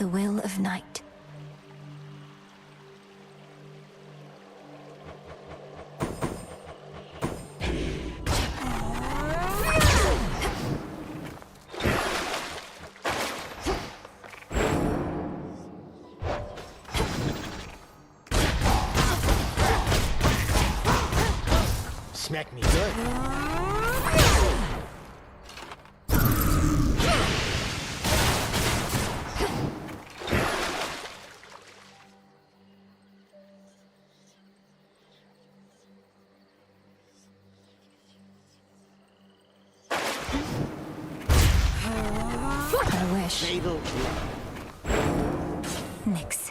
the will of night. Smack me good. I wish. Fatal. Nix.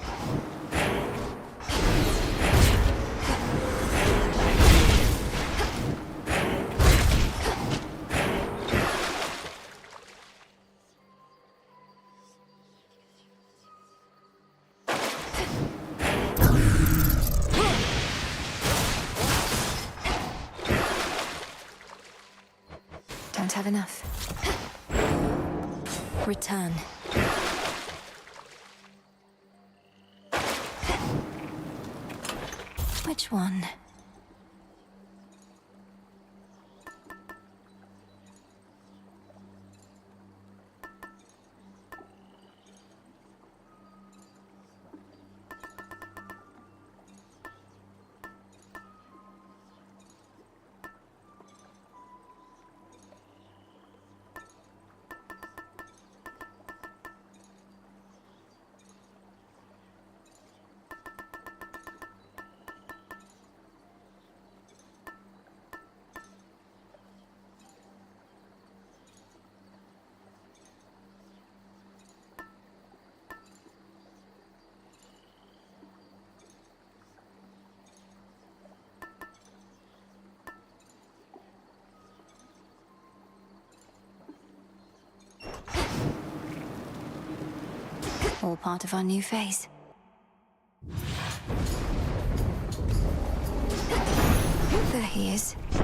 Don't have enough. Return. Which one? All part of our new phase. There he is. I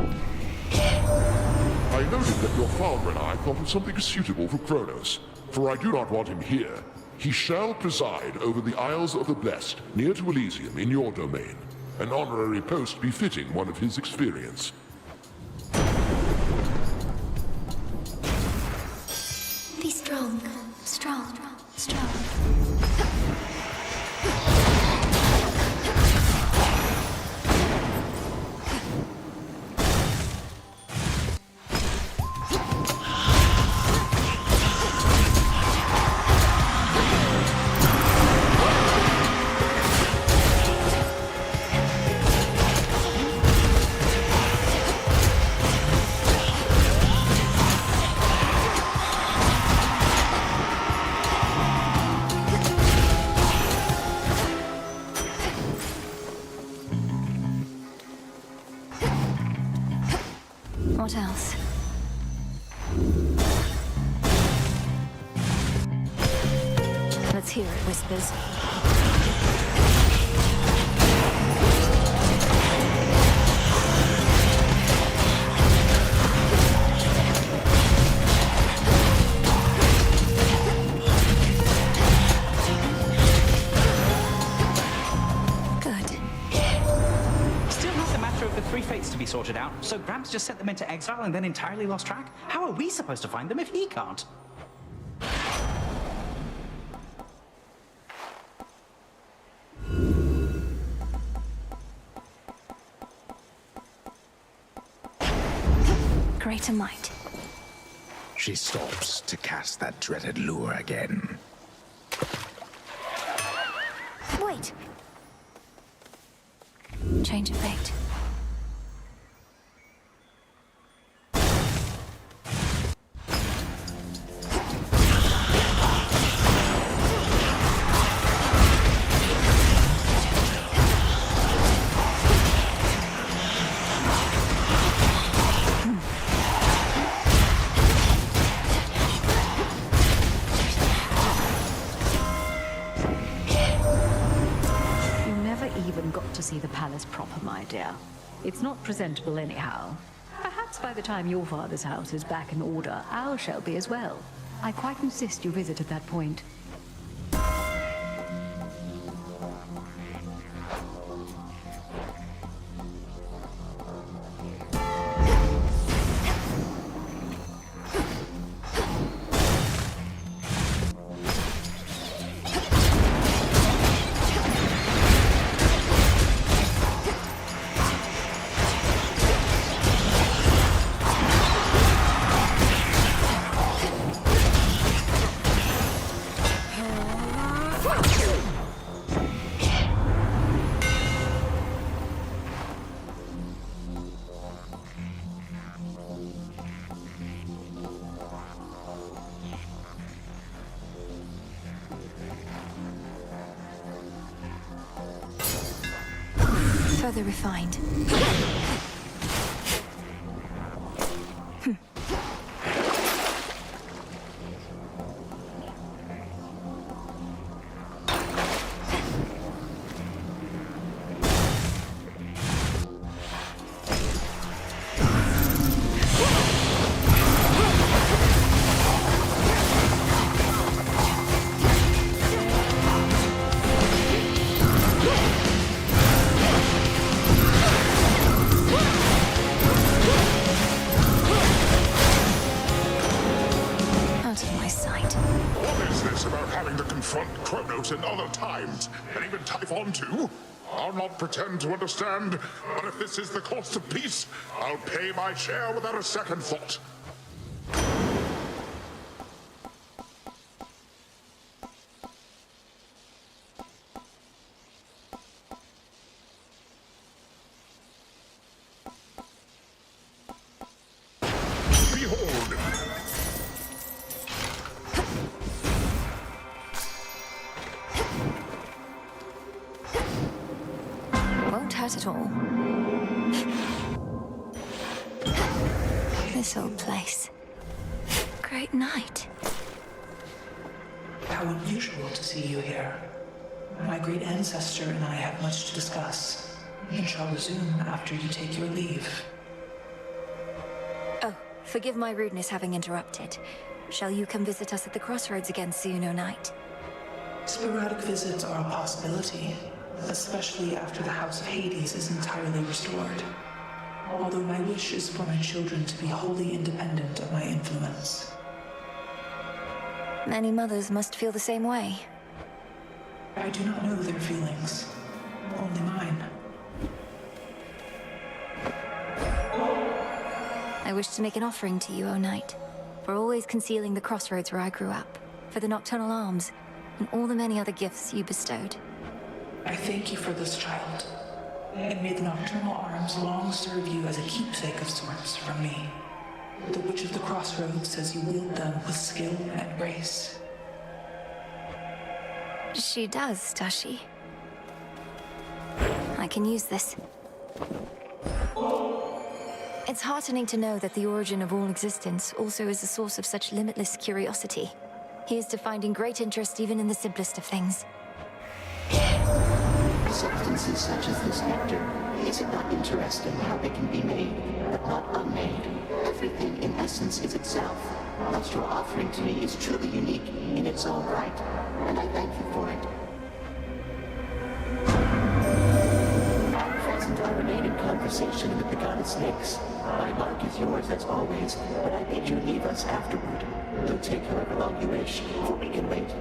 noted that your father and I thought of something suitable for Kronos, for I do not want him here. He shall preside over the Isles of the Blessed, near to Elysium, in your domain. An honorary post befitting one of his experience. Be strong. Strong. Strong. What else? Let's hear it, Whispers. To be sorted out, so Gramps just sent them into exile and then entirely lost track? How are we supposed to find them if he can't? Greater might. She stops to cast that dreaded lure again. Wait! Change of fate. To see the palace proper, my dear. It's not presentable anyhow. Perhaps by the time your father's house is back in order, ours shall be as well. I quite insist you visit at that point. further refined. Out of my sight. What is this about having to confront Kronos in other times, and even Typhon too? I'll not pretend to understand, but if this is the cost of peace, I'll pay my share without a second thought. Behold! Won't hurt at all. This old place. Great night. How unusual to see you here. My great ancestor and I have much to discuss, and shall resume after you take your leave. Oh, forgive my rudeness having interrupted. Shall you come visit us at the crossroads again soon, O Knight? Sporadic visits are a possibility, especially after the House of Hades is entirely restored. Although my wish is for my children to be wholly independent of my influence. Many mothers must feel the same way. I do not know their feelings, only mine. I wish to make an offering to you, O Knight, for always concealing the crossroads where I grew up, for the nocturnal arms, and all the many other gifts you bestowed. I thank you for this, child, and may the nocturnal arms long serve you as a keepsake of sorts from me. The Witch of the Crossroads says you wield them with skill and grace. She does she? I can use this. It's heartening to know that the origin of all existence also is a source of such limitless curiosity. Here's to finding great interest even in the simplest of things. Substances such as this nectar, is it not interesting how they can be made, but not unmade? Everything in essence is itself. Thus your offering to me is truly unique in its own right, and I thank you for it. Present I remain in conversation with the goddess Nyx. My mark is yours as always, but I bid you leave us afterward. Though take however long you wish, for we can wait.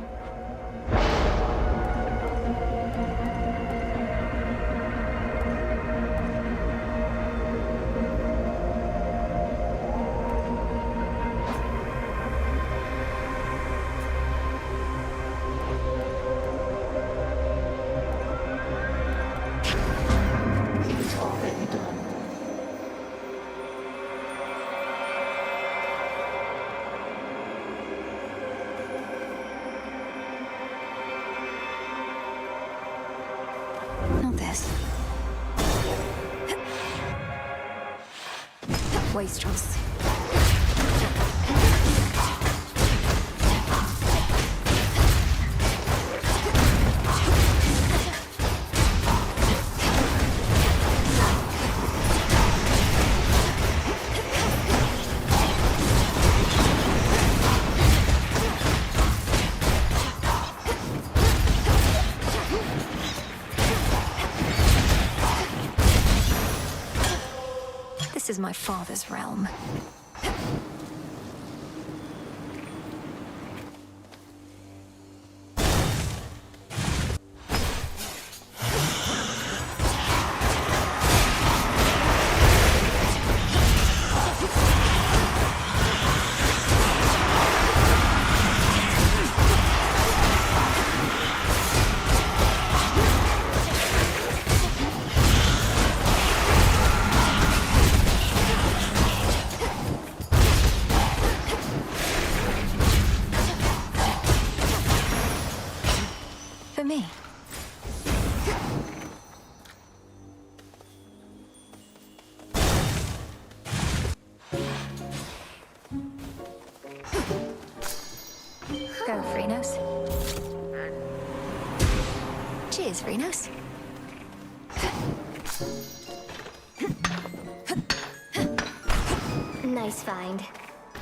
Not this. Wastrels. This is my father's realm. For me. Go, Phrynos. Cheers, Phrynos. Nice find.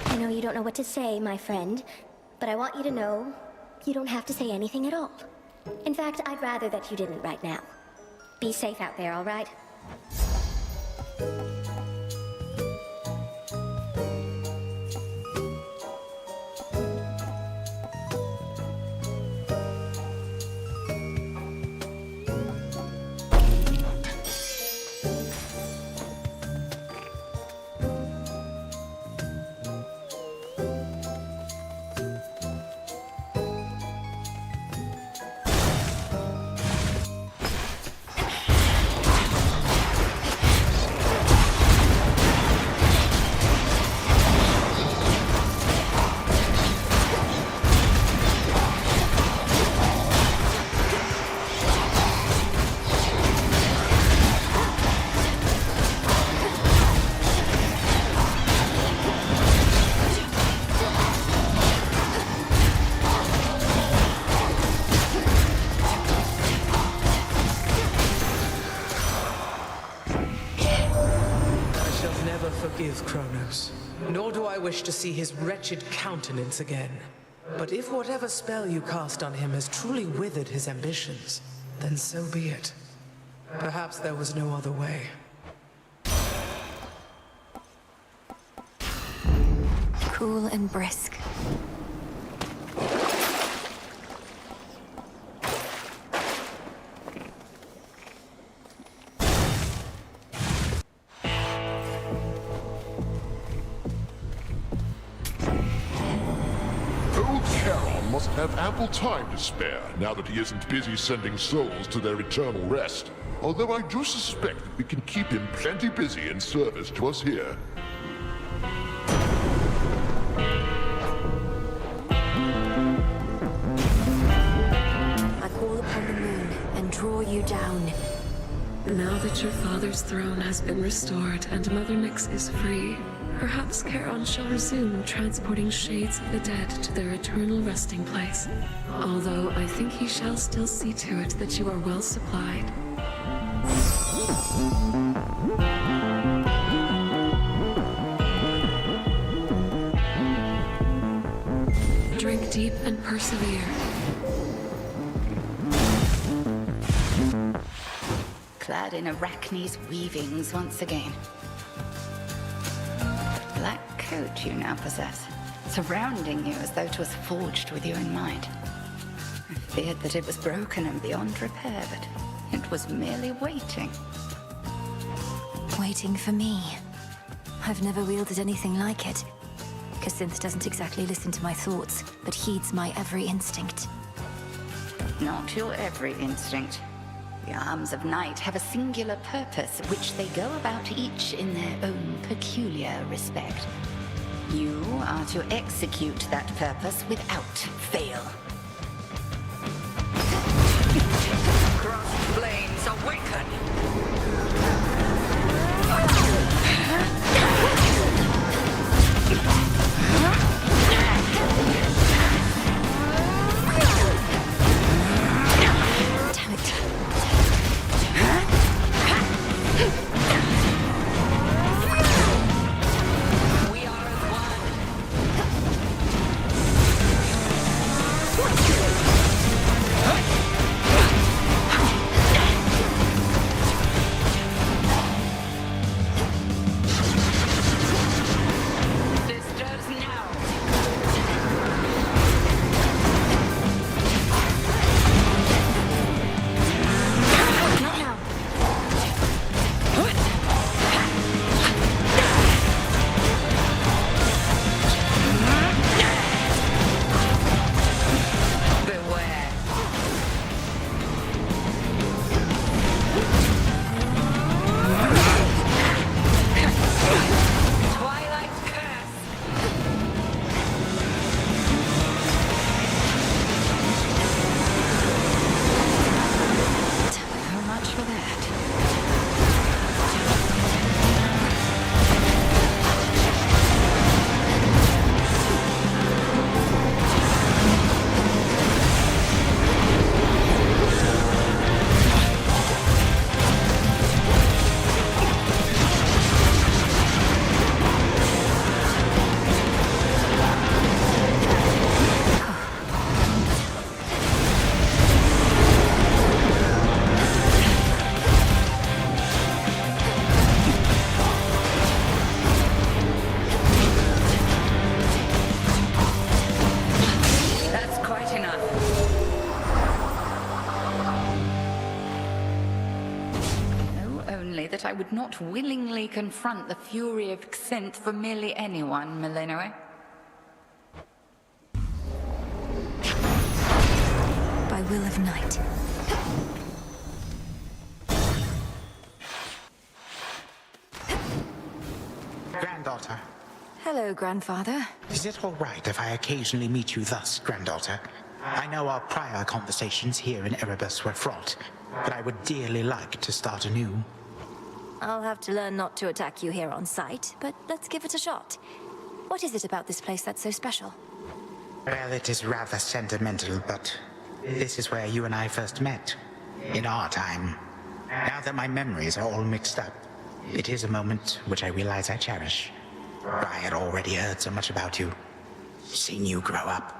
I know you don't know what to say, my friend, but I want you to know you don't have to say anything at all. In fact, I'd rather that you didn't right now. Be safe out there, all right? Forgive Kronos, nor do I wish to see his wretched countenance again. But if whatever spell you cast on him has truly withered his ambitions, then so be it. Perhaps there was no other way. Cool and brisk. Must have ample time to spare, now that he isn't busy sending souls to their eternal rest. Although I do suspect that we can keep him plenty busy in service to us here. I call upon the moon and draw you down. Now that your father's throne has been restored and Mother Nyx is free, perhaps Charon shall resume transporting shades of the dead to their eternal resting place. Although I think he shall still see to it that you are well supplied. Drink deep and persevere. Clad in Arachne's weavings once again. Black coat you now possess, surrounding you as though it was forged with you in mind. I feared that it was broken and beyond repair, but it was merely waiting. Waiting for me. I've never wielded anything like it. Cassynth doesn't exactly listen to my thoughts, but heeds my every instinct. Not your every instinct. The arms of night have a singular purpose, which they go about each in their own peculiar respect. You are to execute that purpose without fail. Crossed flames awaken! would not willingly confront the fury of Xinth for merely anyone, Millenoi. By will of night. Granddaughter, Hello, grandfather. is it all right if I occasionally meet you thus, granddaughter? I know our prior conversations here in Erebus were fraught, but I would dearly like to start anew. I'll have to learn not to attack you here on sight, but let's give it a shot. What is it about this place that's so special? Well, it is rather sentimental, but this is where you and I first met. In our time. Now that my memories are all mixed up, it is a moment which I realize I cherish. I had already heard so much about you, seen you grow up.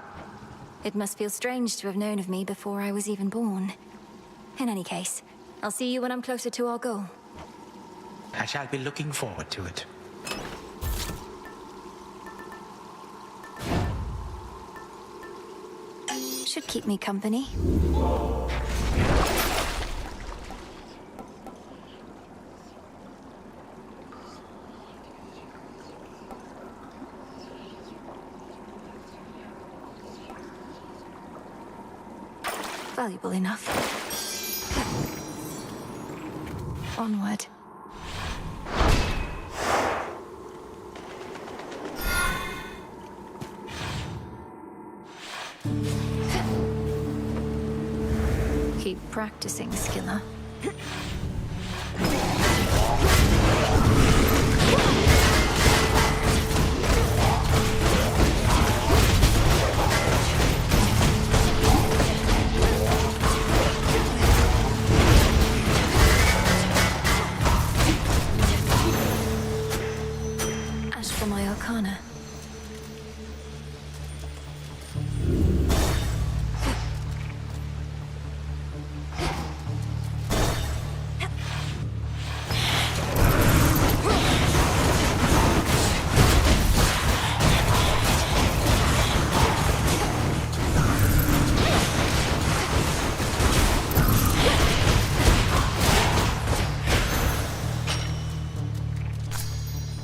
It must feel strange to have known of me before I was even born. In any case, I'll see you when I'm closer to our goal. I shall be looking forward to it. Should keep me company. Valuable enough. Onward. Keep practicing, Skiller. As for my arcana.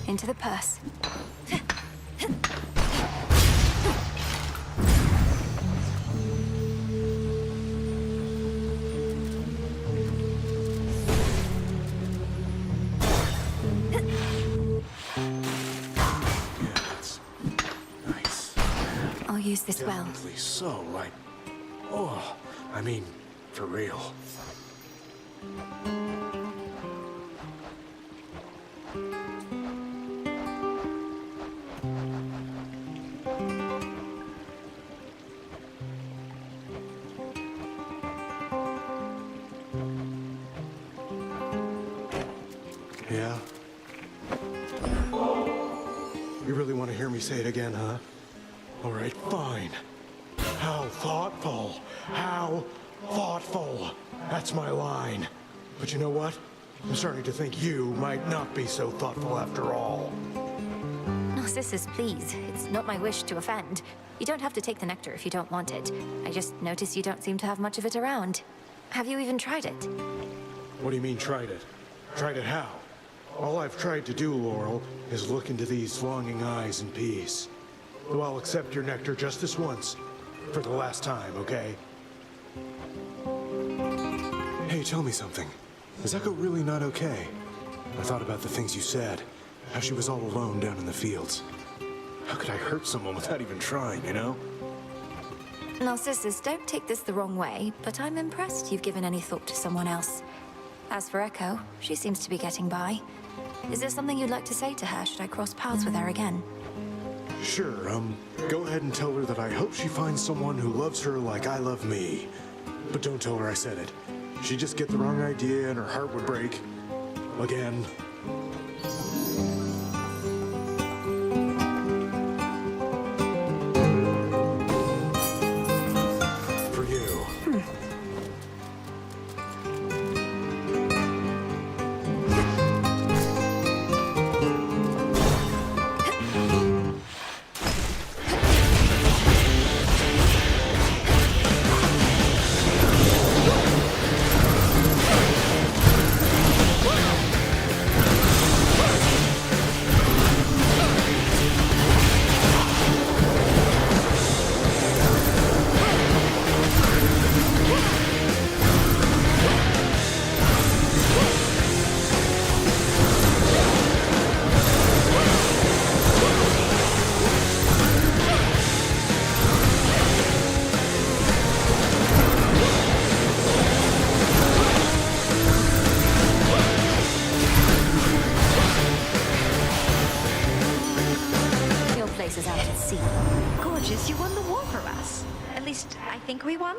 Into the purse. Nice. I'll use this well. Definitely so, like... Oh, I mean, for real. Yeah? You really want to hear me say it again, huh? All right, fine. How thoughtful. How thoughtful. That's my line. But you know what? I'm starting to think you might not be so thoughtful after all. Narcissus, please. It's not my wish to offend. You don't have to take the nectar if you don't want it. I just noticed you don't seem to have much of it around. Have you even tried it? What do you mean, tried it? Tried it how? All I've tried to do, Laurel, is look into these longing eyes in peace. Though I'll accept your nectar just this once. For the last time, okay? Hey, tell me something. Is Echo really not okay? I thought about the things you said. How she was all alone down in the fields. How could I hurt someone without even trying, you know? Narcissus, don't take this the wrong way, but I'm impressed you've given any thought to someone else. As for Echo, she seems to be getting by. Is there something you'd like to say to her should I cross paths with her again? Sure, go ahead and tell her that I hope she finds someone who loves her like I love me. But don't tell her I said it. She'd just get the wrong idea and her heart would break. Again. For you. gorgeous. You won the war for us. At least, I think we won.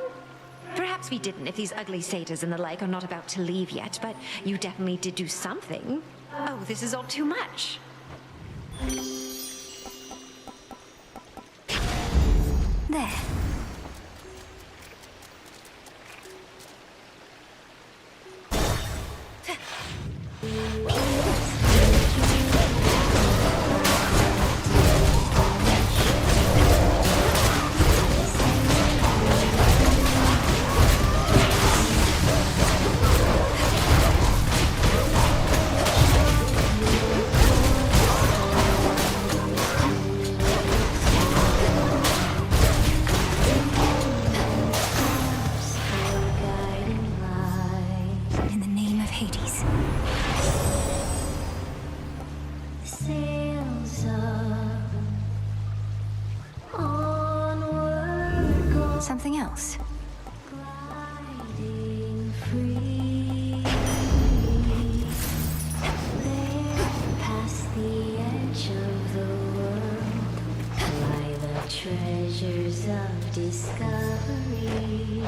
Perhaps we didn't if these ugly satyrs and the like are not about to leave yet, but you definitely did do something. Oh, this is all too much. There. In the name of Hades. Something else? Treasures of discovery.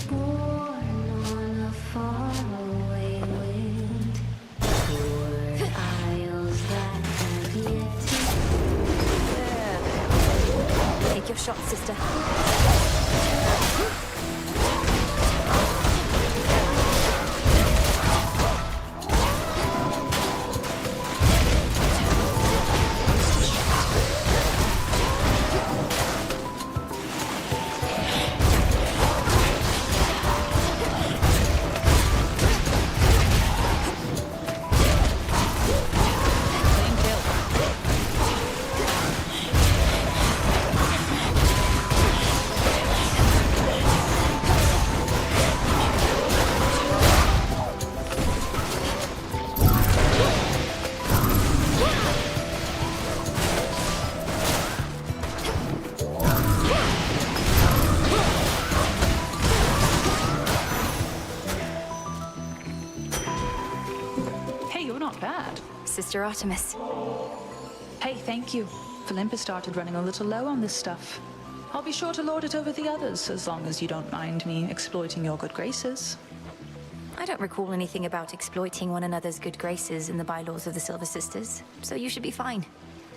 Born on a faraway wind, toward isles that have yet to. Take your shot, sister. Sister Artemis. Hey, thank you. Olympus started running a little low on this stuff. I'll be sure to lord it over the others, as long as you don't mind me exploiting your good graces. I don't recall anything about exploiting one another's good graces in the bylaws of the Silver Sisters, so you should be fine.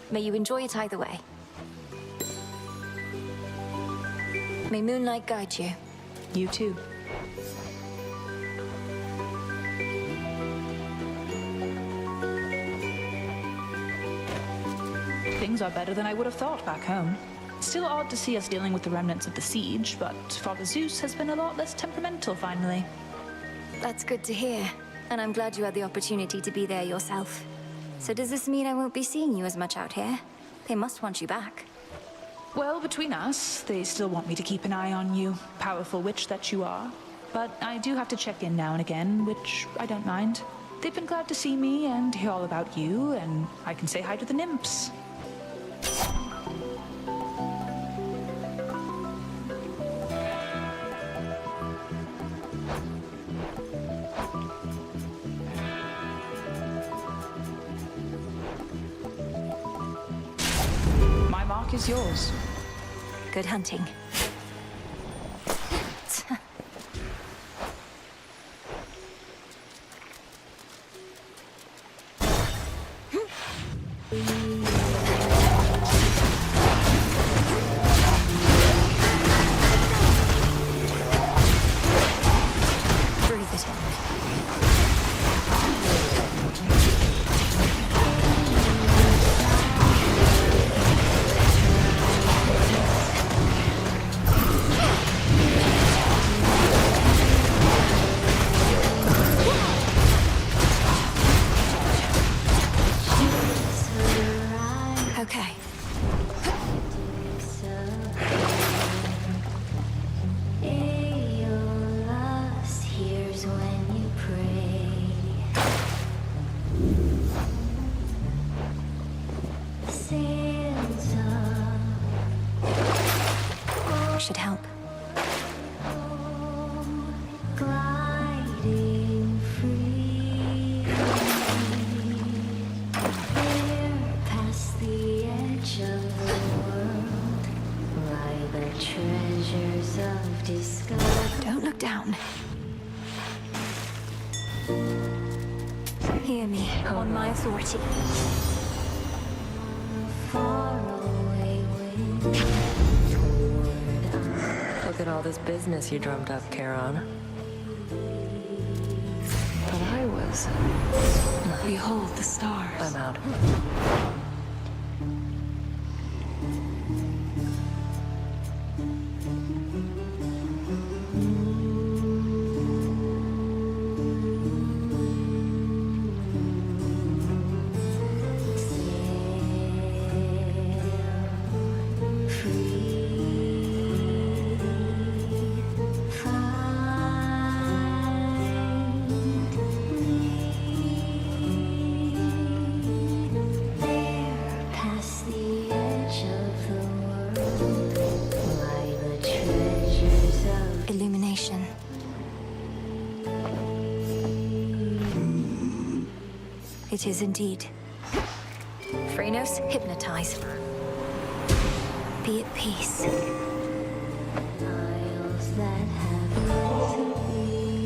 May you enjoy it either way. May moonlight guide you. You too. Things are better than I would have thought back home. Still odd to see us dealing with the remnants of the siege, but Father Zeus has been a lot less temperamental finally. That's good to hear, and I'm glad you had the opportunity to be there yourself. So does this mean I won't be seeing you as much out here? They must want you back. Well, between us, they still want me to keep an eye on you, powerful witch that you are. But I do have to check in now and again, which I don't mind. They've been glad to see me and hear all about you, and I can say hi to the nymphs. My mark is yours. Good hunting. Okay. Aeolus hears when you pray. Santa should help. gliding free. down. Hear me, on my authority. Look at all this business you drummed up, Charon. But I was... Behold the stars. I'm out. Illumination. It is indeed. Phrenos, hypnotize. Be at peace.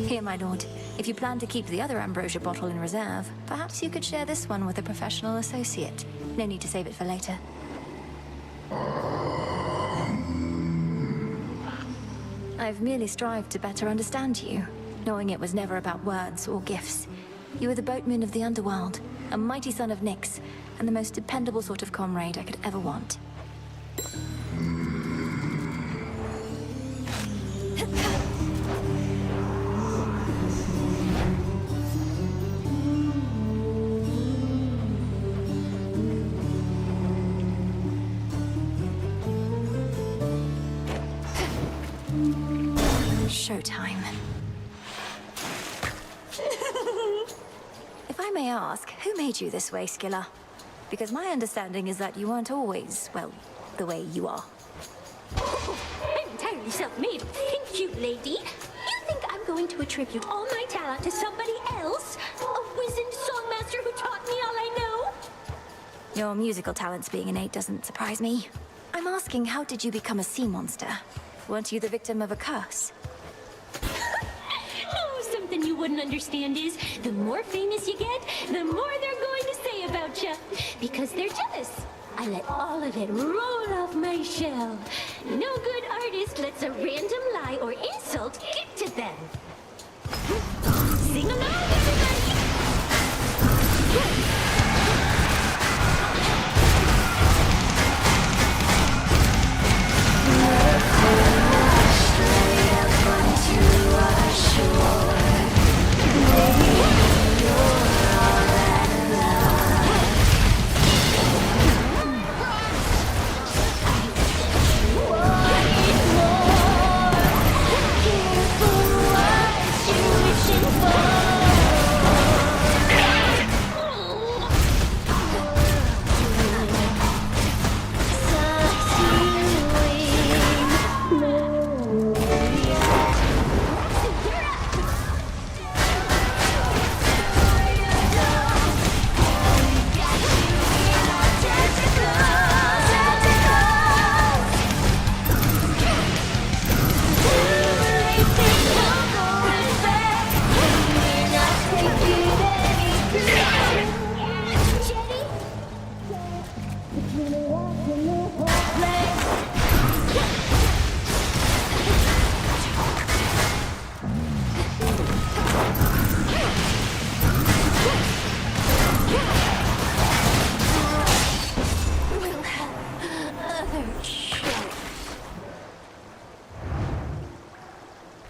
Here, my lord. If you plan to keep the other ambrosia bottle in reserve, perhaps you could share this one with a professional associate. No need to save it for later. I've merely strived to better understand you, knowing it was never about words or gifts. You were the boatman of the underworld, a mighty son of Nyx, and the most dependable sort of comrade I could ever want. Showtime. If I may ask, who made you this way, Skilla? Because my understanding is that you weren't always, well, the way you are. I'm entirely self-made. Thank you, lady. You think I'm going to attribute all my talent to somebody else? A wizened songmaster who taught me all I know? Your musical talents being innate doesn't surprise me. I'm asking, how did you become a sea monster? Weren't you the victim of a curse? Oh, something you wouldn't understand is, the more famous you get, the more they're going to say about you. Because they're jealous. I let all of it roll off my shell. No good artist lets a random lie or insult get to them. Sing along, everybody!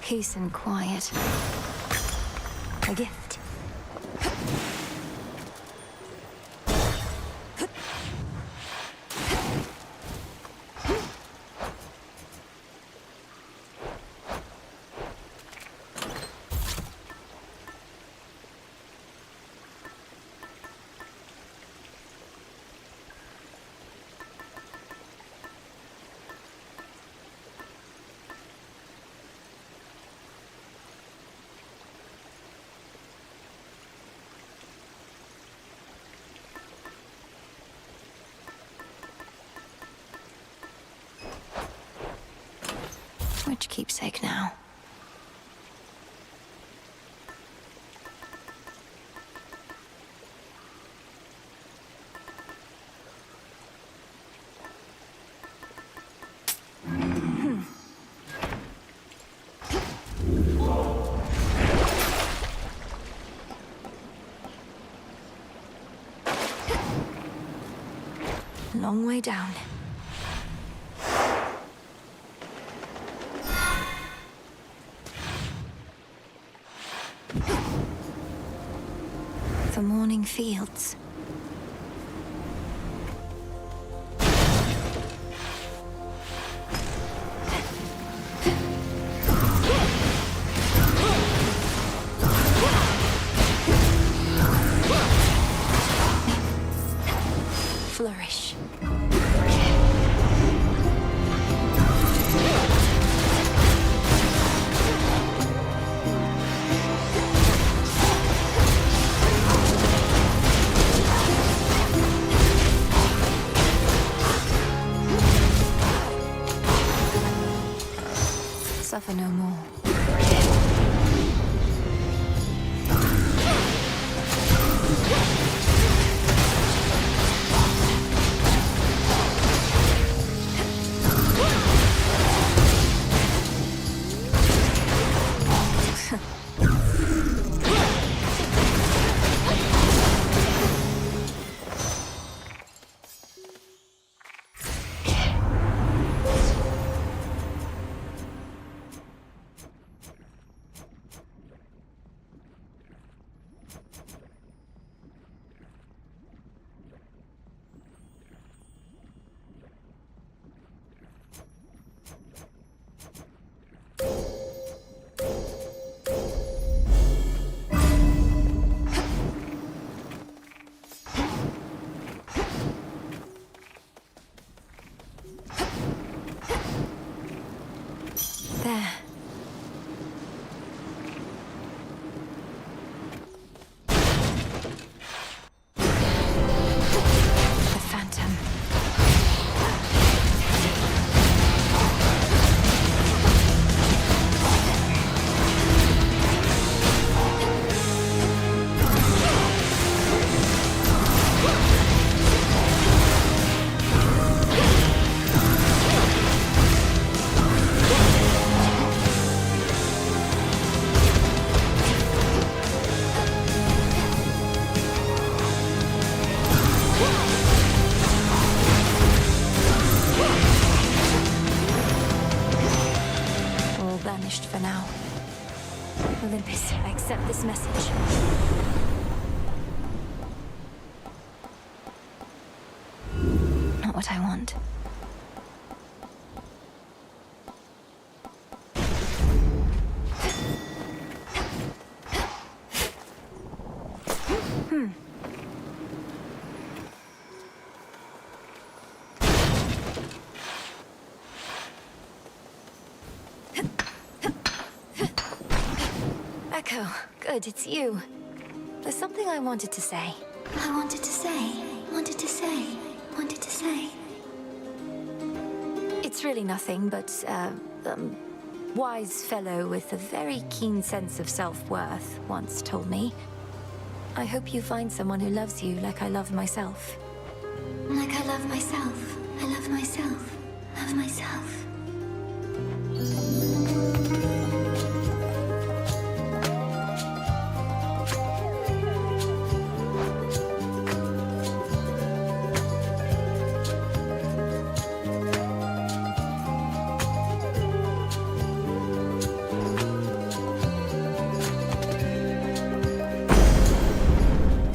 Peace and quiet. A gift. Which keepsake now? Long way down. The morning fields. Flourish. Suffer no more. There. The Phantom. Vanished for now. Olympus, I accept this message. Not what I want. Echo, good, it's you. There's something I wanted to say. wanted to say. It's really nothing, but, wise fellow with a very keen sense of self-worth once told me. I hope you find someone who loves you like I love myself. Like I love myself. I love myself. Love myself.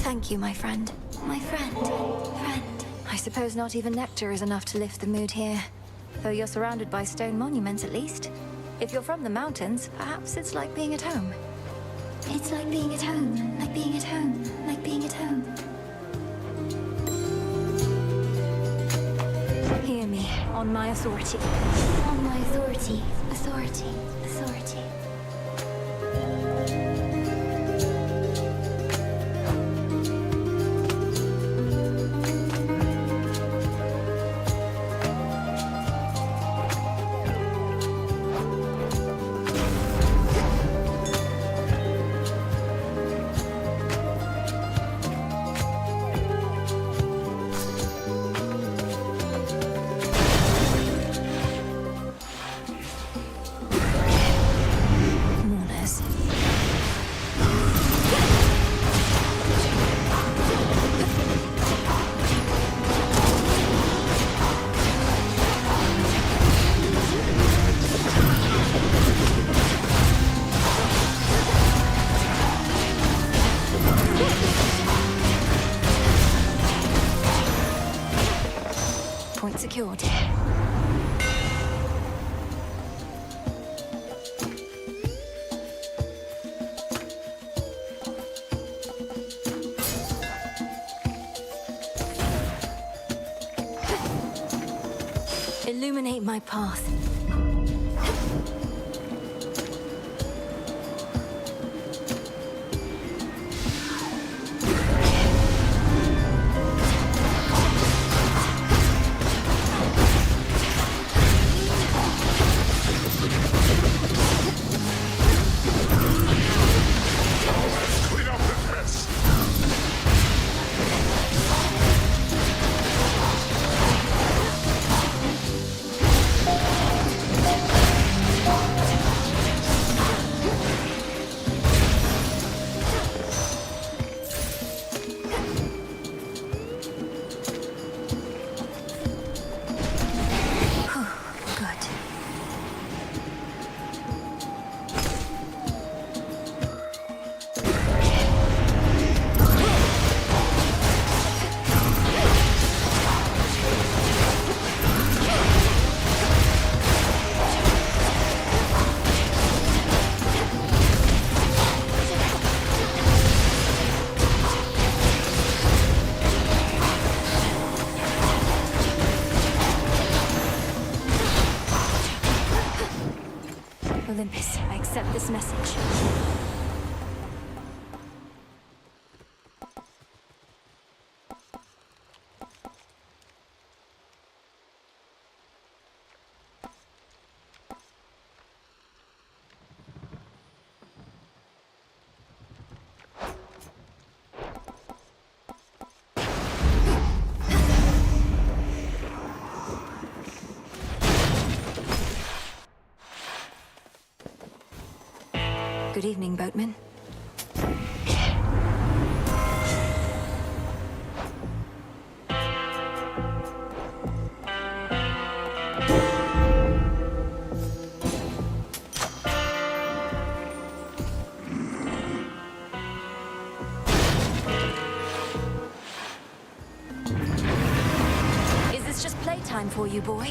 Thank you, my friend. My friend. I suppose not even nectar is enough to lift the mood here. Though you're surrounded by stone monuments, at least. If you're from the mountains, perhaps it's like being at home. It's like being at home. Like being at home. Like being at home. Hear me, on my authority. On my authority. Authority. Authority. secured. Illuminate my path. Clean up this mess! Good. Olympus, I accept this message. Good evening, boatman. Is this just playtime for you, boy?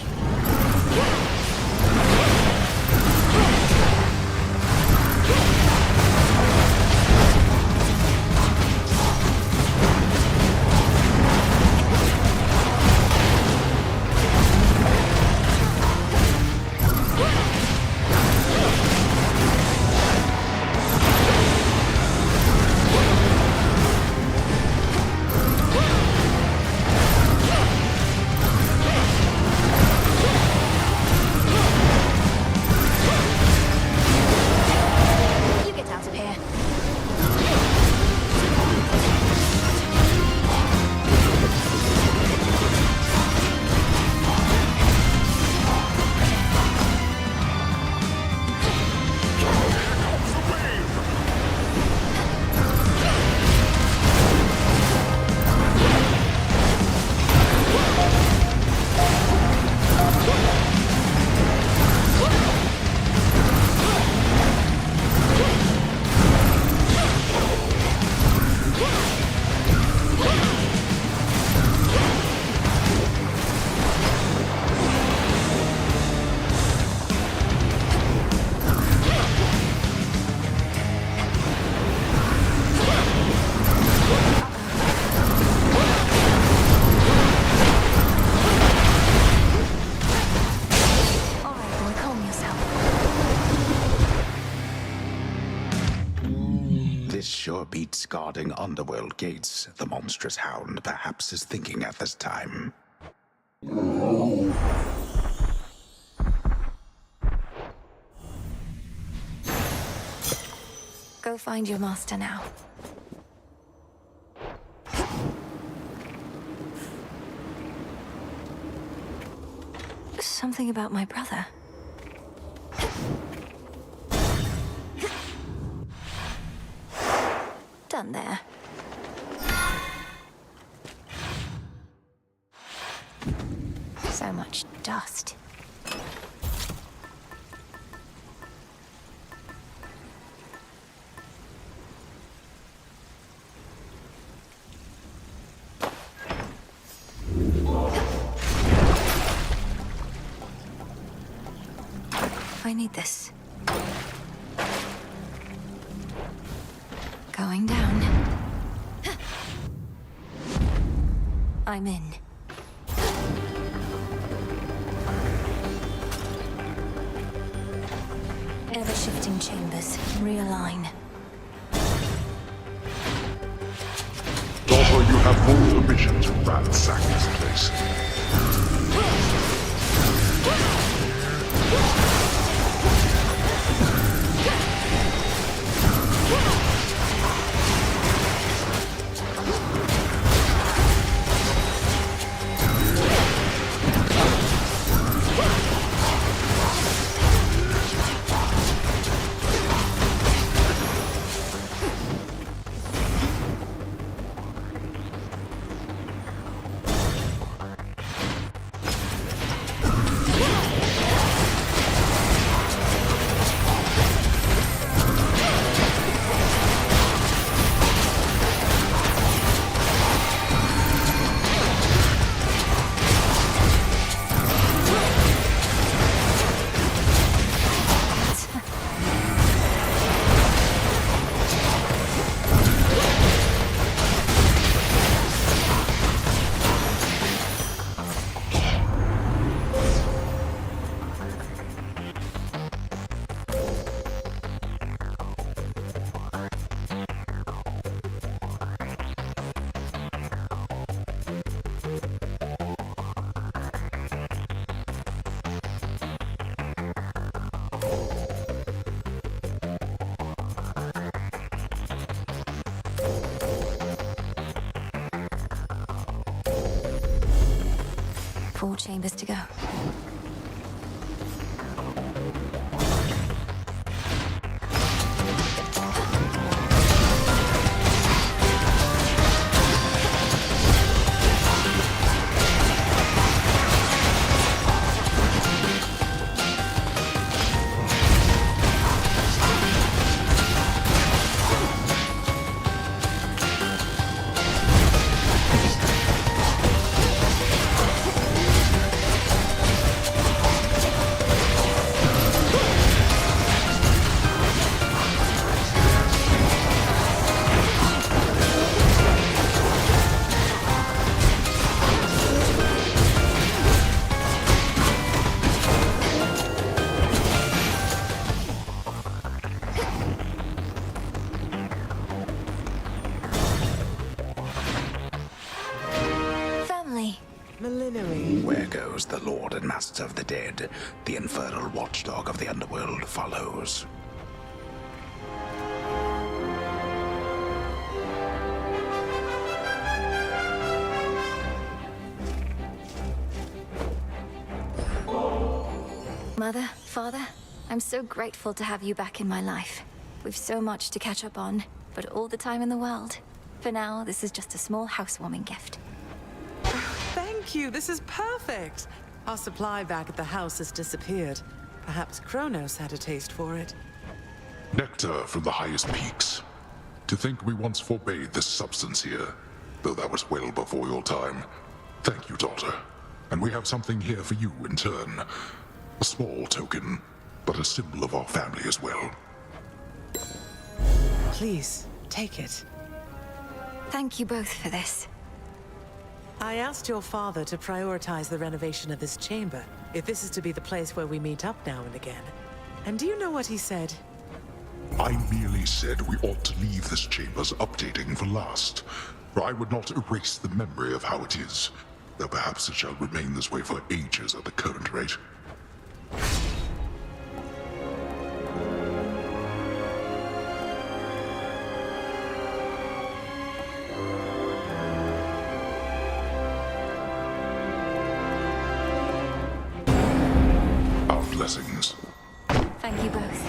You get out of here. All right, boy, calm yourself. This sure beats guarding underworld gates, the monstrous hound perhaps is thinking at this time. Go find your master now. Something about my brother. Done there. So much dust. I need this. Going down. I'm in. Ever-shifting chambers. Realign. Daughter, you have full permission to ransack this place. Four chambers to go. Where goes the Lord and Master of the Dead? The infernal watchdog of the underworld follows. Mother, Father, I'm so grateful to have you back in my life. We've so much to catch up on, but all the time in the world. For now, this is just a small housewarming gift. Thank you, this is perfect. Our supply back at the house has disappeared. Perhaps Kronos had a taste for it. Nectar from the highest peaks. To think we once forbade this substance here, though that was well before your time. Thank you, daughter. And we have something here for you in turn. A small token, but a symbol of our family as well. Please, take it. Thank you both for this. I asked your father to prioritize the renovation of this chamber, if this is to be the place where we meet up now and again. And do you know what he said? I merely said we ought to leave this chamber's updating for last, for I would not erase the memory of how it is, though perhaps it shall remain this way for ages at the current rate. Our blessings. Thank you both.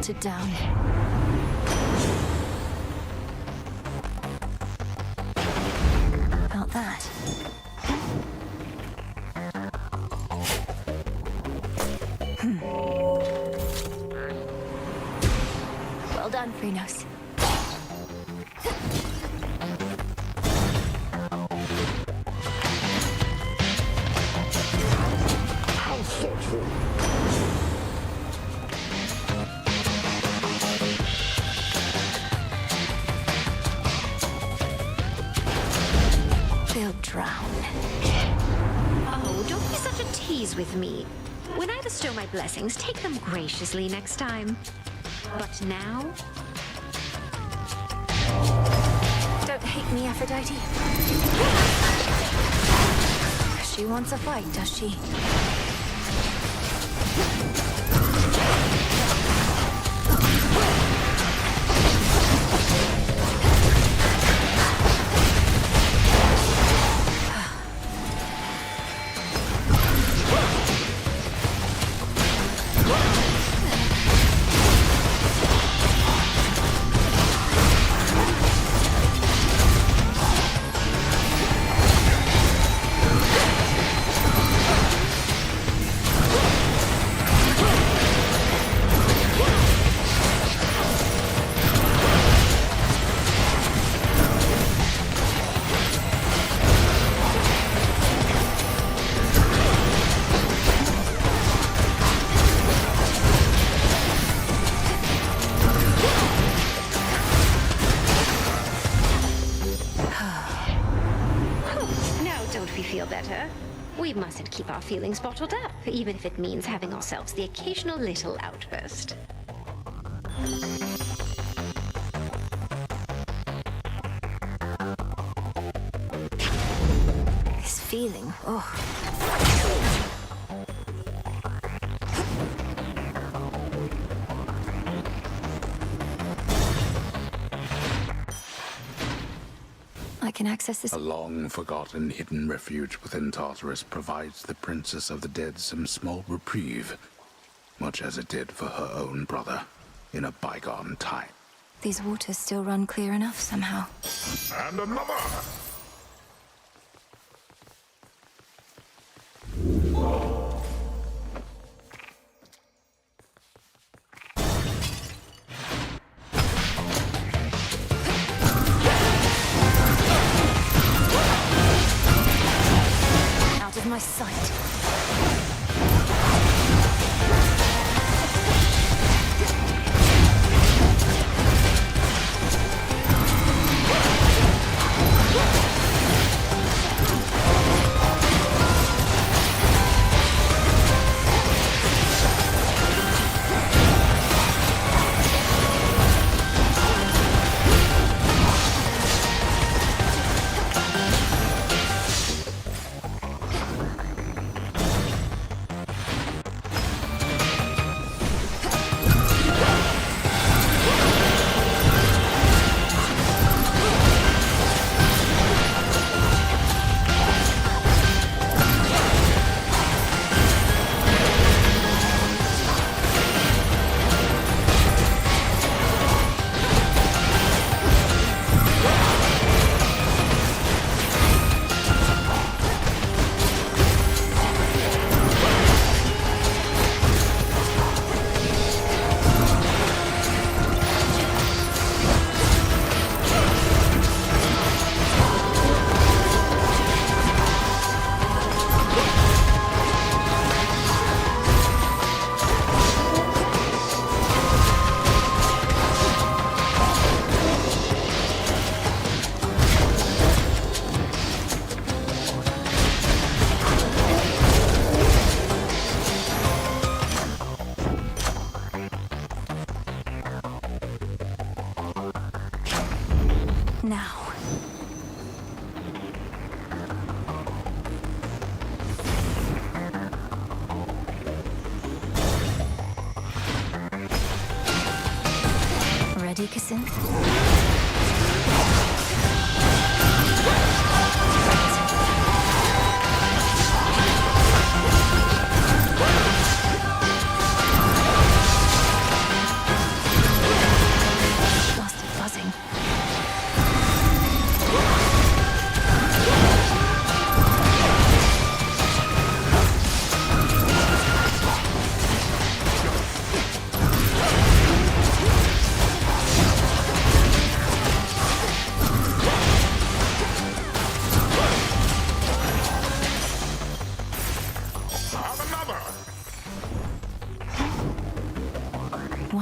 melted down. About that. Well done, Phrynos. How thoughtful. They'll drown. Oh, don't be such a tease with me. When I bestow my blessings, take them graciously next time. But now... Don't hate me, Aphrodite. She wants a fight, does she? Feel better. We mustn't keep our feelings bottled up, even if it means having ourselves the occasional little outburst. This feeling, oh. I can access this. A long-forgotten hidden refuge within Tartarus provides the Princess of the Dead some small reprieve, much as it did for her own brother in a bygone time. These waters still run clear enough somehow. And another! Out of my sight. Now. Ready, Kassin?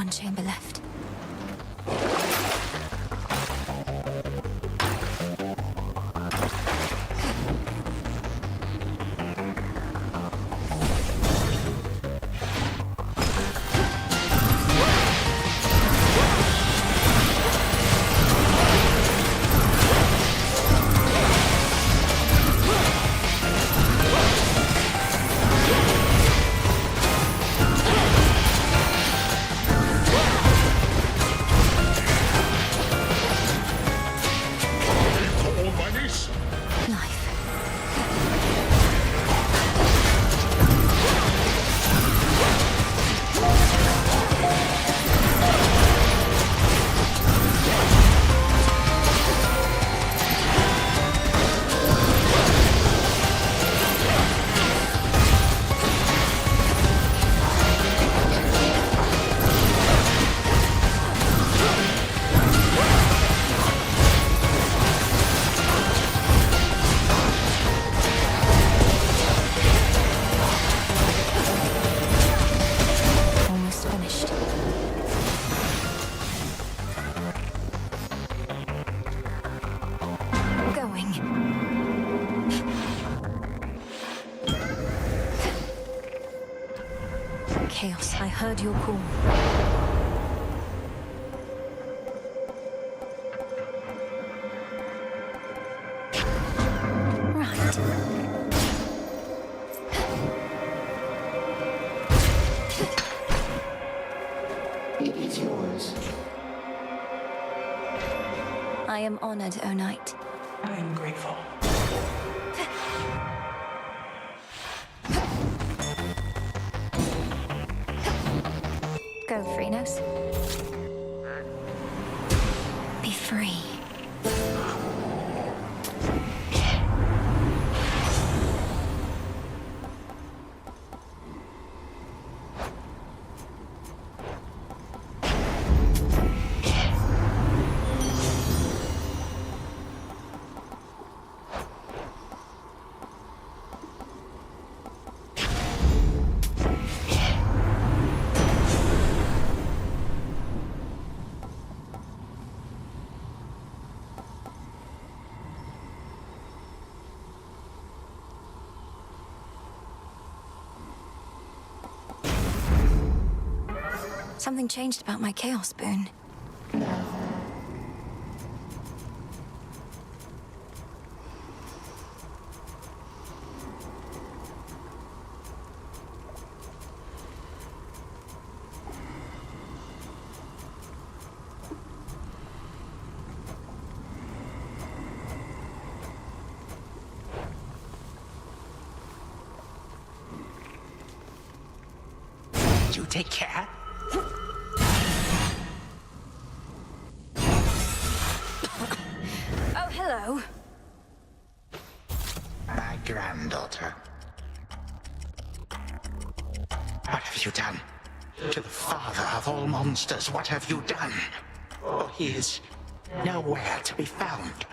one chamber left. Chaos, I heard your call. Right. It is yours. I am honored, O Knight. I am grateful. Go, Phrynos. Be free. Something changed about my Chaos Boon. You take care. Oh, hello. My granddaughter. What have you done? To the father of all monsters, what have you done? Oh, he is nowhere to be found.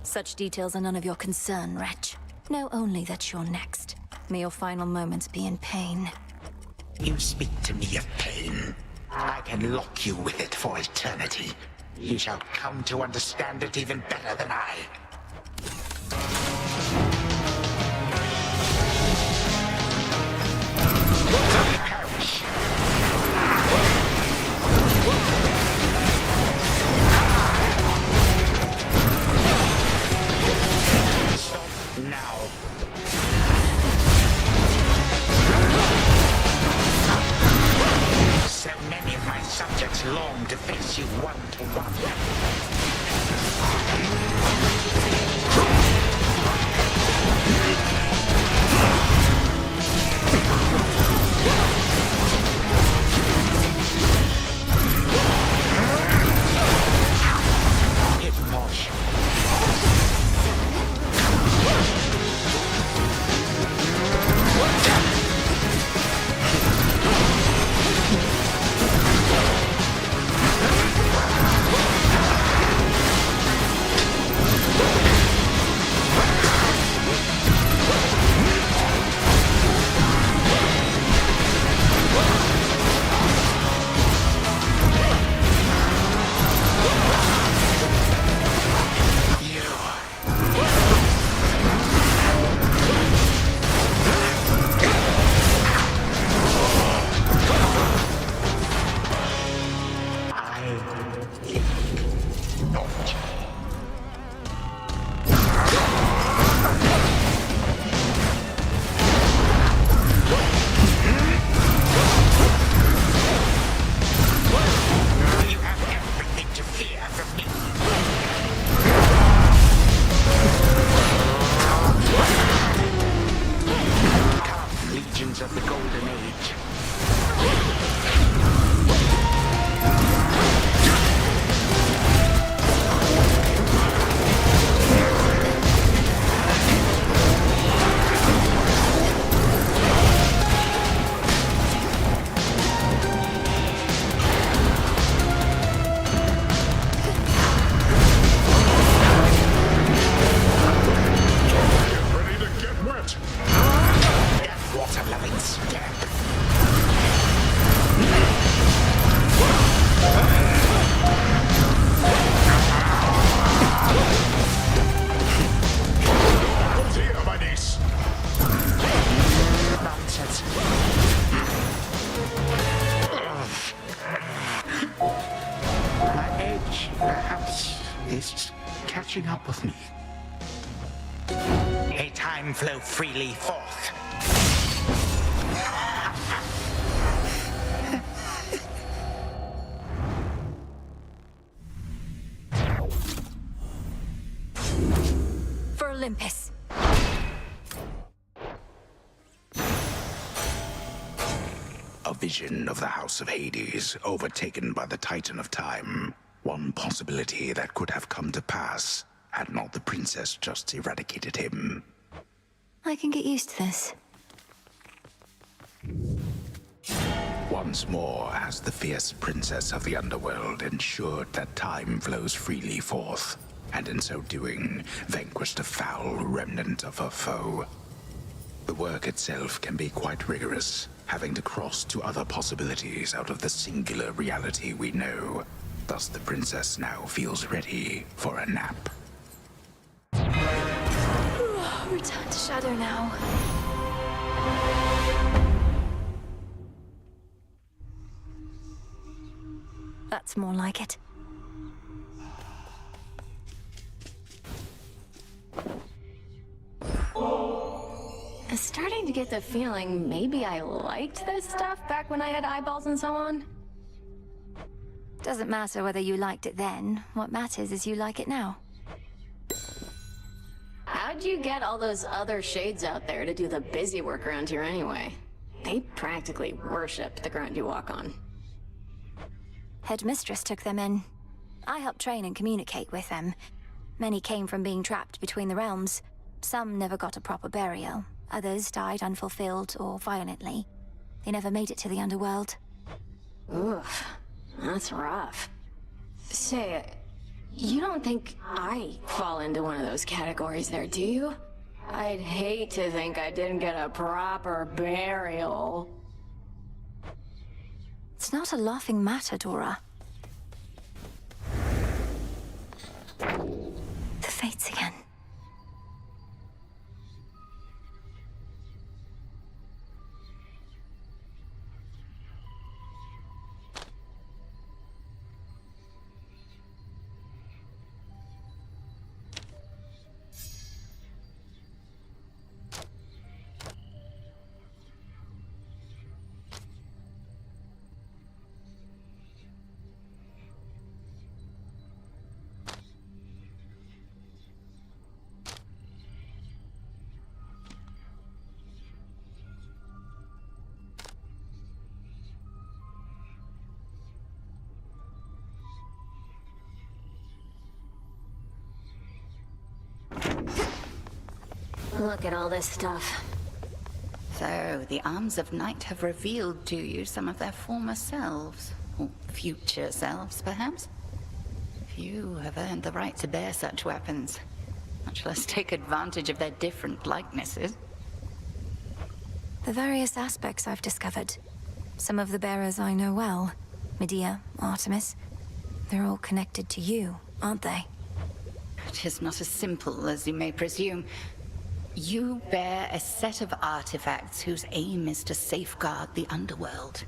Such details are none of your concern, wretch. Know only that you're next. May your final moments be in pain. You speak to me of pain. I can lock you with it for eternity. You shall come to understand it even better than I. Perish. Stop now. So many of my subjects long to face you one-to-one. remains of the Golden Age. Catching up with me. A time flow freely forth. For Olympus. A vision of the House of Hades, overtaken by the Titan of Time. One possibility that could have come to pass, had not the princess just eradicated him. I can get used to this. Once more has the fierce princess of the underworld ensured that time flows freely forth, and in so doing, vanquished a foul remnant of her foe. The work itself can be quite rigorous, having to cross to other possibilities out of the singular reality we know. Thus the princess now feels ready for a nap. Return to Shadow now. That's more like it. I'm starting to get the feeling maybe I liked this stuff back when I had eyeballs and so on. Doesn't matter whether you liked it then. What matters is you like it now. How'd you get all those other shades out there to do the busy work around here anyway? They practically worship the ground you walk on. Headmistress took them in. I helped train and communicate with them. Many came from being trapped between the realms. Some never got a proper burial. Others died unfulfilled or violently. They never made it to the underworld. Oof, that's rough. Say, you don't think I fall into one of those categories there, do you? I'd hate to think I didn't get a proper burial. It's not a laughing matter, Dora. The fates again. Look at all this stuff. So, the Arms of Night have revealed to you some of their former selves. Or future selves, perhaps? Few have earned the right to bear such weapons, much less take advantage of their different likenesses. The various aspects I've discovered. Some of the bearers I know well. Medea, Artemis. They're all connected to you, aren't they? It is not as simple as you may presume. You bear a set of artifacts whose aim is to safeguard the underworld.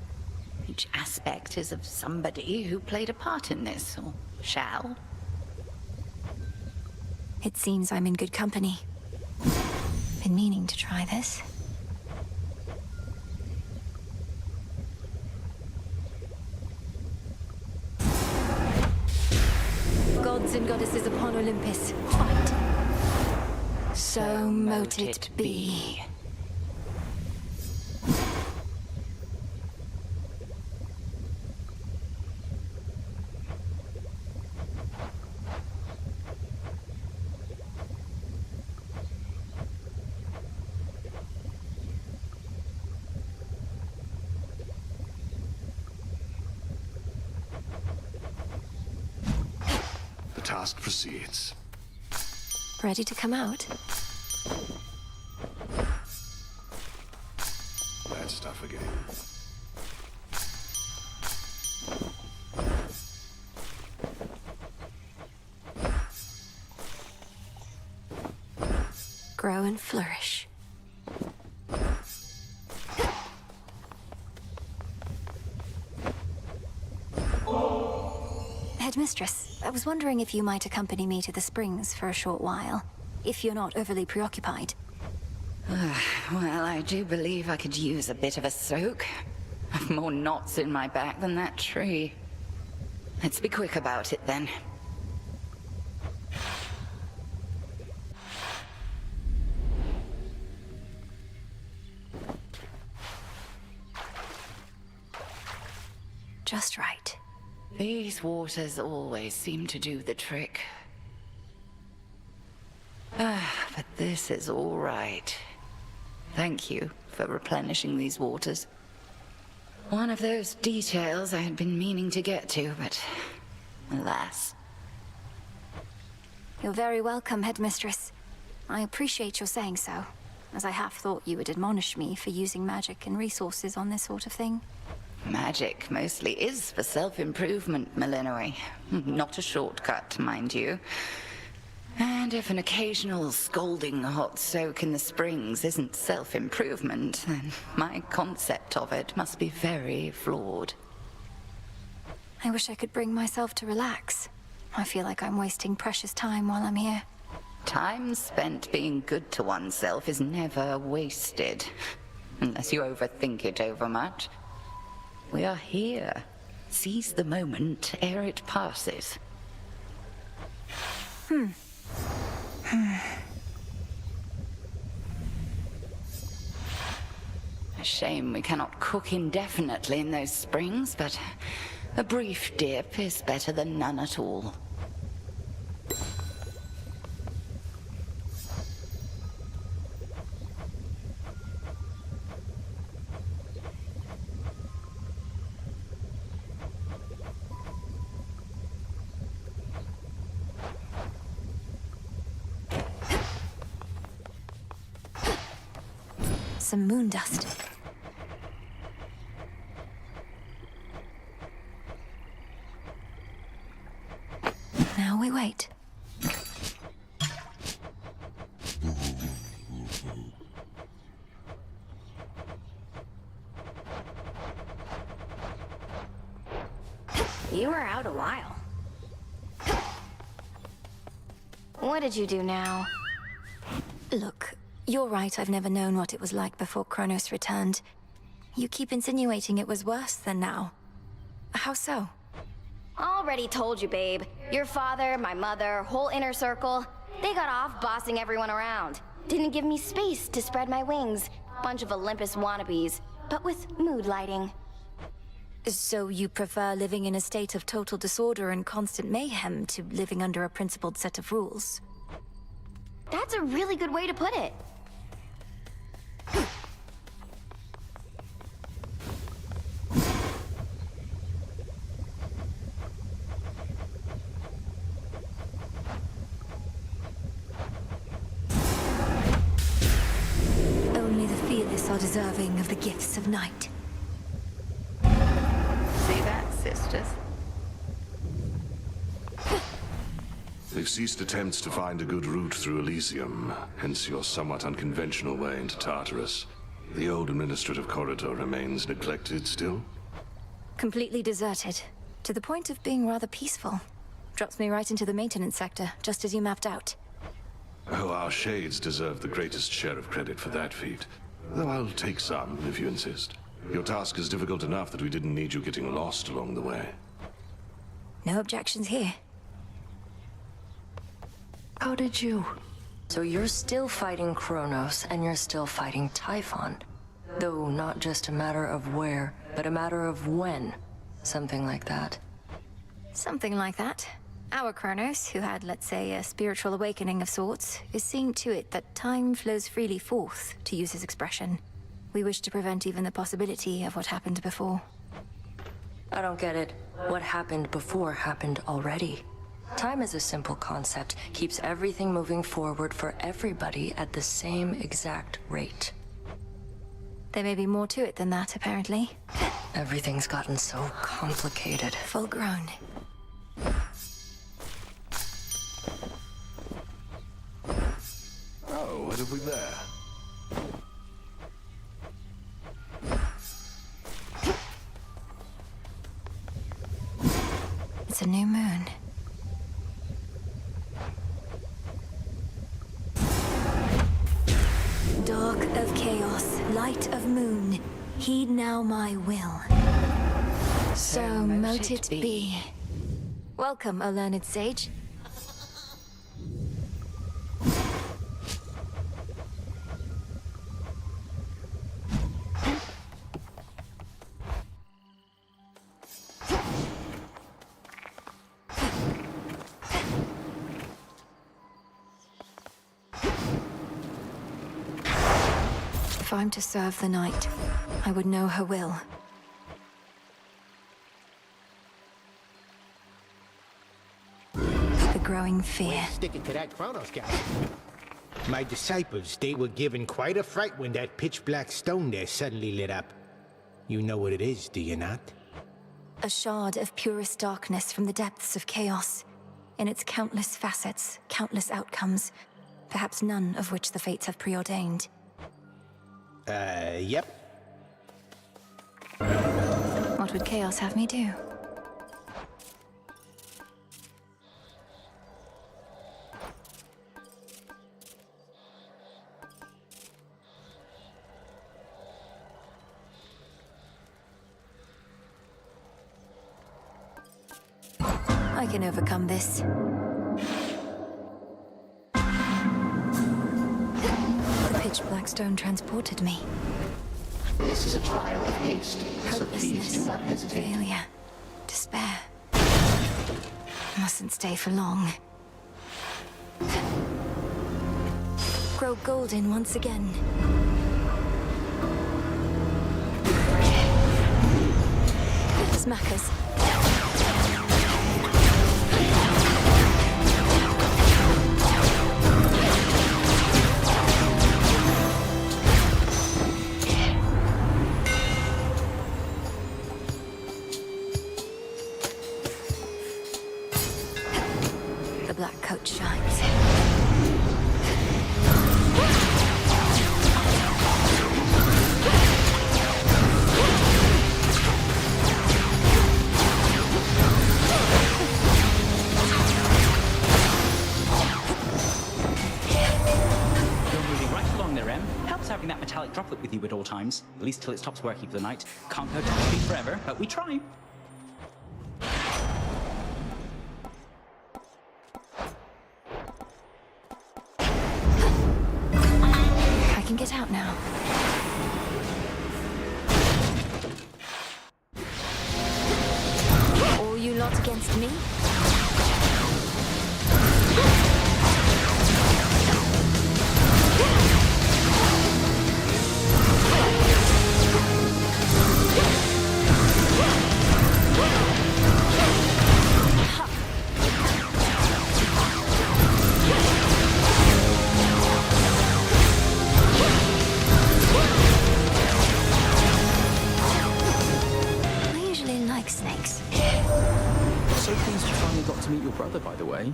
Each aspect is of somebody who played a part in this, or shall. It seems I'm in good company. Been meaning to try this. Gods and goddesses upon Olympus, fight! So mote it be. task proceeds. Ready to come out? That stuff again. Grow and flourish. Headmistress, I was wondering if you might accompany me to the springs for a short while, if you're not overly preoccupied. Well, I do believe I could use a bit of a soak. I've more knots in my back than that tree. Let's be quick about it then. Just right. These waters always seem to do the trick. But this is all right. Thank you for replenishing these waters. One of those details I had been meaning to get to, but alas. You're very welcome, Headmistress. I appreciate your saying so, as I half thought you would admonish me for using magic and resources on this sort of thing. Magic mostly is for self-improvement, Malinois. Not a shortcut, mind you. And if an occasional scalding hot soak in the springs isn't self-improvement, then my concept of it must be very flawed. I wish I could bring myself to relax. I feel like I'm wasting precious time while I'm here. Time spent being good to oneself is never wasted. Unless you overthink it overmuch. We are here. Seize the moment ere it passes. A shame we cannot cook indefinitely in those springs, but a brief dip is better than none at all. Some moon dust. Now we wait. You were out a while. What did you do now? Look, you're right, I've never known what it was like before Kronos returned. You keep insinuating it was worse than now. How so? Already told you, babe. Your father, my mother, whole inner circle, they got off bossing everyone around. Didn't give me space to spread my wings. Bunch of Olympus wannabes, but with mood lighting. So you prefer living in a state of total disorder and constant mayhem to living under a principled set of rules? That's a really good way to put it. Only the fearless are deserving of the gifts of night. See that, sisters? They've ceased attempts to find a good route through Elysium, hence your somewhat unconventional way into Tartarus. The old administrative corridor remains neglected still? Completely deserted, to the point of being rather peaceful. Drops me right into the maintenance sector, just as you mapped out. Oh, our shades deserve the greatest share of credit for that feat. Though I'll take some, if you insist. Your task is difficult enough that we didn't need you getting lost along the way. No objections here. How did you? So you're still fighting Kronos, and you're still fighting Typhon. Though not just a matter of where, but a matter of when. Something like that. Something like that. Our Kronos, who had, let's say, a spiritual awakening of sorts, is seeing to it that time flows freely forth, to use his expression. We wish to prevent even the possibility of what happened before. I don't get it. What happened before happened already. Time is a simple concept, keeps everything moving forward for everybody at the same exact rate. There may be more to it than that, apparently. Everything's gotten so complicated. Full grown. Oh, what have we there? It's a new moon. Dark of chaos, light of moon, heed now my will. So mote it be. Welcome, O learned sage. If I'm to serve the night, I would know her will. The growing fear. Stick it to that Kronos guy. My disciples, they were given quite a fright when that pitch-black stone there suddenly lit up. You know what it is, do you not? A shard of purest darkness from the depths of chaos. In its countless facets, countless outcomes, perhaps none of which the fates have preordained. Yep. What would chaos have me do? I can overcome this. The pitch-black stone transported me. This is a trial of haste, so please do not Hopelessness, hesitate. failure, despair. Mustn't stay for long. Grow golden once again. Smackers. The black coat shines. Having that metallic droplet with you at all times, at least till it stops working for the night. Can't go top speed forever, but we try. I can get out now. All you lot against me? So pleased you finally got to meet your brother, by the way.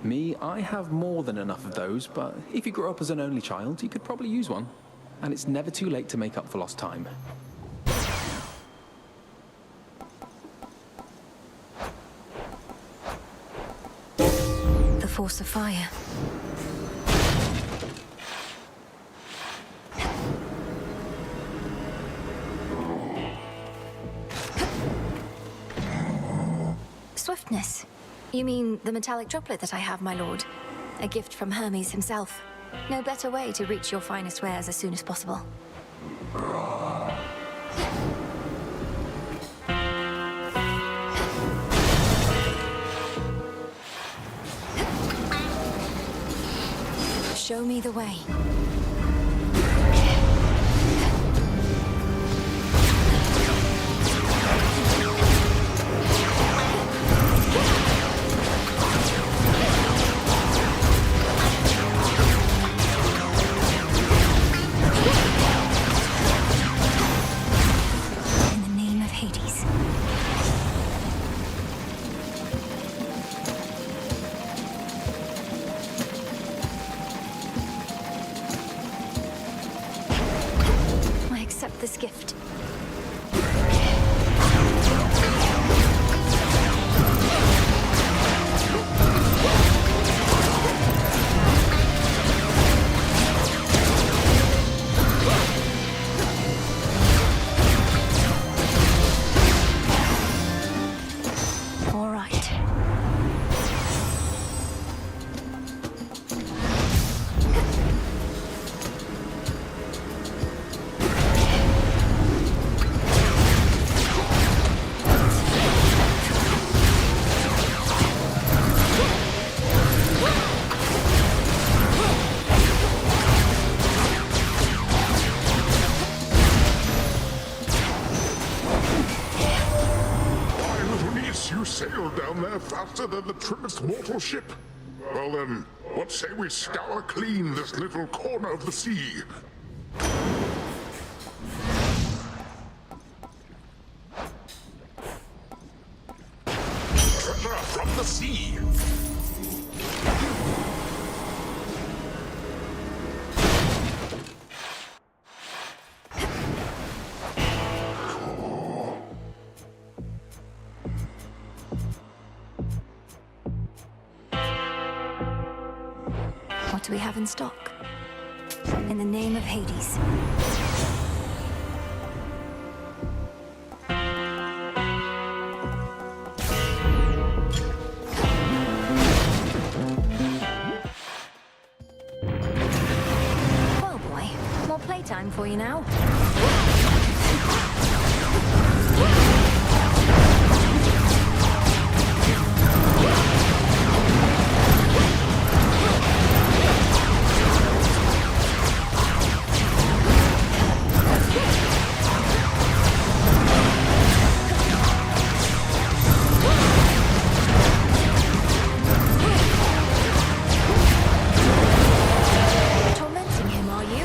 Me, I have more than enough of those, but if you grew up as an only child, you could probably use one. And it's never too late to make up for lost time. The force of fire. Swiftness. You mean the metallic droplet that I have, my lord? A gift from Hermes himself. No better way to reach your finest wares as soon as possible. Show me the way. this gift. All right. You sailed down there faster than the trimmest mortal ship. Well then, what say we scour clean this little corner of the sea? Treasure from the sea! What do we have in stock? In the name of Hades. Well, boy, more playtime for you now. Tormenting him, are you?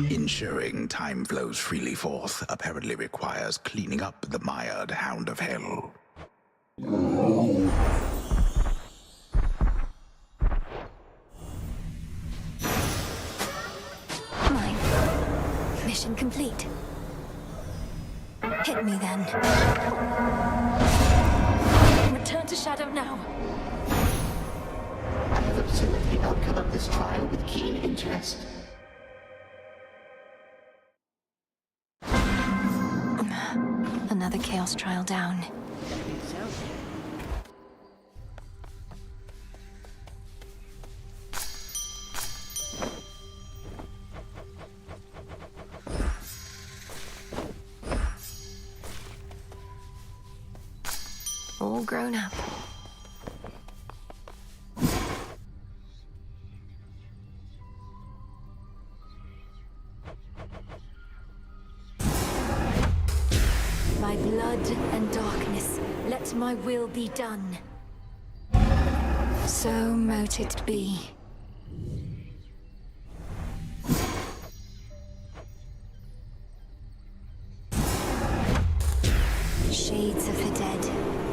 Ensuring time flows freely forth apparently requires cleaning up the mired hound of hell. Mine. Mission complete. Hit me then. Return to Shadow now. I have observed the outcome of this trial with keen interest. Another Chaos trial down. All grown up. By blood and darkness, let my will be done. So mote it be. Shades of the dead,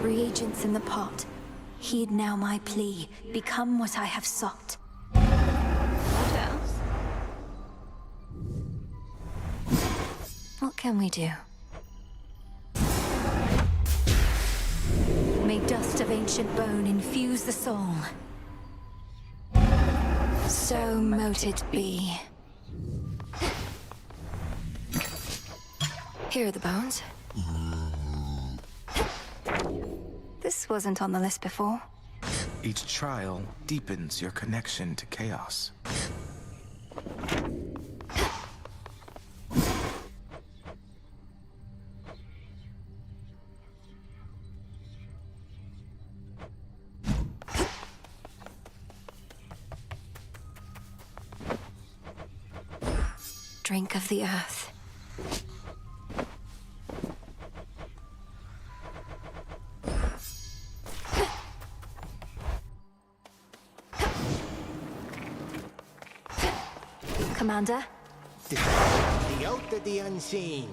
reagents in the pot. Heed now my plea, become what I have sought. What else? What can we do? May dust of ancient bone infuse the soul. So mote it be. Here are the bones. This wasn't on the list before. Each trial deepens your connection to chaos. Drink of the earth. Commander? The Oath of the Unseen.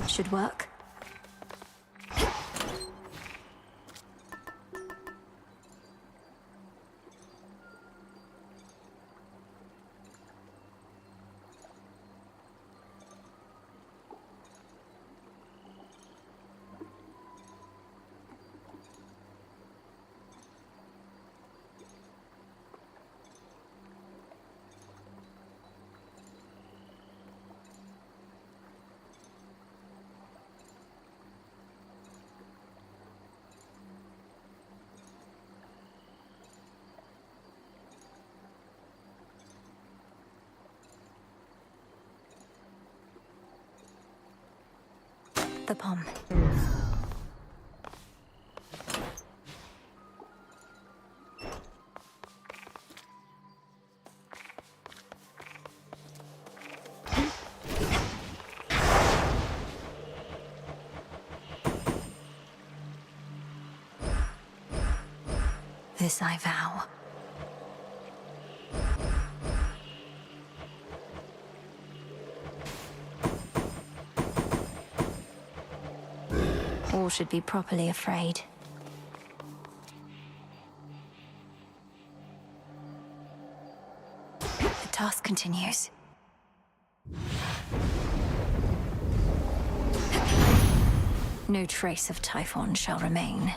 Should work. The palm. This I vow. All should be properly afraid. The task continues. No trace of Typhon shall remain.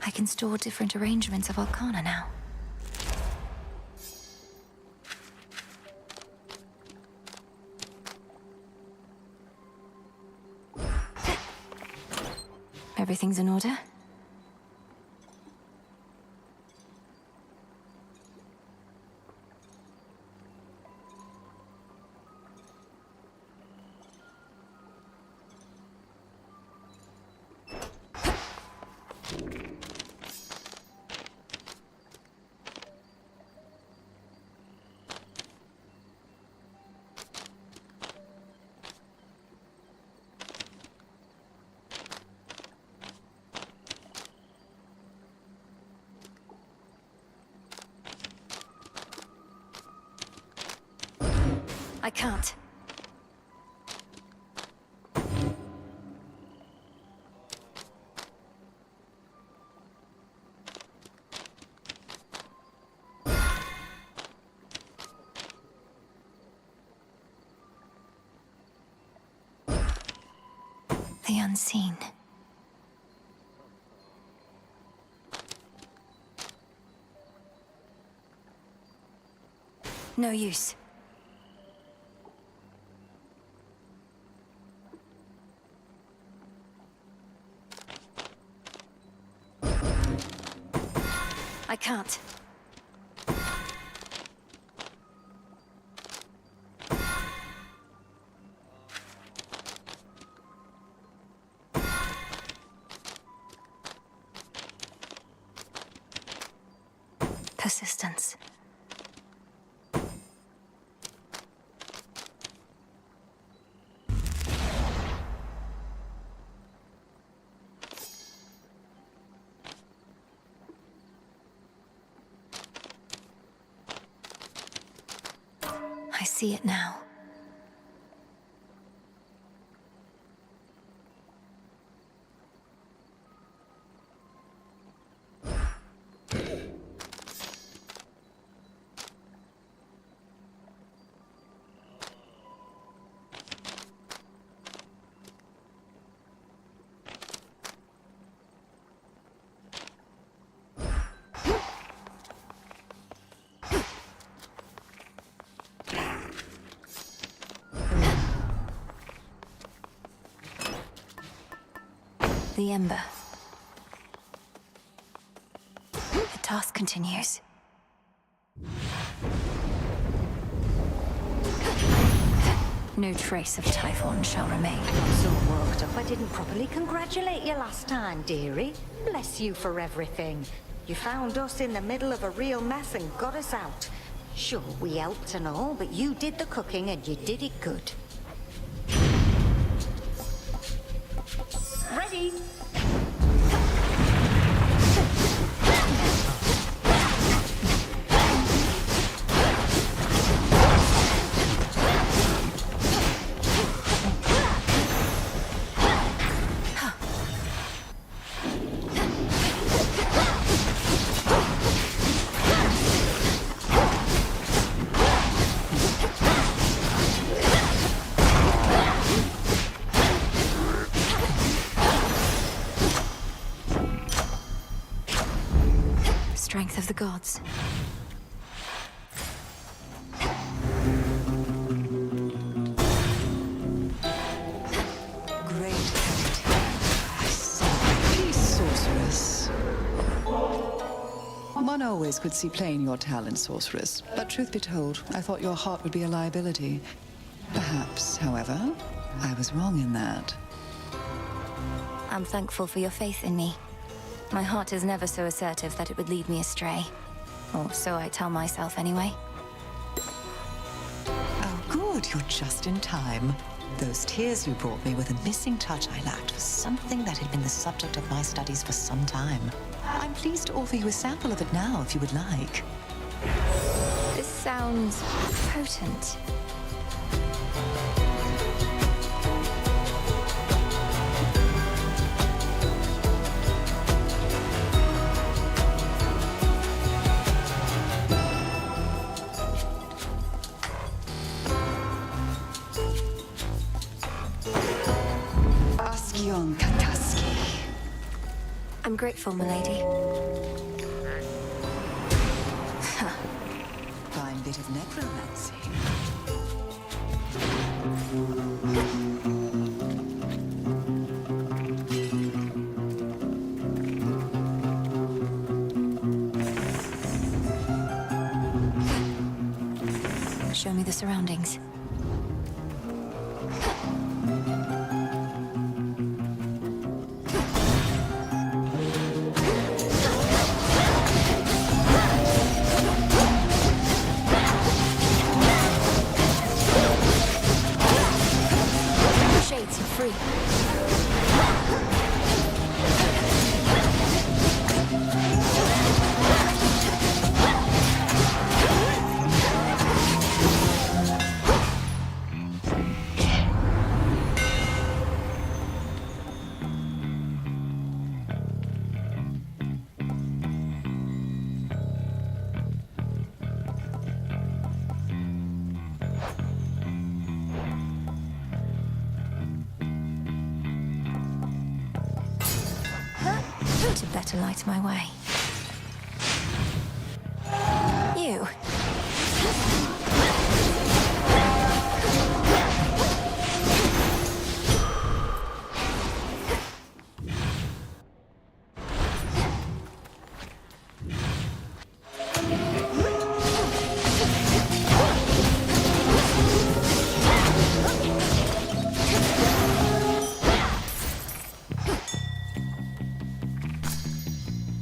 I can store different arrangements of Arcana now. Everything's in order? I can't. The unseen. No use. I can't. Persistence. see it now. The Ember. The task continues. No trace of Typhon shall remain. I got so worked up I didn't properly congratulate you last time, dearie. Bless you for everything. You found us in the middle of a real mess and got us out. Sure, we helped and all, but you did the cooking and you did it good. Ready? Strength of the gods. Great peace, sorceress. One always could see plain your talent, sorceress. But truth be told, I thought your heart would be a liability. Perhaps, however, I was wrong in that. I'm thankful for your faith in me. My heart is never so assertive that it would lead me astray. Or so I tell myself anyway. Oh, good. You're just in time. Those tears you brought me were the missing touch I lacked for something that had been the subject of my studies for some time. I'm pleased to offer you a sample of it now, if you would like. This sounds potent. I'm grateful, milady. Fine bit of necromancy. Show me the surroundings. Shades are free. To better light my way. You.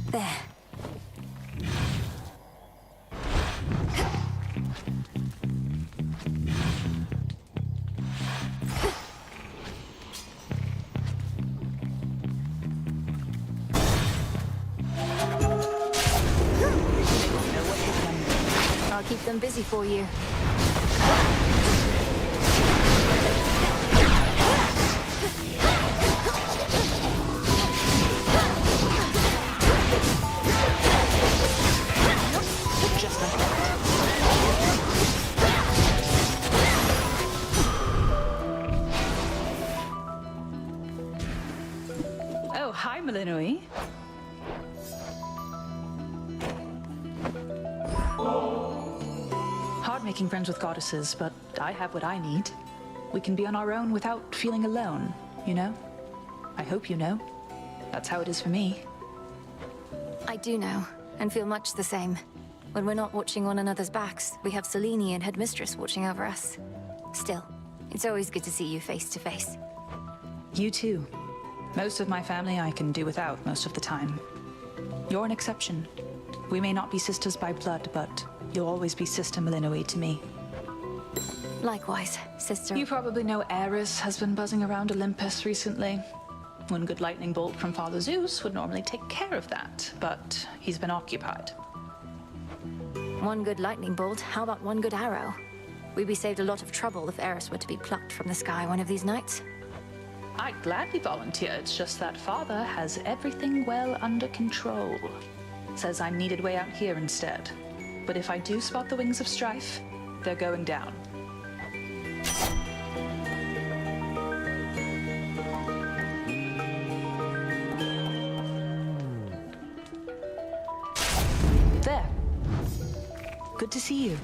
There. I'll keep them busy for you. Melinoi. Hard making friends with goddesses, but I have what I need. We can be on our own without feeling alone, you know? I hope you know. That's how it is for me. I do know, and feel much the same. When we're not watching one another's backs, we have Selene and Headmistress watching over us. Still, it's always good to see you face to face. You too. Most of my family I can do without most of the time. You're an exception. We may not be sisters by blood, but you'll always be Sister Melinoi to me. Likewise, sister. You probably know Ares has been buzzing around Olympus recently. One good lightning bolt from Father Zeus would normally take care of that, but he's been occupied. One good lightning bolt, how about one good arrow? We'd be saved a lot of trouble if Eris were to be plucked from the sky one of these nights. I'd gladly volunteer, it's just that Father has everything well under control. Says I'm needed way out here instead. But if I do spot the wings of strife, they're going down. There. Good to see you.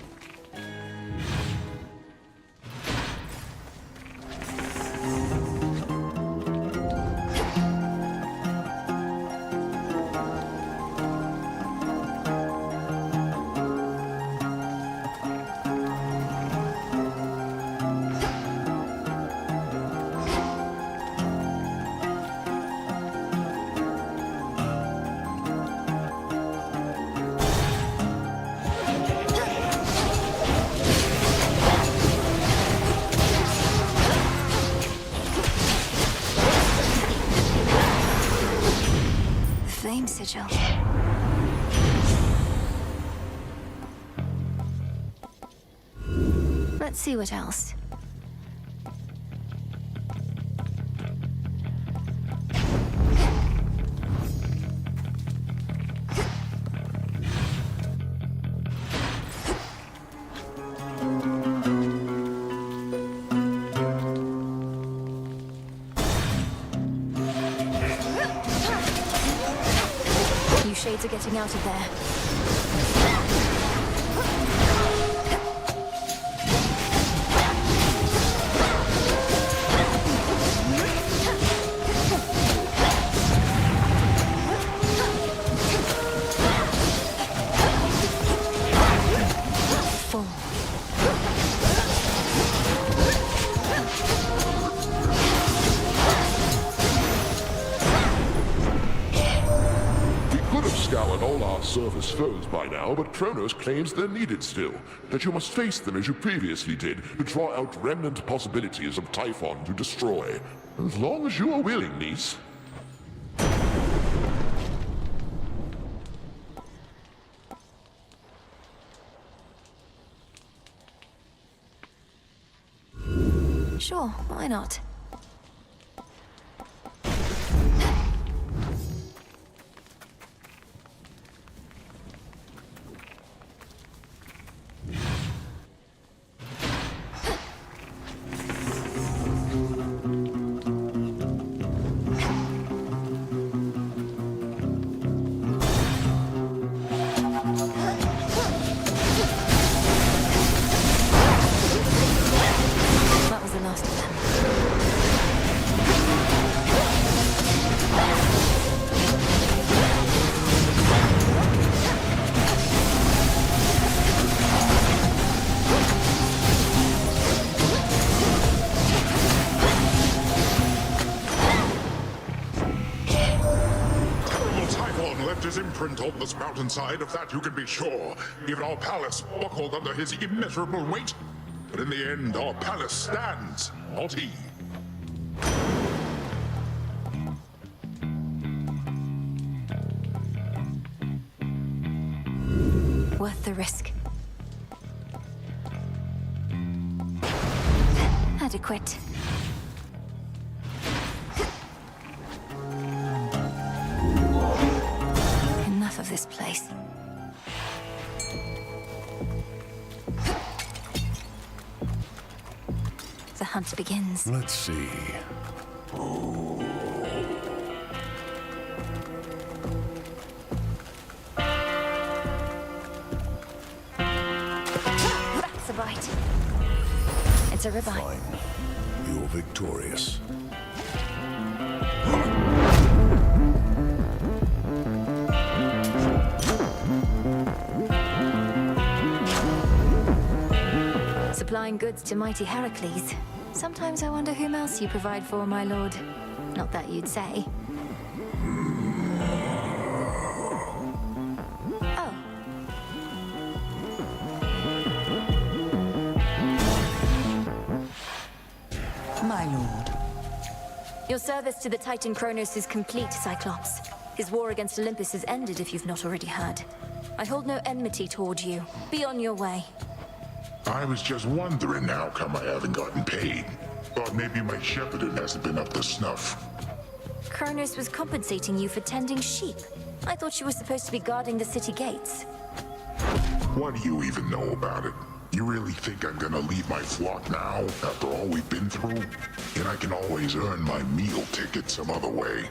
Flame sigil. Let's see what else. You shades are getting out of there. Scoured all our surface foes by now, but Kronos claims they're needed still. That you must face them as you previously did, to draw out remnant possibilities of Typhon to destroy. As long as you are willing, niece. Sure, why not? That was the last of them. Typhon left his imprint on this mountainside, of that you can be sure. Even our palace buckled under his immeasurable weight. But in the end, our palace stands, not he. Worth the risk. Adequate. Enough of this place. The hunt begins. Let's see. a bite. It's a ribeye. Fine. You're victorious. Supplying goods to mighty Heracles. Sometimes I wonder whom else you provide for, my lord. Not that you'd say. Oh. My lord. Your service to the Titan Kronos is complete, Cyclops. His war against Olympus is ended, if you've not already heard. I hold no enmity toward you. Be on your way. I was just wondering how come I haven't gotten paid. Thought maybe my shepherding hasn't been up to snuff. Kronos was compensating you for tending sheep. I thought you were supposed to be guarding the city gates. What do you even know about it? You really think I'm gonna leave my flock now, after all we've been through? And I can always earn my meal ticket some other way.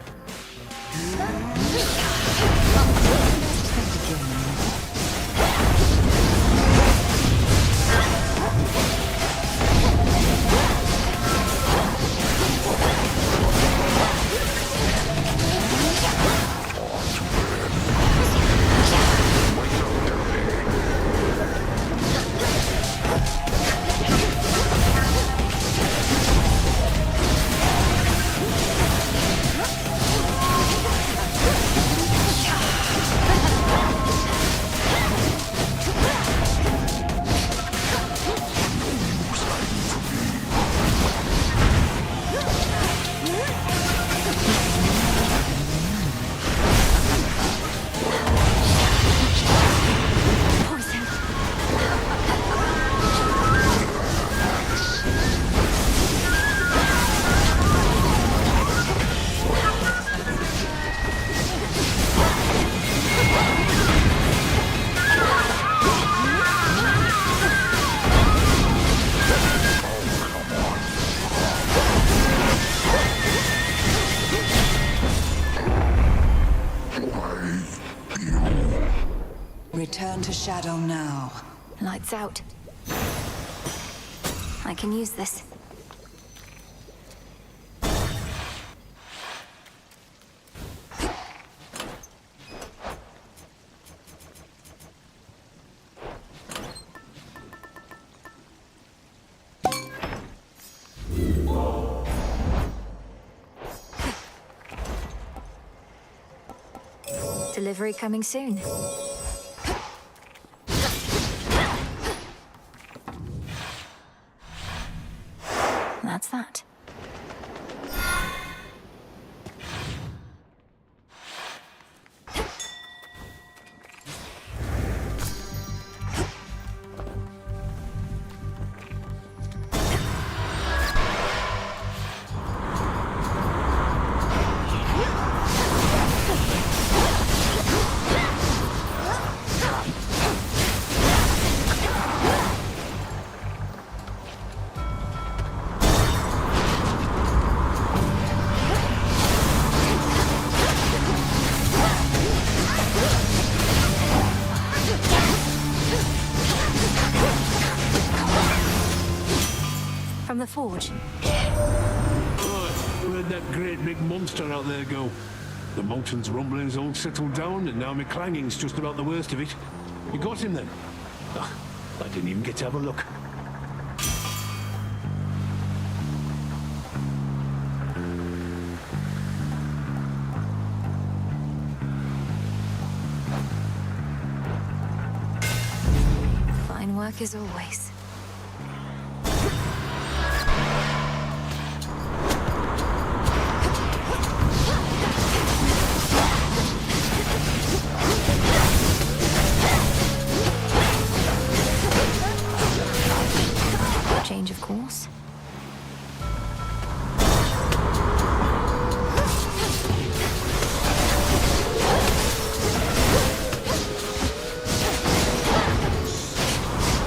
Return to Shadow now. Lights out. I can use this. Delivery coming soon. That's that. From the forge. Where'd that great big monster out there go? The mountain's rumbling's all settled down, and now my clanging's just about the worst of it. You got him then? Ugh, I didn't even get to have a look. Fine work as always. Change of course.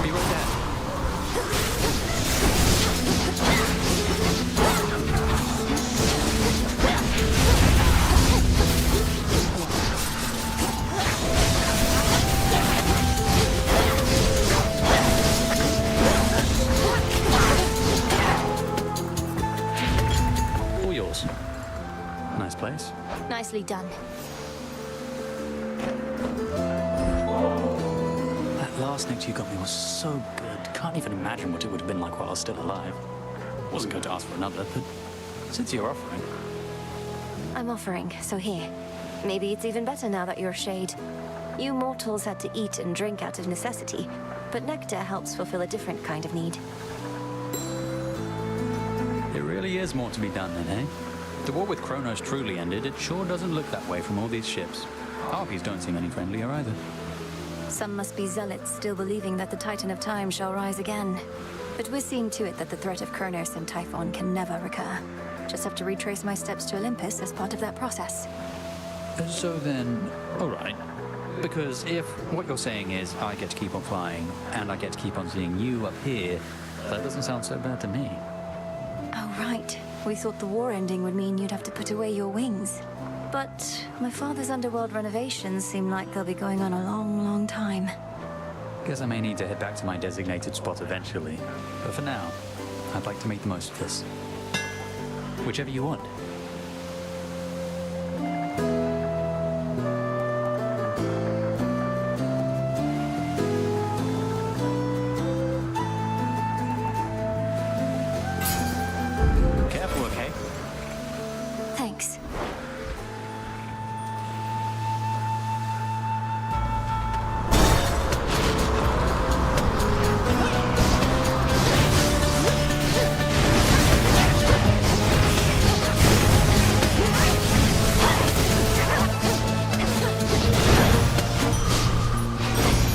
Be right there. course. Nice place. Nicely done. That last note you got me was so good. Can't even imagine what it would have been like while I was still alive. Wasn't going to ask for another, but since you're offering... I'm offering, so here. Maybe it's even better now that you're a shade. You mortals had to eat and drink out of necessity, but nectar helps fulfill a different kind of need. It really is more to be done then, eh? The war with Kronos truly ended, it sure doesn't look that way from all these ships. Harpies don't seem any friendlier either. Some must be zealots still believing that the Titan of Time shall rise again. But we're seeing to it that the threat of Kronos and Typhon can never recur. Just have to retrace my steps to Olympus as part of that process. So then, alright. Because if what you're saying is I get to keep on flying, and I get to keep on seeing you up here, that doesn't sound so bad to me. Oh, right. We thought the war ending would mean you'd have to put away your wings. But my father's underworld renovations seem like they'll be going on a long, long time. Guess I may need to head back to my designated spot eventually. But for now, I'd like to make the most of this. Whichever you want. Careful, okay? Thanks.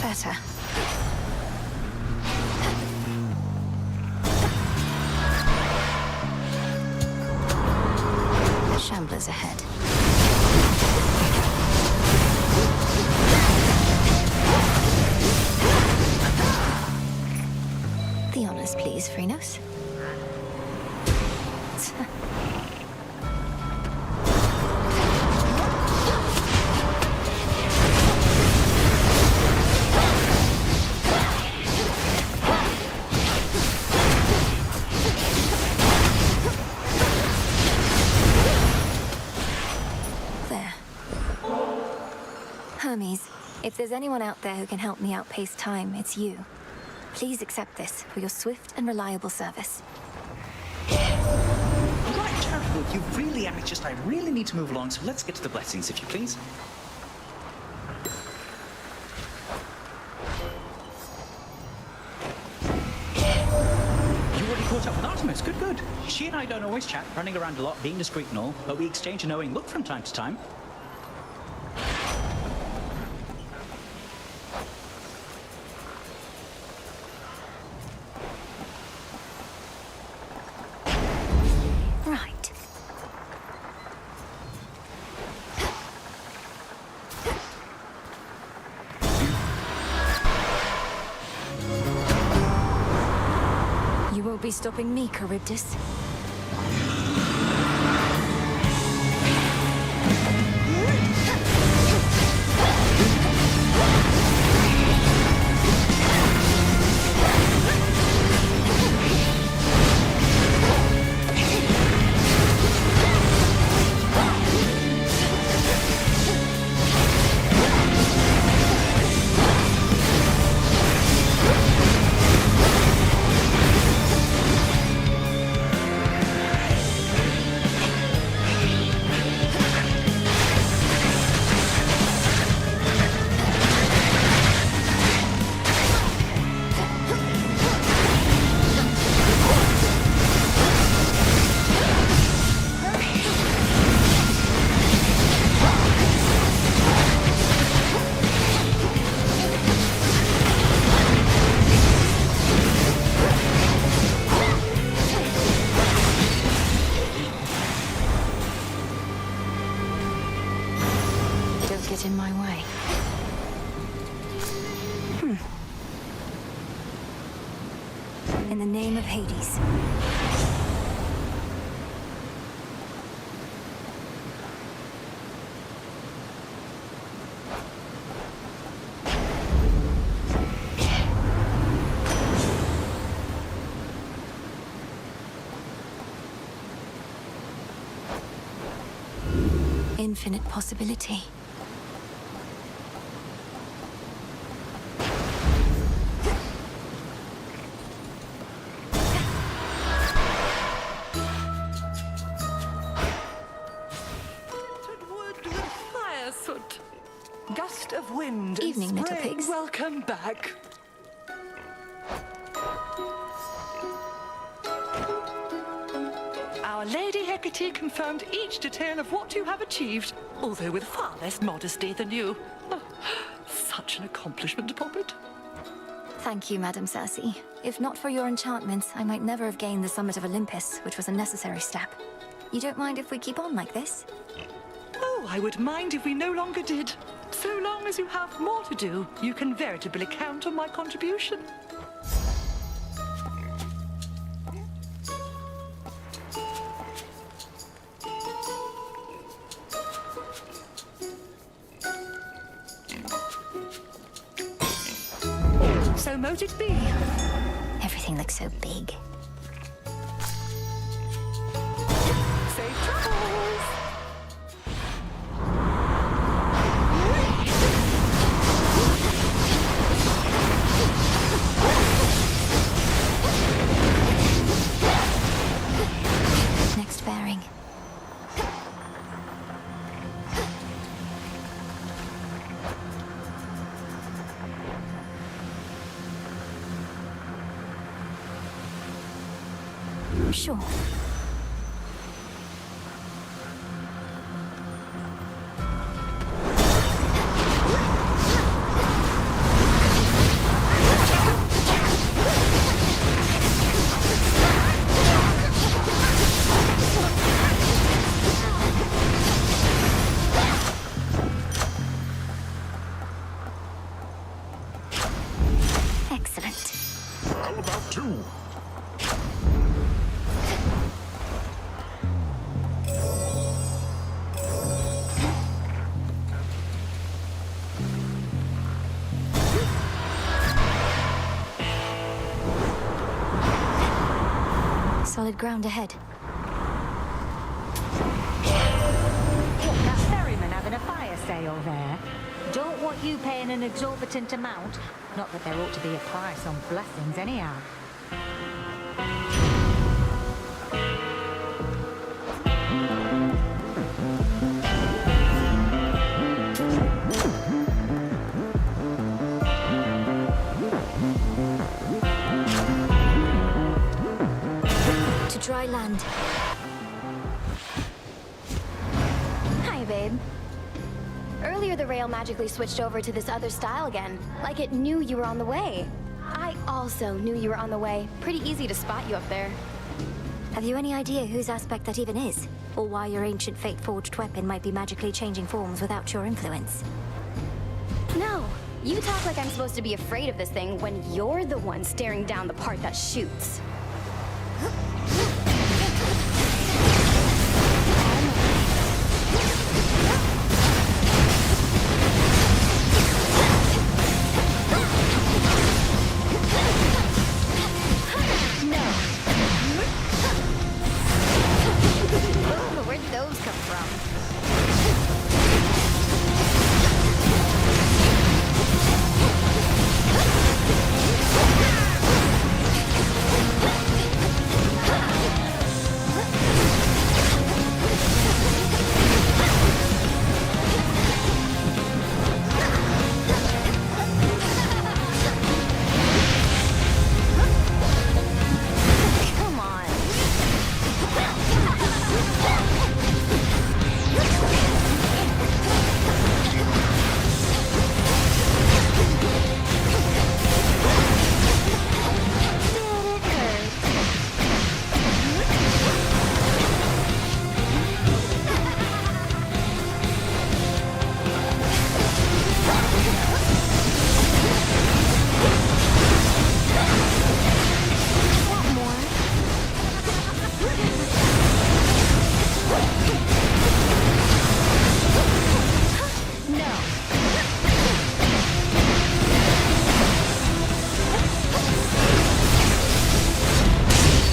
Better. Shamblers ahead. The honors, please, Phrenos. There. Hermes, if there's anyone out there who can help me outpace time, it's you. Please accept this for your swift and reliable service. Right, careful. You really are just... I really need to move along, so let's get to the blessings, if you please. You already caught up with Artemis. Good, good. She and I don't always chat, running around a lot, being discreet and all, but we exchange a knowing look from time to time. Right. You won't be stopping me, Charybdis. Don't get in my way. In the name of Hades. Infinite possibility. Gust of wind. Evening, little spring. pigs. Welcome back. Our Lady Hecate confirmed each detail of what you have achieved, although with far less modesty than you. Oh, such an accomplishment, Poppet. Thank you, Madam Circe. If not for your enchantments, I might never have gained the summit of Olympus, which was a necessary step. You don't mind if we keep on like this? Oh, I would mind if we no longer did. So long as you have more to do, you can veritably count on my contribution. So mote it be. Everything looks so big. Safe travels. Next bearing. Sure. Excellent. How about two? Solid ground ahead. That ferryman having a fire sale there. Don't want you paying an exorbitant amount. Not that there ought to be a price on blessings anyhow. To dry land. Hi, babe. Earlier, the rail magically switched over to this other style again, like it knew you were on the way. I also knew you were on the way. Pretty easy to spot you up there. Have you any idea whose aspect that even is? Or why your ancient fate-forged weapon might be magically changing forms without your influence? No, you talk like I'm supposed to be afraid of this thing when you're the one staring down the part that shoots. Oh, where'd those come from? Come on.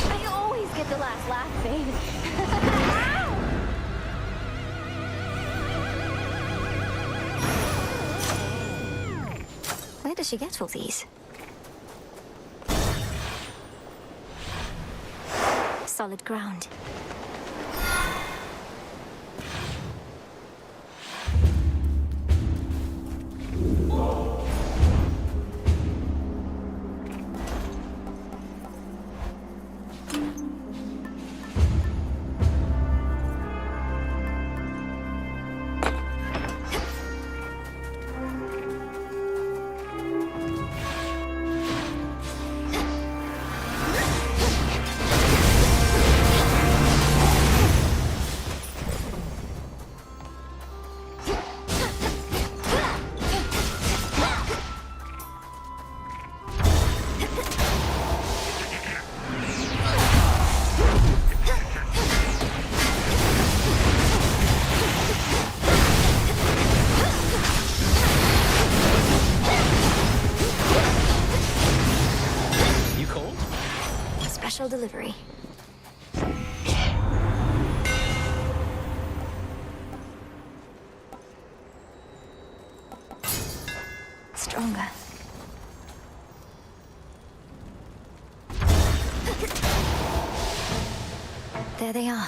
I always get the last laugh, babe. does she get all these? Solid ground. Special delivery. Stronger. There they are.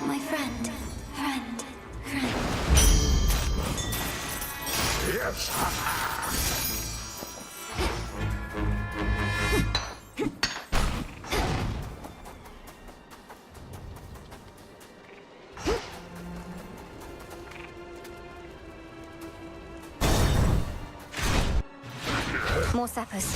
My friend. Yes. More sappers.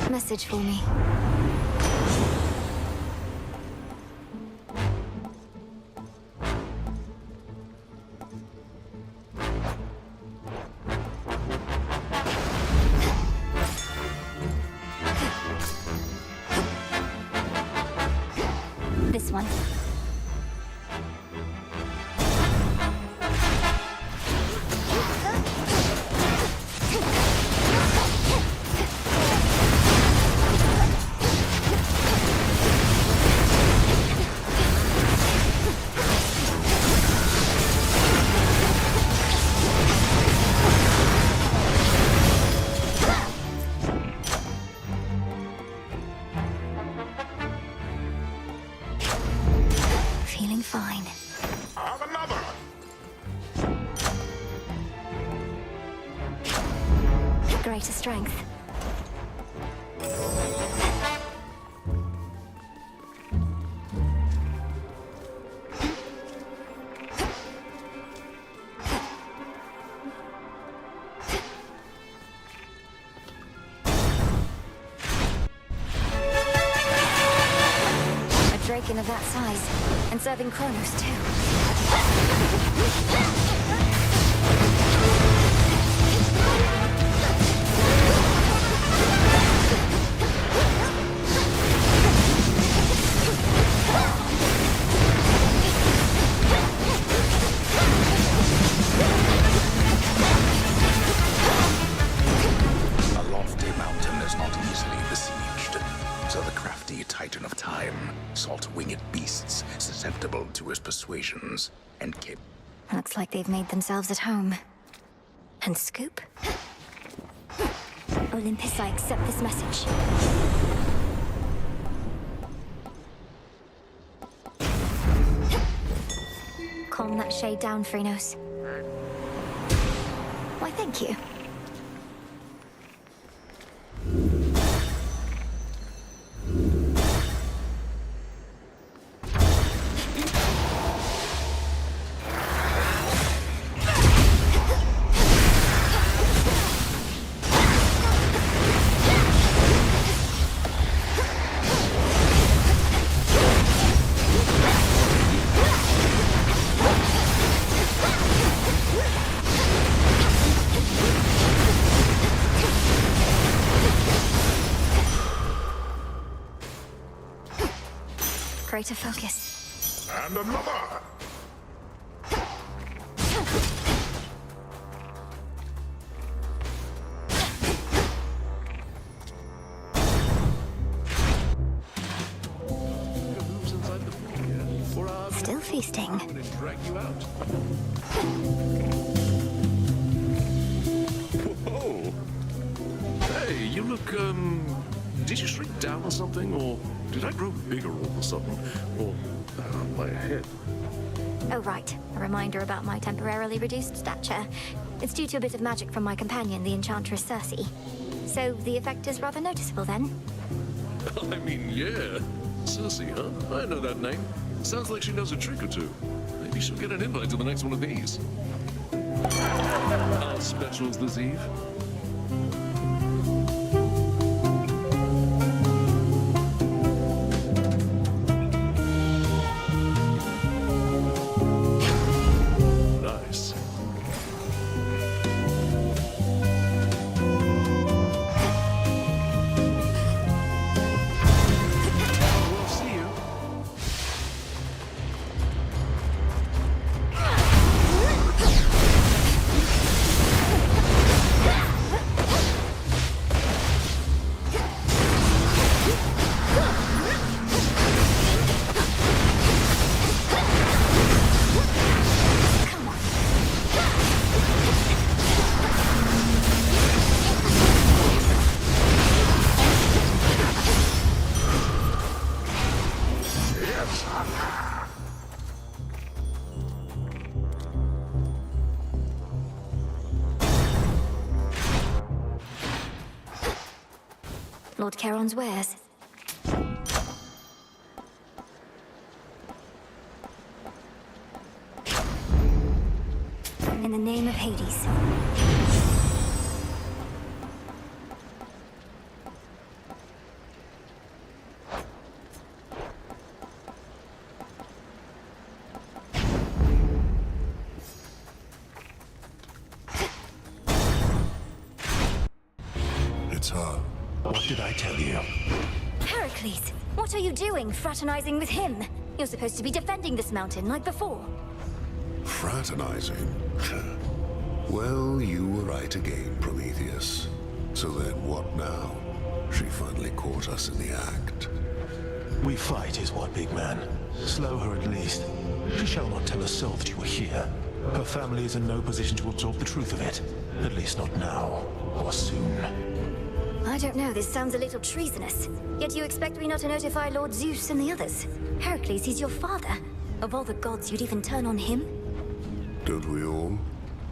Message for me. This one. Feeling fine. Have another. Greater strength. A draken of that size, and serving Kronos too. A lofty mountain is not easily besieged, so the crafty Titan of Time sought winged beasts susceptible to his persuasions and kept. Looks like they've made themselves at home. And Scoop? Olympus, I accept this message. Calm that shade down, Phrenos. Why, thank you. Greater focus. And another! Still feasting. Whoa! Hey, you look, did you shrink down or something, or did I grow bigger all of a sudden? Or my head? Oh, right. A reminder about my temporarily reduced stature. It's due to a bit of magic from my companion, the Enchantress Circe. So the effect is rather noticeable then? I mean, yeah. Circe, huh? I know that name. Sounds like she knows a trick or two. Maybe she'll get an invite to the next one of these. Our specials this eve. Nice. We'll see you. Lord Charon's wares. In the name of Hades. It's her. What did I tell you? Heracles, what are you doing, fraternizing with him? You're supposed to be defending this mountain like before. Fraternizing? Well, you were right again, Prometheus. So then what now? She finally caught us in the act. We fight is what, big man. Slow her at least. She shall not tell a soul that you were here. Her family is in no position to absorb the truth of it. At least not now, or soon. I don't know, this sounds a little treasonous. Yet you expect me not to notify Lord Zeus and the others. Heracles, he's your father. Of all the gods, you'd even turn on him? Don't we all?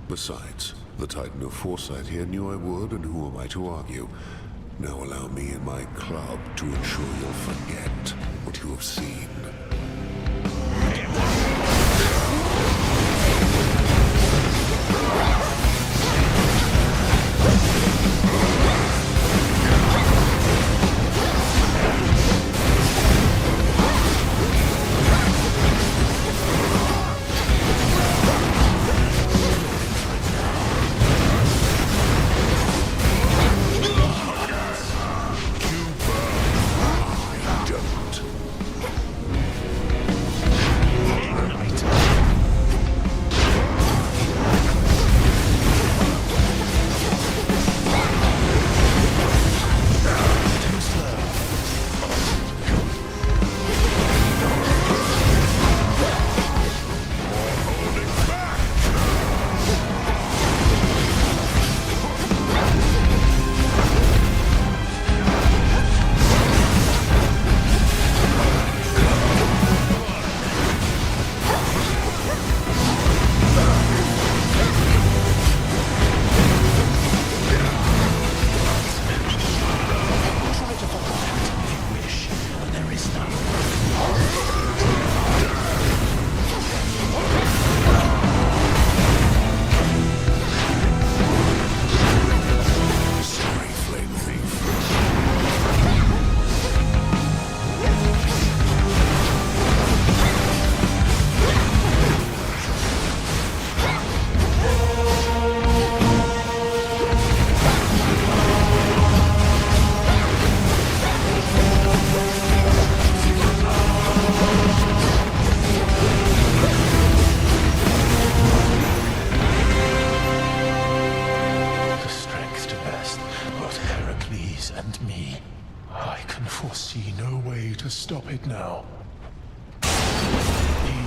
Besides, the Titan of Foresight here knew I would, and who am I to argue? Now allow me and my club to ensure you'll forget what you have seen.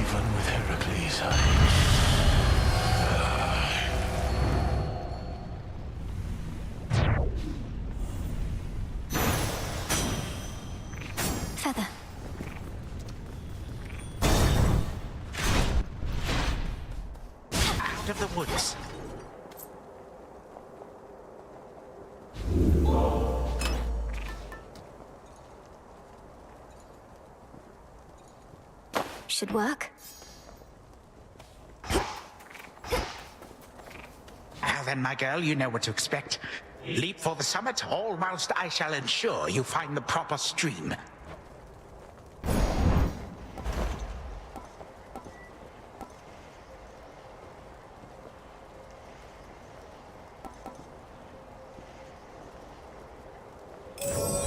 Even with Heracles, Feather. Out of the woods. Should work. Now then, my girl, you know what to expect. Leap for the summit, all whilst I shall ensure you find the proper stream.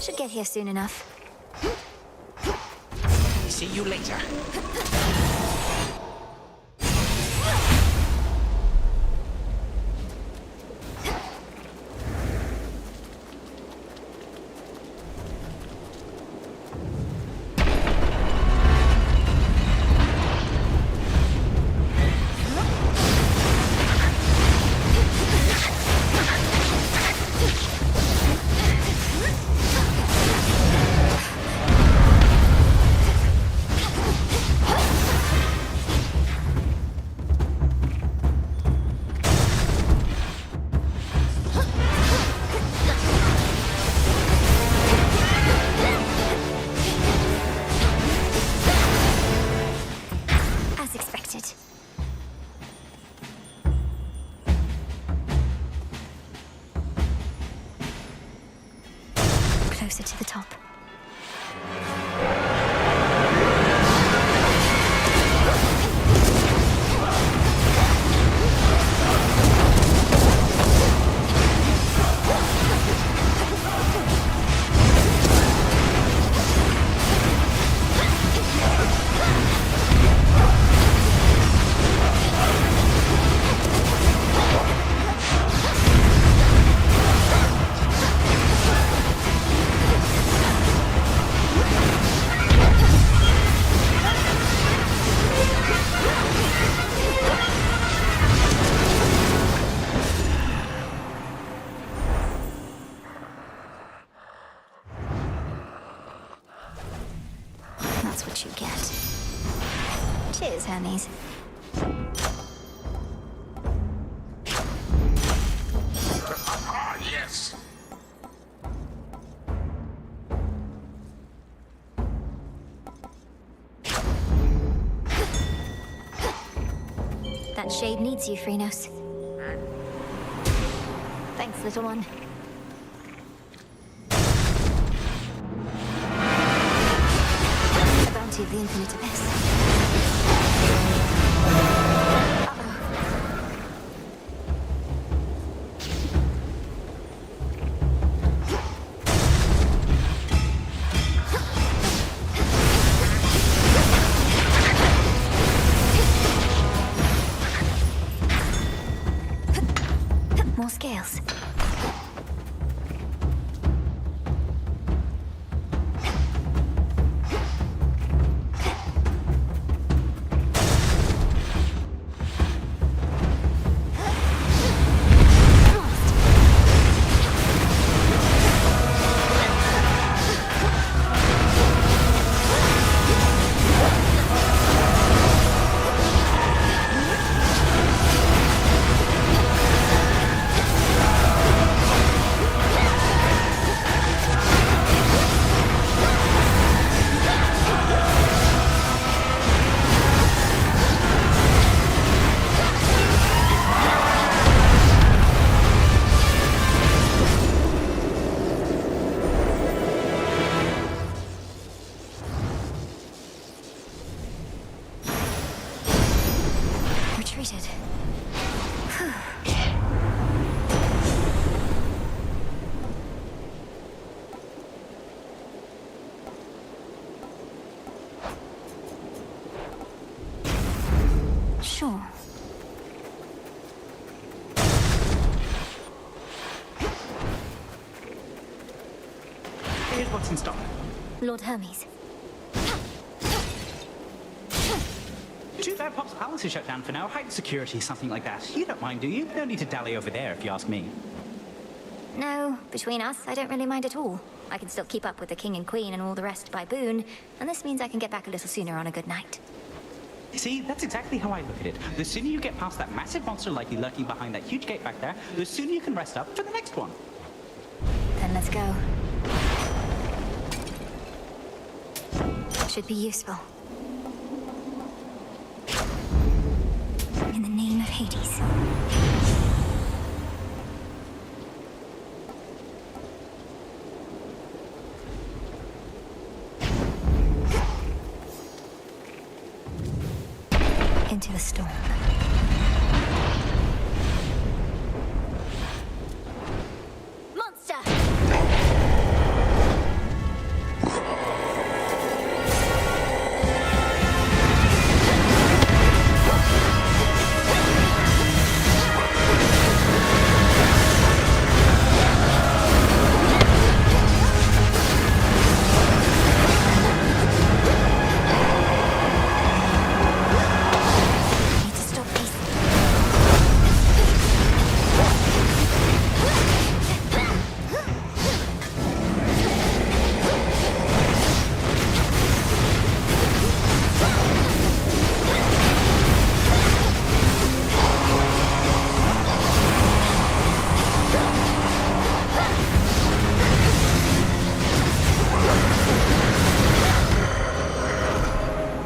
Should get here soon enough. See you later. Closer to the top. That's what you get. Cheers, Hermes. Ah, yes! That shade needs you, Phrynos. Thanks, little one. The bounty of the infinite abyss. More scales. Retreated. Sure. Here's what's in stock. Lord Hermes. Too bad Pop's Palace is shut down for now. Heightened security, something like that. You don't mind, do you? No need to dally over there, if you ask me. No, between us, I don't really mind at all. I can still keep up with the king and queen and all the rest by boon, and this means I can get back a little sooner on a good night. See, that's exactly how I look at it. The sooner you get past that massive monster likely lurking behind that huge gate back there, the sooner you can rest up for the next one. Then let's go. Should be useful. In the name of Hades. Into the storm. Monster!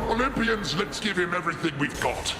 Olympians, let's give him everything we've got.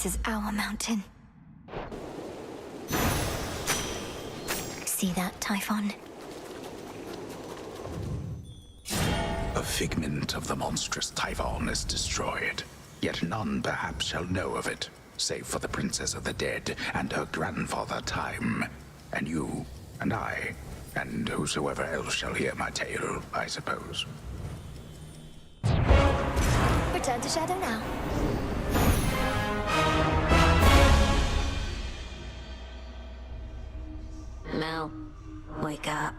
This is our mountain. See that, Typhon? A figment of the monstrous Typhon is destroyed, yet none perhaps shall know of it, save for the Princess of the Dead and her grandfather Time, and you, and I, and whosoever else shall hear my tale, I suppose. Return to Shadow now. Mel, wake up.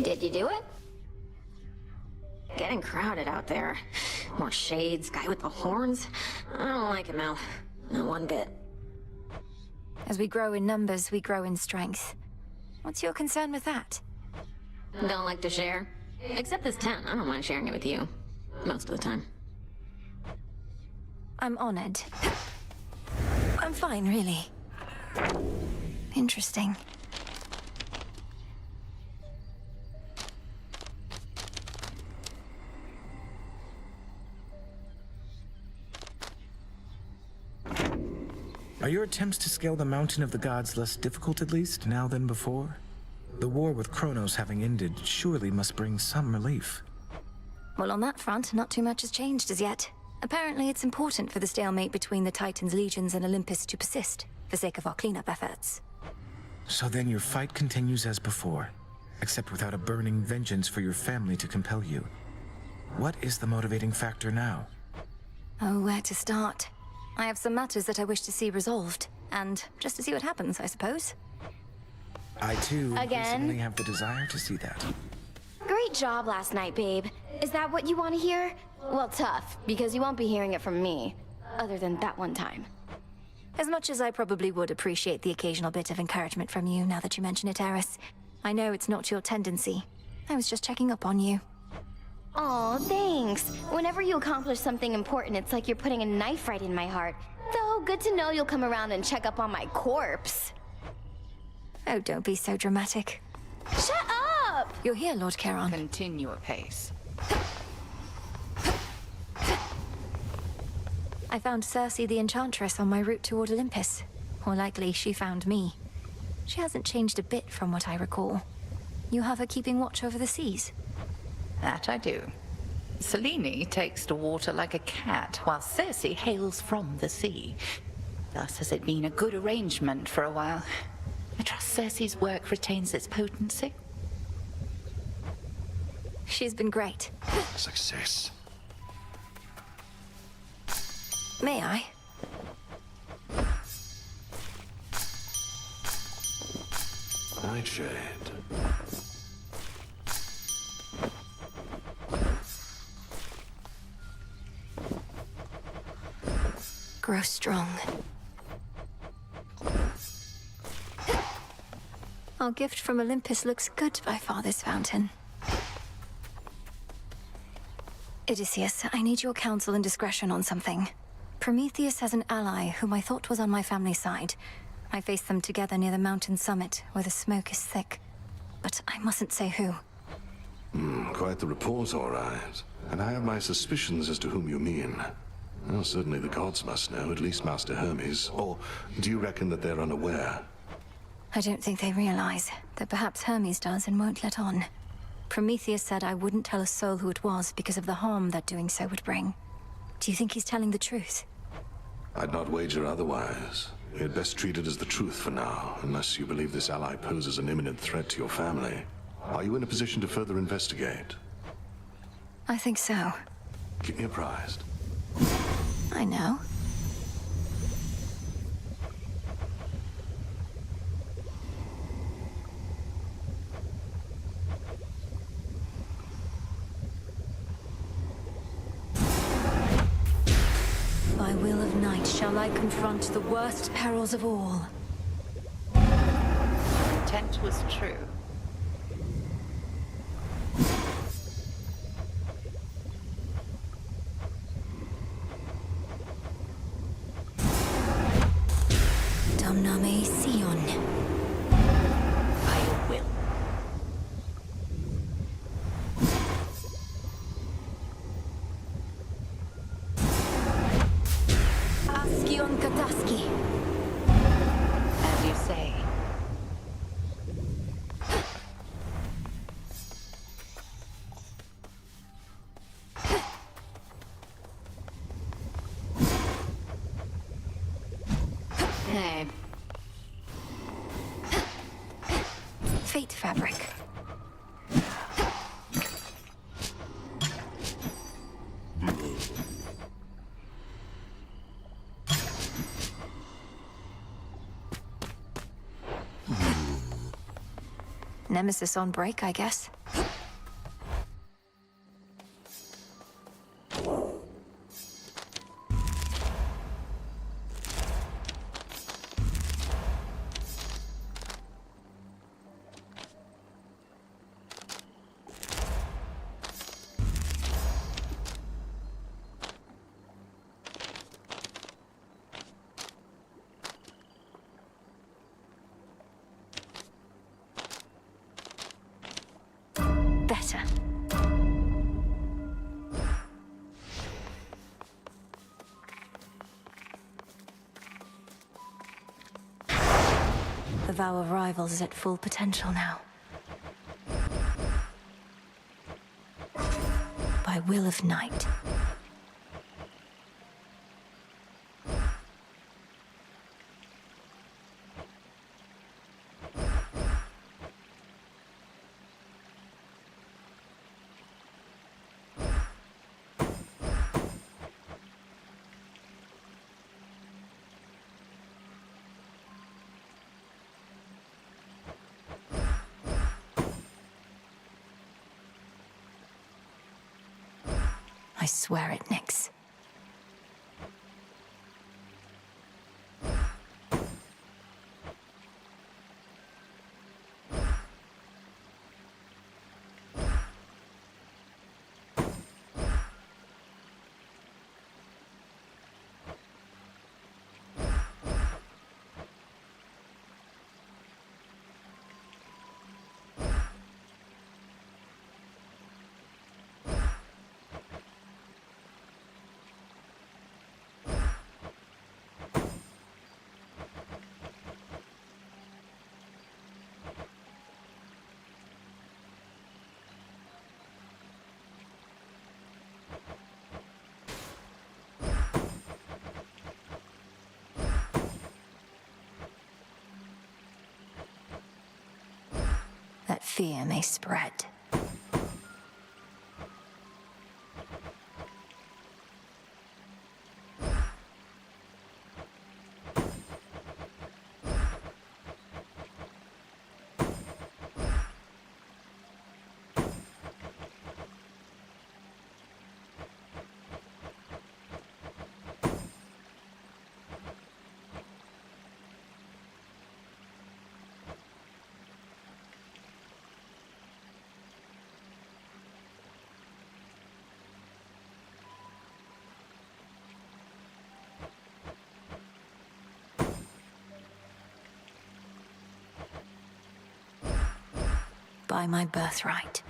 Did you do it? Getting crowded out there. More shades, guy with the horns. I don't like it, Mel. Not one bit. As we grow in numbers, we grow in strength. What's your concern with that? Don't like to share? Except this tent. I don't mind sharing it with you. Most of the time. I'm honored. I'm fine, really. Interesting. Are your attempts to scale the mountain of the gods less difficult, at least, now than before? The war with Kronos having ended surely must bring some relief. Well, on that front, not too much has changed as yet. Apparently, it's important for the stalemate between the Titans' legions and Olympus to persist, for sake of our cleanup efforts. So then your fight continues as before, except without a burning vengeance for your family to compel you. What is the motivating factor now? Oh, where to start? I have some matters that I wish to see resolved, and just to see what happens, I suppose. I too Again? recently have the desire to see that. Great job last night, babe. Is that what you want to hear? Well, tough, because you won't be hearing it from me. Other than that one time. As much as I probably would appreciate the occasional bit of encouragement from you, now that you mention it, Eris, I know it's not your tendency. I was just checking up on you. Aw, thanks. Whenever you accomplish something important, it's like you're putting a knife right in my heart. Though, good to know you'll come around and check up on my corpse. Oh, don't be so dramatic. Shut up! You're here, Lord Charon. Continue apace. I found Circe the Enchantress on my route toward Olympus. Or likely, she found me. She hasn't changed a bit from what I recall. You have her keeping watch over the seas? That I do. Selene takes to water like a cat, while Circe hails from the sea. Thus has it been a good arrangement for a while. I trust Circe's work retains its potency. She's been great. Success. May I? Nightshade. Grow strong. Our gift from Olympus looks good by Father's fountain. Odysseus, I need your counsel and discretion on something. Prometheus has an ally whom I thought was on my family's side. I faced them together near the mountain summit, where the smoke is thick. But I mustn't say who. Quite the report, all right. And I have my suspicions as to whom you mean. Well, certainly the gods must know, at least Master Hermes. Or do you reckon that they're unaware? I don't think they realize that perhaps Hermes does and won't let on. Prometheus said I wouldn't tell a soul who it was because of the harm that doing so would bring. Do you think he's telling the truth? I'd not wager otherwise. We had best treat it as the truth for now, unless you believe this ally poses an imminent threat to your family. Are you in a position to further investigate? I think so. Keep me apprised. I know. By will of night shall I confront the worst perils of all. Intent was true. Damname Sion. I will. Askion Kataski. As you say. Hey. Fate fabric. Nemesis on break, I guess. Better. The vow of rivals is at full potential now. By will of night. I swear it, Nyx. That fear may spread. By my birthright.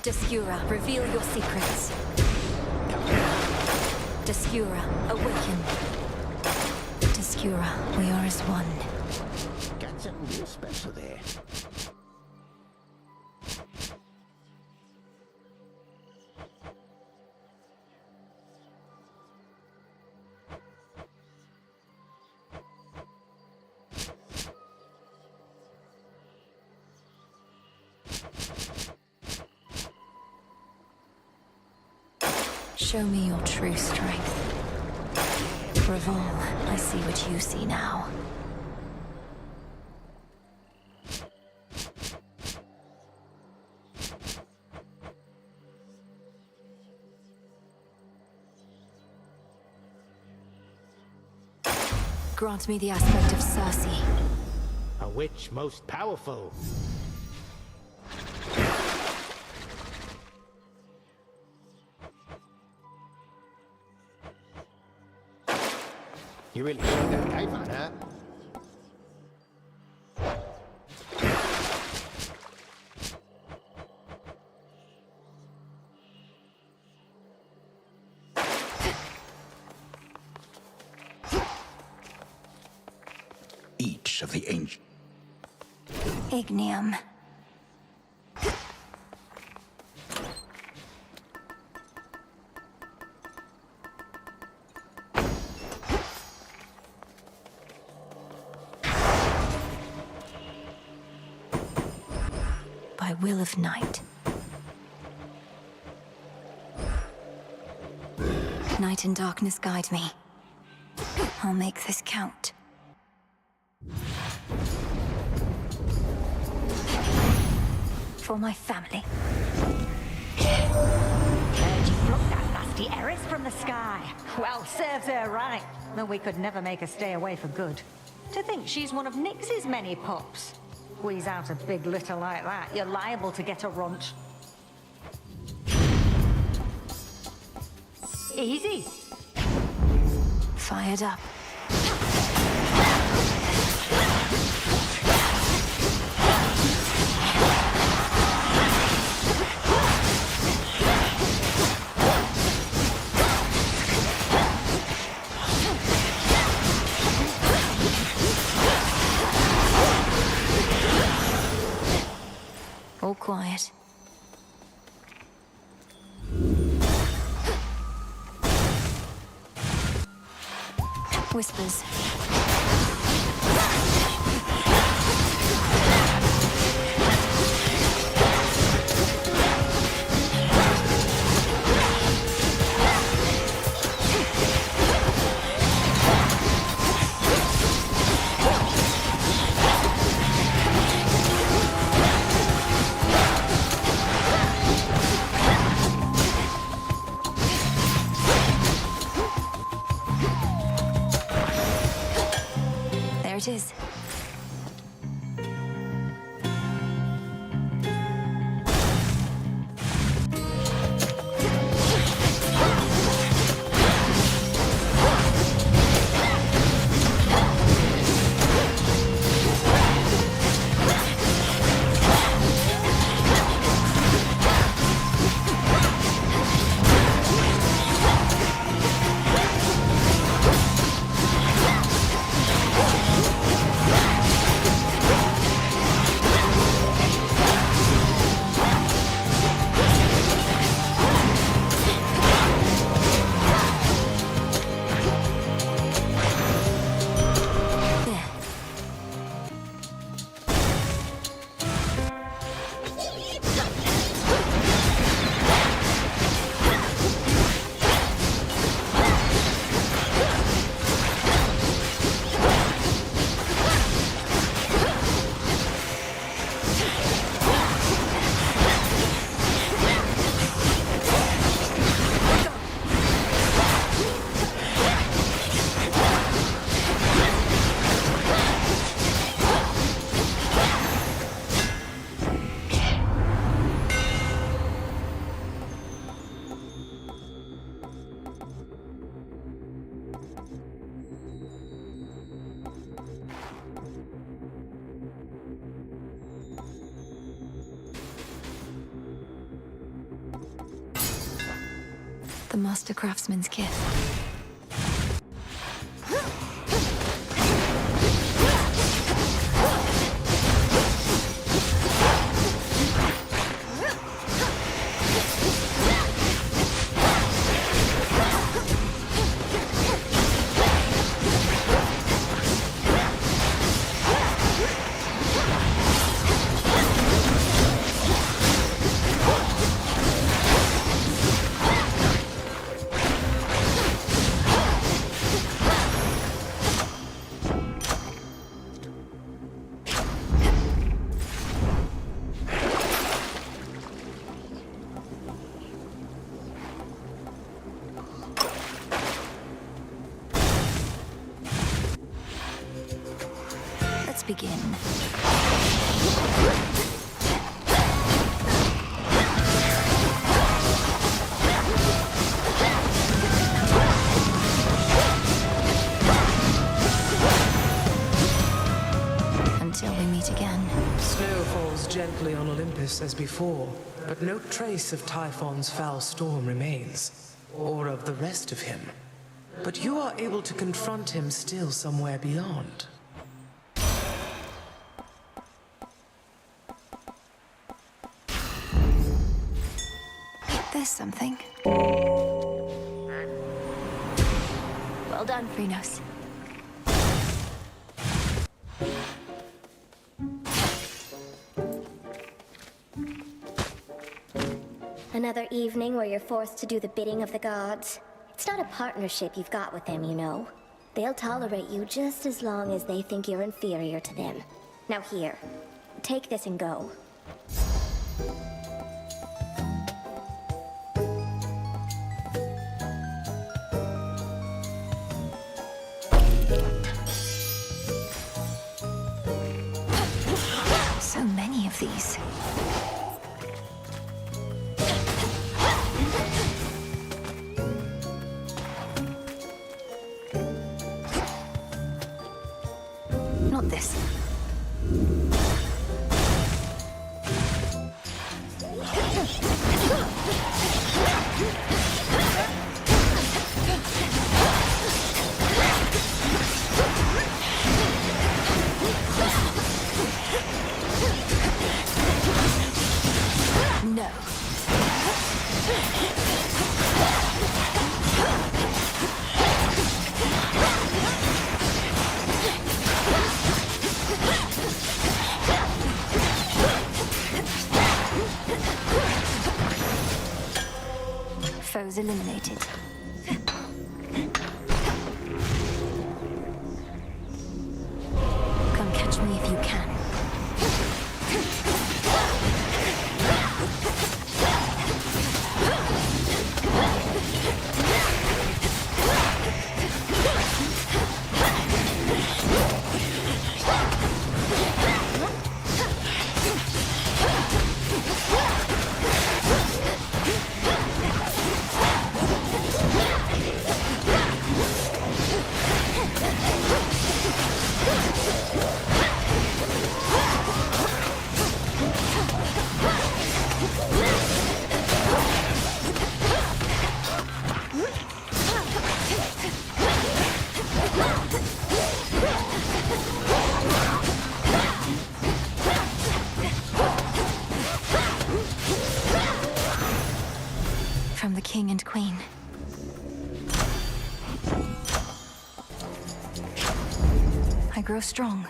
Descura, reveal your secrets. Descura, awaken. Descura, we are as one. Got something real special there. Show me your true strength. Revol, I see what you see now. Grant me the aspect of Circe. A witch most powerful. You really showed that knife on, huh? Each of the ancient... Ignium. By will of night. Night and darkness guide me. I'll make this count. For my family. Heard you plucked that nasty heiress from the sky. Well, serves her right. Though we could never make her stay away for good. To think she's one of Nyx's many pups. Squeeze out a big litter like that, you're liable to get a runt. Easy. Fired up. Whispers. There it is. The Master Craftsman's gift. Begin. Until we meet again. Snow falls gently on Olympus as before, but no trace of Typhon's foul storm remains, or of the rest of him. But you are able to confront him still somewhere beyond. There's something. Well done, Phrynos. Another evening where you're forced to do the bidding of the gods. It's not a partnership you've got with them, you know. They'll tolerate you just as long as they think you're inferior to them. Now here, take this and go. So many of these. Not this. No. is eliminated. Come catch me if you can. From the king and queen. I grow strong.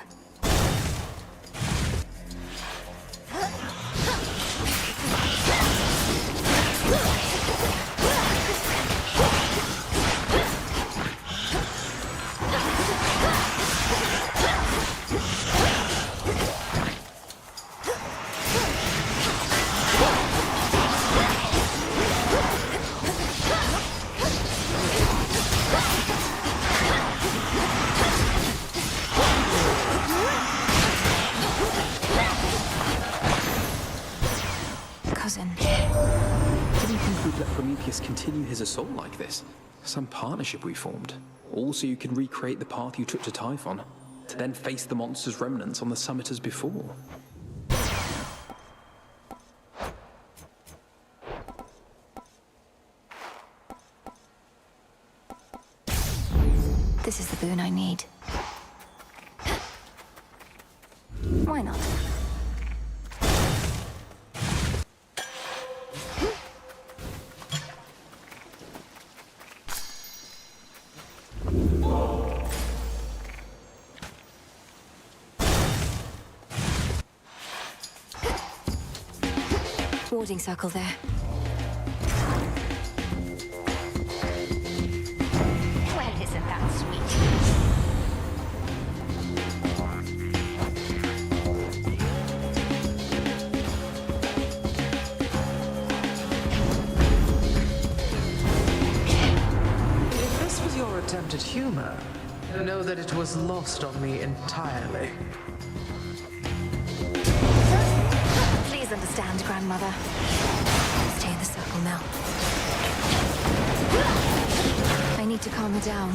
Cousin. What do you think would let Prometheus continue his assault like this? Some partnership we formed. All so you can recreate the path you took to Typhon, to then face the monster's remnants on the summit as before. This is the boon I need. Why not? Warding circle there. Well, isn't that sweet? If this was your attempt at humor, know that it was lost on me entirely. Please understand, Grandmother. Stay in the circle now. I need to calm her down.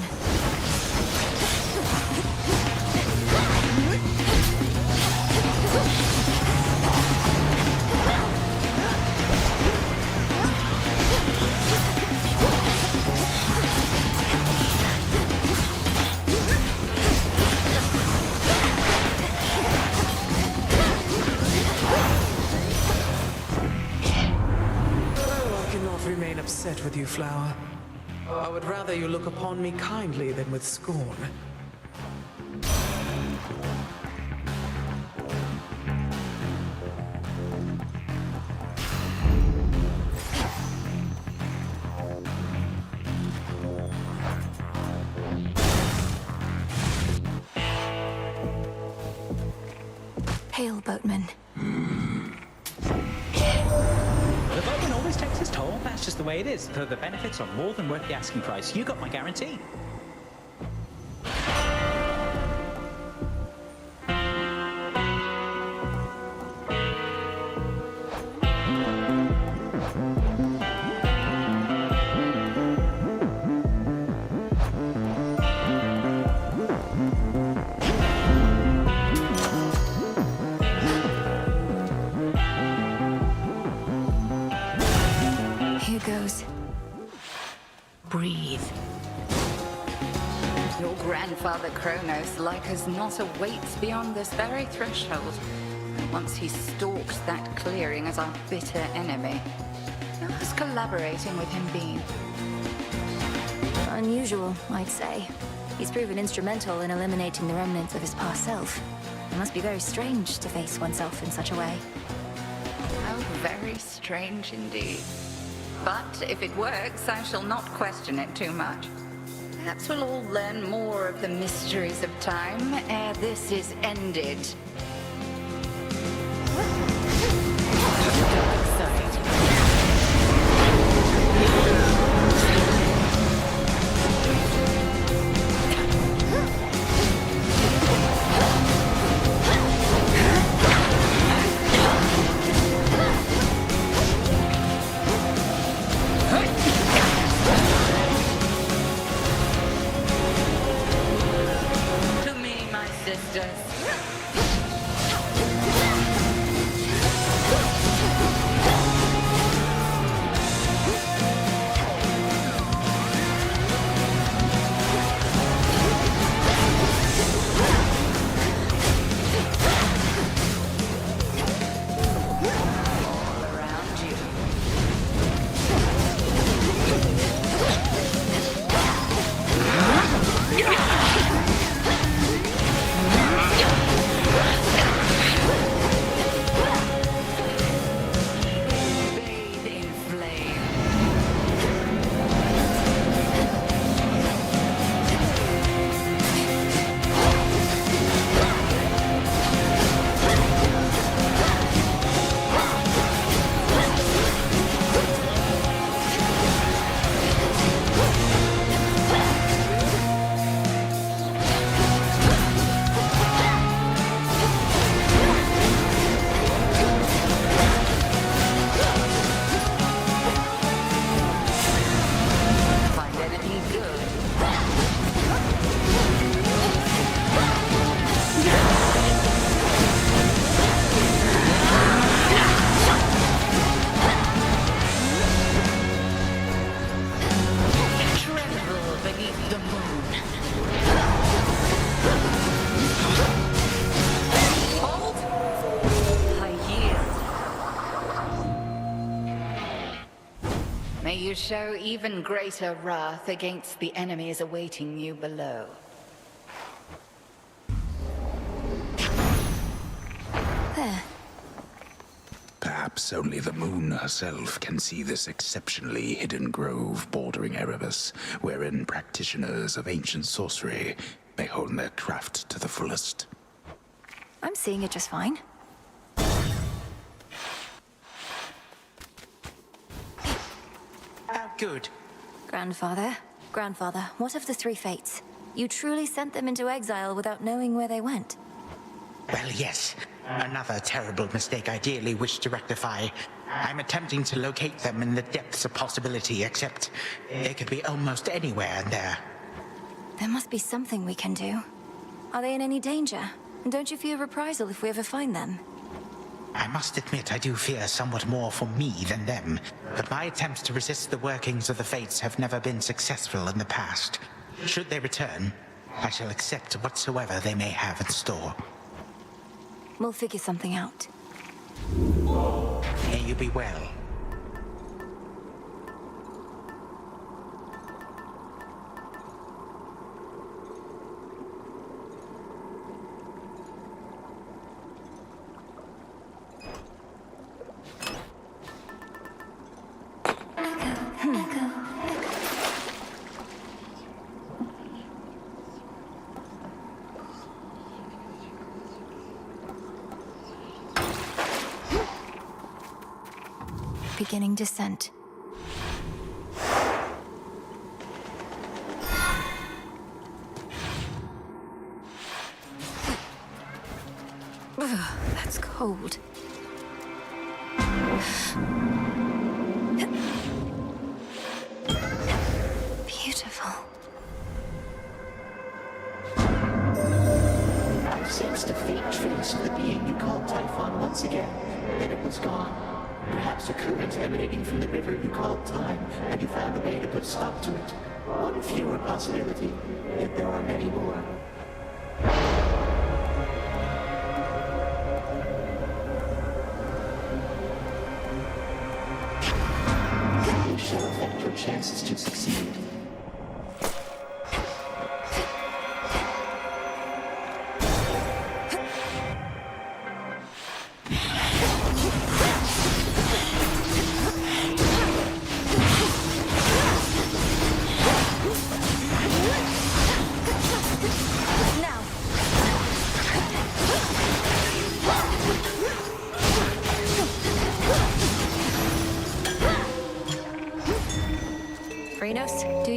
Remain upset with you, Flower. I would rather you look upon me kindly than with scorn. Hail, boatman. The boatman always takes his toll. That's just the way it is. Though the benefits are more than worth the asking price. You got my guarantee. Goes. Breathe. Your grandfather Kronos like us not awaits beyond this very threshold. Once he stalked that clearing as our bitter enemy. How's collaborating with him been? Unusual, I'd say. He's proven instrumental in eliminating the remnants of his past self. It must be very strange to face oneself in such a way. How very strange indeed. But if it works, I shall not question it too much. Perhaps we'll all learn more of the mysteries of time ere this is ended. To me, my sisters. Bathe in flame. Find anything good? Tremble beneath the moon. Hold. I yield. May you show even greater wrath against the enemies awaiting you below. There. Perhaps only the moon herself can see this exceptionally hidden grove bordering Erebus, wherein practitioners of ancient sorcery may hone their craft to the fullest. I'm seeing it just fine. How good. Grandfather, what of the three fates? You truly sent them into exile without knowing where they went. Well, yes. Another terrible mistake I dearly wish to rectify. I'm attempting to locate them in the depths of possibility, except they could be almost anywhere in there. There must be something we can do. Are they in any danger? And don't you fear reprisal if we ever find them? I must admit I do fear somewhat more for me than them, but my attempts to resist the workings of the fates have never been successful in the past. Should they return, I shall accept whatsoever they may have in store. We'll figure something out. May you be well. Beginning descent. Ugh, that's cold. Beautiful. I sensed a faint trace of the being you called Typhon once again, then it was gone. Perhaps a current emanating from the river you called time, and you found a way to put stop to it. One fewer possibility, yet there are many more. This shall affect your chances to succeed.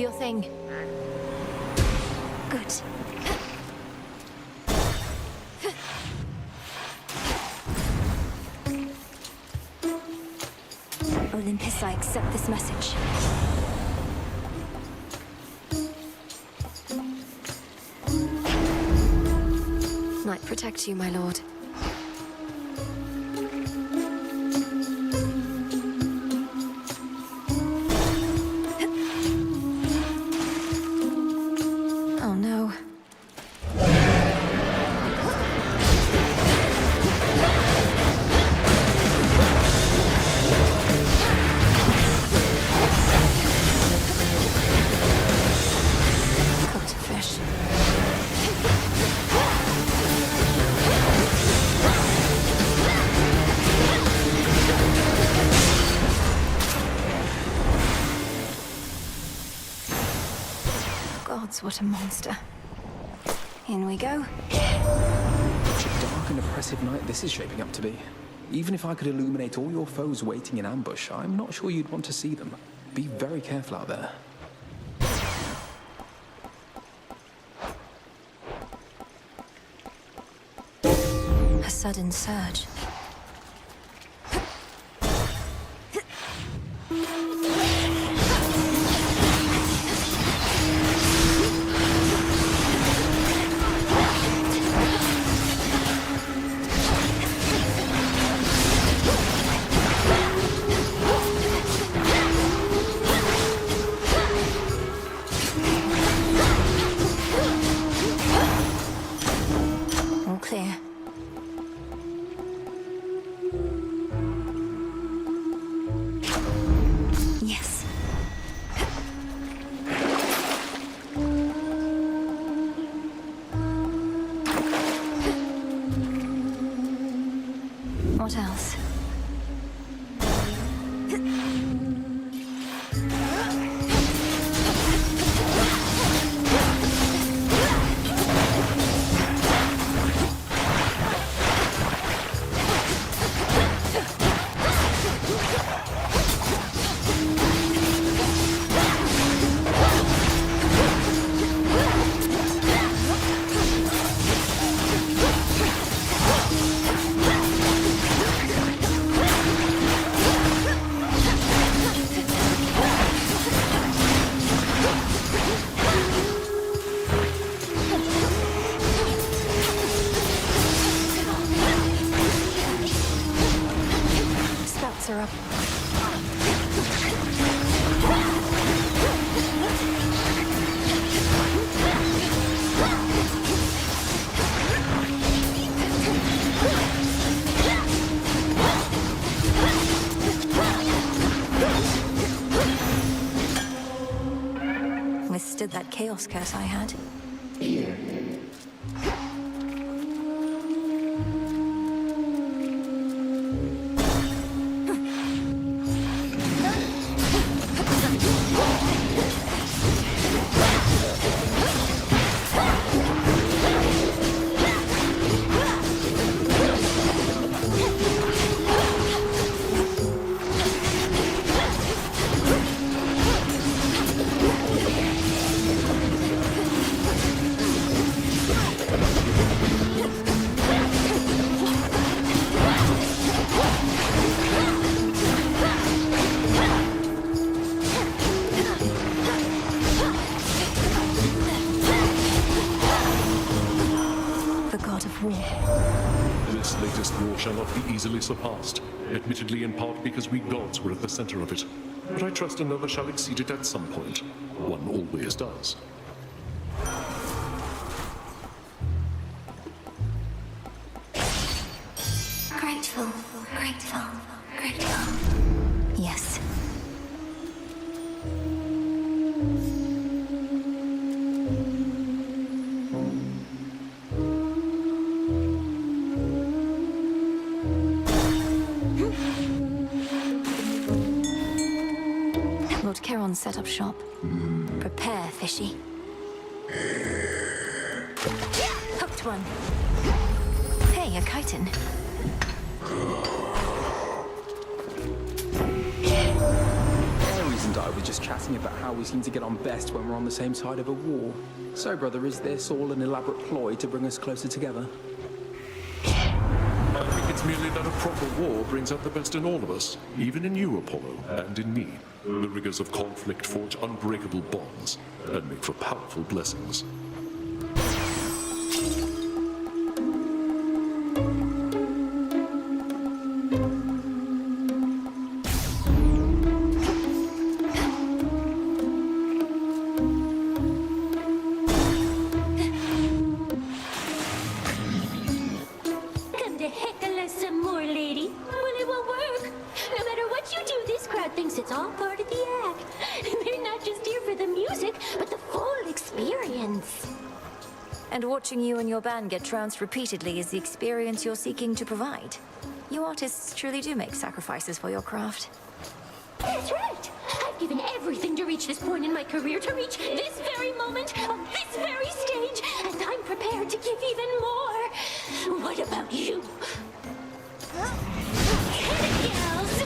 your thing. Good. Olympus, I accept this message. Night protect you, my lord. Oh no. Cooked fish. Gods, what a monster. In we go. Such a dark and oppressive night this is shaping up to be. Even if I could illuminate all your foes waiting in ambush, I'm not sure you'd want to see them. Be very careful out there. A sudden surge. All clear. Yes. What else? Spouts are up. Withstood that chaos curse I had. The god of war. This latest war shall not be easily surpassed, admittedly in part because we gods were at the center of it. But I trust another shall exceed it at some point. One always does. Grateful, grateful, grateful. Yes. Lord Charon set up shop. Prepare, fishy. Hooked one. Hey, a chitin. Ares and I were just chatting about how we seem to get on best when we're on the same side of a war. So, brother, is this all an elaborate ploy to bring us closer together? I think it's merely that a proper war brings out the best in all of us, even in you, Apollo, and in me. The rigors of conflict forge unbreakable bonds and make for powerful blessings. Come to heckle us some more, lady. Well, it won't work. No matter what you do, this crowd thinks it's all part of the act. They're not just here for the music, but the full experience. And watching you and your band get trounced repeatedly is the experience you're seeking to provide. You artists truly do make sacrifices for your craft. That's right. I've given everything to reach this point in my career, to reach this very moment on this very stage, and I'm prepared to give even more. What about you? Hit it, gals!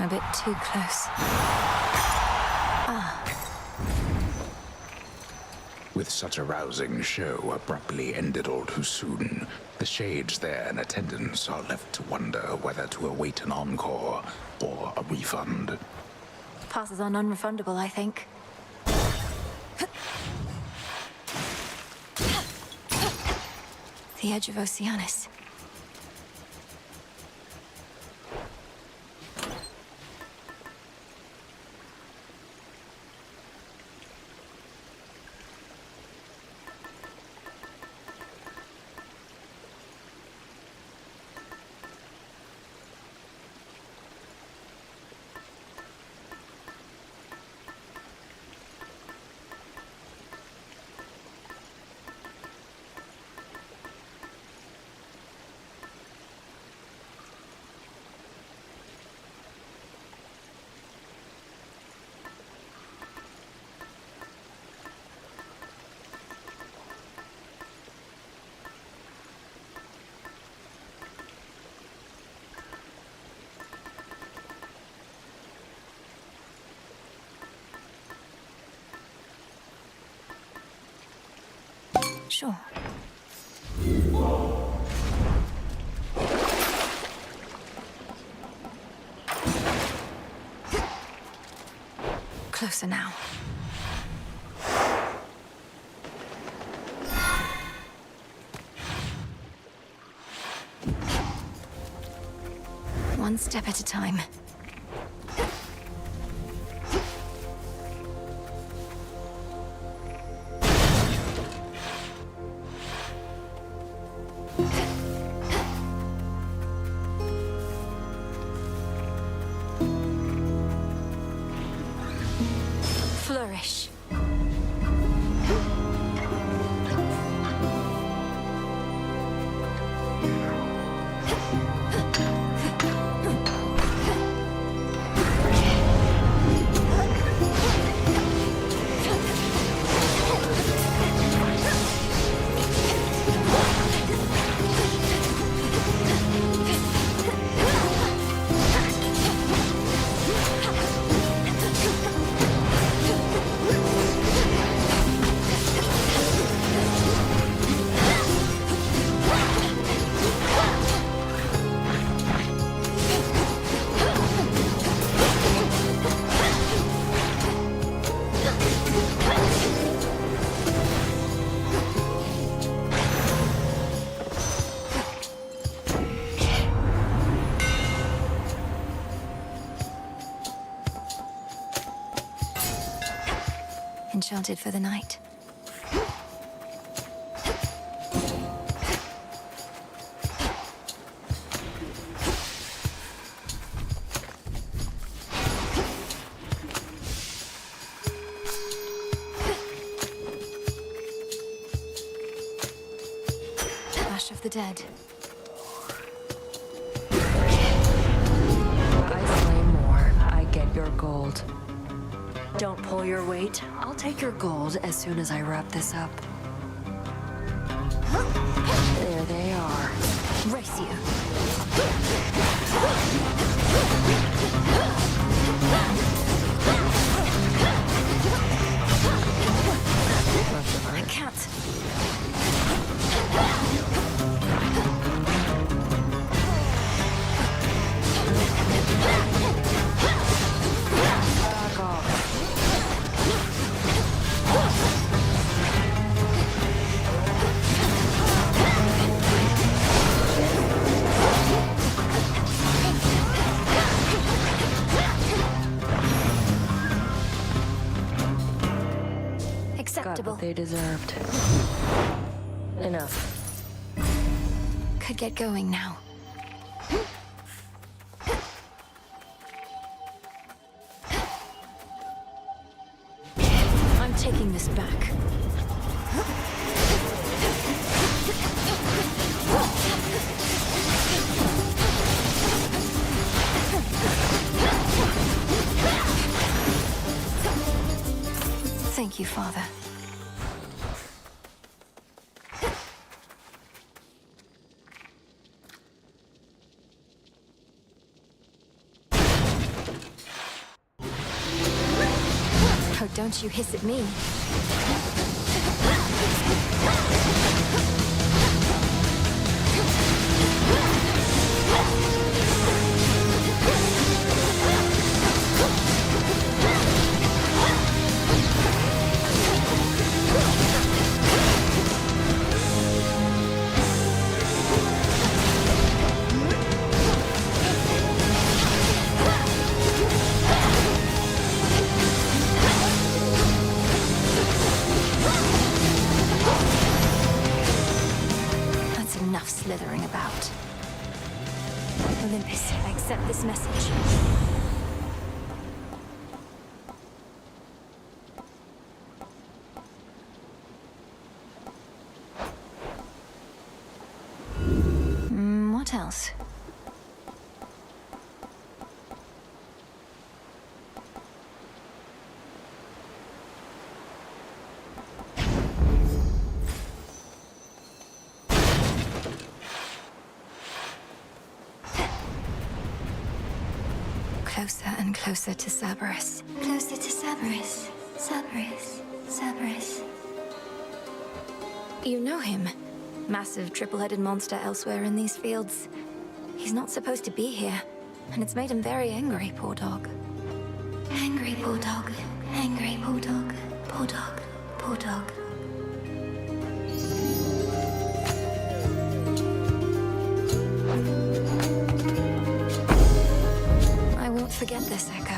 A bit too close. With such a rousing show abruptly ended all too soon, the shades there in attendance are left to wonder whether to await an encore or a refund. Passes on unrefundable, I think. The edge of Oceanus. Sure. Closer now. One step at a time. Flourish. Enchanted for the night. Ash of the dead. I slay more, I get your gold. Don't pull your weight. I'll take your gold as soon as I wrap this up. There they are. Race you. I can't. Back off. Acceptable. Got what they deserved. Enough. Could get going now. I'm taking this back. Thank you, Father. Oh, don't you hiss at me. That's enough slithering about. Olympus, I accept this message. What else? Closer and closer to Cerberus. Closer to Cerberus. Cerberus. Cerberus. You know him. Massive triple-headed monster elsewhere in these fields. He's not supposed to be here, and it's made him very angry, poor dog. Angry, poor dog. Angry, poor dog. Poor dog. Poor dog. this, Echo.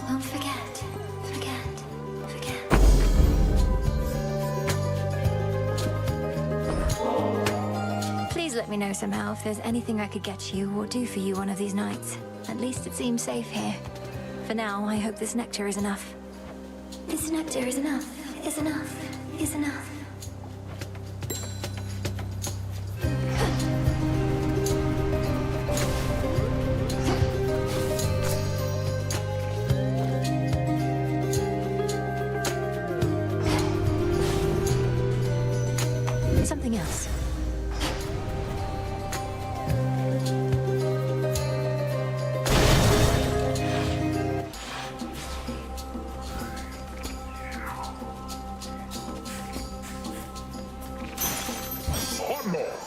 Won't forget. Forget. Please let me know somehow if there's anything I could get you or do for you one of these nights. At least it seems safe here. For now, I hope this nectar is enough. This nectar is enough. Is enough. Is enough. Something else. One more.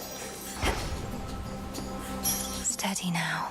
Steady now.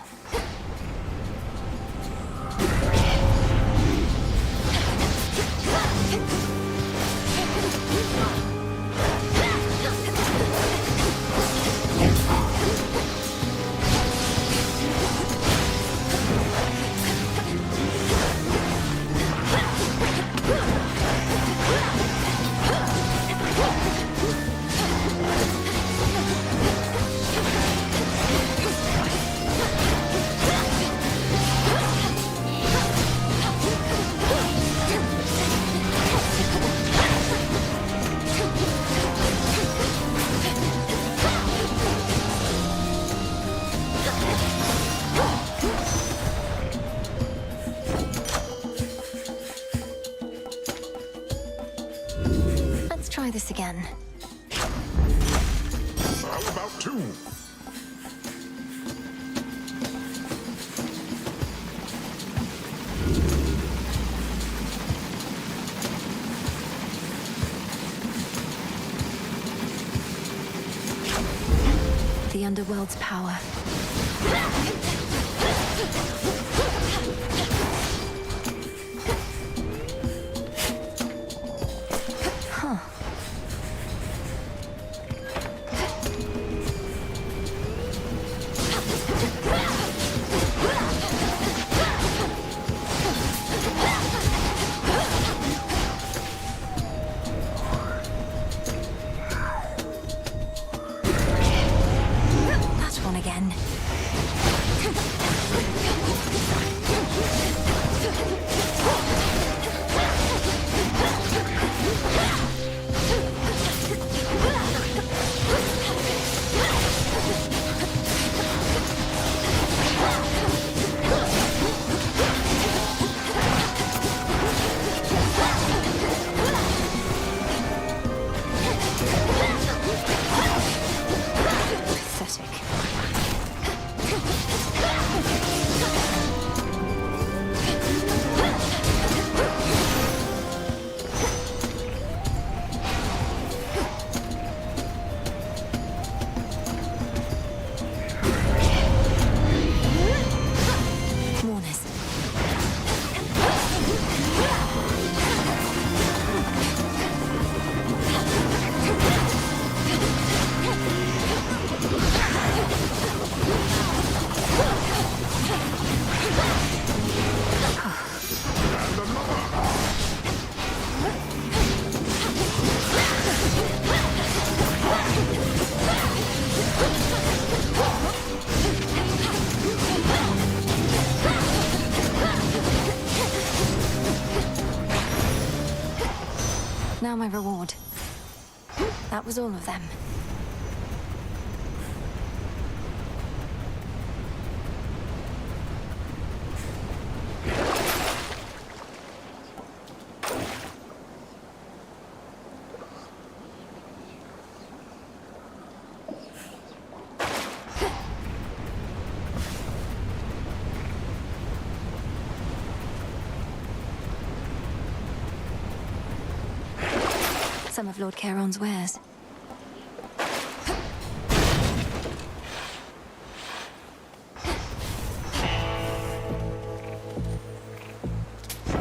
Let's try this again. How about two? The underworld's power. Huh. That one again. Pathetic. Warners. Now my reward. That was all of them. Some of Lord Charon's wares.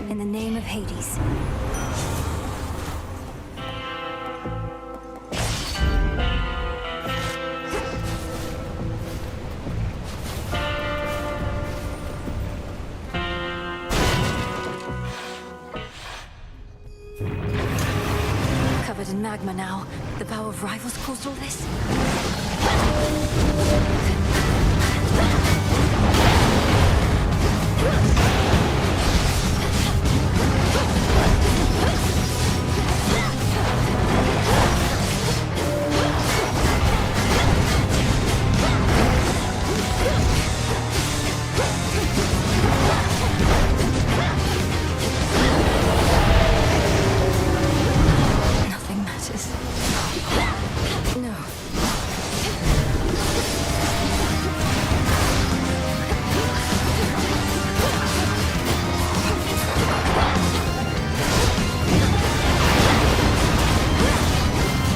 In the name of Hades. magma now. The vow of rivals caused all this? Nothing matters. No.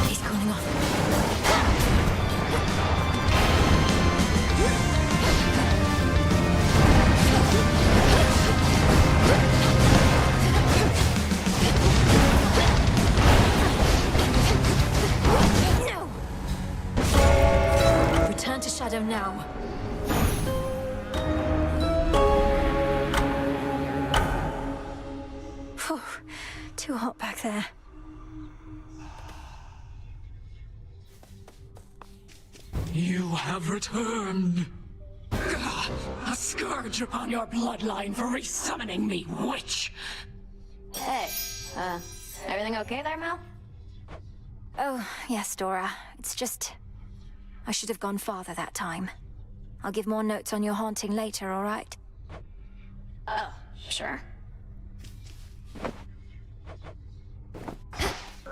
He's cooling off. No! Return to Shadow now. Phew, too hot back there. You have returned. Gah, a scourge upon your bloodline for resummoning me, witch! Hey, everything okay there, Mel? Oh, yes, Dora. It's just... I should have gone farther that time. I'll give more notes on your haunting later, all right? Oh, sure.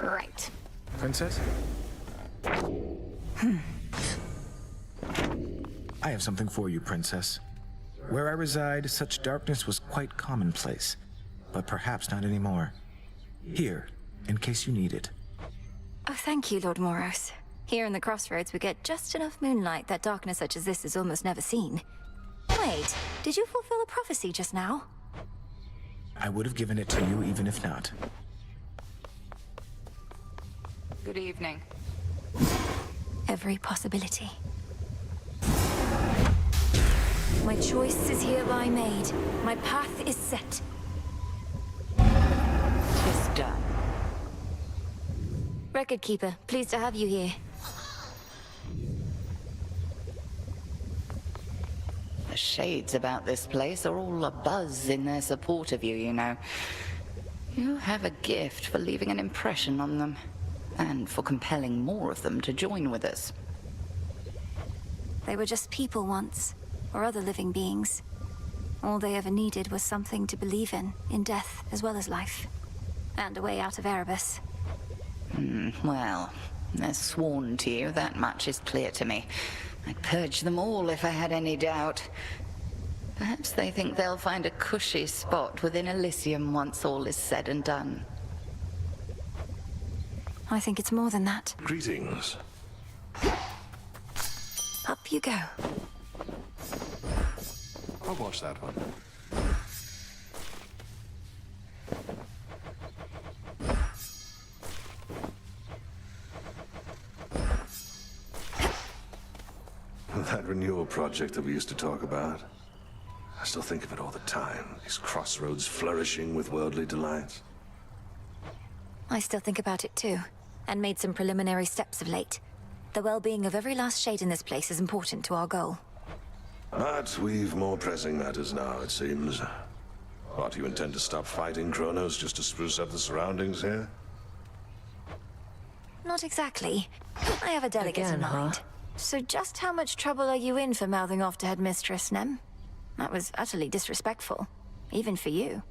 Right. Princess? I have something for you, Princess. Where I reside, such darkness was quite commonplace, but perhaps not anymore. Here, in case you need it. Oh, thank you, Lord Moros. Here in the Crossroads, we get just enough moonlight that darkness such as this is almost never seen. Wait, did you fulfill a prophecy just now? I would have given it to you even if not. Good evening. Every possibility. My choice is hereby made. My path is set. Tis done. Record Keeper, pleased to have you here. The shades about this place are all abuzz in their support of you, you know. You have a gift for leaving an impression on them, and for compelling more of them to join with us. They were just people once, or other living beings. All they ever needed was something to believe in death as well as life. And a way out of Erebus. Well, they're sworn to you, that much is clear to me. I'd purge them all if I had any doubt. Perhaps they think they'll find a cushy spot within Elysium once all is said and done. I think it's more than that. Greetings. Up you go. I'll watch that one. That renewal project that we used to talk about. I still think of it all the time. These crossroads flourishing with worldly delights. I still think about it too, and made some preliminary steps of late. The well-being of every last shade in this place is important to our goal. But we've more pressing matters now, it seems. What, you intend to stop fighting Kronos just to spruce up the surroundings here? Not exactly. I have a delicate in mind. So just how much trouble are you in for mouthing off to Headmistress Nem? That was utterly disrespectful, even for you.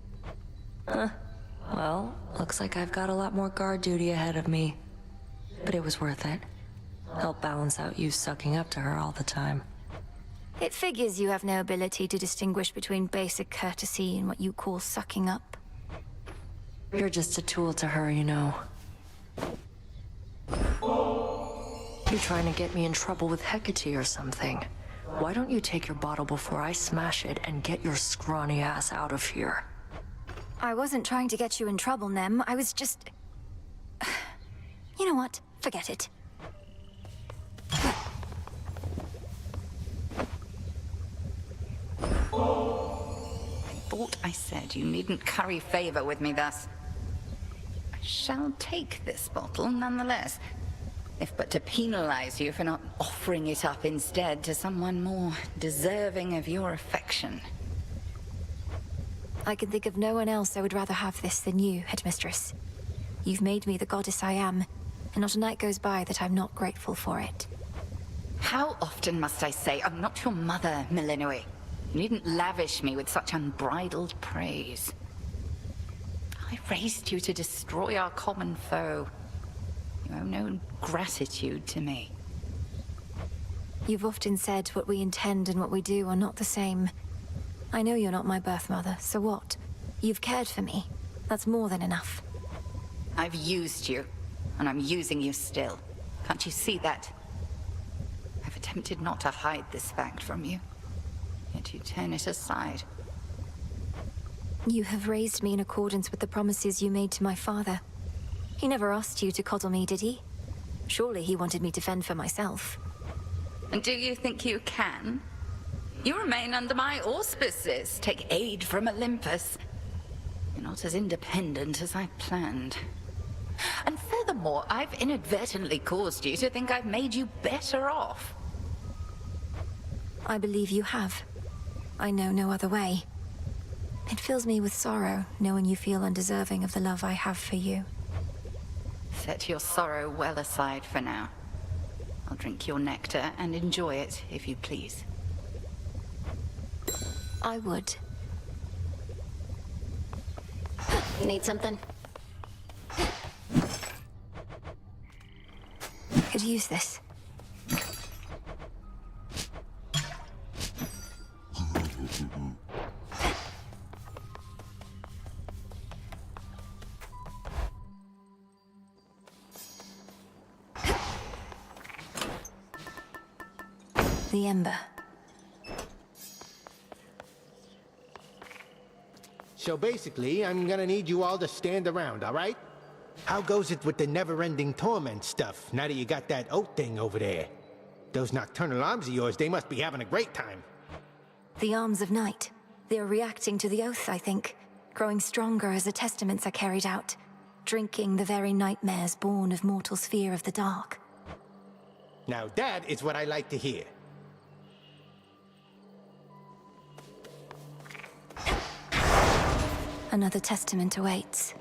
Well, looks like I've got a lot more guard duty ahead of me. But it was worth it. Help balance out you sucking up to her all the time. It figures you have no ability to distinguish between basic courtesy and what you call sucking up. You're just a tool to her, you know. You're trying to get me in trouble with Hecate or something. Why don't you take your bottle before I smash it and get your scrawny ass out of here? I wasn't trying to get you in trouble, Nem. I was just... You know what? Forget it. I thought I said you needn't curry favor with me thus. I shall take this bottle nonetheless, if but to penalize you for not offering it up instead to someone more deserving of your affection. I can think of no one else I would rather have this than you, Headmistress. You've made me the goddess I am, and not a night goes by that I'm not grateful for it. How often must I say I'm not your mother, Milenoi? You needn't lavish me with such unbridled praise. I raised you to destroy our common foe. You owe no gratitude to me. You've often said what we intend and what we do are not the same. I know you're not my birth mother, so what? You've cared for me. That's more than enough. I've used you, and I'm using you still. Can't you see that? I've attempted not to hide this fact from you, yet you turn it aside. You have raised me in accordance with the promises you made to my father. He never asked you to coddle me, did he? Surely he wanted me to fend for myself. And do you think you can? You remain under my auspices, take aid from Olympus. You're not as independent as I planned. And furthermore, I've inadvertently caused you to think I've made you better off. I believe you have. I know no other way. It fills me with sorrow, knowing you feel undeserving of the love I have for you. Set your sorrow well aside for now. I'll drink your nectar and enjoy it, if you please. I would. Need something? Could use this. The ember. So basically, I'm gonna need you all to stand around, all right? How goes it with the never-ending torment stuff, now that you got that oat thing over there? Those nocturnal arms of yours, they must be having a great time. The arms of night. They're reacting to the oath, I think. Growing stronger as the testaments are carried out. Drinking the very nightmares born of mortal's fear of the dark. Now that is what I like to hear. Another testament awaits.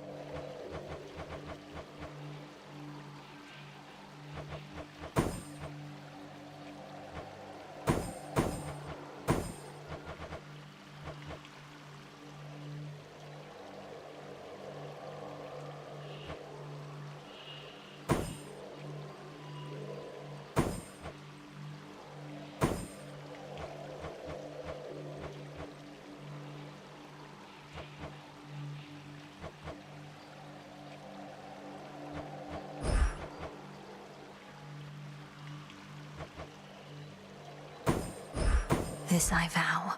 This I vow.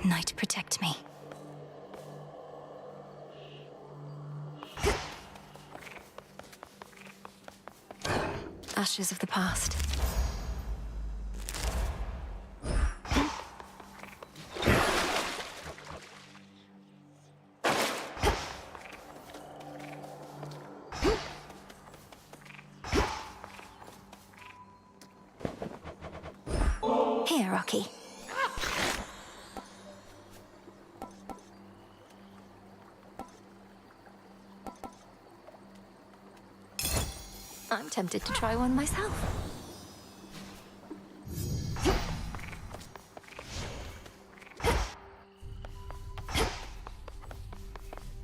Night, protect me. Ashes of the past. Here, Rocky. I'm tempted to try one myself.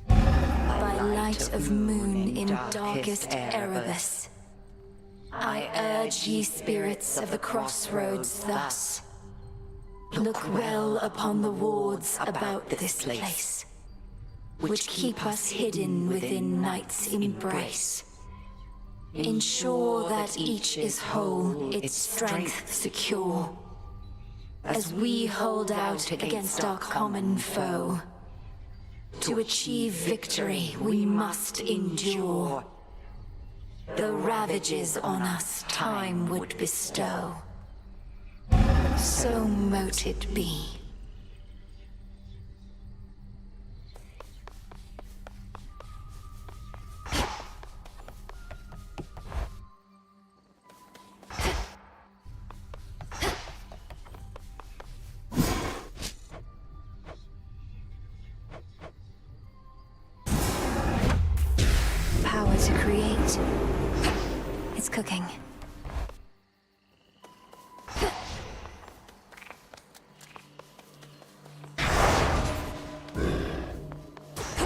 By light of moon in darkest Erebus, I urge ye spirits of the crossroads thus. Look well upon the wards about this place, which keep us hidden within night's embrace. Ensure that each is whole, its strength secure. as we hold out against our common foe. To achieve victory, we must endure the ravages on us time would bestow. So mote it be. Power to create. It's cooking.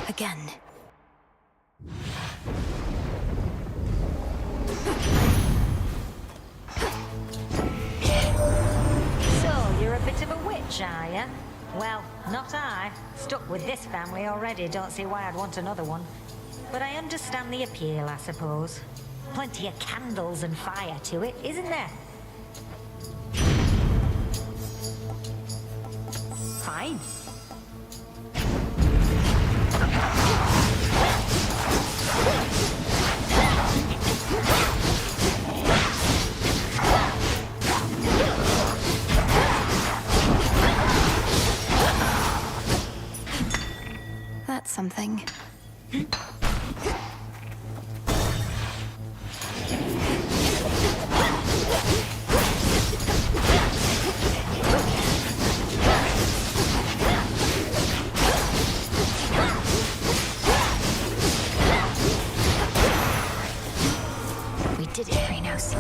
Again. So, you're a bit of a witch, are you? Well, not I. Stuck with this family already, don't see why I'd want another one. But I understand the appeal, I suppose. Plenty of candles and fire to it, isn't there? Fine. That's something. We did it, Rhinos.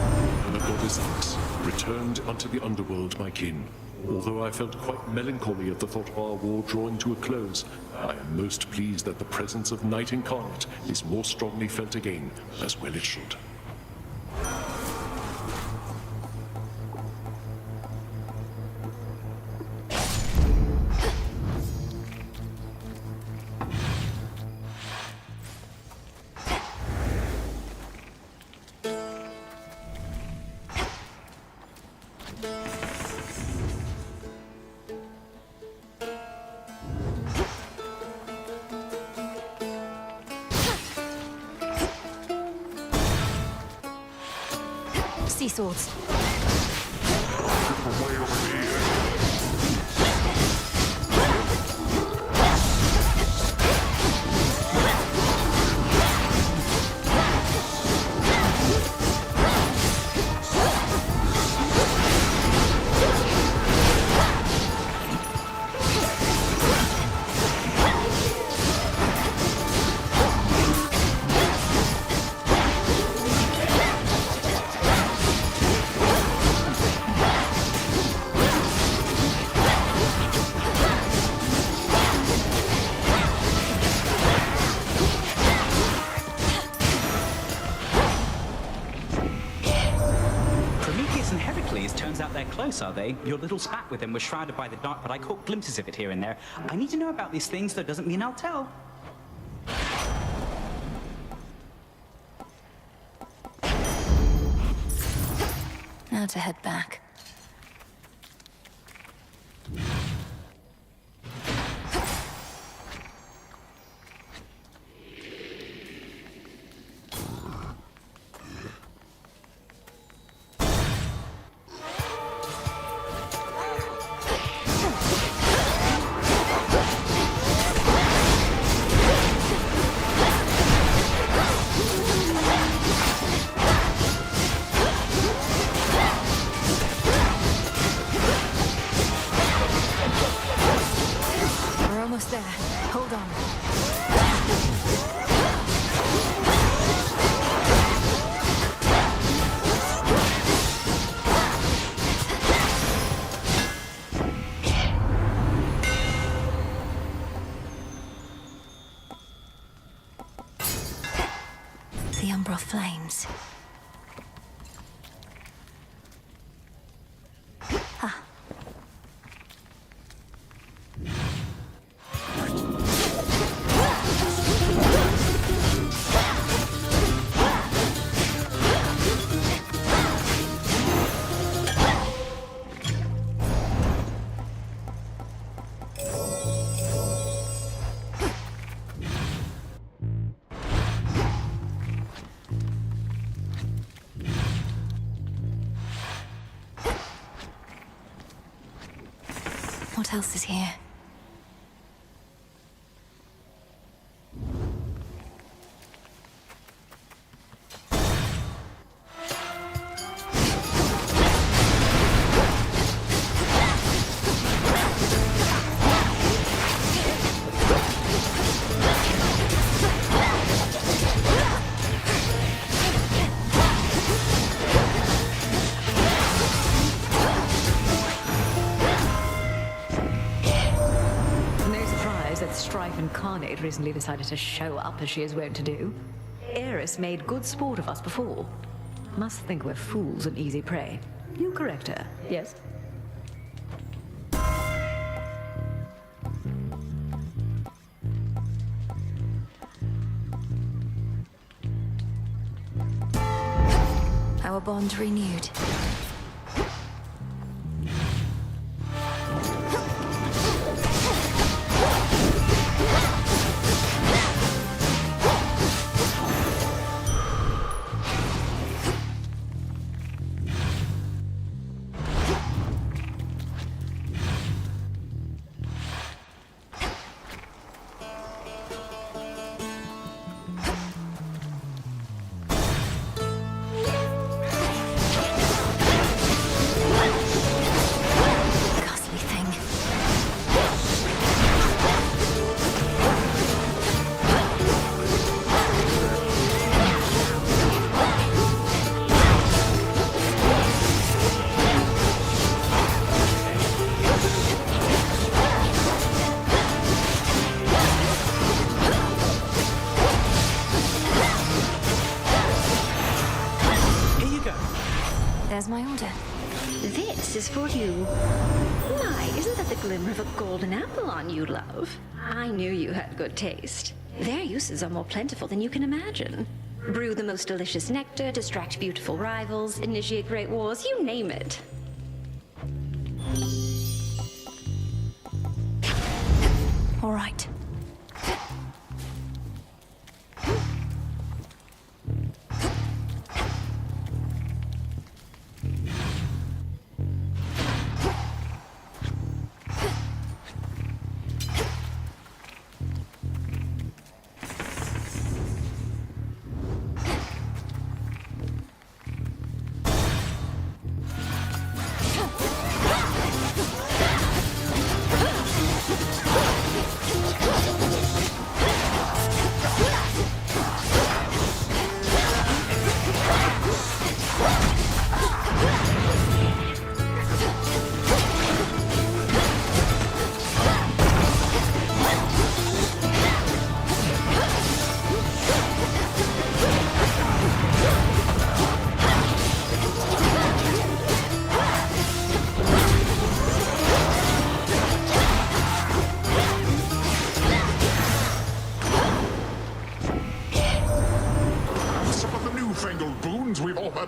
The goddess Ix returned unto the underworld, my kin. Although I felt quite melancholy at the thought of our war drawing to a close, I am most pleased that the presence of Night Incarnate is more strongly felt again, as well it should. Sea swords. Close, are they? Your little spat with him was shrouded by the dark, but I caught glimpses of it here and there. I need to know about these things, though doesn't mean I'll tell. Now to head back. There. Hold on. The Umbra flames. Ah. What else is here? Strife Incarnate recently decided to show up as she is wont to do. Eris made good sport of us before. Must think we're fools and easy prey. You correct her, yes? Our bond renewed. There's my order. This is for you. My, isn't that the glimmer of a golden apple on you, love? I knew you had good taste. Their uses are more plentiful than you can imagine. Brew the most delicious nectar, distract beautiful rivals, initiate great wars, you name it. All right.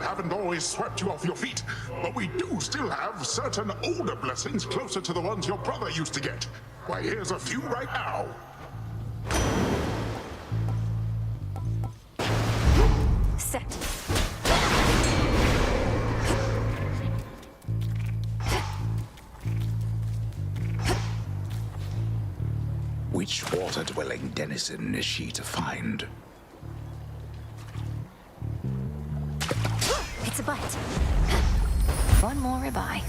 Haven't always swept you off your feet, but we do still have certain older blessings closer to the ones your brother used to get. Why, here's a few right now. Set. Which water-dwelling denizen is she to find? It's a bite. One more ribeye.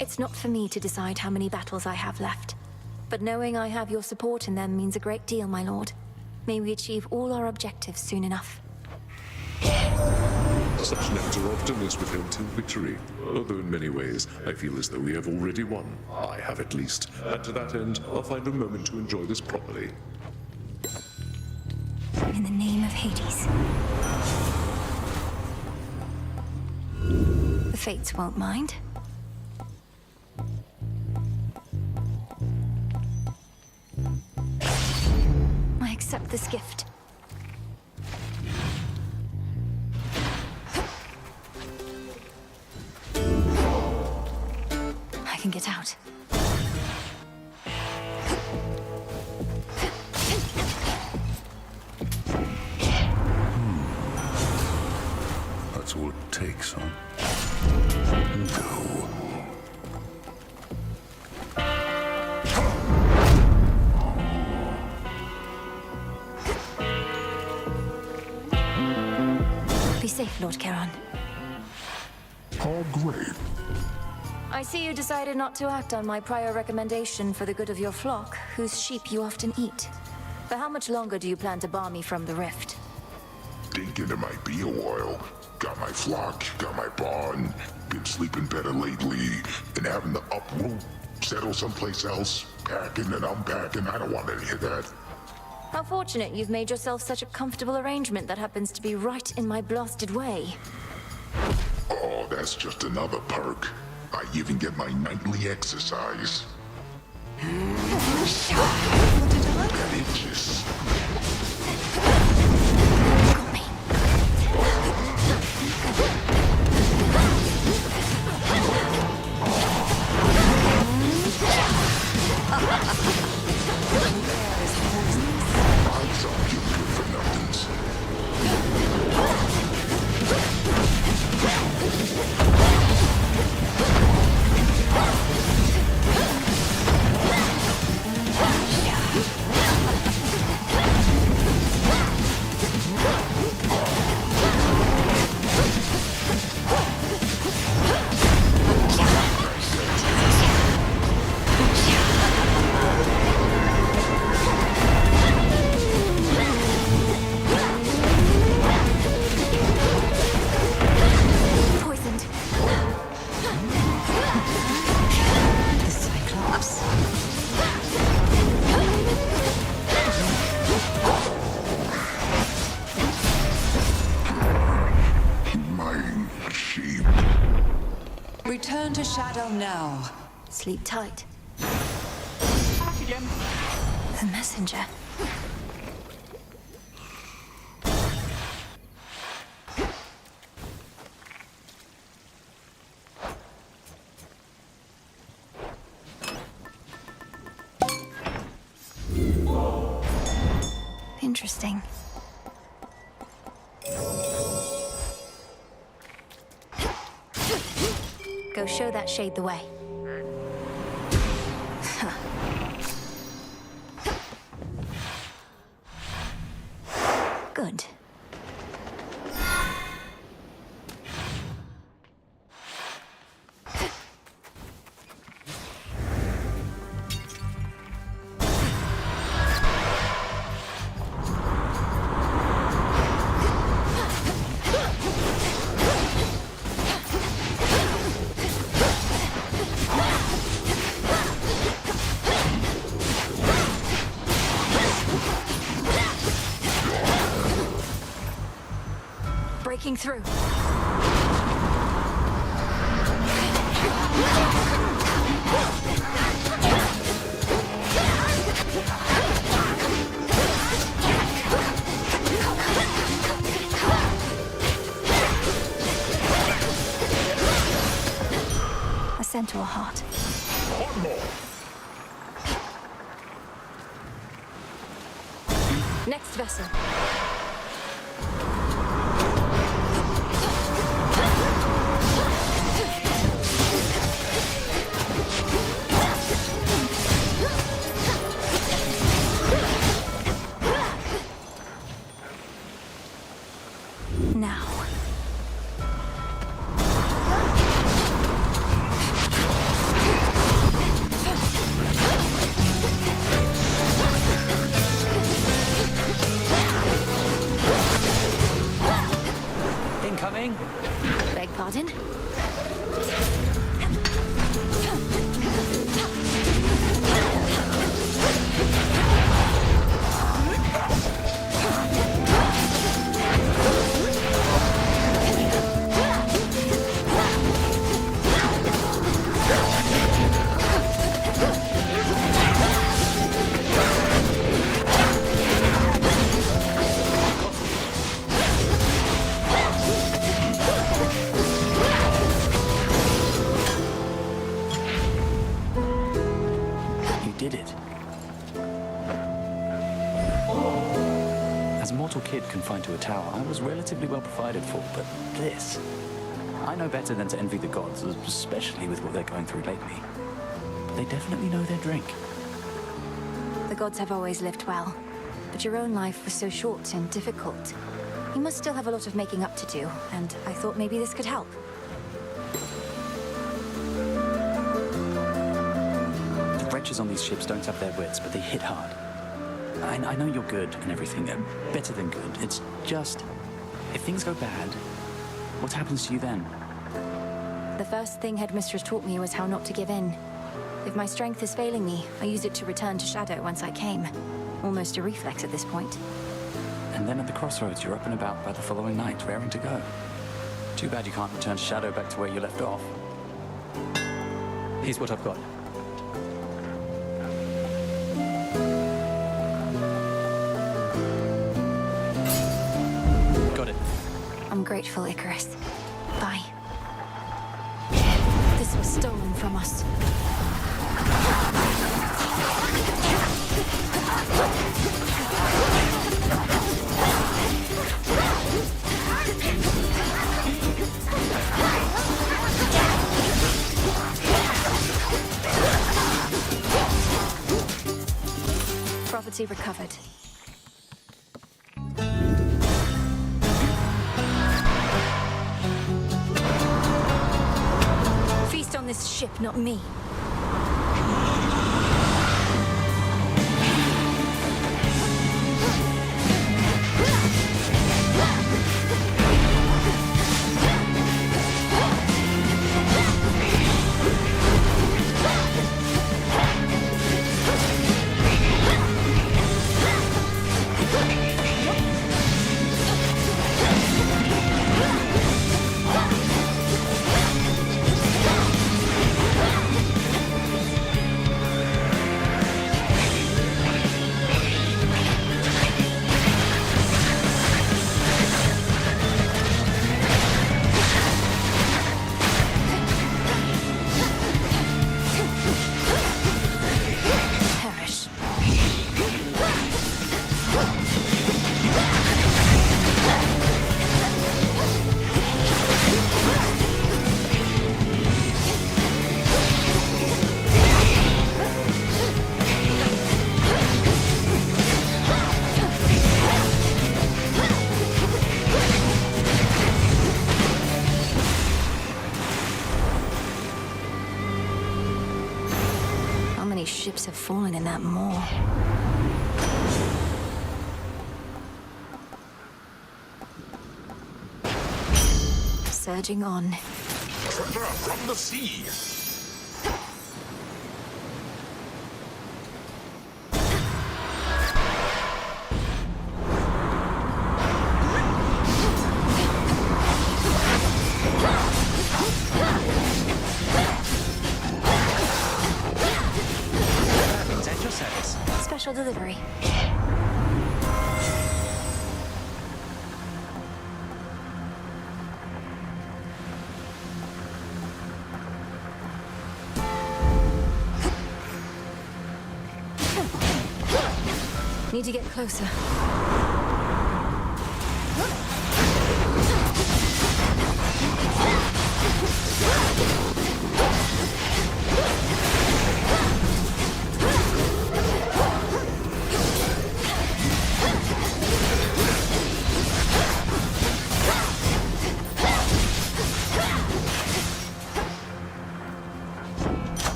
It's not for me to decide how many battles I have left. But knowing I have your support in them means a great deal, my lord. May we achieve all our objectives soon enough. Such nets are often withheld till victory, although in many ways I feel as though we have already won. I have at least, and to that end, I'll find a moment to enjoy this properly. In the name of Hades. The Fates won't mind. I accept this gift. I can get out. That's all it takes, huh? No. Be safe, Lord Charon. Oh, great. I see you decided not to act on my prior recommendation for the good of your flock, whose sheep you often eat. For how much longer do you plan to bar me from the rift? Thinking it might be a while. Got my flock, got my barn, been sleeping better lately, and having to uproot, settle someplace else, packing and unpacking. I don't want any of that. How fortunate you've made yourself such a comfortable arrangement that happens to be right in my blasted way. Oh, that's just another perk. I even get my nightly exercise. That itches. I thought you good for nothings. Poisoned. The Cyclops. My sheep. Return to Shadow now. Sleep tight. Back again. The messenger. Interesting. Go show that shade the way. Good. Breaking through. A centaur heart. One more. Next vessel. Now. Beg pardon? Kid confined to a tower, I was relatively well provided for, but this... I know better than to envy the gods, especially with what they're going through lately. But they definitely know their drink. The gods have always lived well, but your own life was so short and difficult. You must still have a lot of making up to do, and I thought maybe this could help. The wretches on these ships don't have their wits, but they hit hard. I know you're good and everything, better than good. It's just, if things go bad, what happens to you then? The first thing Headmistress taught me was how not to give in. If my strength is failing me, I use it to return to Shadow once I came. Almost a reflex at this point. And then at the crossroads, you're up and about by the following night, raring to go. Too bad you can't return Shadow back to where you left off. Here's what I've got. I'm grateful, Icarus. Bye. This was stolen from us. Property recovered. On this ship, not me. Ships have fallen in that maw. Surging on. Treasure from the sea! Special delivery. Need to get closer.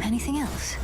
Anything else?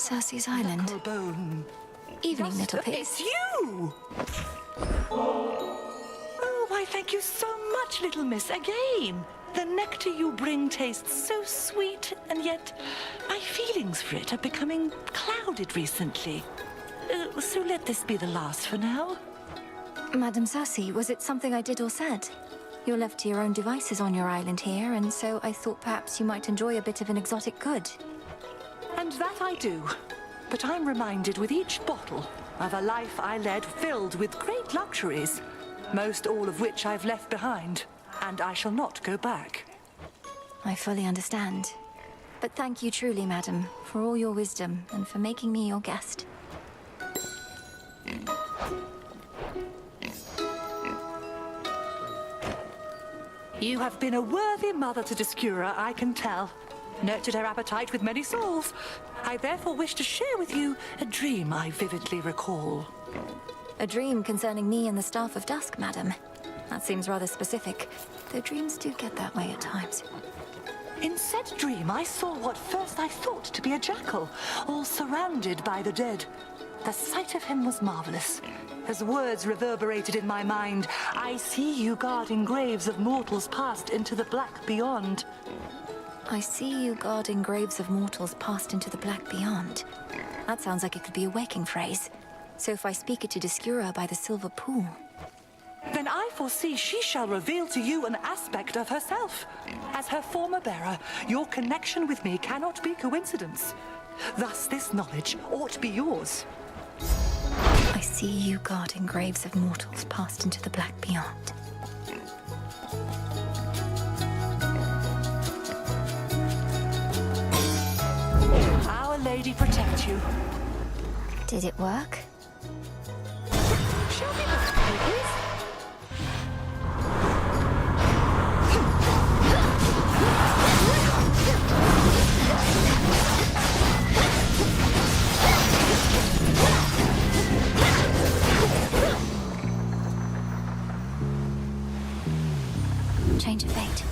Circe's Island. Evening, little pig. It's you! Oh, why, thank you so much, little miss, again. The nectar you bring tastes so sweet, and yet my feelings for it are becoming clouded recently. So let this be the last for now. Madam Circe, was it something I did or said? You're left to your own devices on your island here, and so I thought perhaps you might enjoy a bit of an exotic good. And that I do. But I'm reminded with each bottle of a life I led filled with great luxuries, most all of which I've left behind, and I shall not go back. I fully understand. But thank you truly, madam, for all your wisdom and for making me your guest. You have been a worthy mother to Discura, I can tell. Nurtured her appetite with many souls. I therefore wish to share with you a dream I vividly recall. A dream concerning me and the Staff of Dusk, madam. That seems rather specific, though dreams do get that way at times. In said dream, I saw what first I thought to be a jackal, all surrounded by the dead. The sight of him was marvelous. As words reverberated in my mind, I see you guarding graves of mortals passed into the black beyond. I see you guarding graves of mortals passed into the black beyond. That sounds like it could be a waking phrase. So if I speak it to Discura by the Silver Pool... Then I foresee she shall reveal to you an aspect of herself. As her former bearer, your connection with me cannot be coincidence. Thus this knowledge ought be yours. I see you guarding graves of mortals passed into the black beyond. Our Lady protect you. Did it work? Shall we look, please? Change of fate.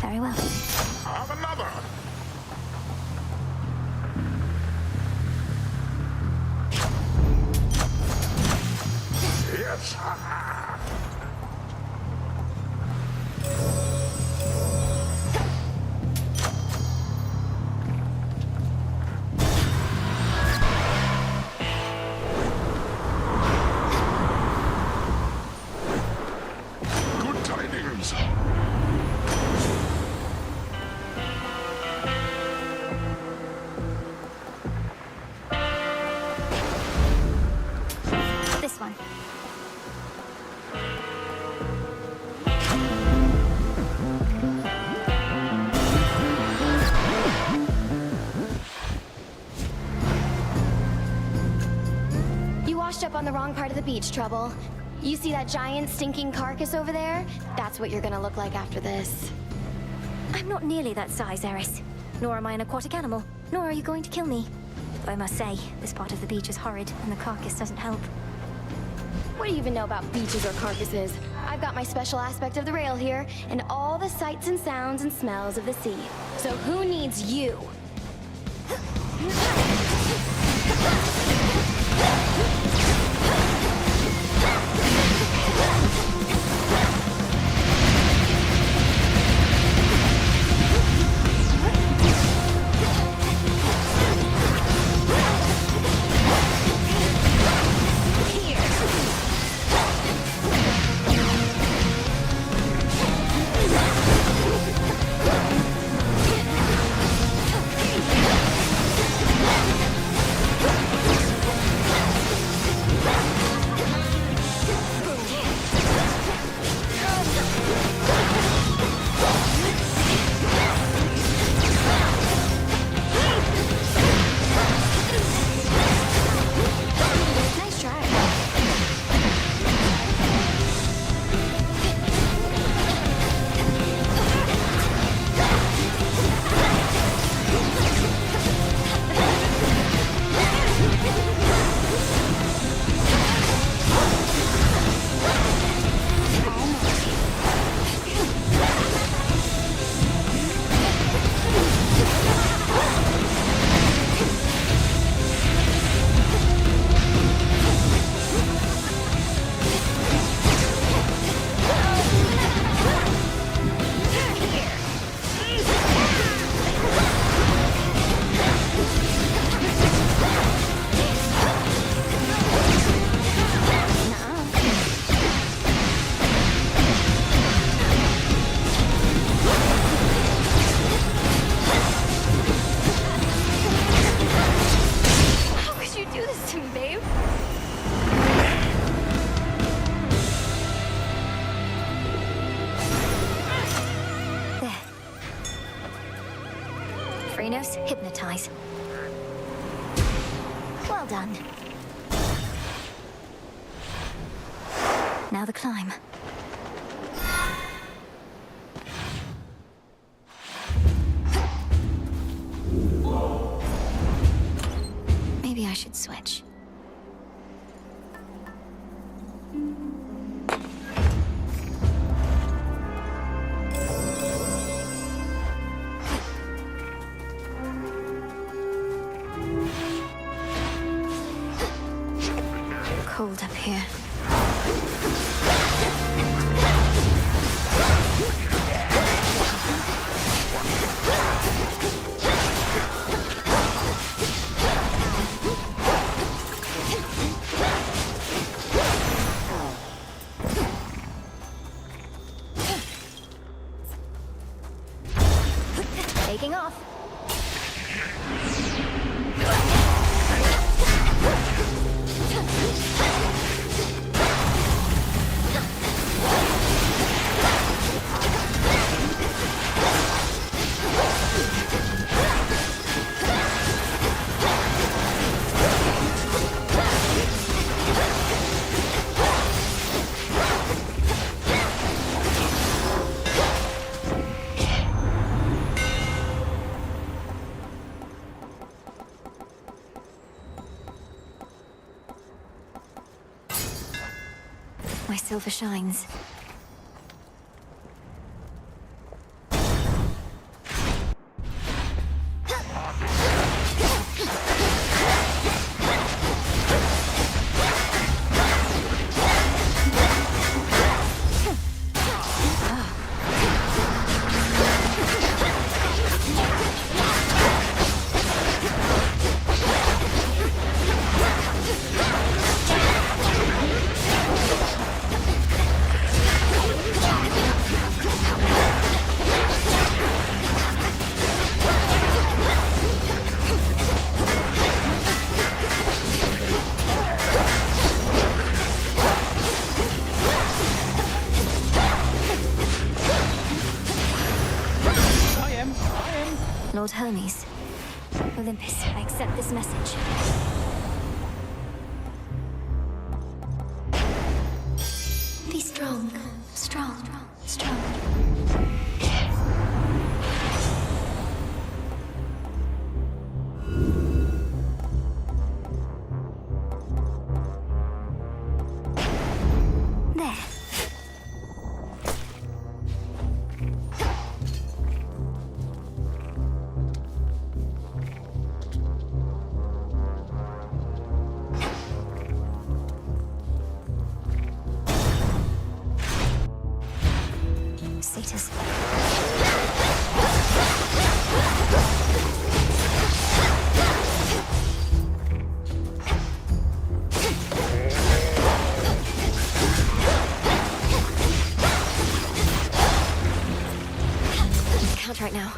Very well. Have another! Yes! Good tidings! This one. You washed up on the wrong part of the beach, Trouble. You see that giant stinking carcass over there? That's what you're gonna look like after this. I'm not nearly that size, Eris. Nor am I an aquatic animal. Nor are you going to kill me. Though I must say, this part of the beach is horrid, and the carcass doesn't help. What do you even know about beaches or carcasses? I've got my special aspect of the rail here, and all the sights and sounds and smells of the sea. So who needs you? ties. Well done. Now the climb. Maybe I should switch. Cold up here. Taking off. My silver shines. Lord Hermes. Olympus, I accept this message. Be strong. Strong. Strong. There. Satyrs. Can't right now.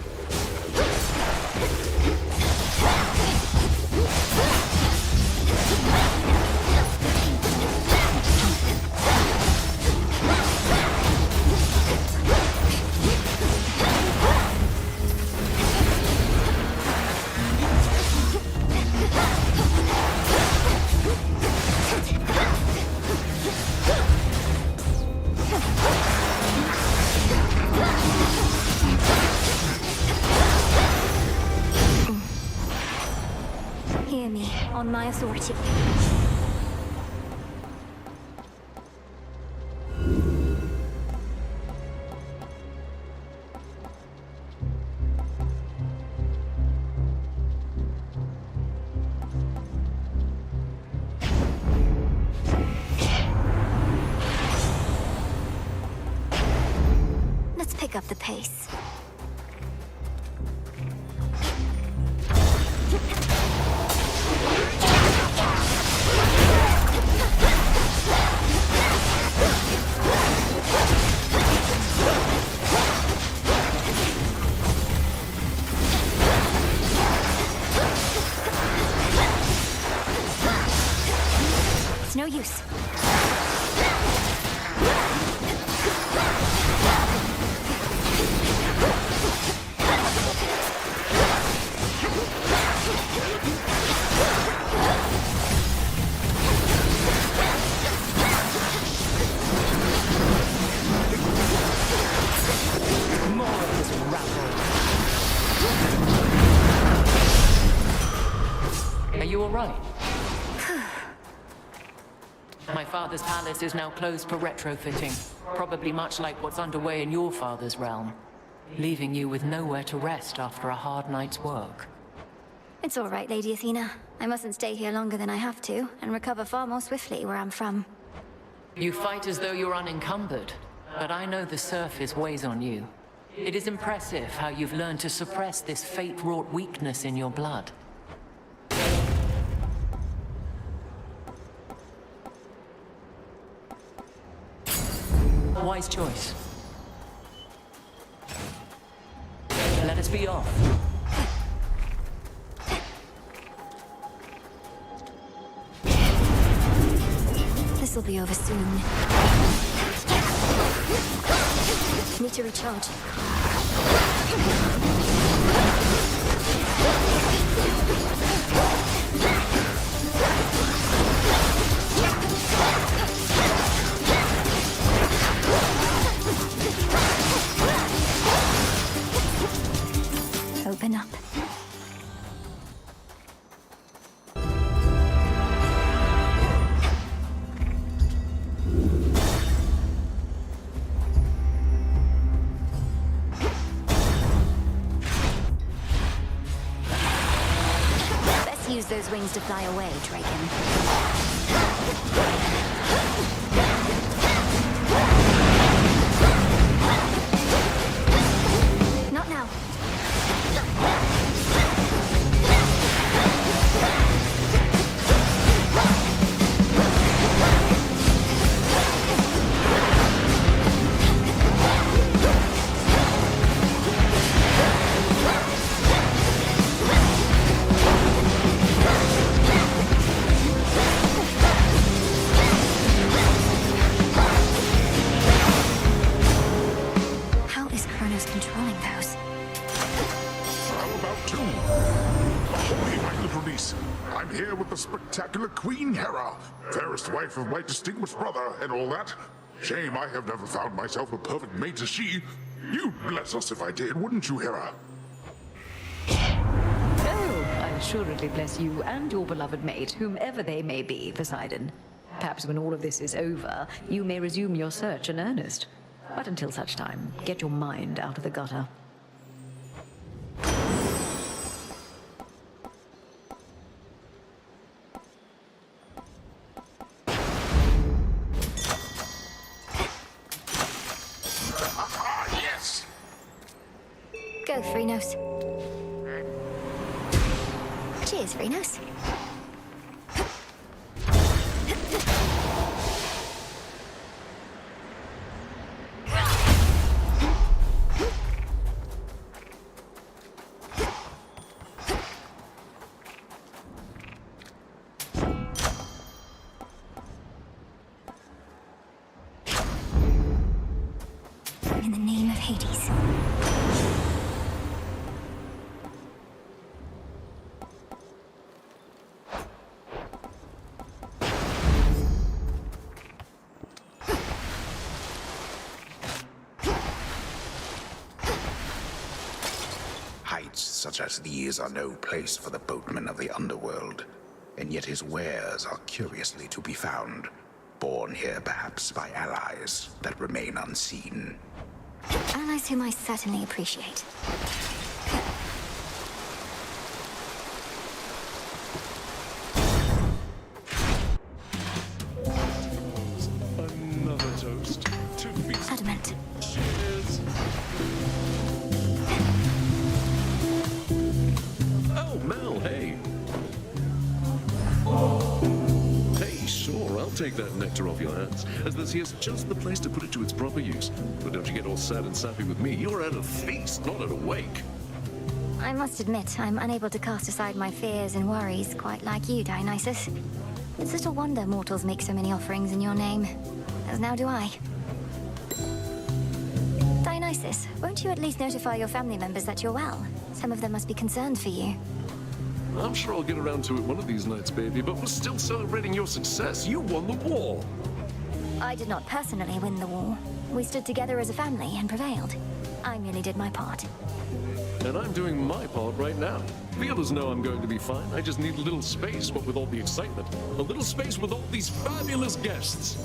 Hear me, on my authority. Let's pick up the pace. It's no use. Are you all right? My father's palace is now closed for retrofitting, probably much like what's underway in your father's realm, leaving you with nowhere to rest after a hard night's work. It's all right, Lady Athena. I mustn't stay here longer than I have to, and recover far more swiftly where I'm from. You fight as though you're unencumbered, but I know the surface weighs on you. It is impressive how you've learned to suppress this fate-wrought weakness in your blood. Wise choice. Let us be off. This'll be over soon. Need to recharge. Open up. Best use those wings to fly away, Draken. Not now. How is Kronos controlling those? How about two? Ahoy, my little niece. I'm here with the spectacular Queen Hera, fairest wife of my distinguished brother, and all that. Shame I have never found myself a perfect mate as she. You'd bless us if I did, wouldn't you, Hera? Oh, I'll assuredly bless you and your beloved mate, whomever they may be, Poseidon. Perhaps when all of this is over, you may resume your search in earnest. But until such time, get your mind out of the gutter. Yes! Go, Phrynos. Cheers, Phrynos. In the name of Hades. Heights such as these are no place for the boatman of the underworld, and yet his wares are curiously to be found, born here perhaps by allies that remain unseen. Allies whom I certainly appreciate. Another toast to feast. Sediment. Cheers. Oh, Mel, hey. Hey, sure, I'll take that nectar off your hands, as this here's just the place to put it to its proper use. But don't you get all sad and sappy with me. You're at a feast, not at a wake. I must admit, I'm unable to cast aside my fears and worries, quite like you, Dionysus. It's little wonder mortals make so many offerings in your name. As now do I. Dionysus, won't you at least notify your family members that you're well? Some of them must be concerned for you. I'm sure I'll get around to it one of these nights, baby, but we're still celebrating your success. You won the war. I did not personally win the war. We stood together as a family and prevailed. I merely did my part. And I'm doing my part right now. feelers know I'm going to be fine. I just need a little space, what with all the excitement. A little space with all these fabulous guests.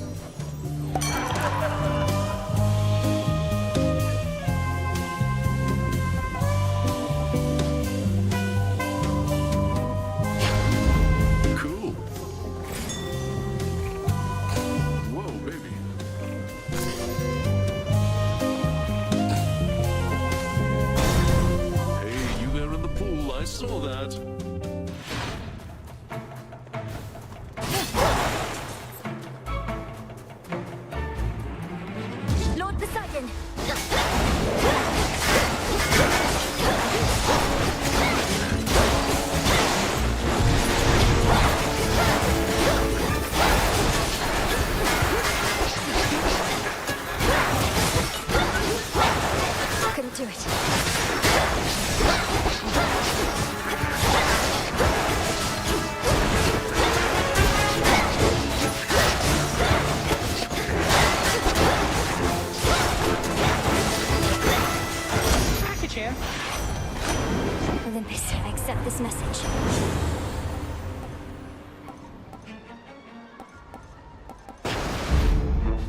Cool. Whoa, baby. Hey, you there in the pool, I saw that. Lord Poseidon! Couldn't do it. Package here. Olympus, I accept this message.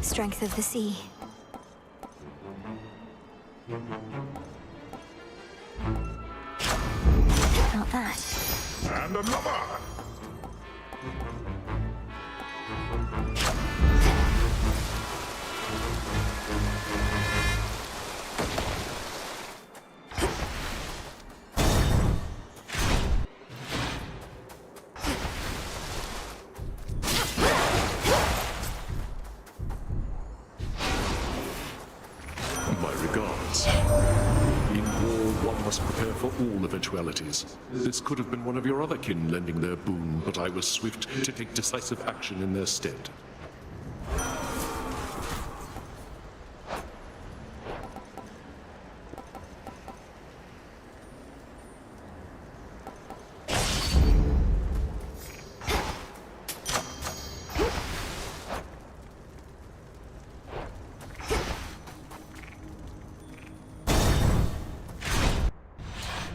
Strength of the sea. Not that. And another! My regards. In war, one must prepare for all eventualities. This could have been one of your other kin lending their boon, but I was swift to take decisive action in their stead.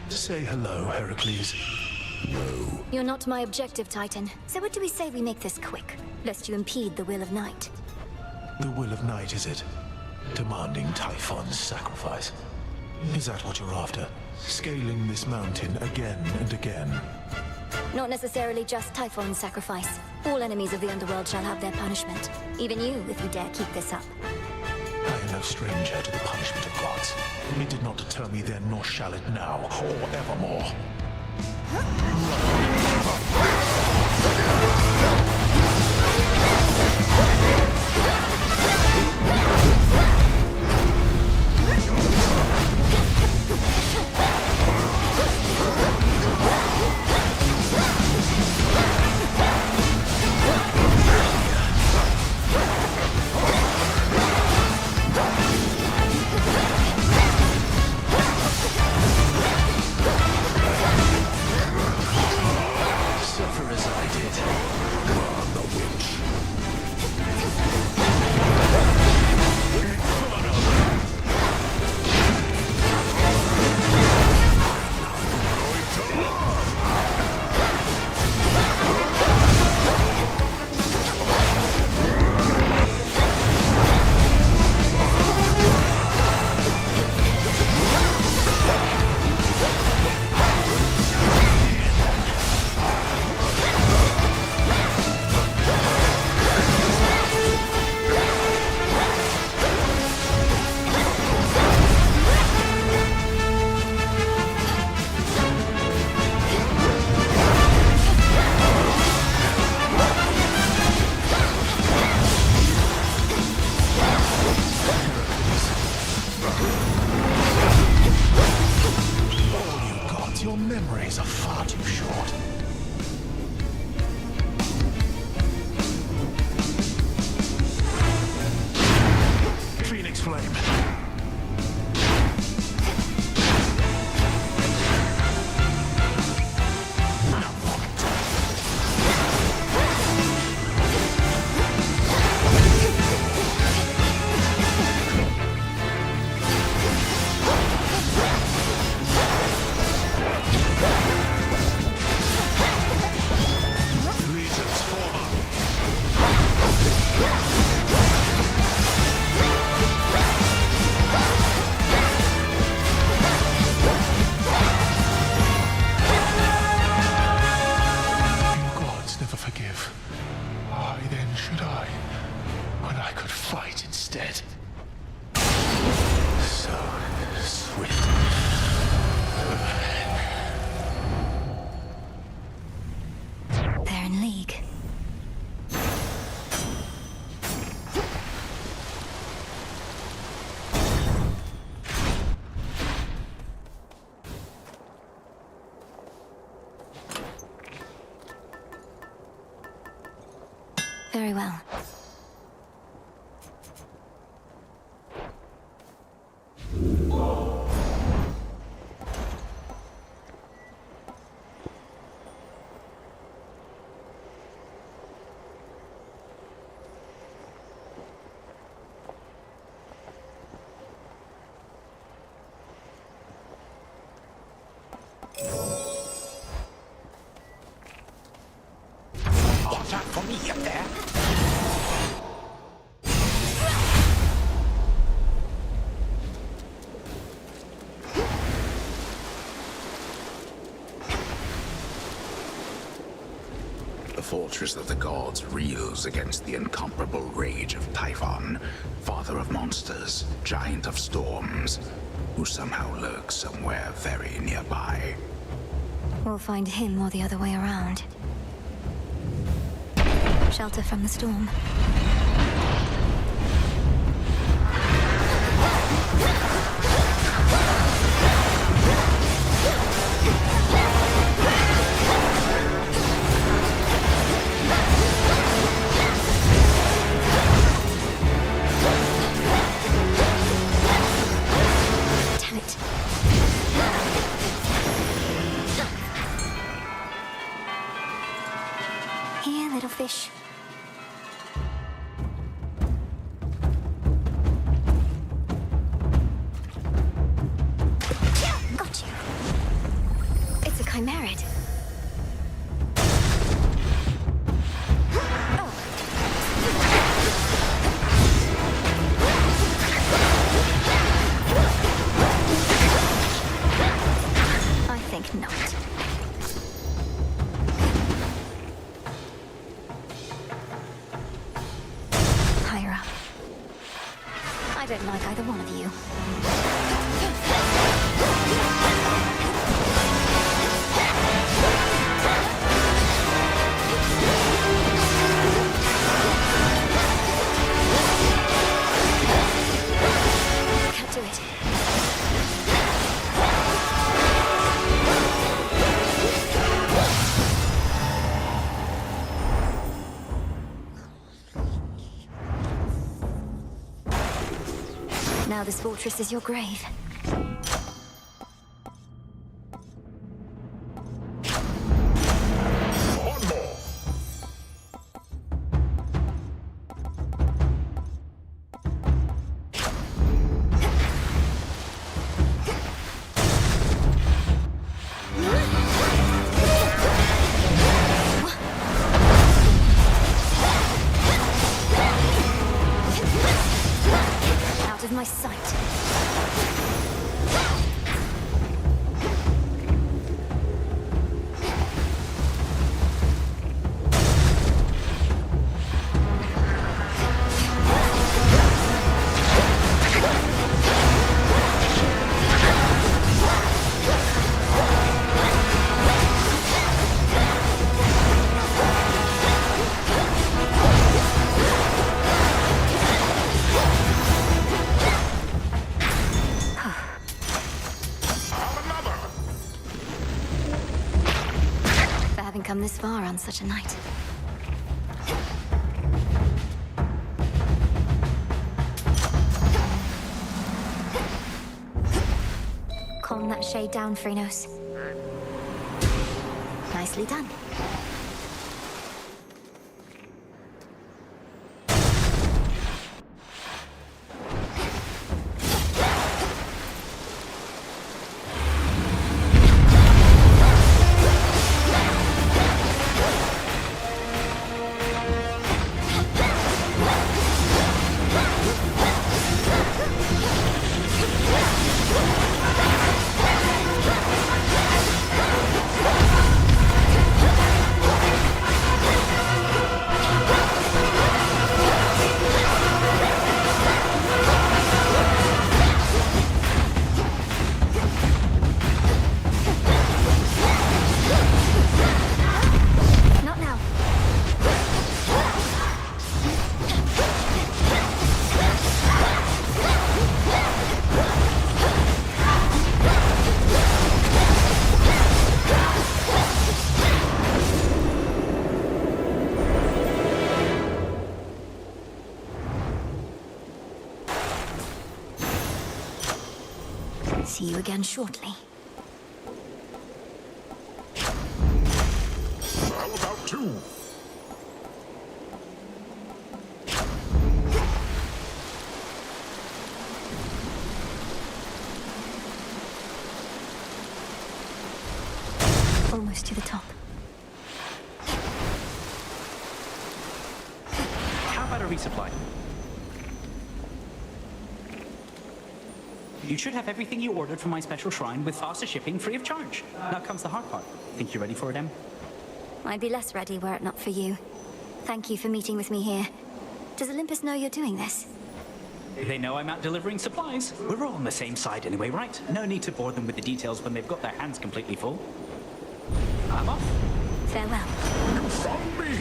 Say hello, Heracles. No. You're not my objective, Titan. So what do we say we make this quick, lest you impede the will of night? The will of night, is it? Demanding Typhon's sacrifice. Is that what you're after? Scaling this mountain again and again? Not necessarily just Typhon's sacrifice. All enemies of the underworld shall have their punishment. Even you, if you dare keep this up. I am no stranger to the punishment of gods. It did not deter me then, nor shall it now, or evermore. instead. So swift. They're in league. Very well. Watch out for me up there. The fortress of the gods reels against the incomparable rage of Typhon, father of monsters, giant of storms, who somehow lurks somewhere very nearby. We'll find him or the other way around. Shelter from the storm. Damn it. Here, little fish. Got you. It's a chimerid. I think not. Higher up. I don't like either one of you. Can't do it. Now this fortress is your grave. One more. Out of my sight. For having come this far on such a night. Calm that shade down, Phrenos. Nicely done. see you again shortly. How about two? Almost to the top. How about a resupply? You should have everything you ordered from my special shrine with faster shipping free of charge. Now comes the hard part. Think you're ready for it, Em? I'd be less ready were it not for you. Thank you for meeting with me here. Does Olympus know you're doing this? They know I'm out delivering supplies. We're all on the same side anyway, right? No need to bore them with the details when they've got their hands completely full. I'm off. Farewell. You found me!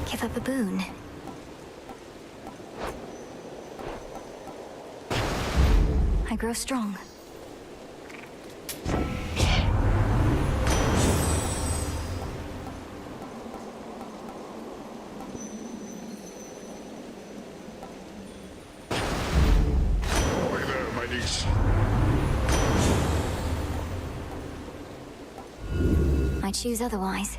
Give up a boon. I grow strong. Boy there, my niece. I choose otherwise.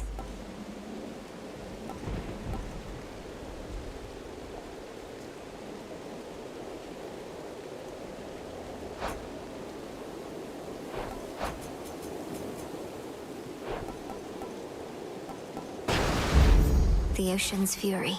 The ocean's fury.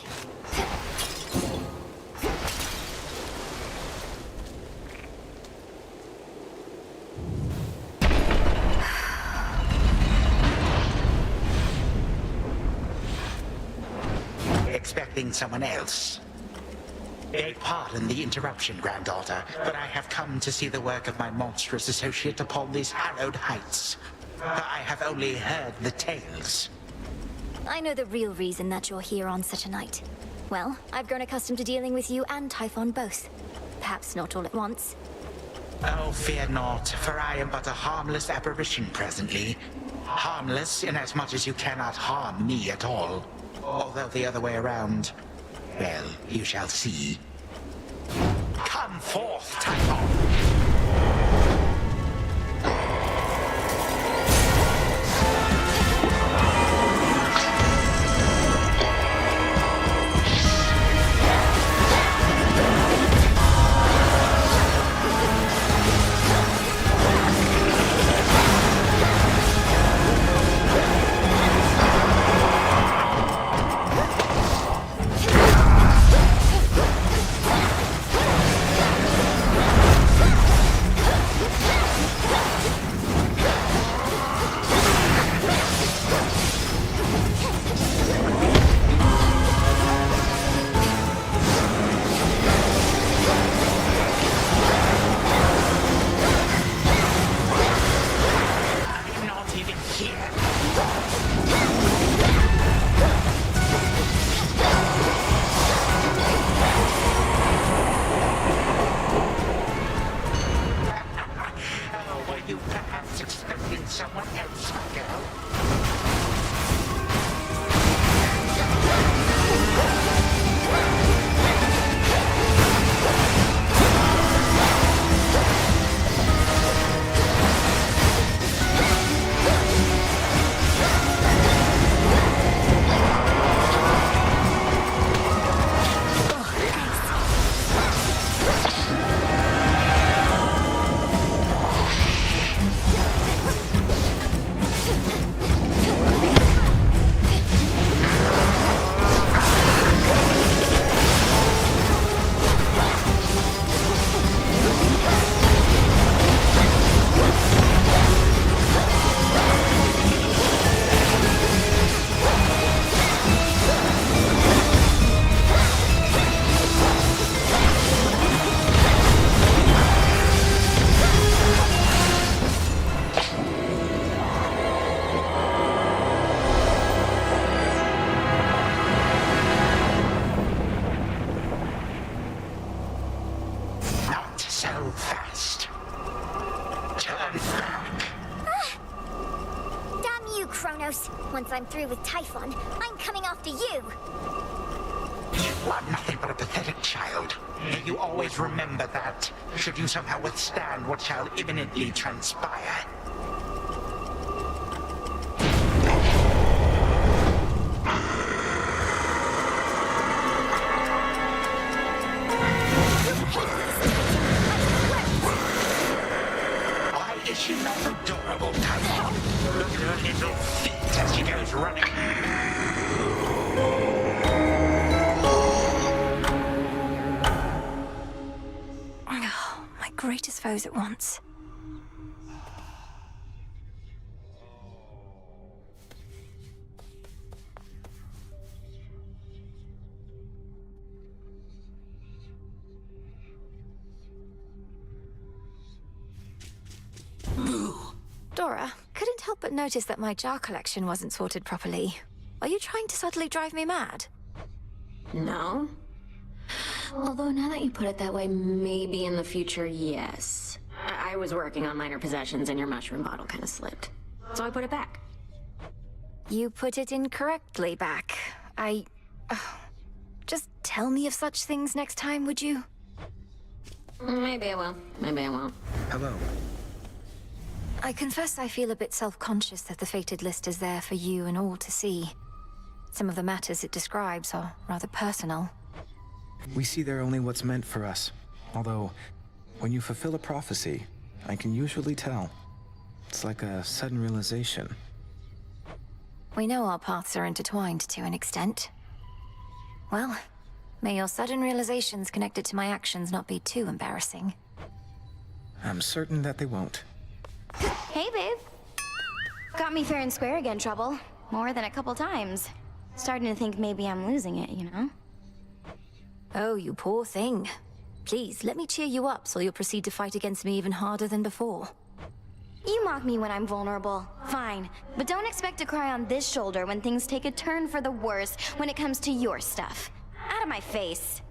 Expecting someone else. Beg pardon the interruption, granddaughter, but I have come to see the work of my monstrous associate upon these hallowed heights. I have only heard the tales. I know the real reason that you're here on such a night. Well, I've grown accustomed to dealing with you and Typhon both. Perhaps not all at once. Oh, fear not, for I am but a harmless apparition presently. Harmless inasmuch as you cannot harm me at all. Although the other way around, well, you shall see. Come forth, Typhon! Once I'm through with Typhon, I'm coming after you! You are nothing but a pathetic child. May you always remember that, should you somehow withstand what shall imminently transpire. Why is she not adorable, Typhon? Look at her little feet as she goes running. Oh, my greatest foes at once. Dora, couldn't help but notice that my jar collection wasn't sorted properly. Are you trying to subtly drive me mad? No. Although now that you put it that way, maybe in the future, yes. I was working on minor possessions and your mushroom bottle kind of slipped. So I put it back. You put it incorrectly back. Just tell me of such things next time, would you? Maybe I will. Maybe I won't. Hello. I confess I feel a bit self-conscious that the fated list is there for you and all to see. Some of the matters it describes are rather personal. We see there only what's meant for us. Although, when you fulfill a prophecy, I can usually tell. It's like a sudden realization. We know our paths are intertwined to an extent. Well, may your sudden realizations connected to my actions not be too embarrassing. I'm certain that they won't. Hey, babe. Got me fair and square again, Trouble. More than a couple times. Starting to think maybe I'm losing it, you know? Oh, you poor thing. Please, let me cheer you up so you'll proceed to fight against me even harder than before. You mock me when I'm vulnerable. Fine. But don't expect to cry on this shoulder when things take a turn for the worse when it comes to your stuff. Out of my face.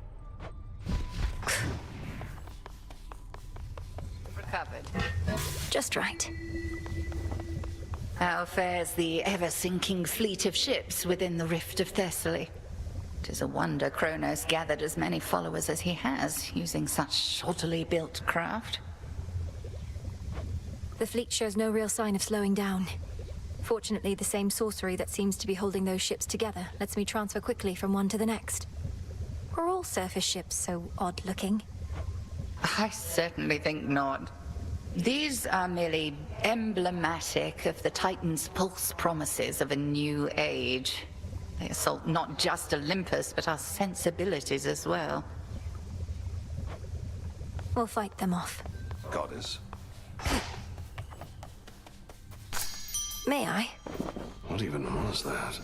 Recovered. Just right. How fares the ever-sinking fleet of ships within the Rift of Thessaly? 'Tis a wonder Kronos gathered as many followers as he has, using such shoddily built craft. The fleet shows no real sign of slowing down. Fortunately, the same sorcery that seems to be holding those ships together lets me transfer quickly from one to the next. Are all surface ships so odd-looking? I certainly think not. These are merely emblematic of the Titan's pulse promises of a new age. They assault not just Olympus, but our sensibilities as well. We'll fight them off. Goddess. May I? What even was that?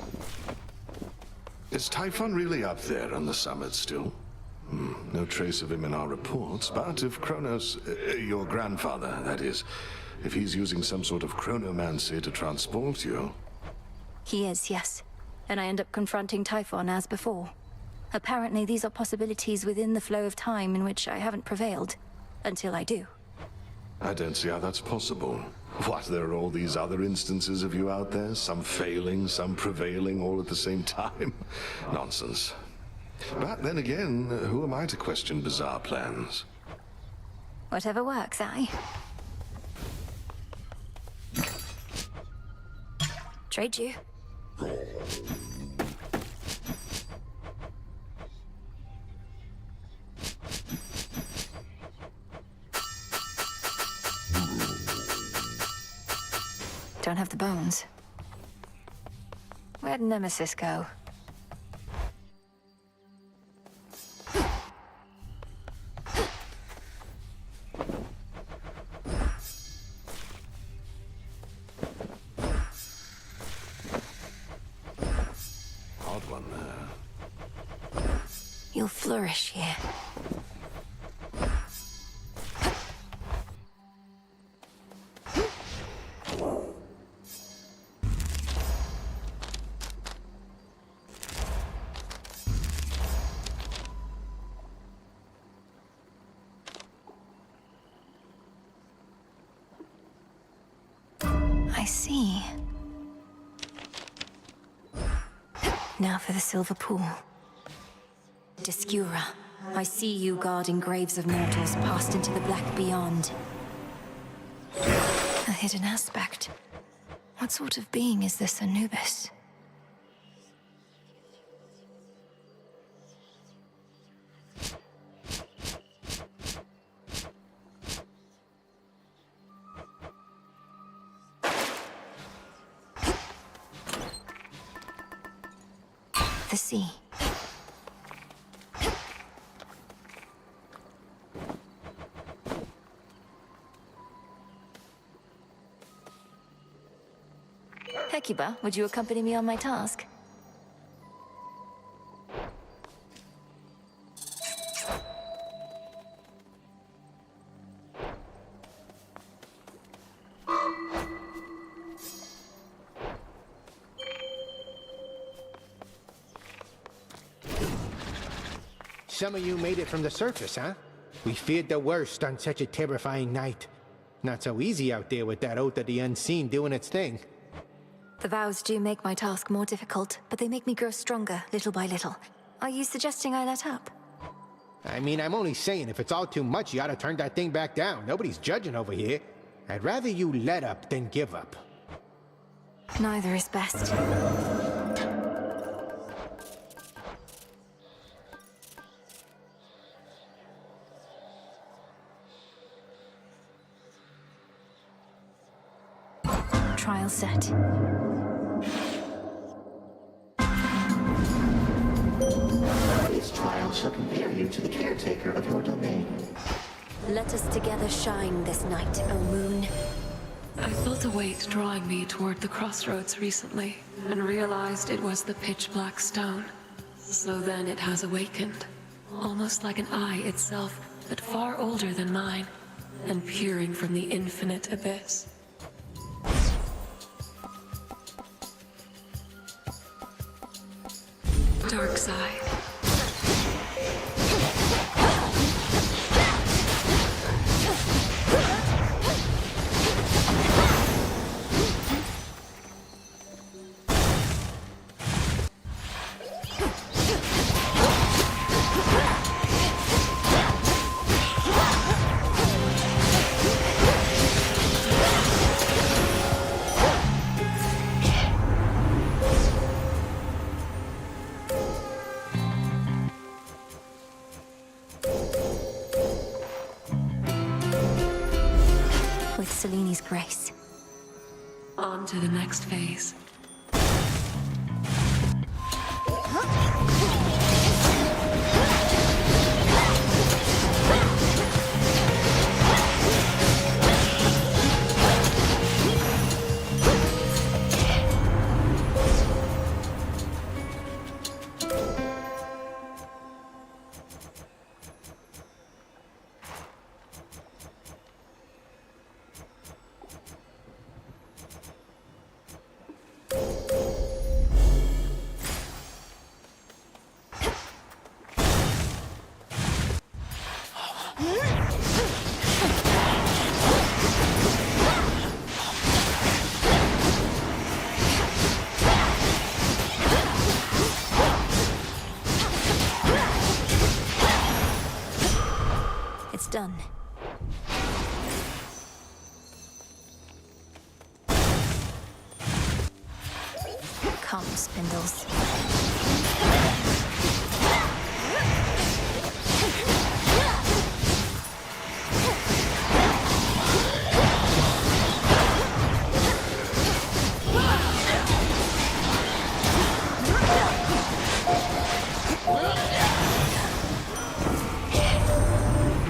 Is Typhon really up there on the summit still? No trace of him in our reports, but if Kronos, your grandfather, that is, if he's using some sort of chronomancy to transport you... He is, yes. And I end up confronting Typhon as before. Apparently these are possibilities within the flow of time in which I haven't prevailed. Until I do. I don't see how that's possible. What, there are all these other instances of you out there? Some failing, some prevailing, all at the same time? Nonsense. But then again, who am I to question bizarre plans? Whatever works, aye. Trade you. Don't have the bones. Where'd Nemesis go? Odd one there. You'll flourish here. I see. Now for the silver pool. Discura. I see you guarding graves of mortals passed into the black beyond. A hidden aspect. What sort of being is this Anubis? The sea. Hecuba, would you accompany me on my task? Some of you made it from the surface, huh? We feared the worst on such a terrifying night. Not so easy out there with that oath of the unseen doing its thing. The vows do make my task more difficult, but they make me grow stronger, little by little. Are you suggesting I let up? I mean, I'm only saying if it's all too much, you ought to turn that thing back down. Nobody's judging over here. I'd rather you let up than give up. Neither is best. Trial set. This trial shall compare you to the caretaker of your domain. Let us together shine this night, O moon. I felt a weight drawing me toward the crossroads recently, and realized it was the pitch-black stone. So then it has awakened, almost like an eye itself, but far older than mine, and peering from the infinite abyss. Dark side. With Seleni's grace. On to the next phase. It's done. Come, spindles.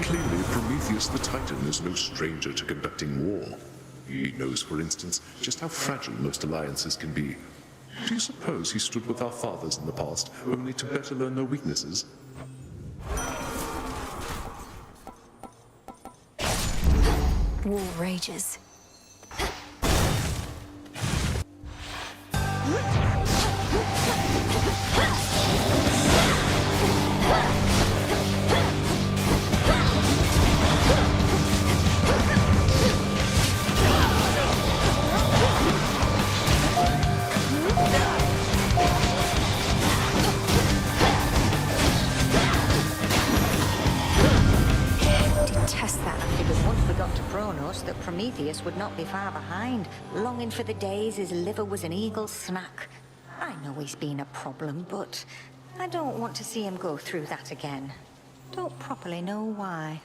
Clearly, Prometheus the Titan is no stranger to conducting war. He knows, for instance, just how fragile most alliances can be. Do you suppose he stood with our fathers in the past, only to better learn their weaknesses? War rages. Prometheus would not be far behind, longing for the days his liver was an eagle's snack. I know he's been a problem, but I don't want to see him go through that again. Don't properly know why.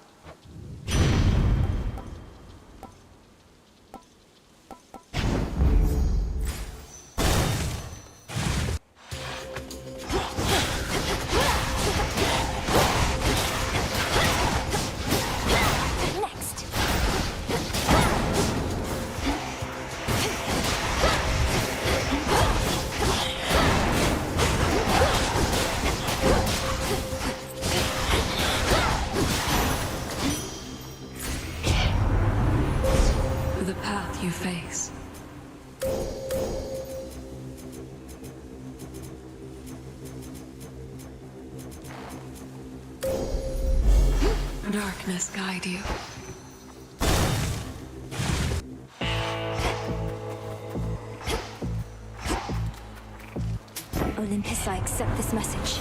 The path you face. Darkness guide you. Olympus, I accept this message.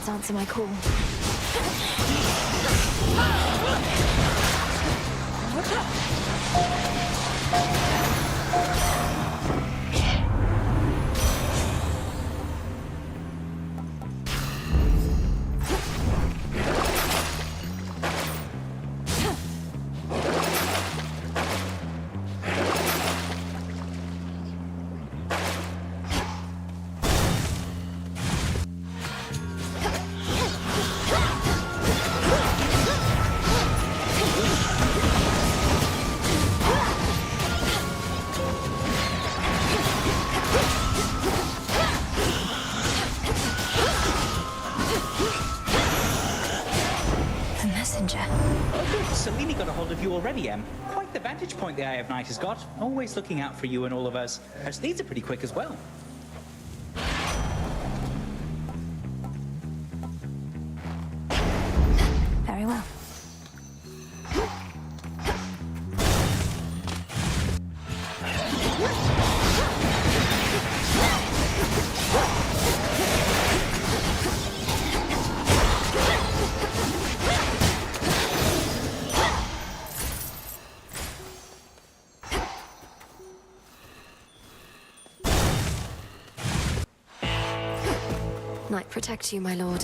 Answer my call. Selene got a hold of you already, Em. Quite the vantage point the Eye of Night has got. Always looking out for you and all of us. Her steeds are pretty quick as well. Very well. Night protect you, my lord.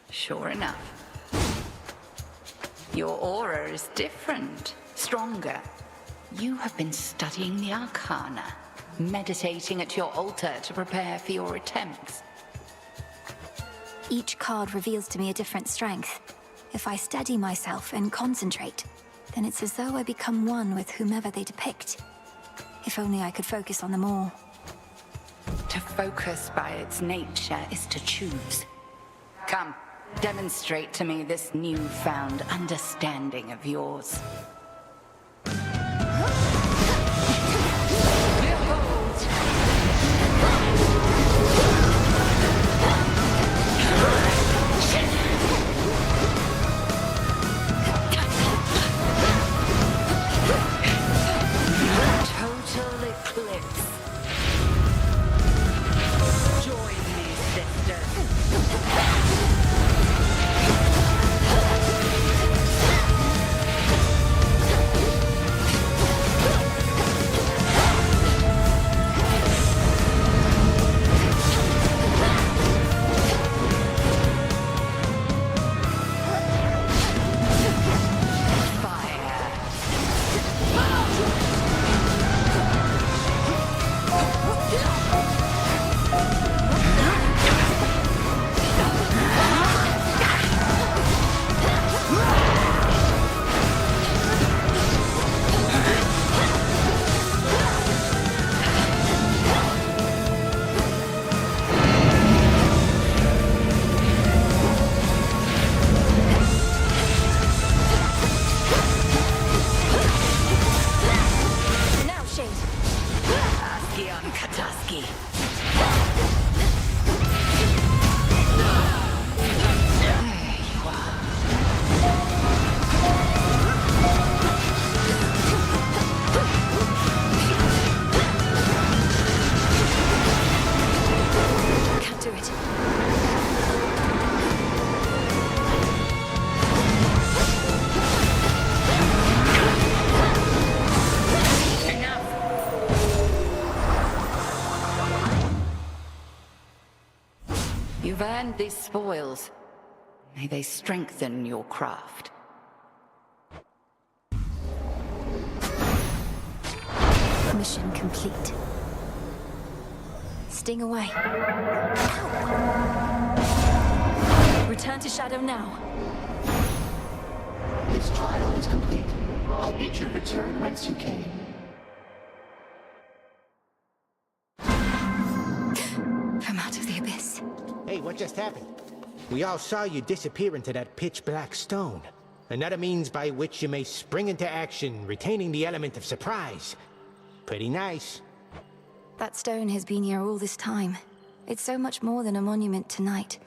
Sure enough. Your aura is different, stronger. You have been studying the Arcana, meditating at your altar to prepare for your attempts. Each card reveals to me a different strength. If I steady myself and concentrate, then it's as though I become one with whomever they depict. If only I could focus on them all. To focus by its nature is to choose. Come, demonstrate to me this newfound understanding of yours. Total eclipse. Join me, sister. You've earned these spoils. May they strengthen your craft. Mission complete. Sting away. Return to Shadow now. This trial is complete. I bid you return whence you came. From out of the abyss. Hey, what just happened? We all saw you disappear into that pitch-black stone. Another means by which you may spring into action, retaining the element of surprise. Pretty nice. That stone has been here all this time. It's so much more than a monument to night,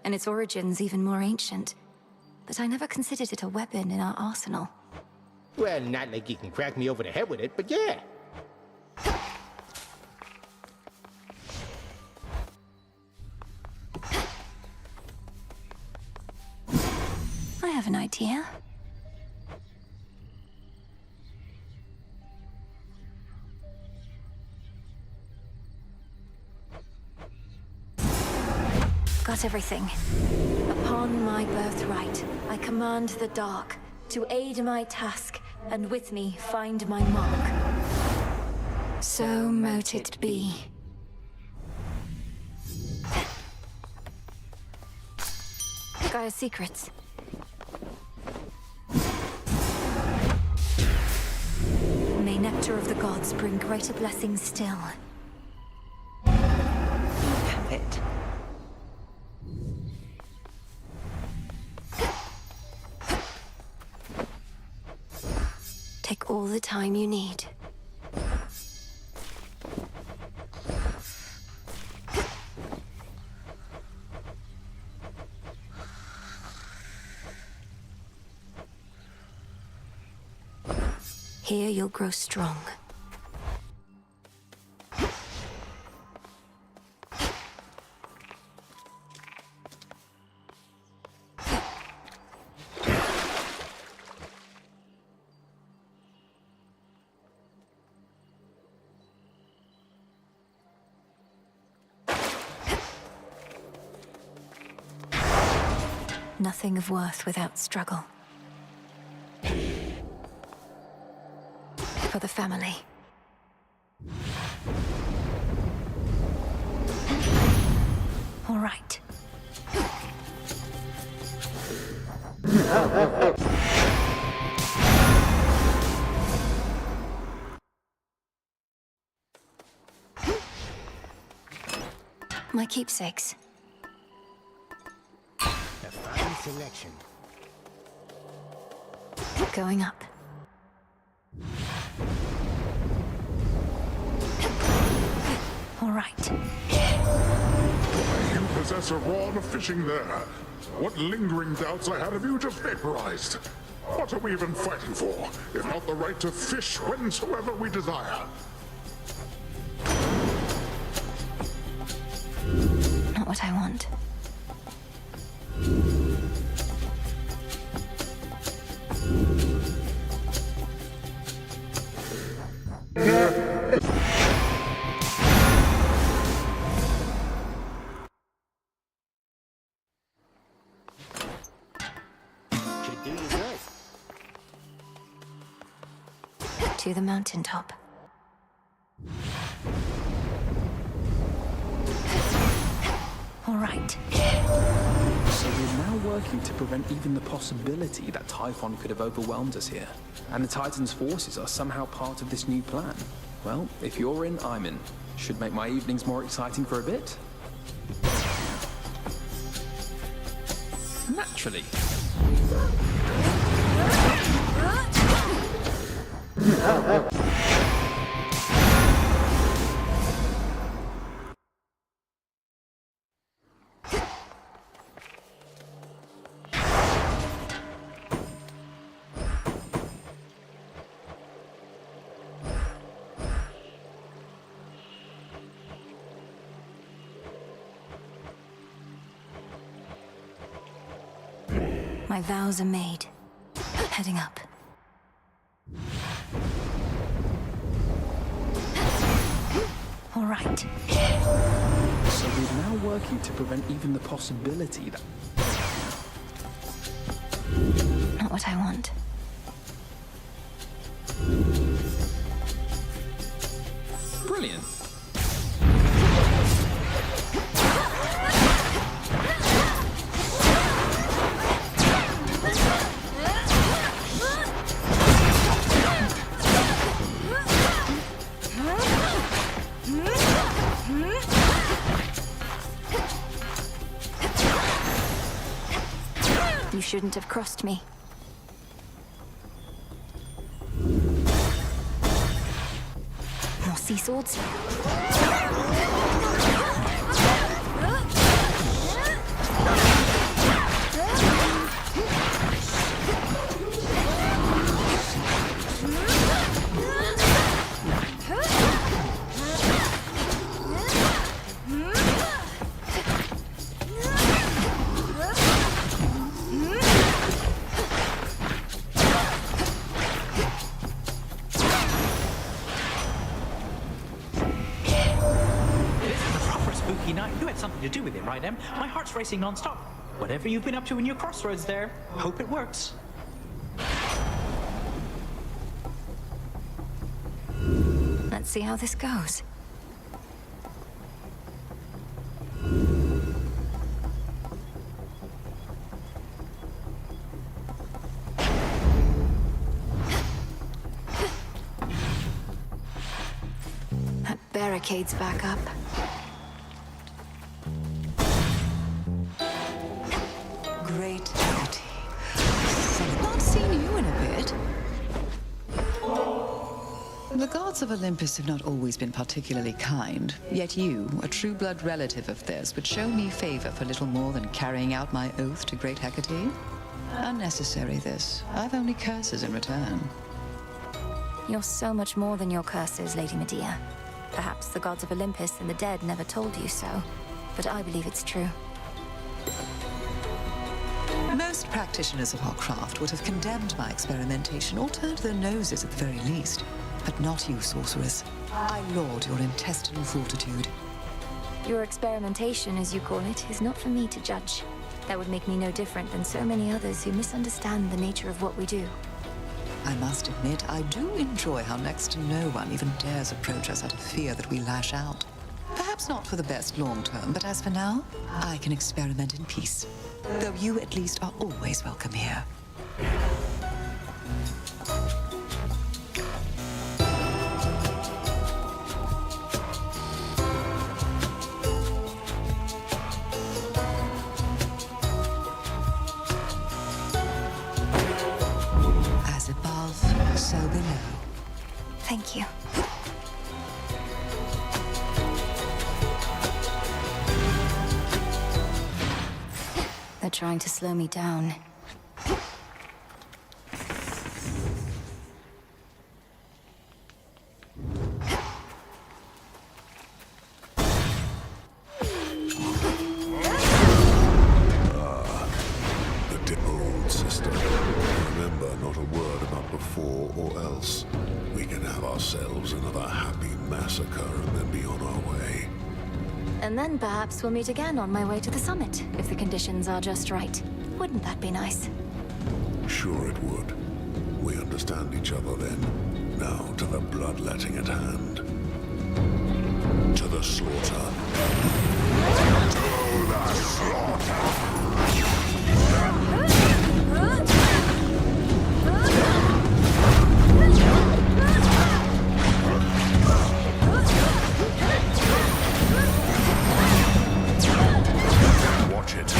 and its origins even more ancient. But I never considered it a weapon in our arsenal. Well, not like you can crack me over the head with it, but yeah. I have an idea. Got everything. Upon my birthright, I command the dark to aid my task, and with me find my mark. So mote it be. Gaia's secrets. May nectar of the gods bring greater blessings still. You have it. Take all the time you need. Here you'll grow strong. Nothing of worth without struggle. For the family. All right. My keepsakes. A fine selection. Going up. All right. You possess a rod of fishing there. What lingering doubts I had of you just vaporized. What are we even fighting for, if not the right to fish whensoever we desire? Not what I want. Should do you good. To the mountaintop. All right. So we're now working to prevent even the possibility that Typhon could have overwhelmed us here. And the Titan's forces are somehow part of this new plan. Well, if you're in, I'm in. Should make my evenings more exciting for a bit. Naturally. My vows are made. Heading up. All right. So we're now working to prevent even the possibility that... Not what I want. Brilliant. You shouldn't have crossed me. More sea swords? You had something to do with it, right, Em? My heart's racing non-stop. Whatever you've been up to in your crossroads there, hope it works. Let's see how this goes. That barricade's back up. Great beauty. I've not seen you in a bit. The gods of Olympus have not always been particularly kind, yet you, a true-blood relative of theirs, would show me favor for little more than carrying out my oath to great Hecate? Unnecessary, this. I've only curses in return. You're so much more than your curses, Lady Medea. Perhaps the gods of Olympus and the dead never told you so, but I believe it's true. Most practitioners of our craft would have condemned my experimentation or turned their noses at the very least. But not you, sorceress. I laud your intestinal fortitude. Your experimentation, as you call it, is not for me to judge. That would make me no different than so many others who misunderstand the nature of what we do. I must admit, I do enjoy how next to no one even dares approach us out of fear that we lash out. Perhaps not for the best long term, but as for now, I can experiment in peace. Though you at least are always welcome here. As above, so below. Thank you. They're trying to slow me down. The old system. Remember, not a word about before or else. We can have ourselves another happy massacre and then be on our way. And then perhaps we'll meet again on my way to the summit, if the conditions are just right. Wouldn't that be nice? Sure it would. We understand each other then. Now to the bloodletting at hand. To the slaughter. To the slaughter! Watch it.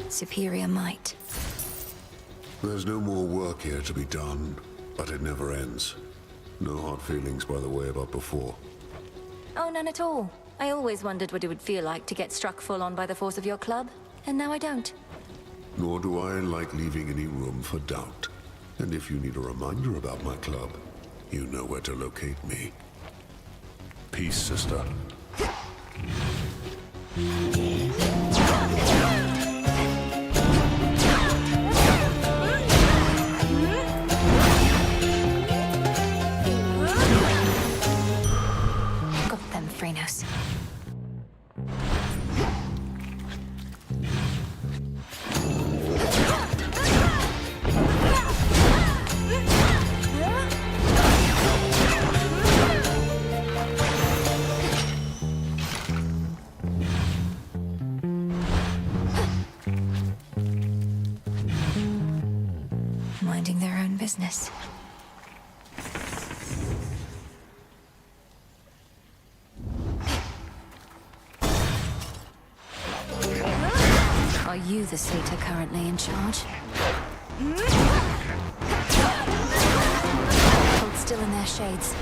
Superior might. There's no more work here to be done, but it never ends. No hard feelings, by the way, about before. Oh, none at all. I always wondered what it would feel like to get struck full on by the force of your club, and now I don't. Nor do I like leaving any room for doubt. And if you need a reminder about my club, you know where to locate me. Peace, sister. Got them, Phrenos. Minding their own business. Are you the satyr currently in charge? Hold still in their shades.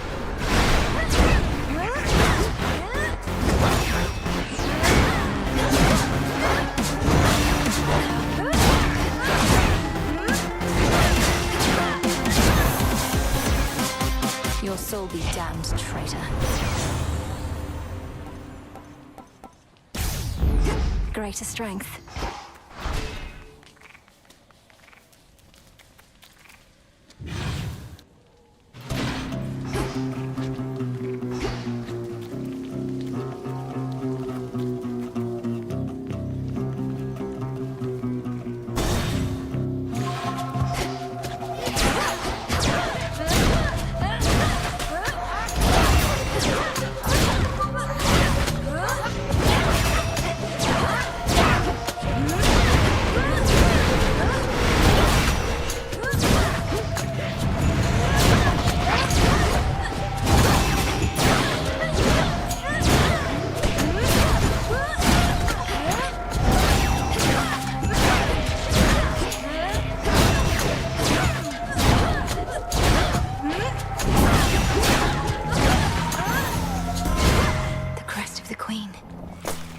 Your soul be damned, traitor. Greater strength.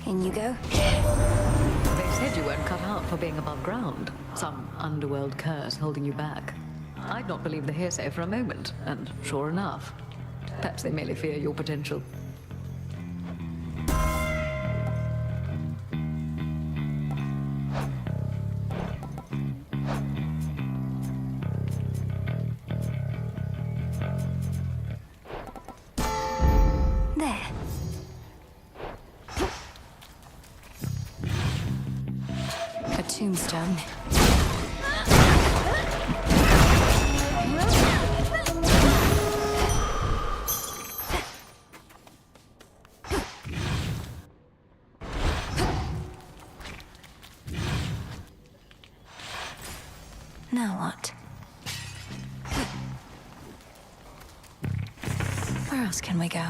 In you go. They said you weren't cut out for being above ground. Some underworld curse holding you back. I'd not believe the hearsay for a moment, and sure enough, perhaps they merely fear your potential. There. A tombstone. Now what? Where else can we go?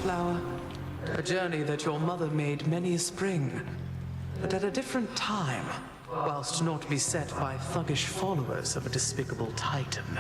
Flower, a journey that your mother made many a spring, but at a different time, whilst not beset by thuggish followers of a despicable titan.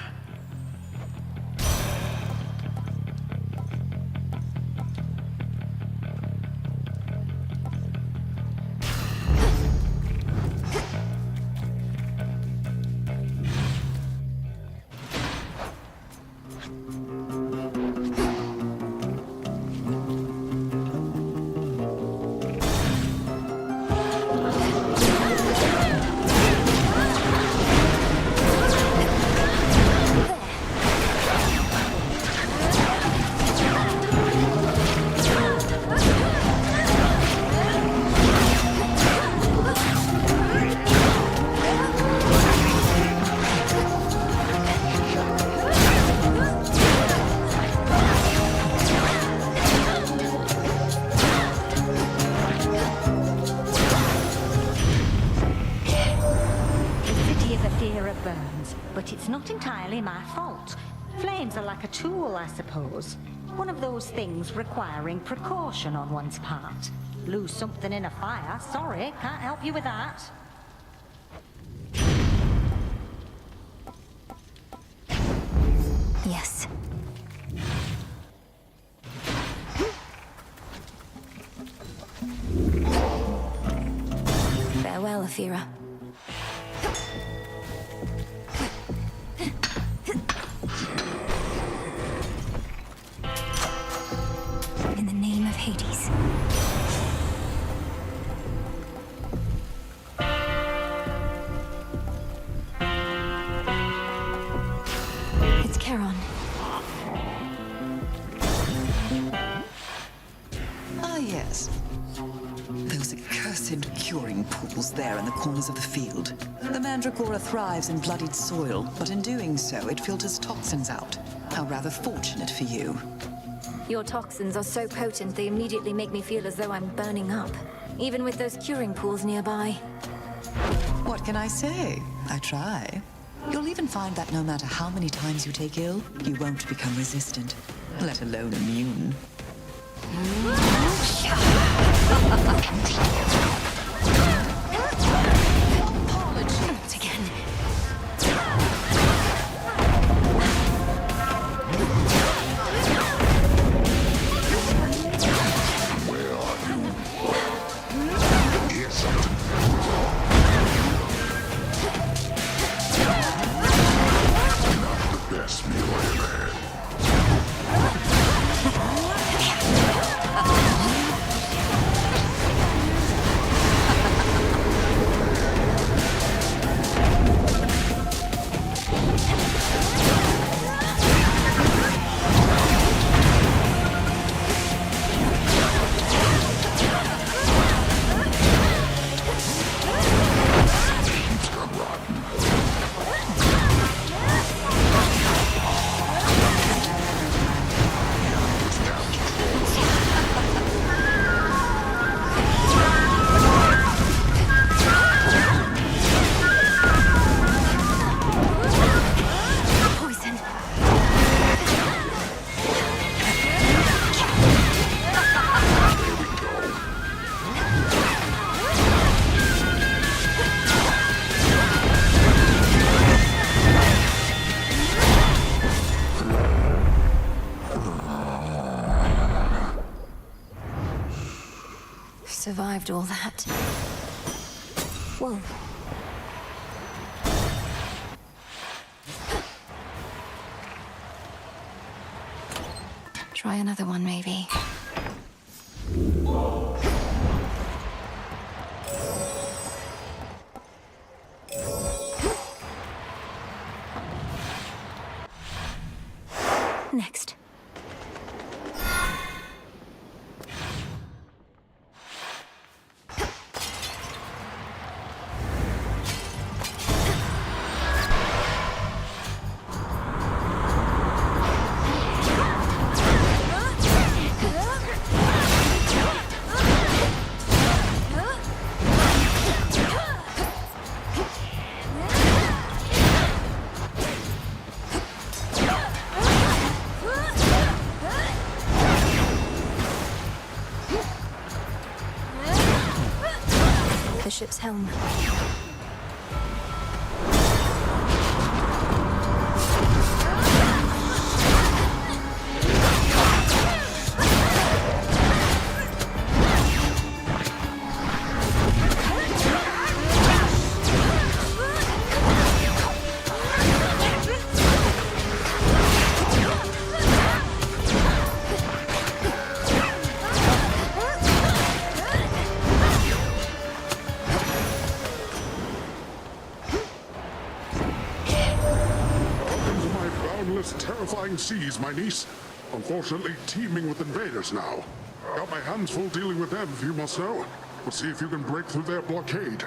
not entirely my fault. Flames are like a tool, I suppose. One of those things requiring precaution on one's part. Lose something in a fire, sorry, can't help you with that. Yes. Farewell, Aphira. In the name of Hades. It's Charon. Ah, yes. Those accursed curing pools there in the corners of the field. The Mandragora thrives in bloodied soil, but in doing so, it filters toxins out. How rather fortunate for you. Your toxins are so potent they immediately make me feel as though I'm burning up, even with those curing pools nearby. What can I say? I try. You'll even find that no matter how many times you take ill, you won't become resistant, let alone immune. Not again. Where are you? Hear something? Not the best meal I've had. Survived all that. Whoa. Try another one, maybe. Next. The ship's helm. Terrifying seas, my niece. Unfortunately, teeming with invaders now. Got my hands full dealing with them, if you must know. We'll see if you can break through their blockade.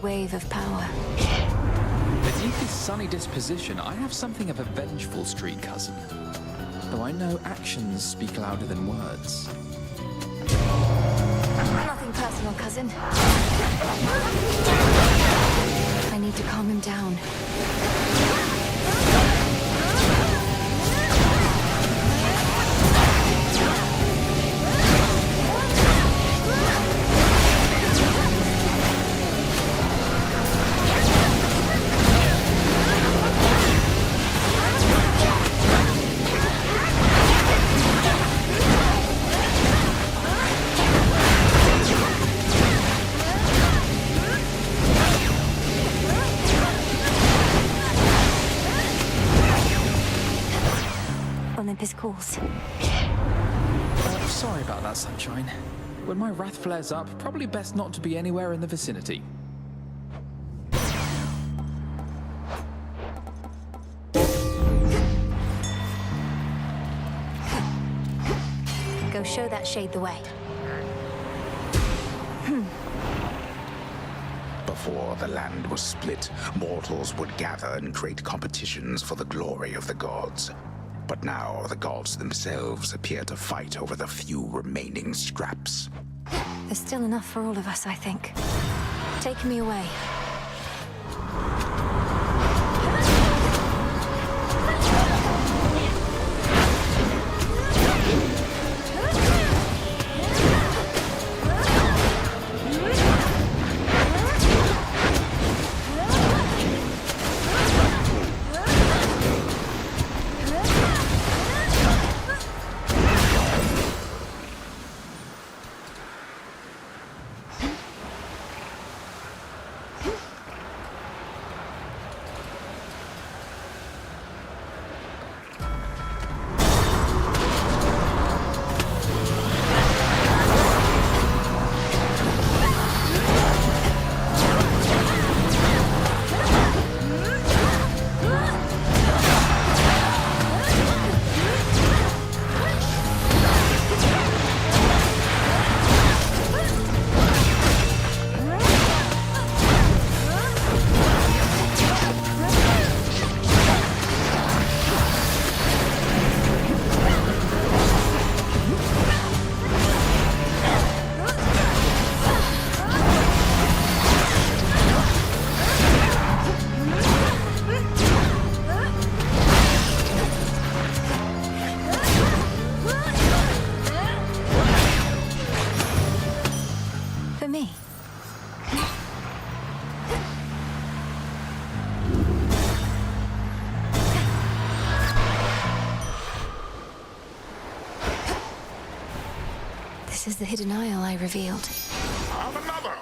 wave of power. Beneath his sunny disposition, I have something of a vengeful street cousin. Though I know actions speak louder than words. Nothing personal, cousin. I need to calm him down. Olympus calls. Sorry about that, Sunshine. When my wrath flares up, probably best not to be anywhere in the vicinity. Go show that shade the way. Before the land was split, mortals would gather and create competitions for the glory of the gods. But now the gods themselves appear to fight over the few remaining scraps. There's still enough for all of us, I think. Take me away. This is the hidden isle I revealed. Have another!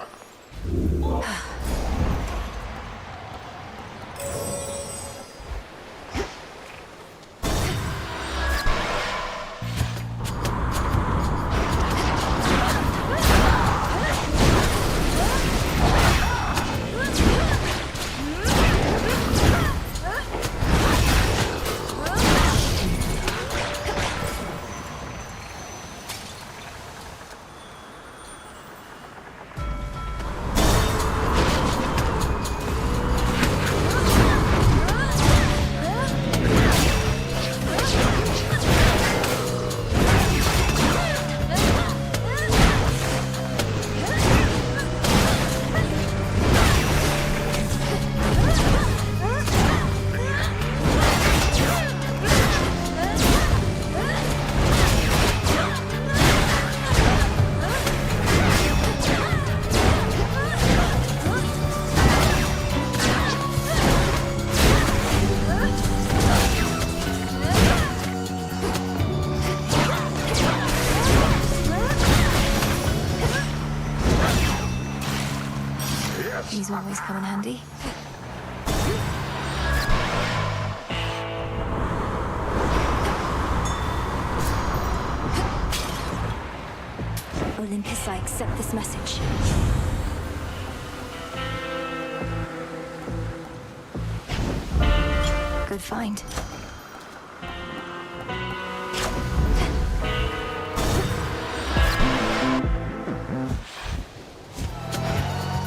These always come in handy. Olympus, I accept this message. Good find.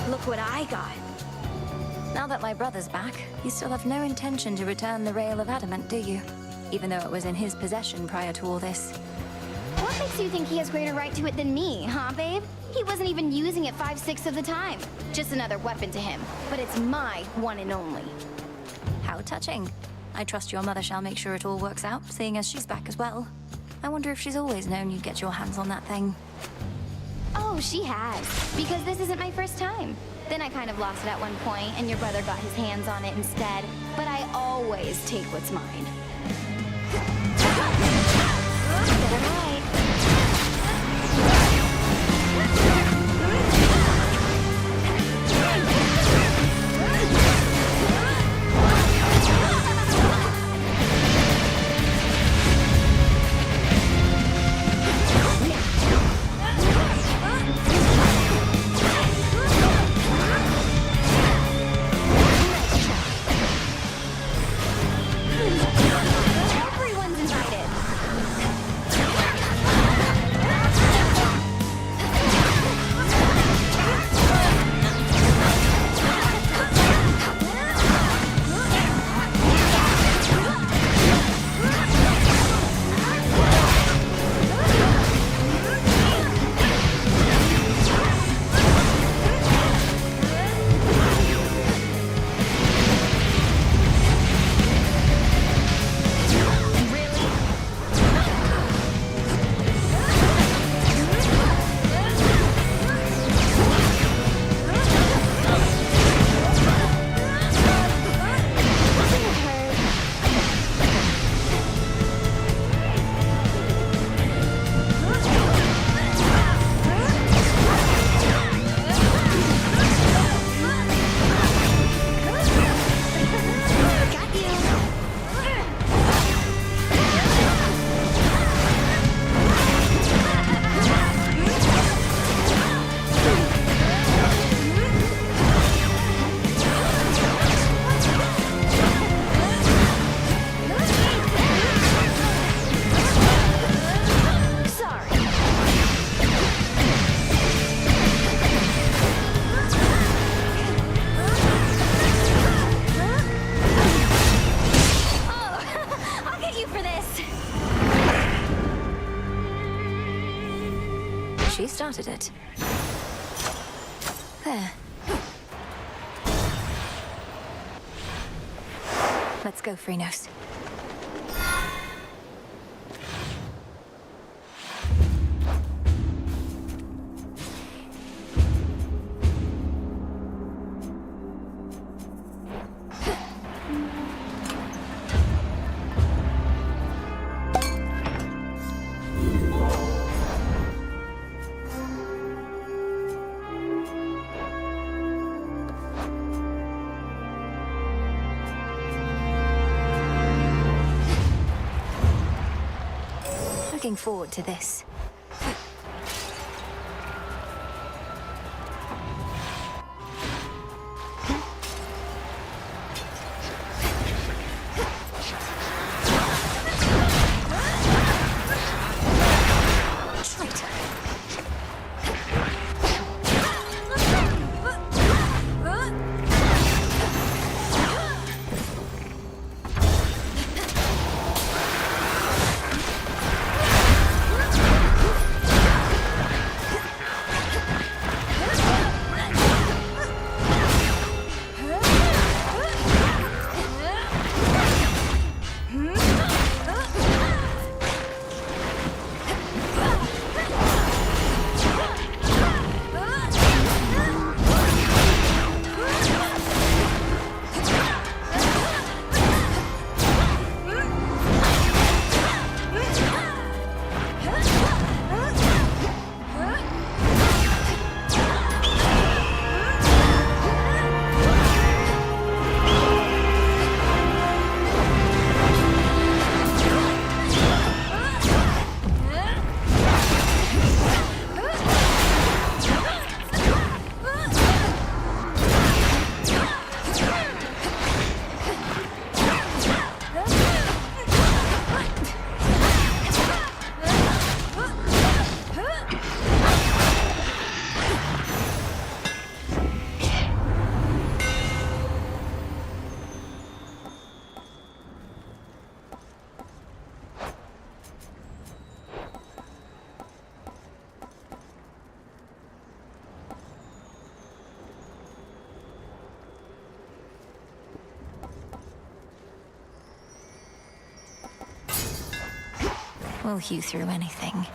Look what I got. Now that my brother's back, you still have no intention to return the Rail of Adamant, do you? Even though it was in his possession prior to all this. What makes you think he has greater right to it than me, huh, babe? He wasn't even using it 5/6 of the time. Just another weapon to him. But it's my one and only. How touching. I trust your mother shall make sure it all works out, seeing as she's back as well. I wonder if she's always known you'd get your hands on that thing. Oh, she has. Because this isn't my first time. Then I kind of lost it at one point, and your brother got his hands on it instead. But I always take what's mine. Everyone's invited. She started it. There. Let's go, Freenos. Looking forward to this. We'll hew through anything.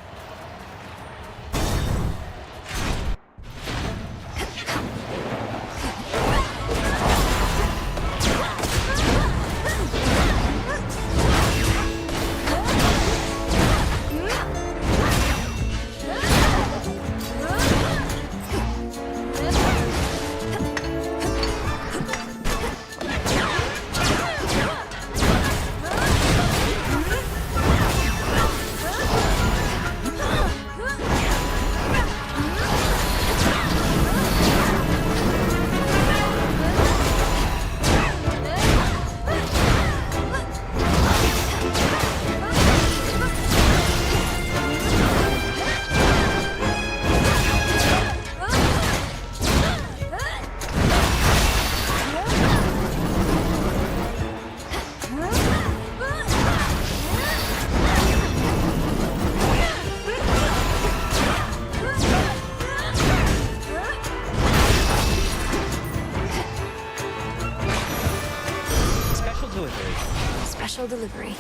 Special delivery.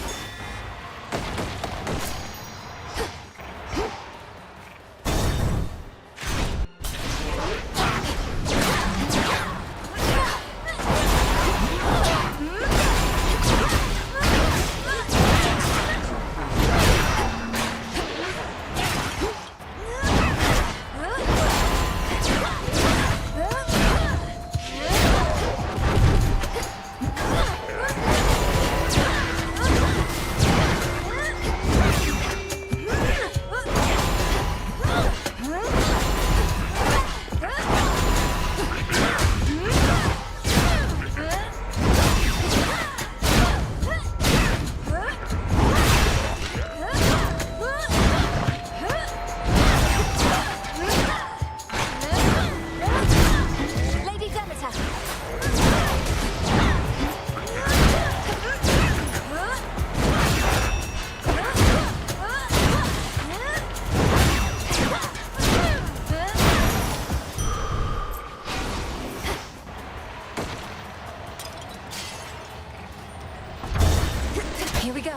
Here we go.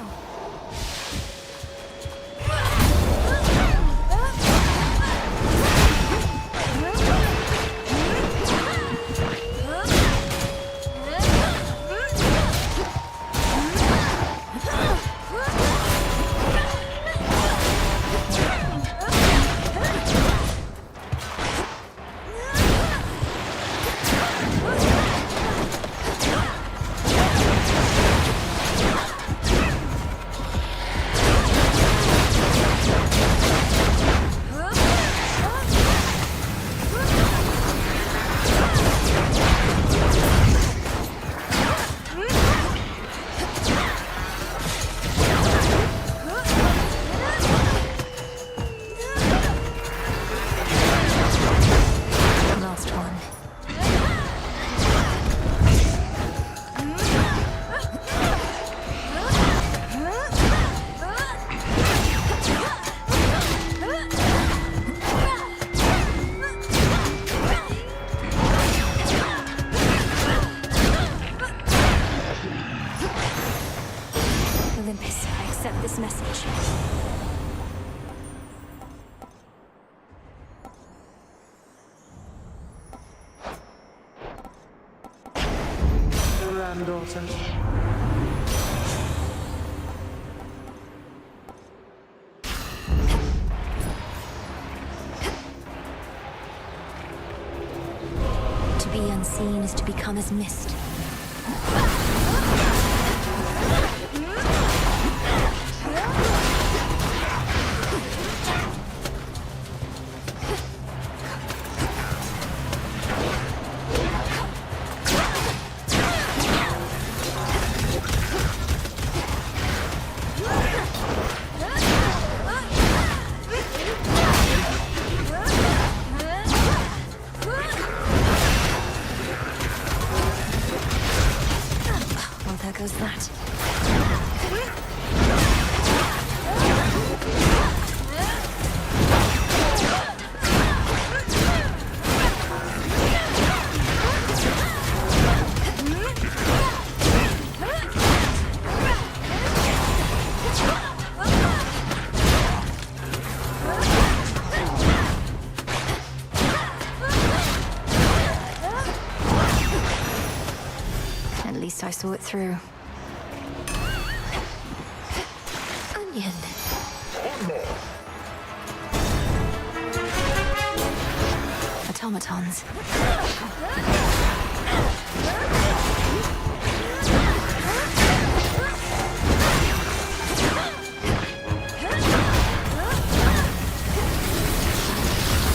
I accept this message. Granddaughter. To be unseen is to become as mist. There goes that. least I saw it through. Onion. One more. Automatons.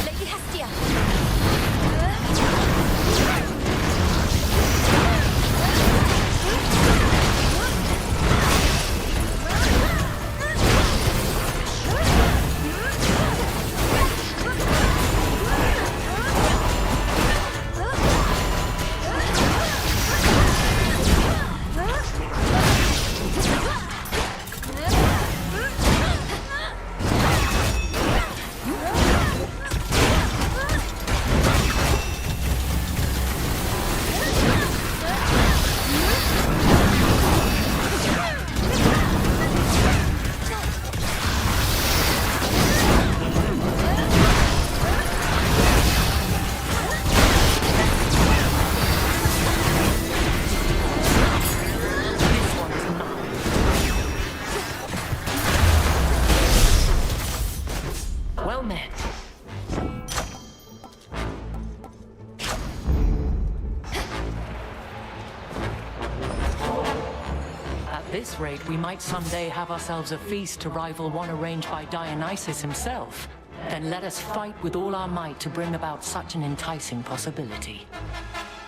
Lady Hestia. Well met. At this rate, we might someday have ourselves a feast to rival one arranged by Dionysus himself. Then let us fight with all our might to bring about such an enticing possibility.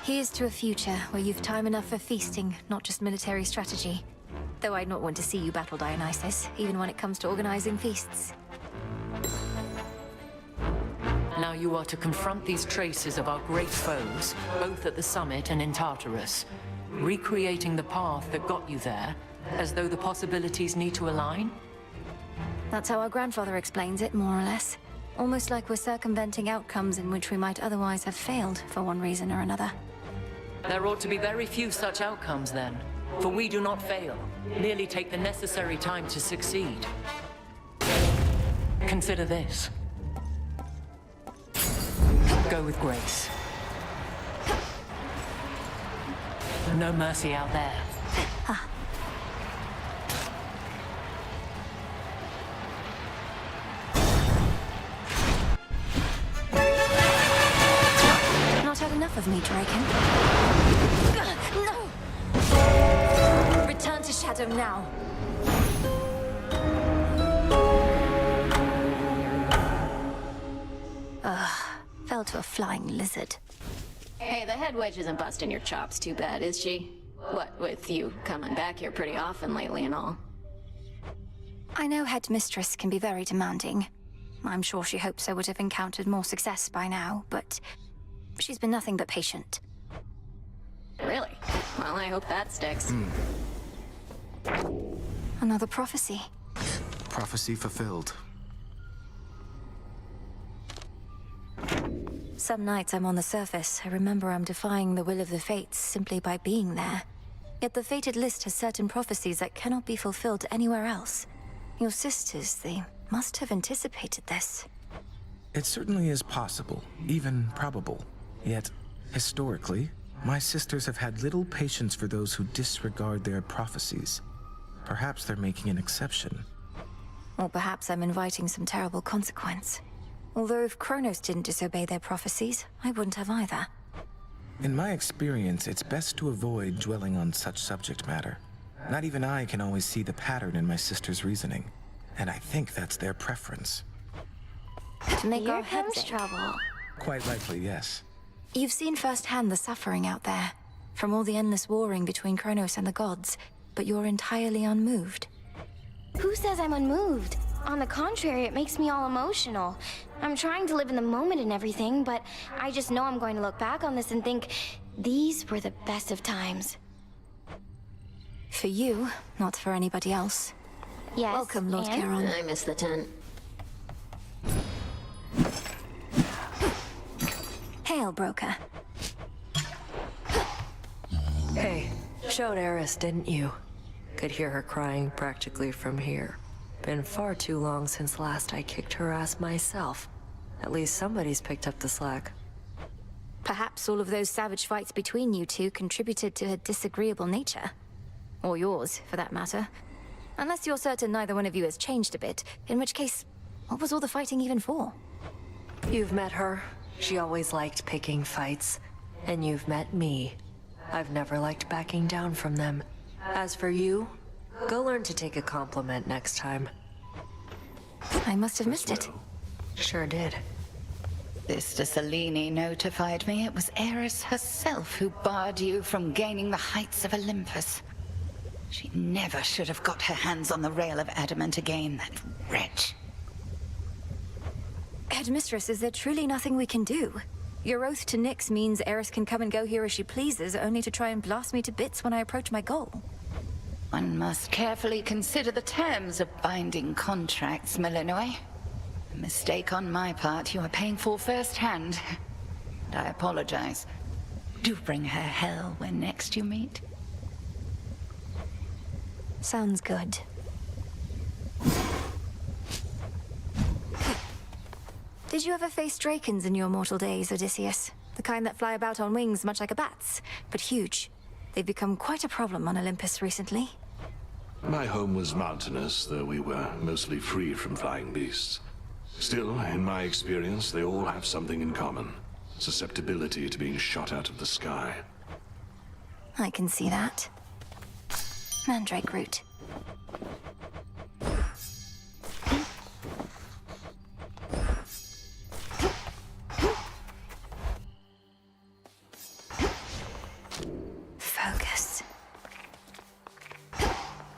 Here's to a future where you've time enough for feasting, not just military strategy. Though I'd not want to see you battle Dionysus, even when it comes to organizing feasts. Now you are to confront these traces of our great foes, both at the summit and in Tartarus, recreating the path that got you there, as though the possibilities need to align? That's how our grandfather explains it, more or less. Almost like we're circumventing outcomes in which we might otherwise have failed for one reason or another. There ought to be very few such outcomes then, for we do not fail, merely take the necessary time to succeed. Consider this. Go with grace. No mercy out there. Not had enough of me, Draken. No! Return to Shadow now. Fell to a flying lizard. Hey, the head wedge isn't busting your chops too bad, is she? What with you coming back here pretty often lately and all? I know Headmistress can be very demanding. I'm sure she hopes I would have encountered more success by now, but she's been nothing but patient. Really? Well, I hope that sticks. Another prophecy. Prophecy fulfilled. Some nights I'm on the surface, I remember I'm defying the will of the fates simply by being there. Yet the fated list has certain prophecies that cannot be fulfilled anywhere else. Your sisters, they must have anticipated this. It certainly is possible, even probable. Yet, historically, my sisters have had little patience for those who disregard their prophecies. Perhaps they're making an exception. Or perhaps I'm inviting some terrible consequence. Although if Kronos didn't disobey their prophecies, I wouldn't have either. In my experience, it's best to avoid dwelling on such subject matter. Not even I can always see the pattern in my sister's reasoning, and I think that's their preference. To make Here our heads comes ache. trouble. Quite likely, yes. You've seen firsthand the suffering out there, from all the endless warring between Kronos and the gods, but you're entirely unmoved. Who says I'm unmoved? On the contrary, it makes me all emotional. I'm trying to live in the moment and everything, but I just know I'm going to look back on this and think, these were the best of times. For you, not for anybody else. Yes, Welcome, Lord and? Charon. I missed the tent. Hail, broker. Hey, showed Eris, didn't you? Could hear her crying practically from here. Been far too long since last I kicked her ass myself. At least somebody's picked up the slack. Perhaps all of those savage fights between you two contributed to her disagreeable nature. Or yours, for that matter. Unless you're certain neither one of you has changed a bit, in which case, what was all the fighting even for? You've met her. She always liked picking fights. And you've met me. I've never liked backing down from them. As for you, go learn to take a compliment next time. I must have missed it. Sure did. Sister Selene notified me it was Eris herself who barred you from gaining the heights of Olympus. She never should have got her hands on the rail of adamant again, that wretch. Headmistress, is there truly nothing we can do? Your oath to Nyx means Eris can come and go here as she pleases, only to try and blast me to bits when I approach my goal. One must carefully consider the terms of binding contracts, Malinois. A mistake on my part you are paying for firsthand. And I apologize. Do bring her hell when next you meet. Sounds good. Did you ever face drakens in your mortal days, Odysseus? The kind that fly about on wings much like a bat's, but huge. They've become quite a problem on Olympus recently. My home was mountainous, though we were mostly free from flying beasts. Still, in my experience, they all have something in common. Susceptibility to being shot out of the sky. I can see that. Mandrake root. Focus.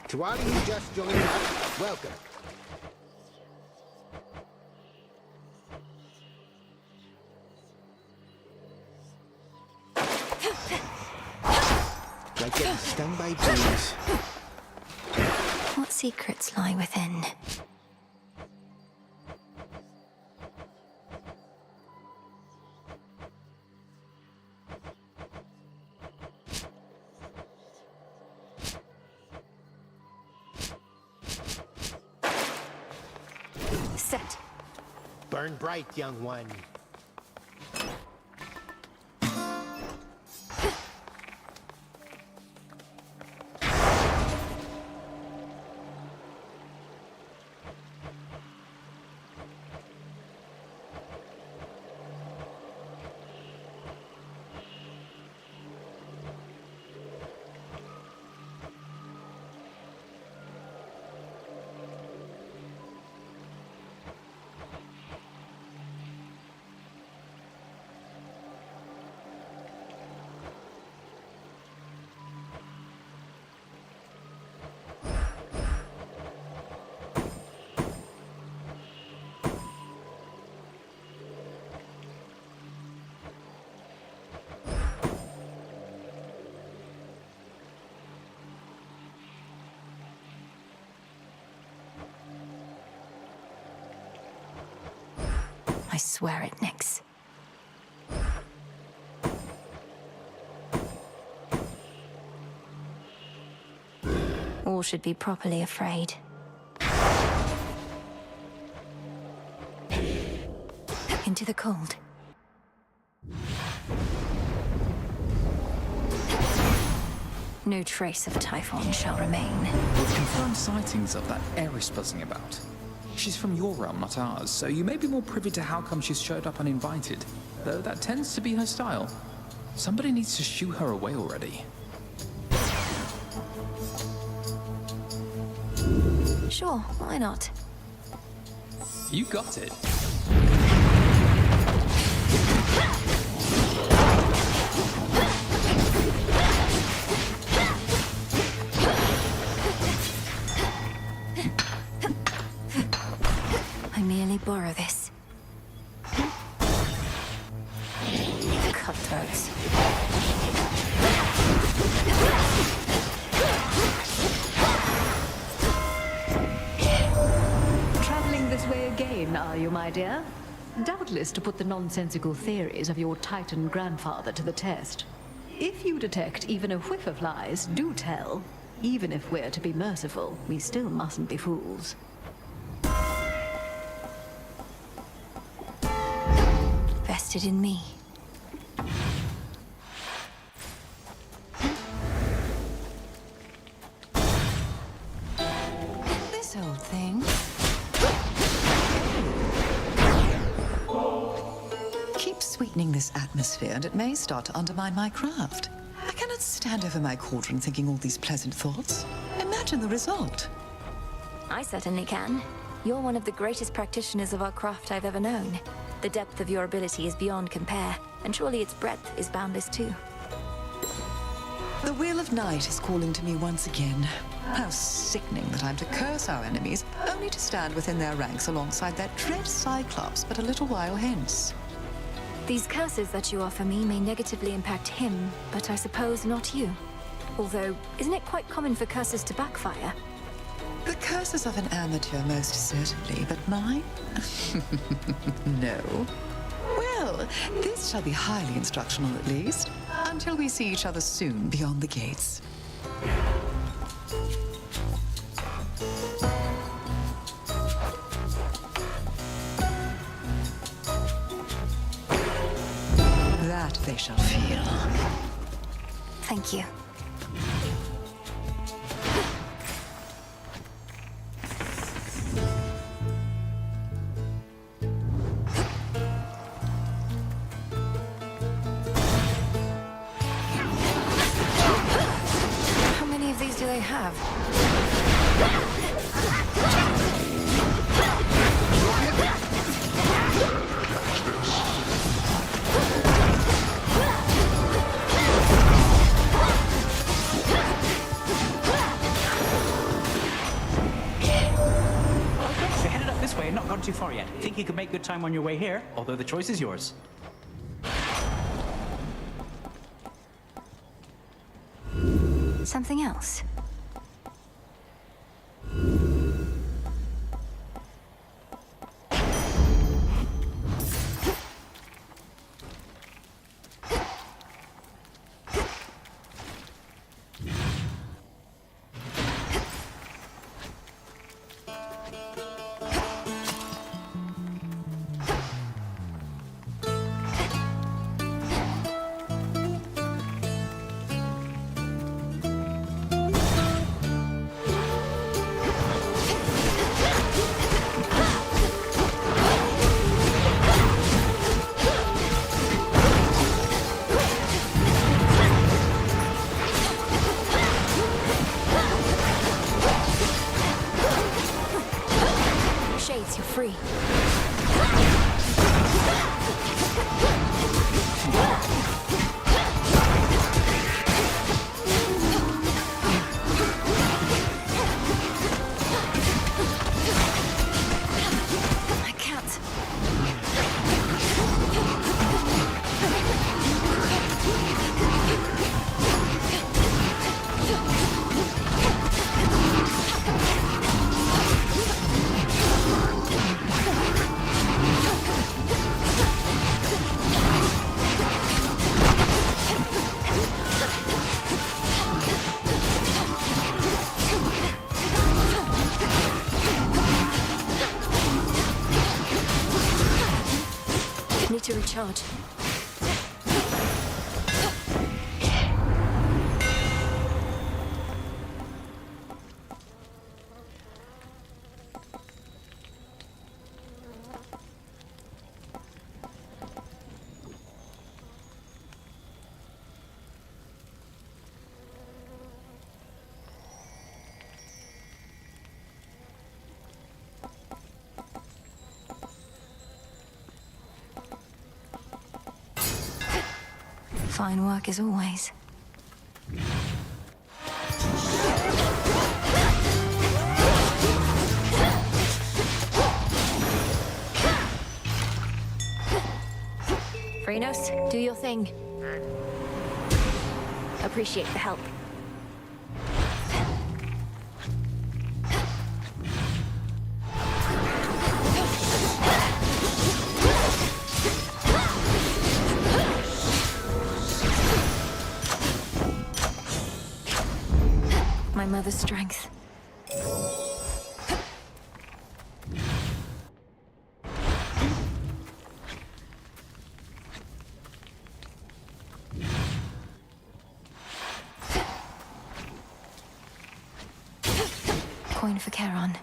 To all of you just joining us, welcome. Like getting stung by bees. What secrets lie within? Set. Burn bright, young one. I swear it, Nyx. All should be properly afraid. Into the cold. No trace of Typhon shall remain. We've confirmed sightings of that Eris buzzing about. She's from your realm, not ours, so you may be more privy to how come she's showed up uninvited, though that tends to be her style. Somebody needs to shoo her away already. Sure, why not? You got it. I merely borrow this. Cutthroats. Traveling this way again, are you, my dear? Doubtless to put the nonsensical theories of your Titan grandfather to the test. If you detect even a whiff of lies, do tell. Even if we're to be merciful, we still mustn't be fools. Vested in me. heightening this atmosphere, and it may start to undermine my craft. I cannot stand over my cauldron thinking all these pleasant thoughts. Imagine the result. I certainly can. You're one of the greatest practitioners of our craft I've ever known. The depth of your ability is beyond compare, and surely its breadth is boundless too. The Wheel of Night is calling to me once again. How sickening that I'm to curse our enemies, only to stand within their ranks alongside that dread Cyclops but a little while hence. These curses that you offer me may negatively impact him, but I suppose not you. Although, isn't it quite common for curses to backfire? The curses of an amateur, most certainly, but mine? No. Well, this shall be highly instructional at least, until we see each other soon beyond the gates. That they shall feel. Thank you. How many of these do they have? Not gone too far yet. Think you could make good time on your way here, although the choice is yours. Something else? Shades, you're free. I can't. Need to recharge. Fine work as always. Phrenos, do your thing. Appreciate the help. My mother's strength. Coin for Charon.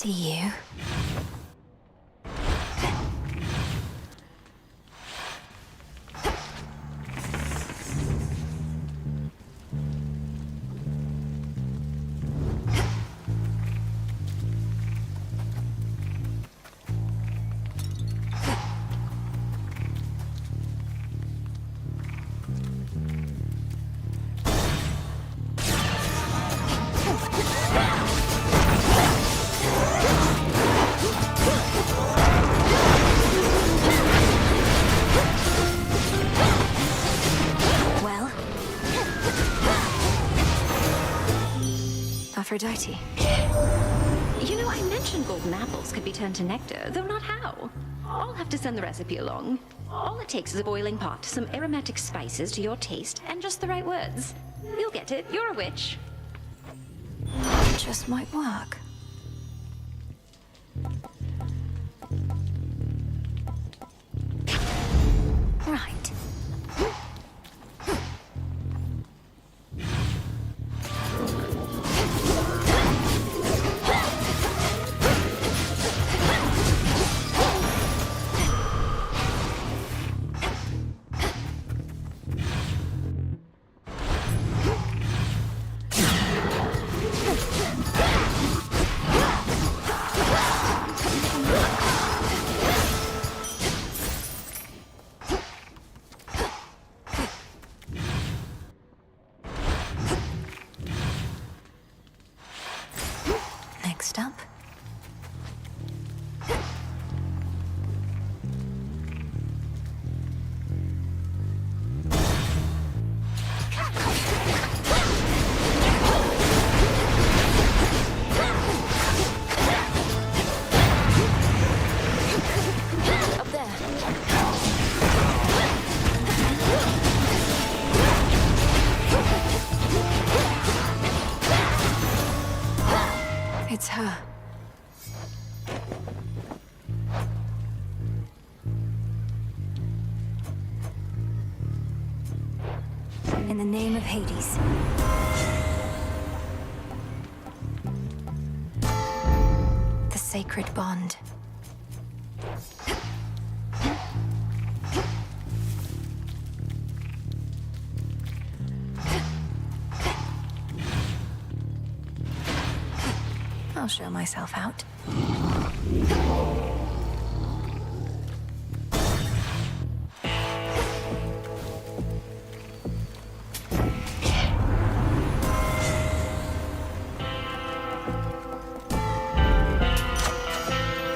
see you. Aphrodite. You know, I mentioned golden apples could be turned to nectar, though not how. I'll have to send the recipe along. All it takes is a boiling pot, some aromatic spices to your taste, and just the right words. You'll get it. You're a witch. Just might work. Right. Next up. Up there. It's her. In the name of Hades. The sacred bond. I'll show myself out.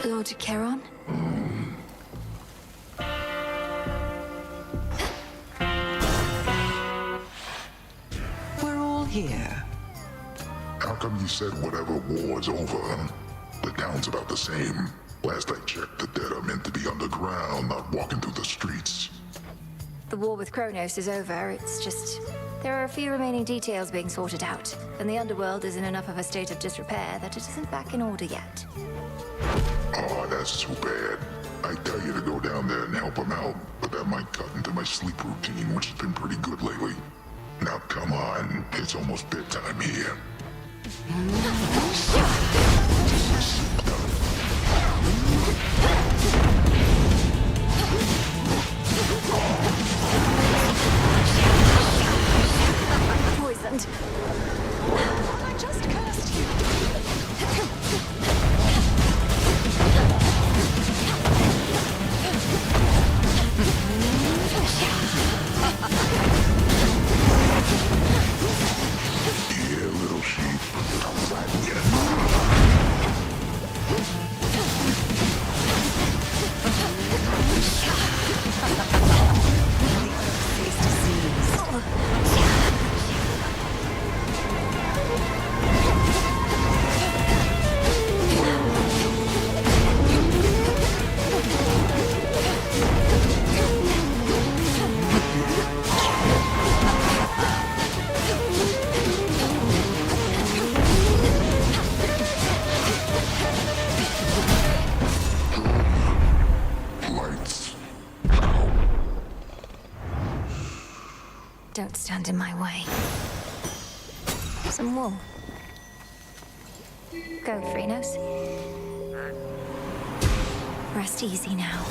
Lord Charon? We're all here. How come you said whatever war is over? The town's about the same. Last I checked, the dead are meant to be underground, not walking through the streets. The war with Kronos is over. It's just... there are a few remaining details being sorted out, and the underworld is in enough of a state of disrepair that it isn't back in order yet. Oh, that's too bad. I tell you to go down there and help them out, but that might cut into my sleep routine, which has been pretty good lately. Now come on, it's almost bedtime here. Poisoned. I just cursed you. Yeah, little sheep. I'll flatten you. Don't stand in my way. Some wool. Go, Freenos. Rest easy now.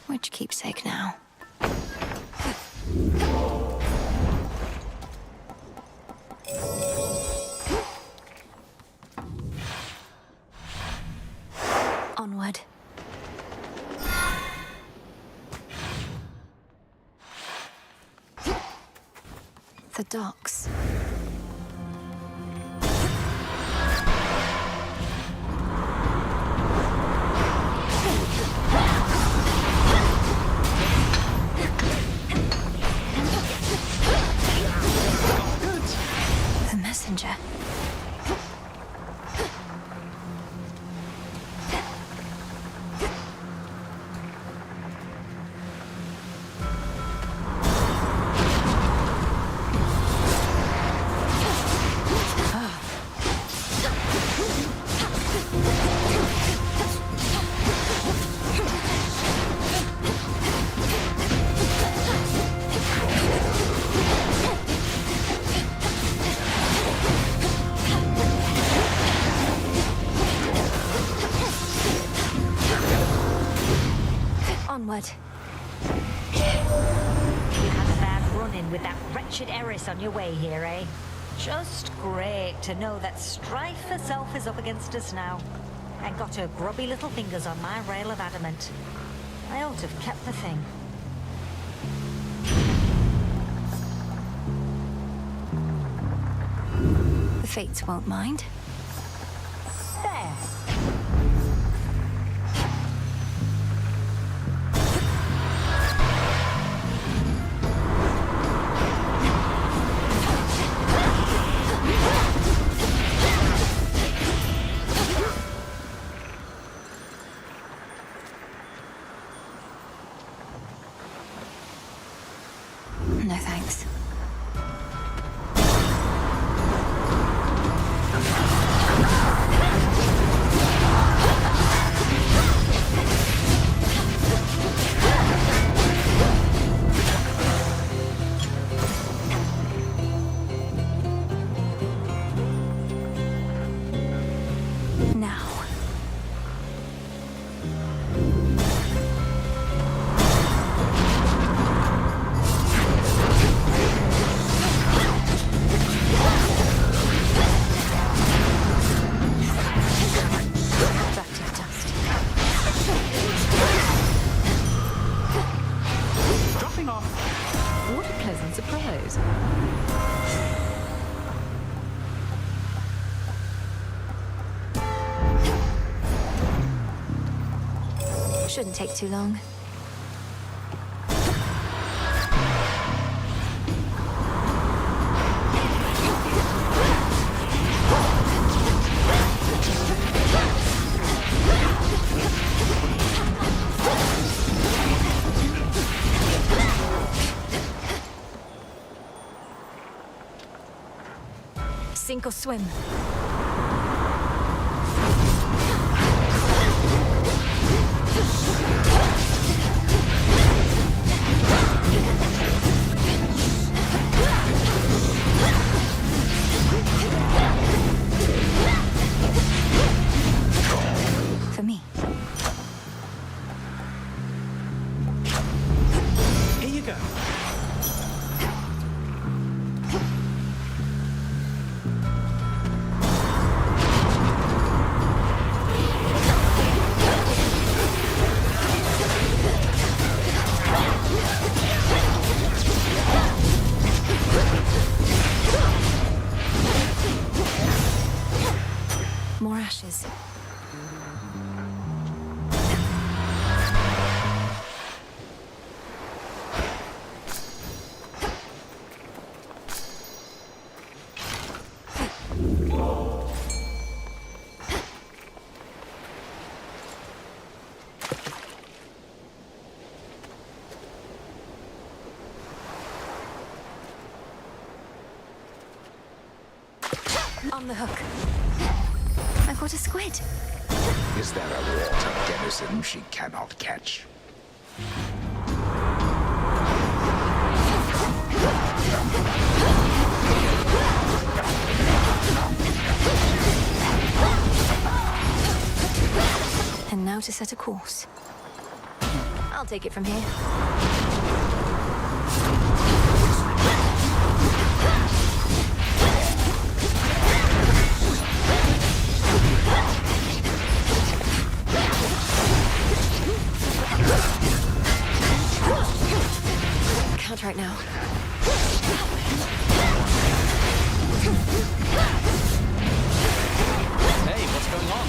Which keepsake now? Onward. The docks. The messenger. Onward. You had a bad run-in with that wretched heiress on your way here, eh? Just great to know that strife herself is up against us now. And got her grubby little fingers on my rail of adamant. I ought to have kept the thing. The Fates won't mind. There. No thanks. Now. Back to the dust. Dropping off. What a pleasant surprise. Shouldn't take too long. Sink or swim. For me. Here you go. More ashes. On the hook. I caught a squid. Is there a water denizen she cannot catch? to set a course. I'll take it from here. Can't right now. Hey, what's going on?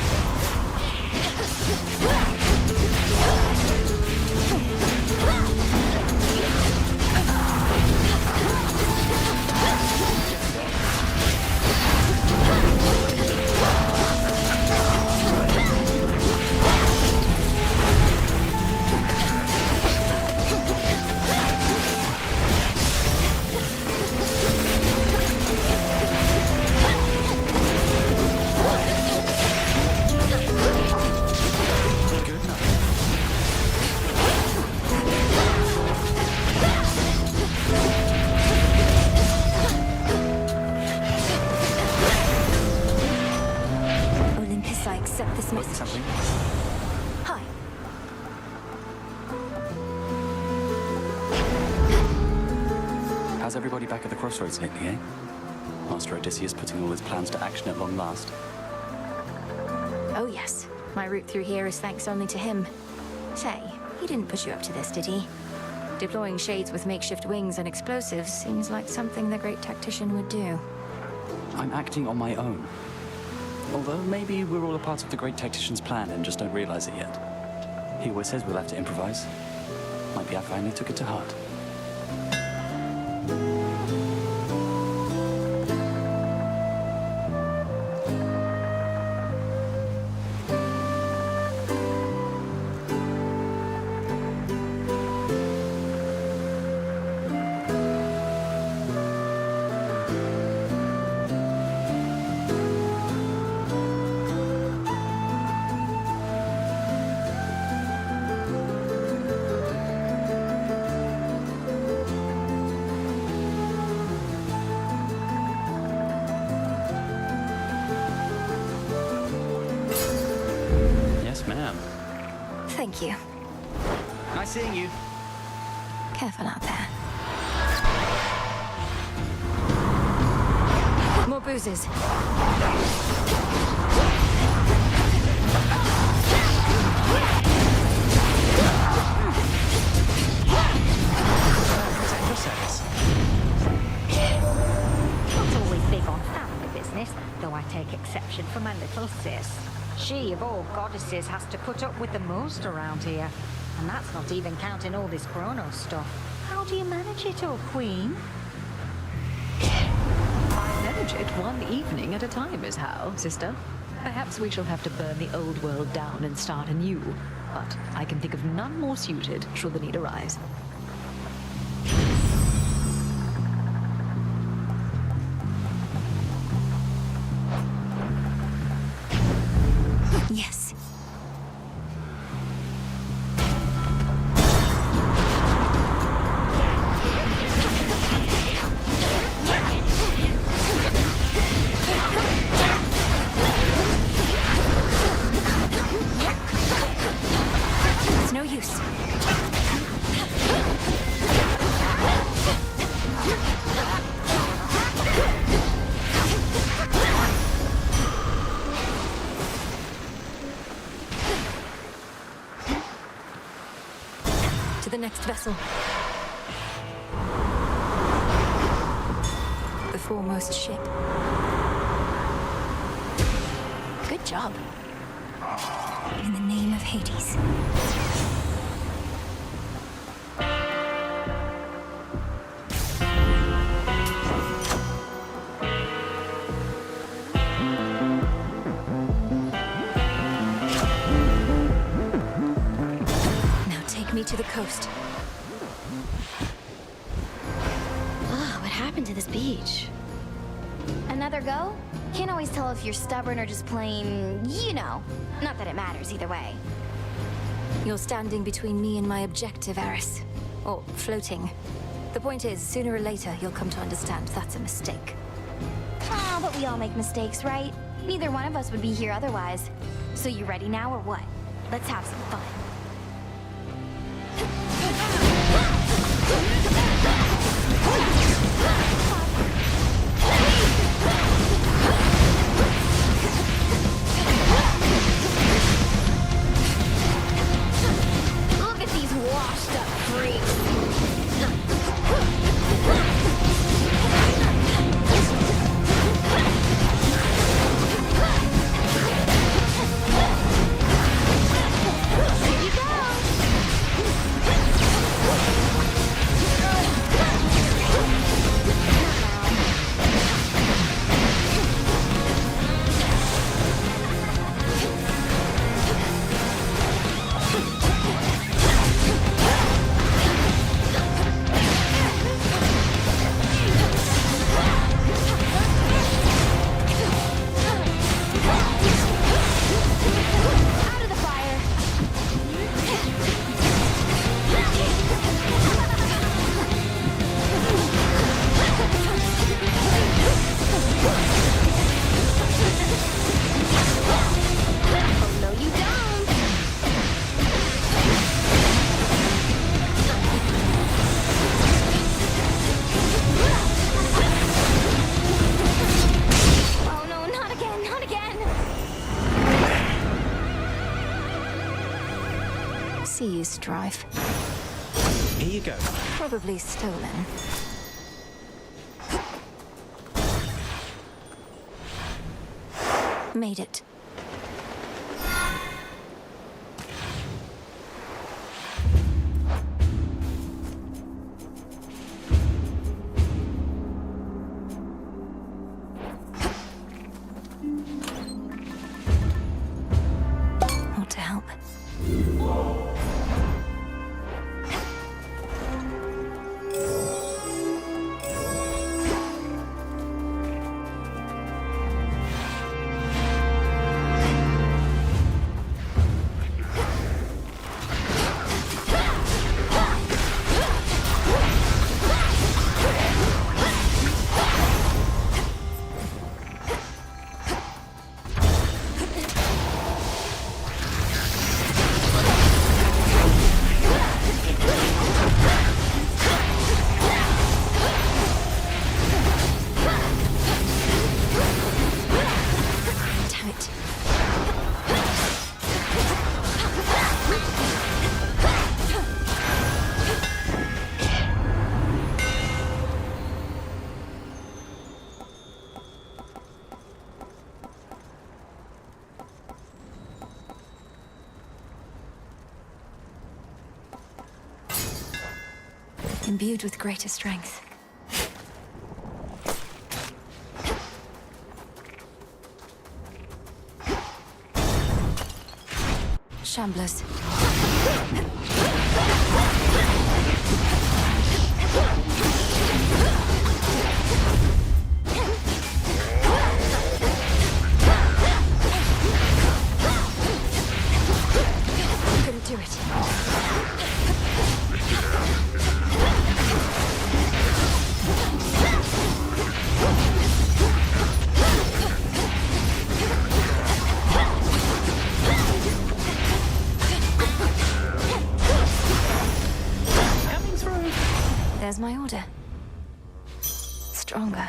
Olympus, I accept this message. Something? Hi. How's everybody back at the crossroads lately, eh? Master Odysseus putting all his plans to action at long last. Oh, yes. My route through here is thanks only to him. Say, he didn't push you up to this, did he? Deploying shades with makeshift wings and explosives seems like something the great tactician would do. I'm acting on my own. Although maybe we're all a part of the great tactician's plan and just don't realize it yet. He always says we'll have to improvise. Might be I finally took it to heart. Thank you. Nice seeing you. Careful out there. More boozes. Not always big on family business, though I take exception for my little sis. She, of all goddesses, has to put up with the most around here. And that's not even counting all this Chronos stuff. How do you manage it, oh queen? I manage it one evening at a time is how, sister. Perhaps we shall have to burn the old world down and start anew. But I can think of none more suited should the need arise. Yes. It's no use. To the next vessel. The foremost ship. Good job. In the name of Hades. Me to the coast. Ah, what happened to this beach? Another go? Can't always tell if you're stubborn or just plain, you know. Not that it matters either way. You're standing between me and my objective, Eris. Or floating. The point is, sooner or later, you'll come to understand that's a mistake. Ah, but we all make mistakes, right? Neither one of us would be here otherwise. So you ready now or what? Let's have some fun. Look at these washed up freaks. Here you go. Out of the fire. Oh, no, you don't. Oh, no, not again, not again. See you, Strife. Here you go. Probably stolen. Made it. Want to help? Damn it. Imbued with greater strength. Shamblers. Couldn't do it. Coming through. There's my order. Stronger.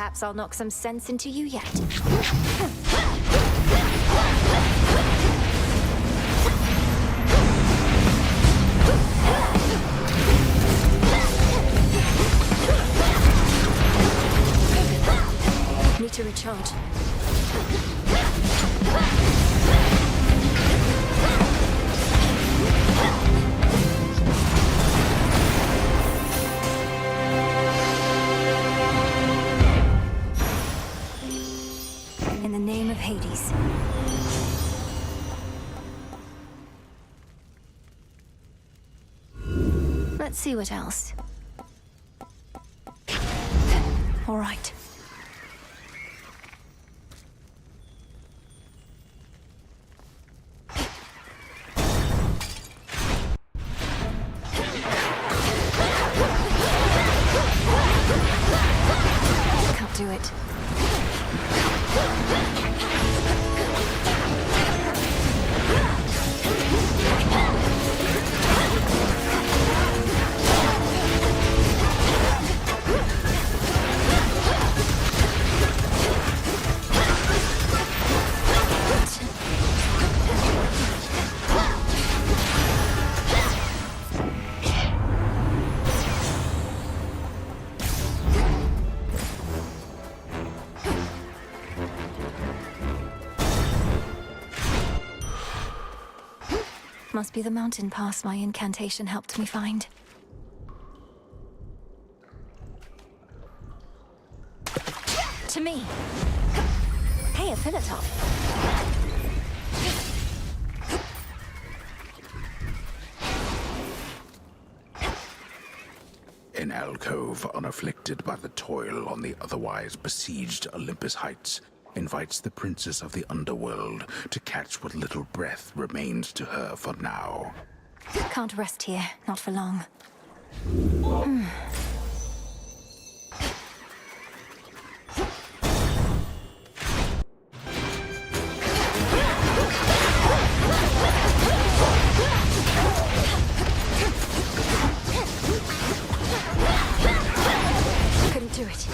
Perhaps I'll knock some sense into you yet. Need to recharge. In the name of Hades. Let's see what else. All right. Can't do it. Must be the mountain pass my incantation helped me find. To me! Hey, a Epilogue. An alcove unafflicted by the toil on the otherwise besieged Olympus heights invites the princess of the underworld to catch what little breath remains to her for now. Can't rest here, not for long. Couldn't do it.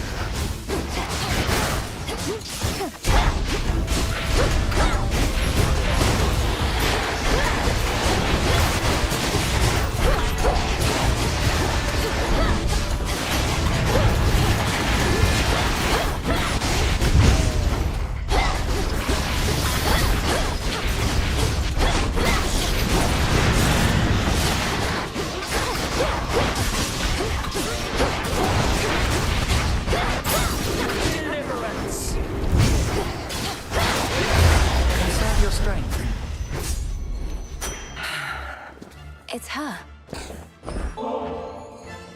It's her.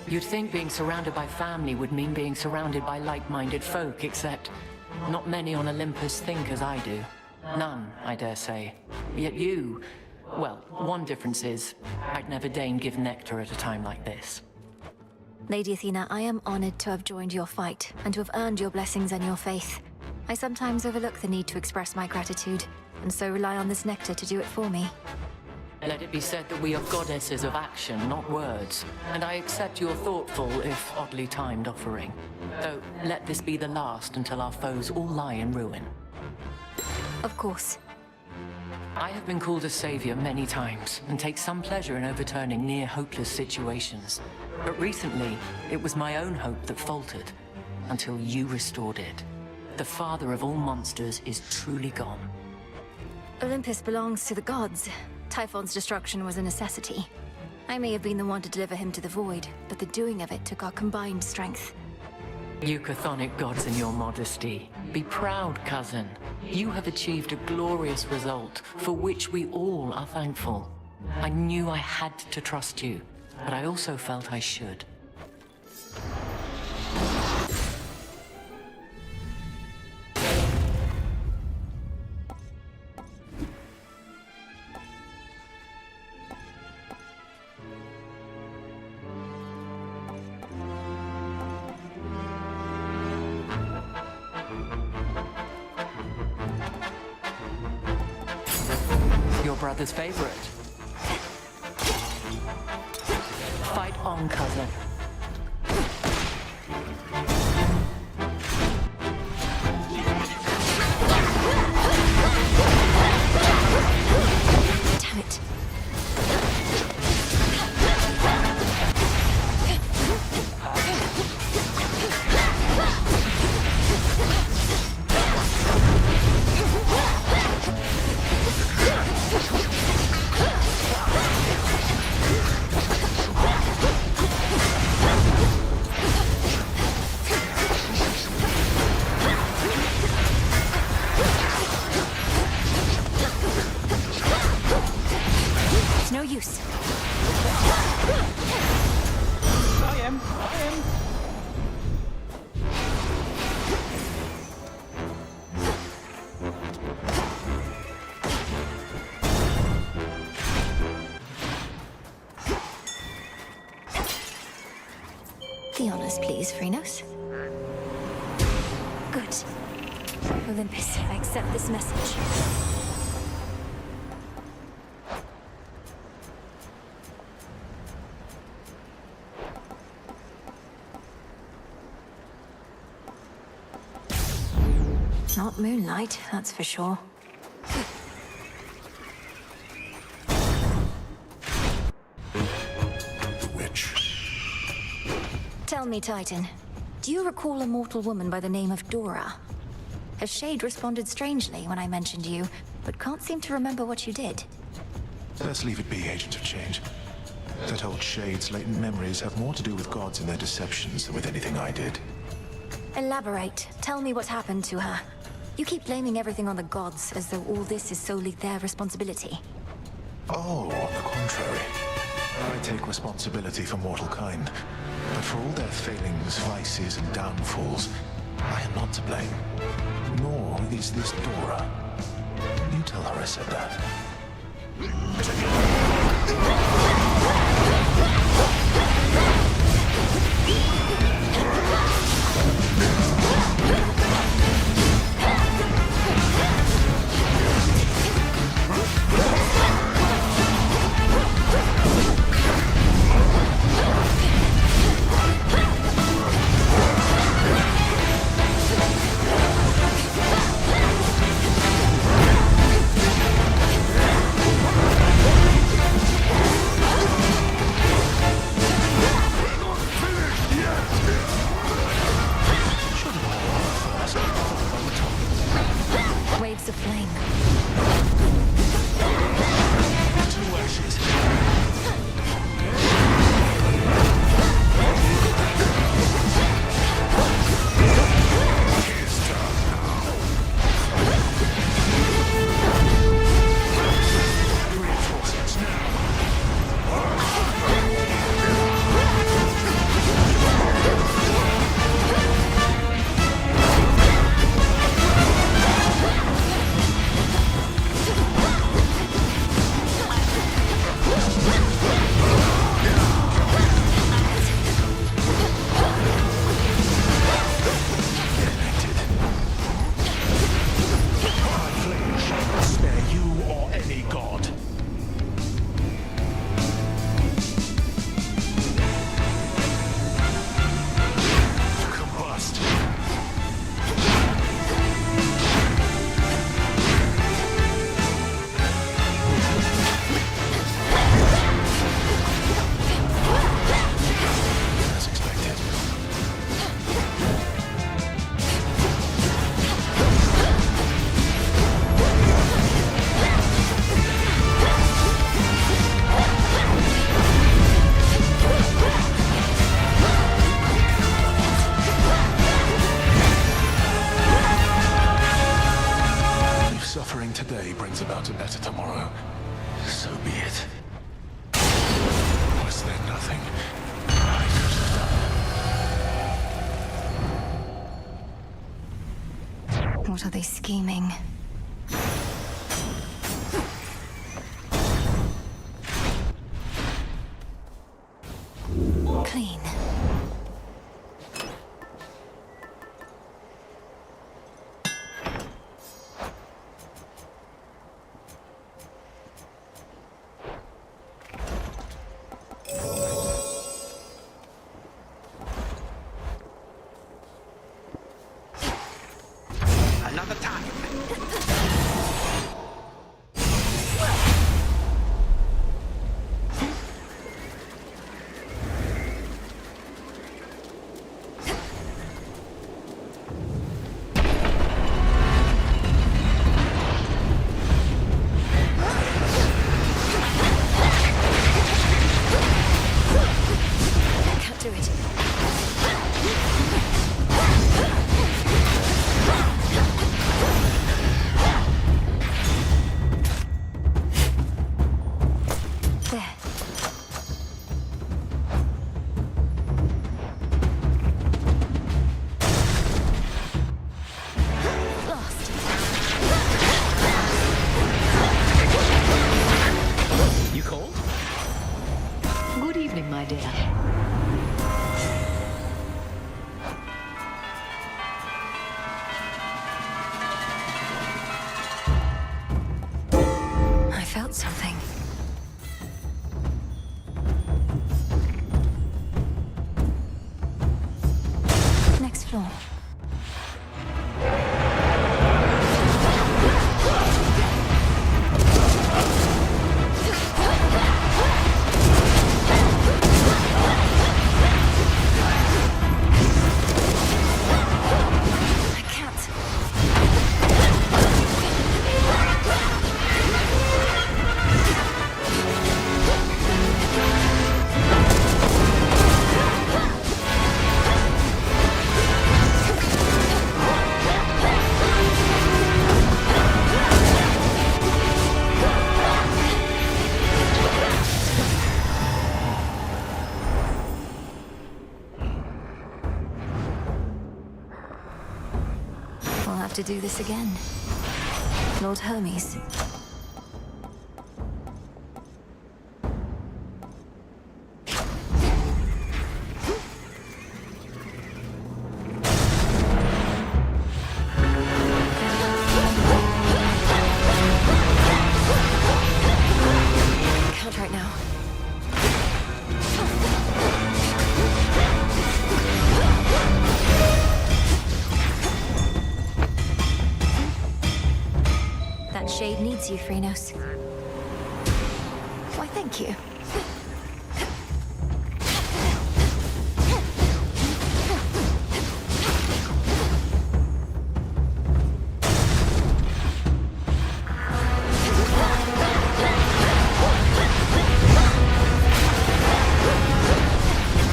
You'd think being surrounded by family would mean being surrounded by like-minded folk, except not many on Olympus think as I do. None, I dare say. Yet you... well, one difference is, I'd never deign give nectar at a time like this. Lady Athena, I am honored to have joined your fight, and to have earned your blessings and your faith. I sometimes overlook the need to express my gratitude, and so rely on this nectar to do it for me. Let it be said that we are goddesses of action, not words, and I accept your thoughtful, if oddly timed, offering. Though, let this be the last until our foes all lie in ruin. Of course. I have been called a savior many times, and take some pleasure in overturning near-hopeless situations. But recently, it was my own hope that faltered, until you restored it. The father of all monsters is truly gone. Olympus belongs to the gods. Typhon's destruction was a necessity. I may have been the one to deliver him to the void, but the doing of it took our combined strength. You chthonic gods in your modesty. Be proud, cousin. You have achieved a glorious result, for which we all are thankful. I knew I had to trust you, but I also felt I should. Brother's favorite. Fight on, cousin. to it. It's no use. I am. The honors, please, Phrynos. Good. Olympus, I accept this message. Not moonlight, that's for sure. The witch. Tell me, Titan, do you recall a mortal woman by the name of Dora? Her shade responded strangely when I mentioned you, but can't seem to remember what you did. Let's leave it be, Agent of Change. That old shade's latent memories have more to do with gods and their deceptions than with anything I did. Elaborate. Tell me what happened to her. You keep blaming everything on the gods, as though all this is solely their responsibility. Oh, on the contrary. I take responsibility for mortal kind. But for all their failings, vices, and downfalls, I am not to blame. Nor is this Dora. You tell her I said that. Waves of flame. Two ashes. Reinforcements now. Spare you or any god. Combust. As expected. If suffering today brings about a better tomorrow, so be it. Was there nothing I could have done? What are they scheming? Clean. Another time. it. There. Lost. You called? Good evening, my dear. I felt something. Next floor. I can't. We'll have to do this again. Lord Hermes. Can't right now. That shade needs you, Phrynos. Why, thank you.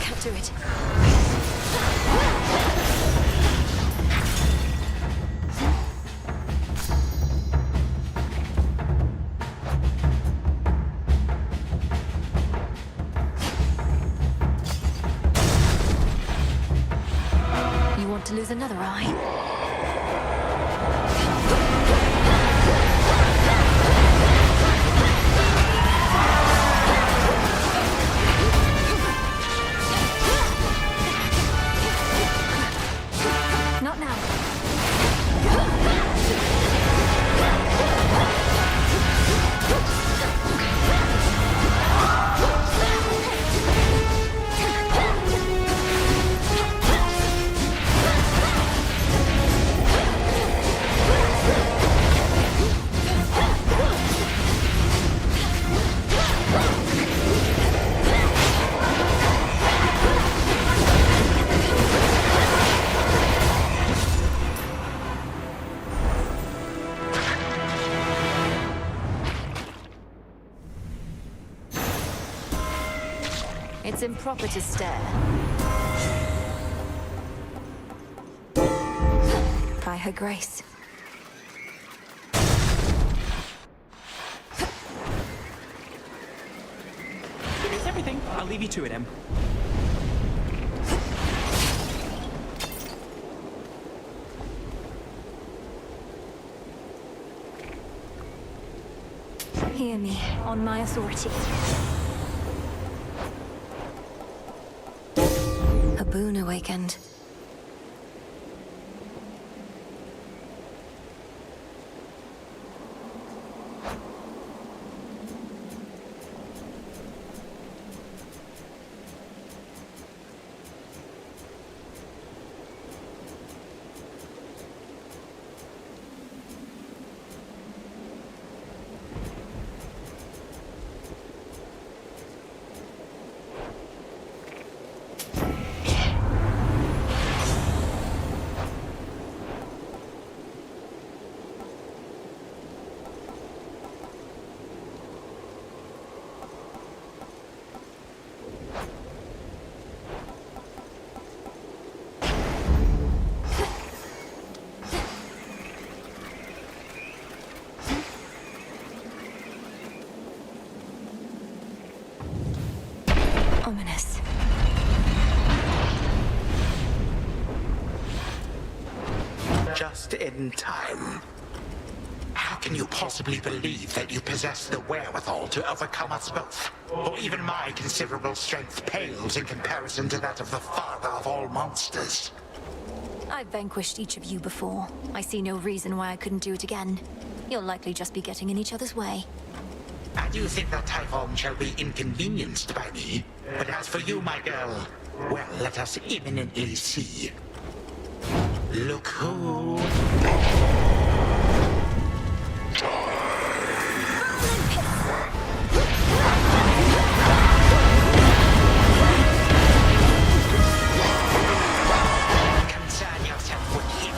Can't do it. You want to lose another eye? Not now. It's improper to stare. By her grace. It's everything. I'll leave you to it, Em. Hear me, on my authority. A boon awakened. just in time. How can you possibly believe that you possess the wherewithal to overcome us both? Or even my considerable strength pales in comparison to that of the father of all monsters. I've vanquished each of you before. I see no reason why I couldn't do it again. You'll likely just be getting in each other's way. I do think that Typhon shall be inconvenienced by me. But as for you, my girl, well, let us imminently see. Look who... Concern yourself with him.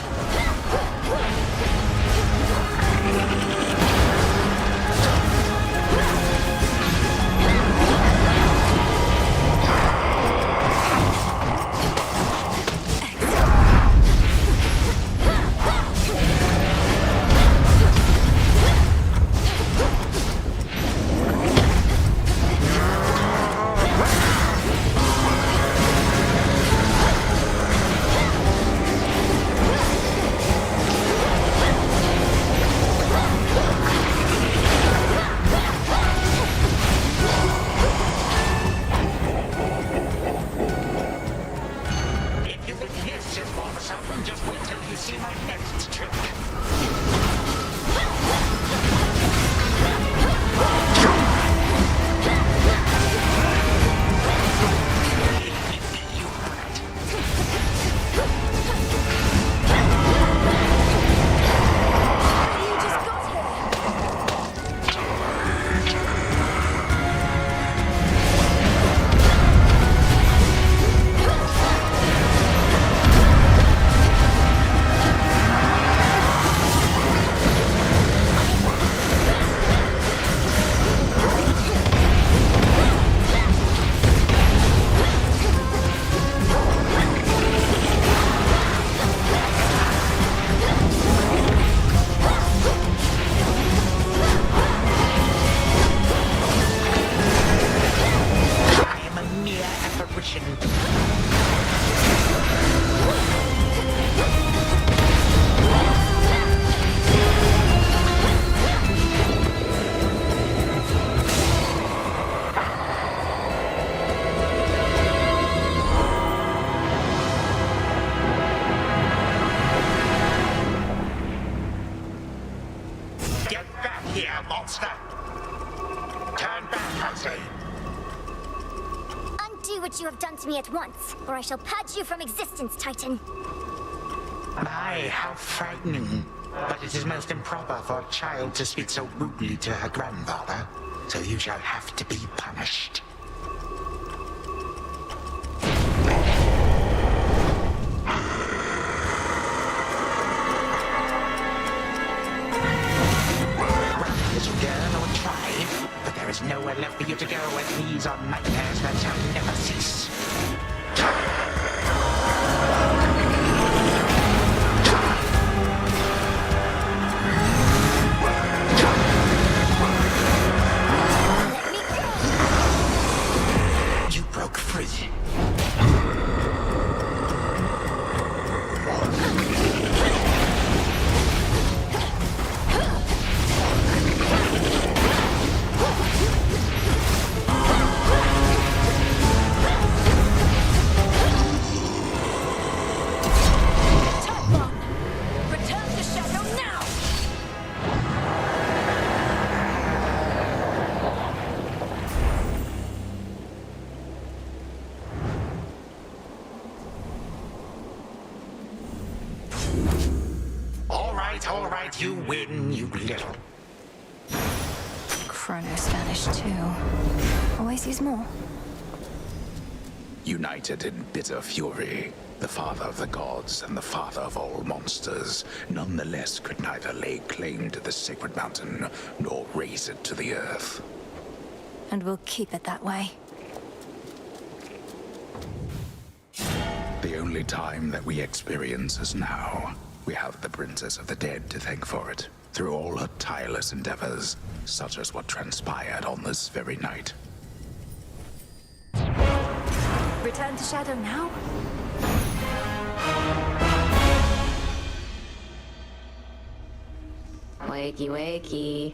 What you have done to me at once, or I shall purge you from existence, Titan. My, how frightening. But it is most improper for a child to speak so rudely to her grandfather, so you shall have to be punished. Run, little girl, or try, but there is nowhere left for you to go when these are nightmares that shall never cease. You broke free. All right, you win, you little. Kronos vanished too. Always use more. United in bitter fury, the father of the gods and the father of all monsters, nonetheless could neither lay claim to the sacred mountain nor raise it to the earth. And we'll keep it that way. The only time that we experience is now. We have the Princess of the Dead to thank for it, through all her tireless endeavors, such as what transpired on this very night. Return to Shadow now? Wakey, wakey.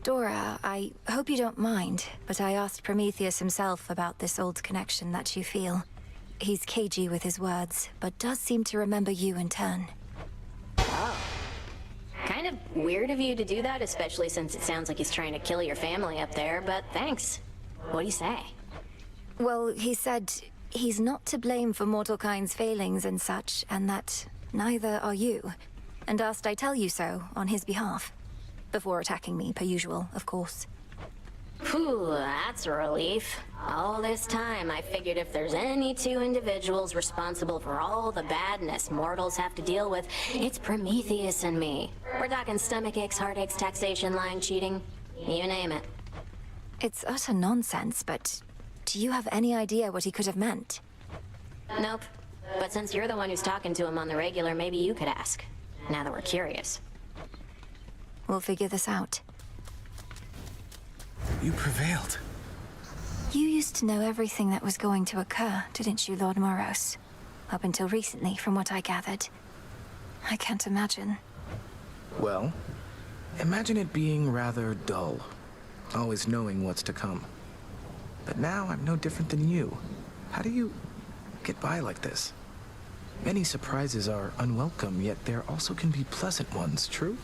Dora, I hope you don't mind, but I asked Prometheus himself about this old connection that you feel. He's cagey with his words, but does seem to remember you in turn. Oh. Kind of weird of you to do that, especially since it sounds like he's trying to kill your family up there, but thanks. What do you say? Well, he said he's not to blame for mortal kind's failings and such, and that neither are you, and asked I tell you so on his behalf. Before attacking me, per usual, of course. Whew, that's a relief. All this time, I figured if there's any two individuals responsible for all the badness mortals have to deal with, it's Prometheus and me. We're talking stomach aches, heartaches, taxation, lying, cheating, you name it. It's utter nonsense, but do you have any idea what he could have meant? Nope. But since you're the one who's talking to him on the regular, maybe you could ask. Now that we're curious. We'll figure this out. You prevailed. You used to know everything that was going to occur, didn't you, Lord Moros? Up until recently, from what I gathered. I can't imagine. Well, imagine it being rather dull. Always knowing what's to come. But now I'm no different than you. How do you get by like this? Many surprises are unwelcome, yet there also can be pleasant ones, true?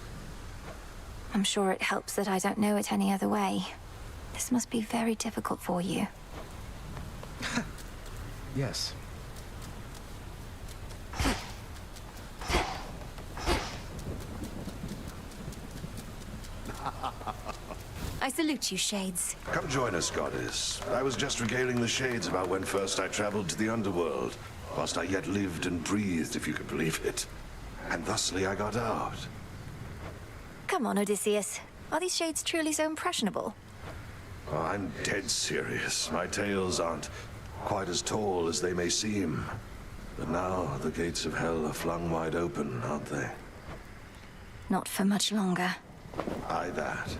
I'm sure it helps that I don't know it any other way. This must be very difficult for you. Yes. I salute you, Shades. Come join us, Goddess. I was just regaling the Shades about when first I traveled to the underworld, whilst I yet lived and breathed, if you could believe it. And thusly I got out. Come on, Odysseus. Are these Shades truly so impressionable? Oh, I'm dead serious. My tales aren't quite as tall as they may seem. But now the gates of hell are flung wide open, aren't they? Not for much longer. Aye, that.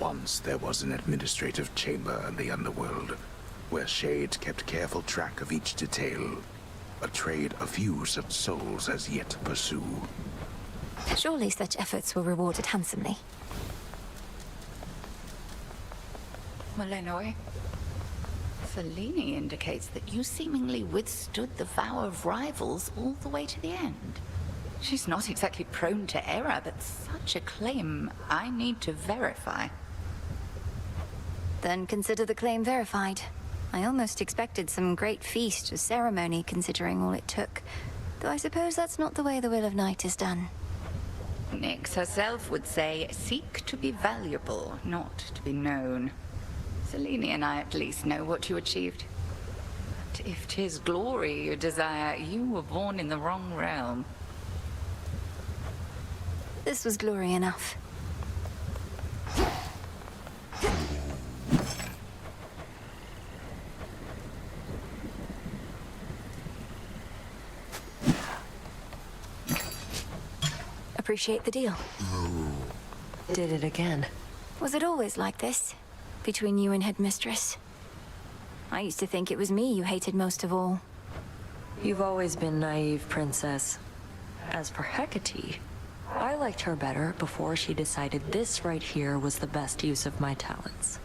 Once there was an administrative chamber in the underworld, where Shades kept careful track of each detail. A trade a few such souls as yet pursue. Surely such efforts were rewarded handsomely. Malenoy, Selene indicates that you seemingly withstood the vow of rivals all the way to the end. She's not exactly prone to error, but such a claim I need to verify. Then consider the claim verified. I almost expected some great feast or ceremony, considering all it took. Though I suppose that's not the way the Will of Night is done. Nyx herself would say, seek to be valuable, not to be known. Selene and I at least know what you achieved. But if 'tis glory you desire, you were born in the wrong realm. This was glory enough. Appreciate the deal. Did it again. Was it always like this? Between you and Headmistress? I used to think it was me you hated most of all. You've always been naive, Princess. As for Hecate, I liked her better before she decided this right here was the best use of my talents.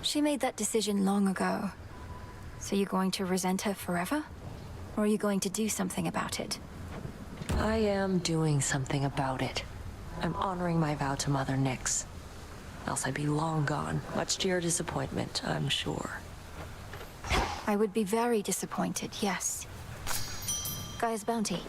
She made that decision long ago. So you're going to resent her forever? Or are you going to do something about it? I am doing something about it. I'm honoring my vow to Mother Nyx. Else I'd be long gone, much to your disappointment, I'm sure. I would be very disappointed, yes. Gaia's bounty.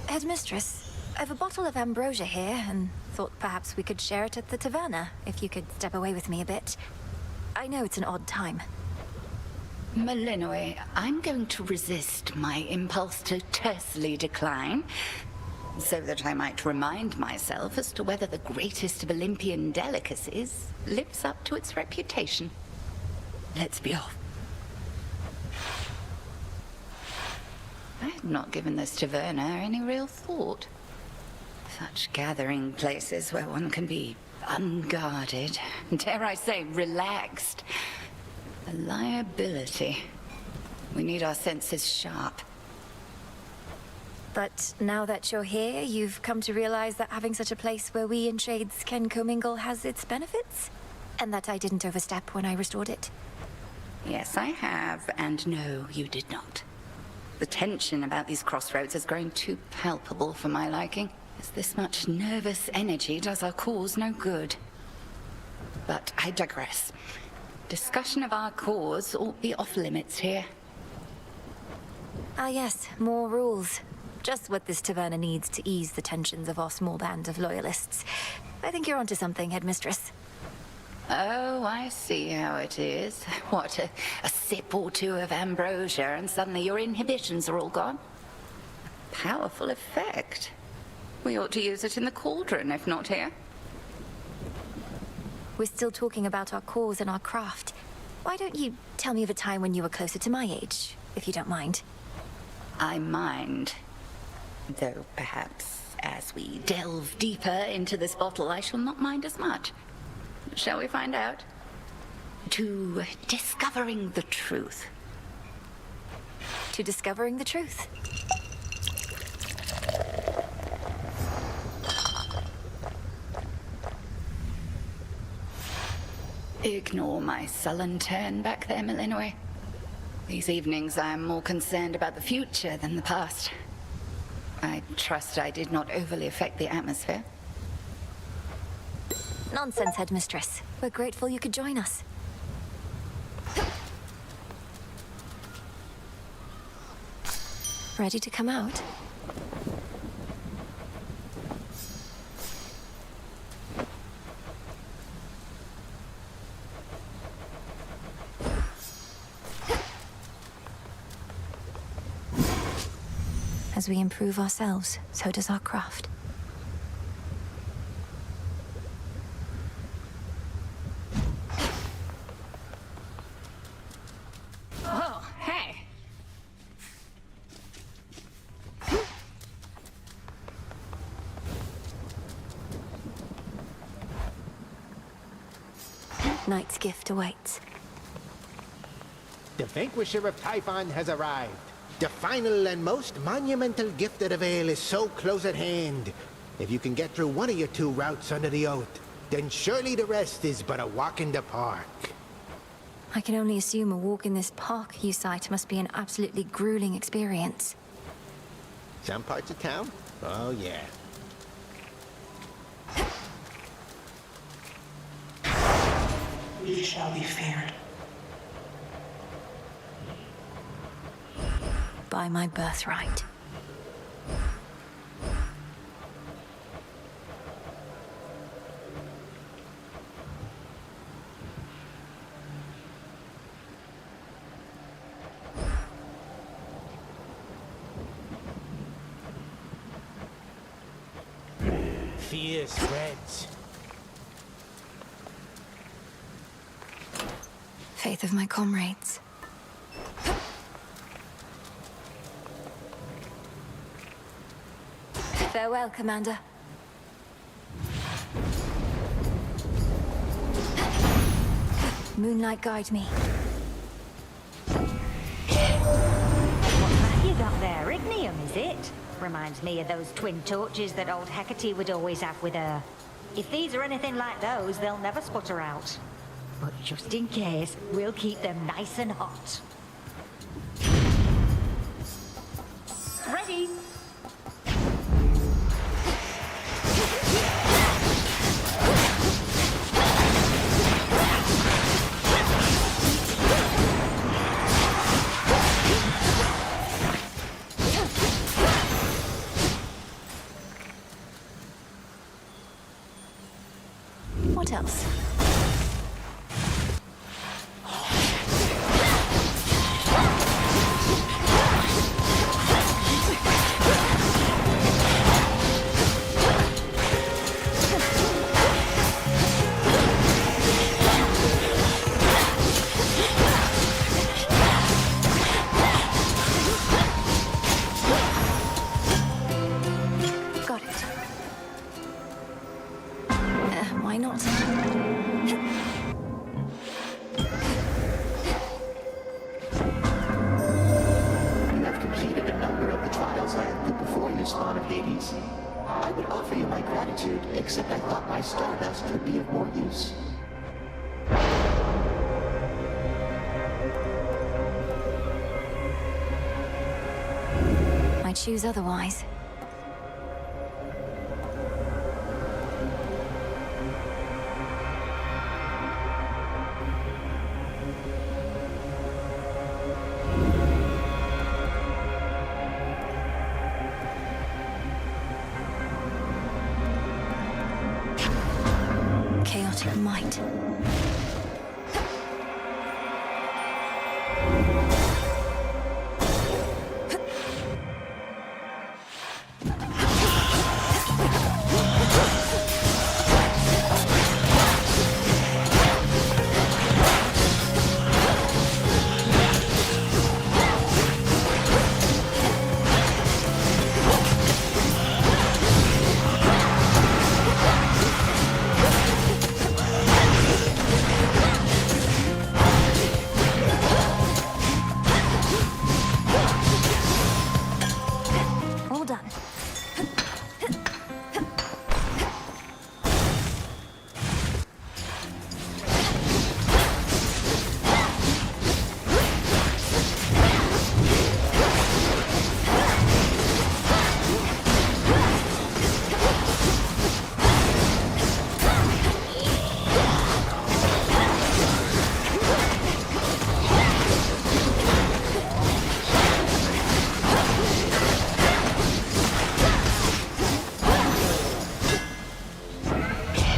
Headmistress, I've a bottle of ambrosia here, and thought perhaps we could share it at the taverna, if you could step away with me a bit. I know it's an odd time. Malinois, I'm going to resist my impulse to tersely decline, so that I might remind myself as to whether the greatest of Olympian delicacies lives up to its reputation. Let's be off. I had not given this taverna any real thought. Such gathering places where one can be unguarded, dare I say, relaxed. A liability. We need our senses sharp. But now that you're here, you've come to realize that having such a place where we in Shades can commingle has its benefits? And that I didn't overstep when I restored it? Yes, I have, and no, you did not. The tension about these crossroads has grown too palpable for my liking, as this much nervous energy does our cause no good. But I digress. Discussion of our cause ought be off limits here. Ah yes, more rules. Just what this taverna needs to ease the tensions of our small band of loyalists. I think you're onto something, Headmistress. Oh, I see how it is. What, a sip or two of ambrosia and suddenly your inhibitions are all gone? A powerful effect. We ought to use it in the cauldron, if not here. We're still talking about our cause and our craft. Why don't you tell me of a time when you were closer to my age, if you don't mind? I mind. Though perhaps as we delve deeper into this bottle, I shall not mind as much. Shall we find out? To discovering the truth. To discovering the truth. Ignore my sullen turn back there, Malinois. These evenings I am more concerned about the future than the past. I trust I did not overly affect the atmosphere. Nonsense, Headmistress. We're grateful you could join us. Ready to come out? As we improve ourselves, so does our craft. Oh, hey! Knight's gift awaits. The Vanquisher of Typhon has arrived. The final and most monumental gift of the Vale is so close at hand. If you can get through one of your two routes under the oath, then surely the rest is but a walk in the park. I can only assume a walk in this park you cite must be an absolutely grueling experience. Some parts of town? Oh, yeah. We shall be feared. By my birthright. Fear spreads. Faith of my comrades. Farewell, Commander. Moonlight guide me. What's that you got there? Ignium, is it? Reminds me of those twin torches that old Hecate would always have with her. If these are anything like those, they'll never sputter out. But just in case, we'll keep them nice and hot. Ready? else. Got it. Why not? You have completed a number of the trials I have put before you, Spawn of Hades. I would offer you my gratitude, except I thought my stardust would be of more use. I choose otherwise. Chaotic might. All done.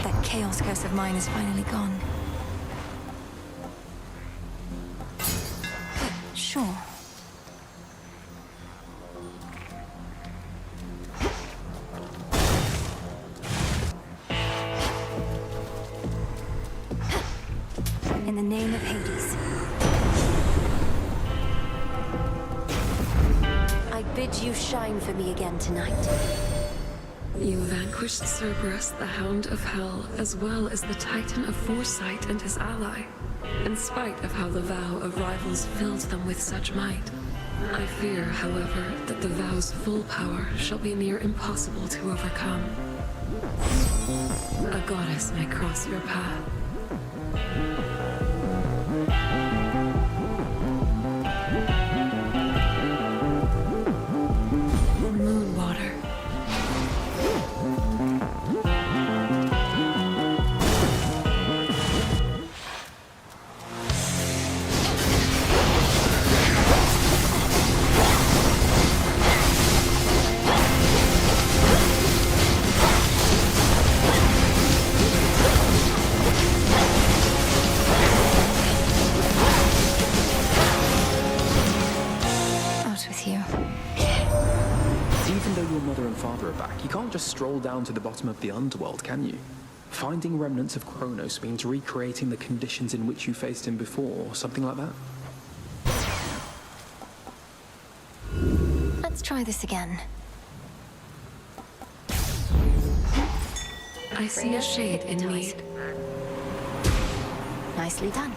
That chaos curse of mine is finally gone. Sure. In the name of Hades, I bid you shine for me again tonight. You vanquished Cerberus, the Hound of Hell, as well as the Titan of Foresight and his ally, in spite of how the vow of rivals filled them with such might. I fear, however, that the vow's full power shall be near impossible to overcome. A goddess may cross your path. Moonwater. Out with you. Even though your mother and father are back, you can't just stroll down to the bottom of the underworld, can you? Finding remnants of Kronos means recreating the conditions in which you faced him before, or something like that. Let's try this again. I see a shade in me. Nicely done.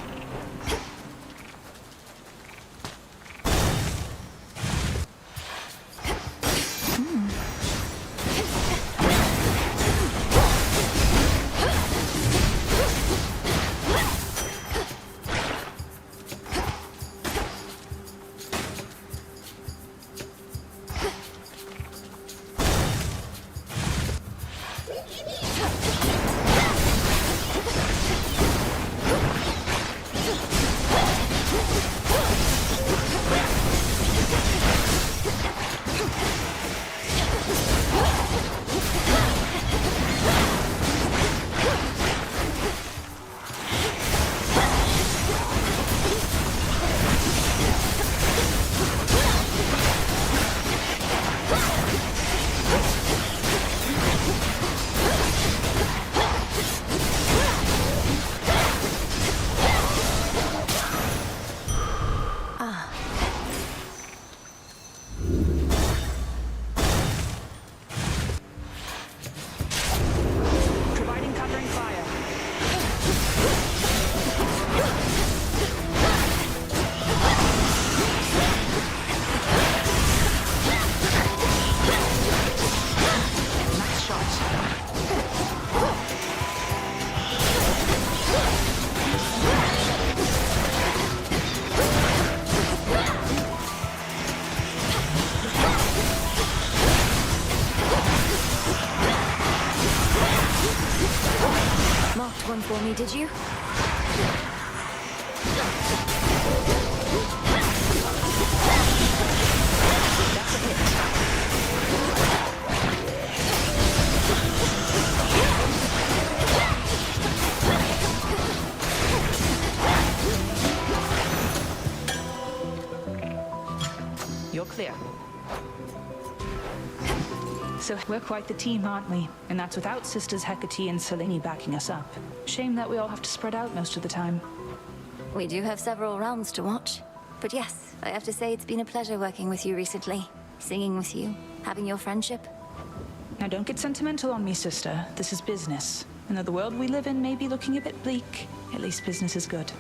one for me, did you? You're clear. So we're quite the team, aren't we? And that's without Sisters Hecate and Selene backing us up. Shame that we all have to spread out most of the time. We do have several rounds to watch. But yes, I have to say it's been a pleasure working with you recently. Singing with you, having your friendship. Now don't get sentimental on me, sister. This is business. And though the world we live in may be looking a bit bleak, at least business is good.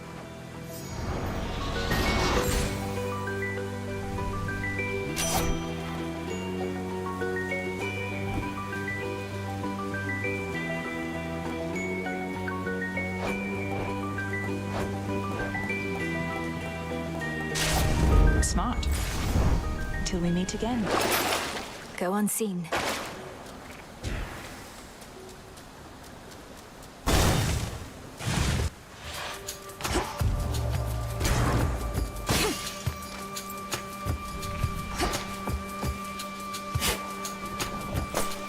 Smart. Until we meet again. Go unseen.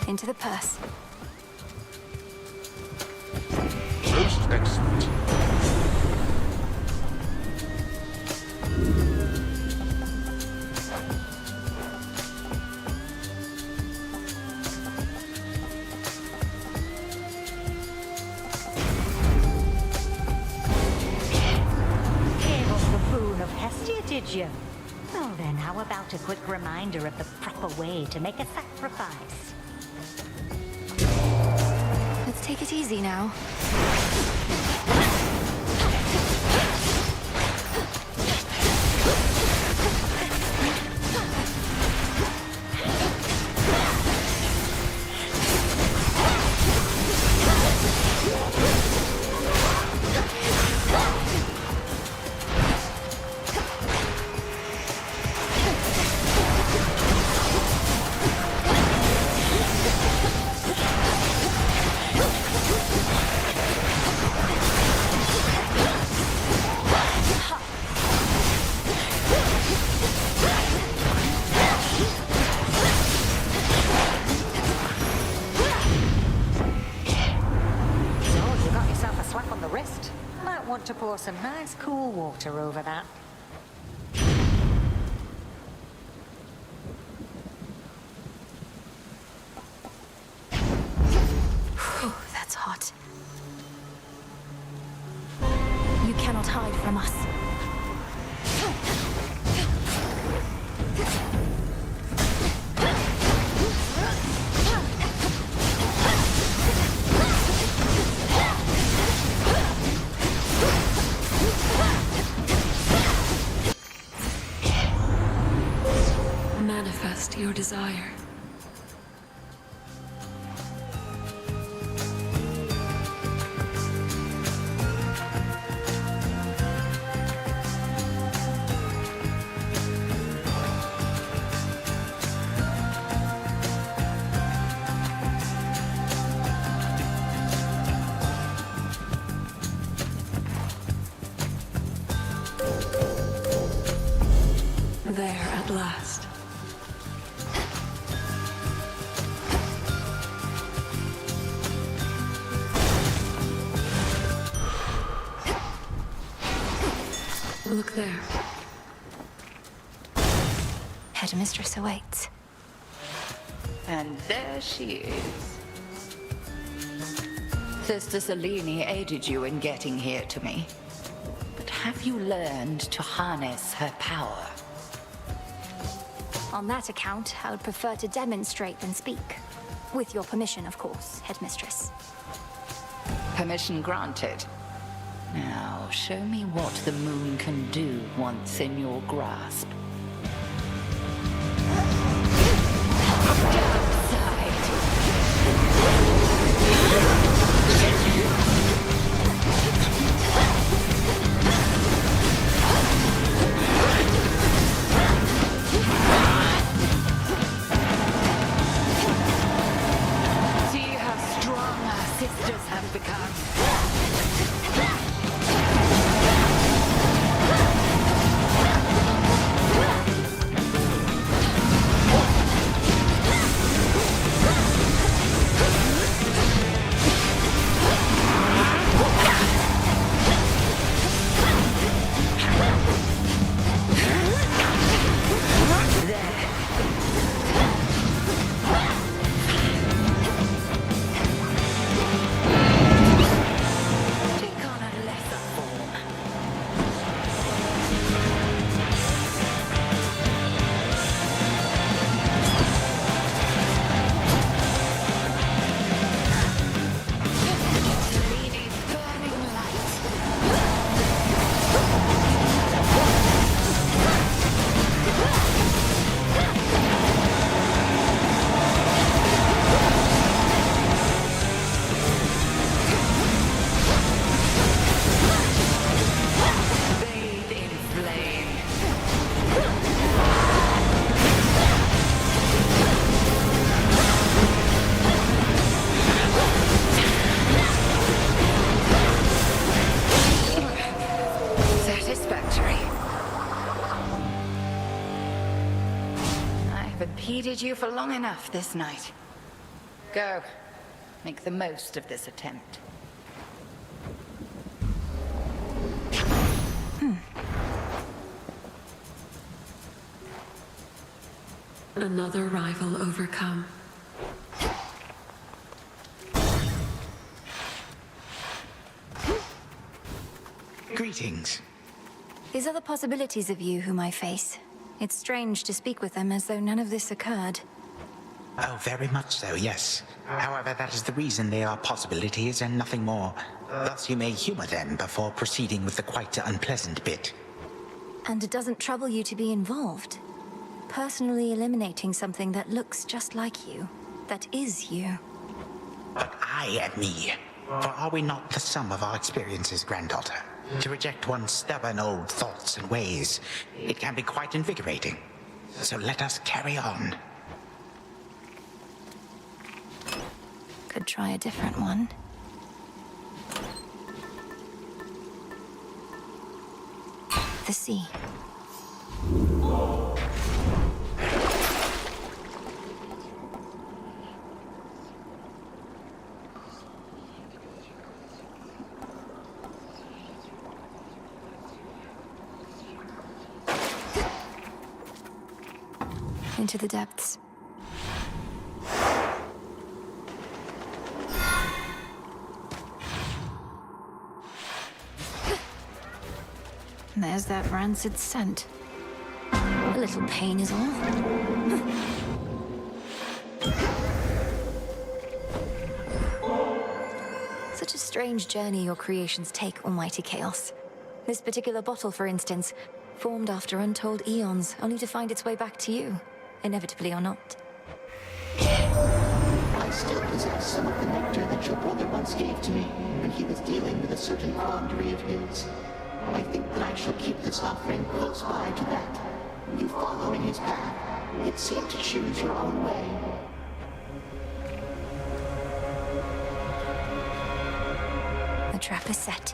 Into the purse. Most excellent. Did you? Well then, how about a quick reminder of the proper way to make a sacrifice? Let's take it easy now. To pour some nice cool water over that. Whew, that's hot. You cannot hide from us. Manifest your desire. There at last. Look there. Headmistress awaits. And there she is. Sister Selene aided you in getting here to me. But have you learned to harness her power? On that account, I would prefer to demonstrate than speak. With your permission, of course, Headmistress. Permission granted. Now, show me what the moon can do once in your grasp. See how strong our sisters have become. impeded you for long enough this night. Go. Make the most of this attempt. Another rival overcome. Greetings. These are the possibilities of you whom I face. It's strange to speak with them as though none of this occurred. Oh, very much so, yes. However, that is the reason they are possibilities and nothing more. Thus you may humor them before proceeding with the quite unpleasant bit. And it doesn't trouble you to be involved. Personally eliminating something that looks just like you. That is you. But I am me. For are we not the sum of our experiences, granddaughter? To reject one's stubborn old thoughts and ways, it can be quite invigorating. So let us carry on. Could try a different one. The sea. Into the depths. There's that rancid scent. A little pain is all. Such a strange journey your creations take, Almighty Chaos. This particular bottle, for instance, formed after untold eons, only to find its way back to you, inevitably or not. I still possess some of the nectar that your brother once gave to me when he was dealing with a certain quandary of his. I think that I shall keep this offering close by to that. You follow in his path. It seemed to choose your own way. The trap is set.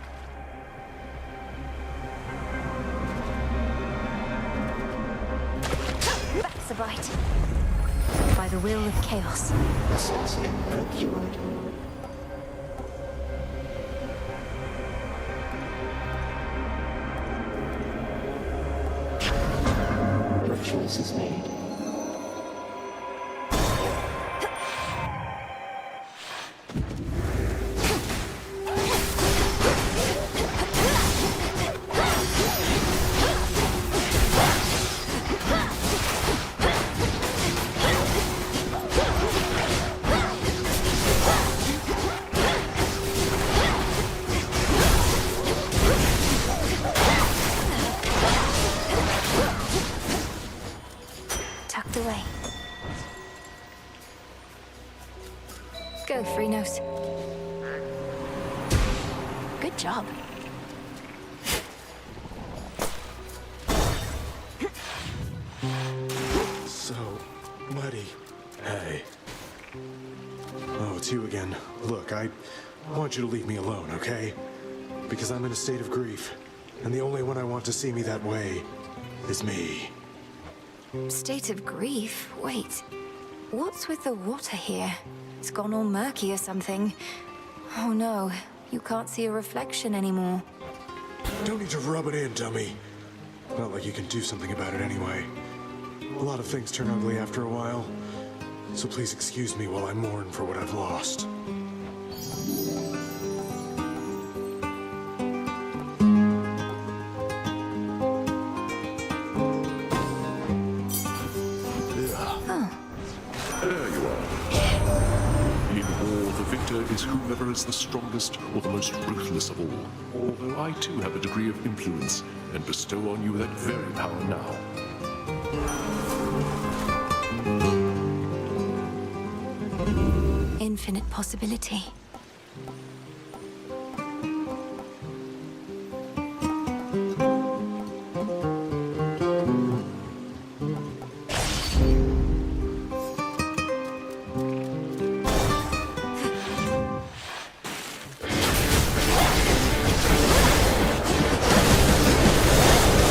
That's a bite. By the will of chaos. Assassin procured. Your choice is made. Tucked away. Go, Freenos. Good job. So, buddy. Hey. Oh, it's you again. Look, I want you to leave me alone, okay? Because I'm in a state of grief, and the only one I want to see me that way is me. State of grief? Wait. What's with the water here? It's gone all murky or something. Oh no, you can't see a reflection anymore. Don't need to rub it in, dummy. Not like you can do something about it anyway. A lot of things turn ugly after a while. So please excuse me while I mourn for what I've lost. There you are. In war, the victor is whomever is the strongest or the most ruthless of all. Although I too have a degree of influence and bestow on you that very power now. Infinite possibility.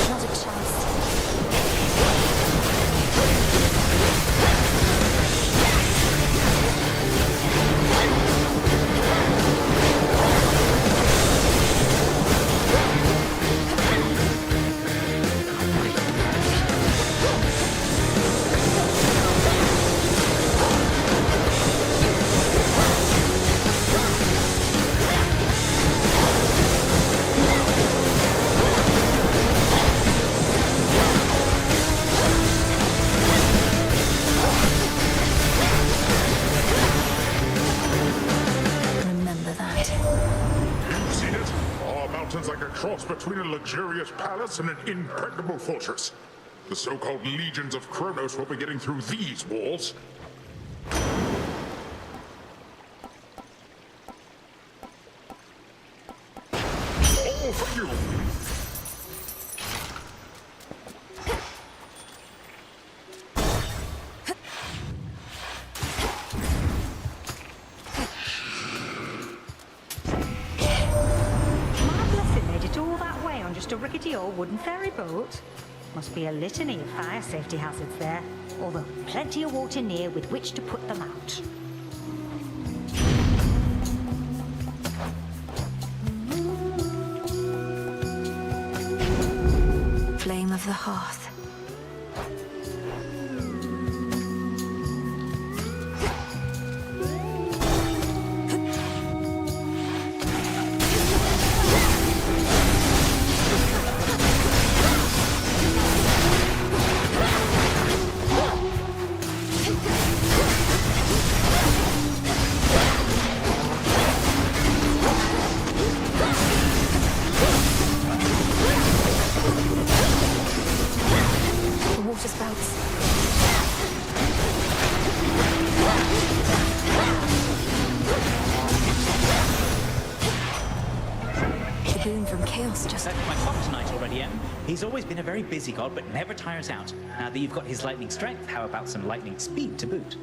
Not a chance. between a luxurious palace and an impregnable fortress. The so-called legions of Kronos will be getting through these walls. All for you! Just a rickety old wooden ferry boat. Must be a litany of fire safety hazards there, although plenty of water near with which to put them out. Flame of the hearth. He's always been a very busy god, but never tires out. Now that you've got his lightning strength, how about some lightning speed to boot?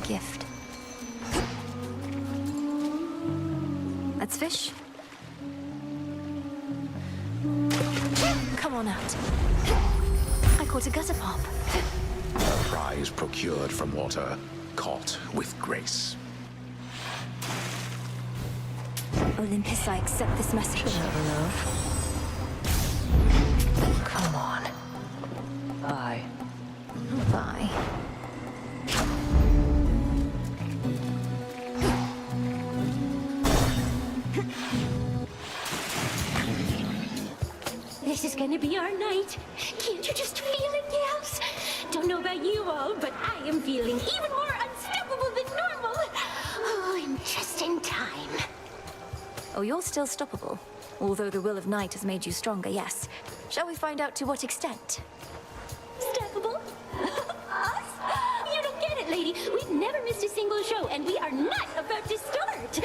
Gift. Let's fish. Come on out. I caught a gutter pop. A prize procured from water, caught with grace. Olympus, I accept this message. Come on. Bye. Bye. This is gonna be our night. Can't you just feel it, gals? Don't know about you all, but I am feeling even more unstoppable than normal. Oh, I'm just in time. Oh, you're still stoppable. Although the will of night has made you stronger, yes. Shall we find out to what extent? Stoppable? Us? You don't get it, lady. We've never missed a single show, and we are not about to start.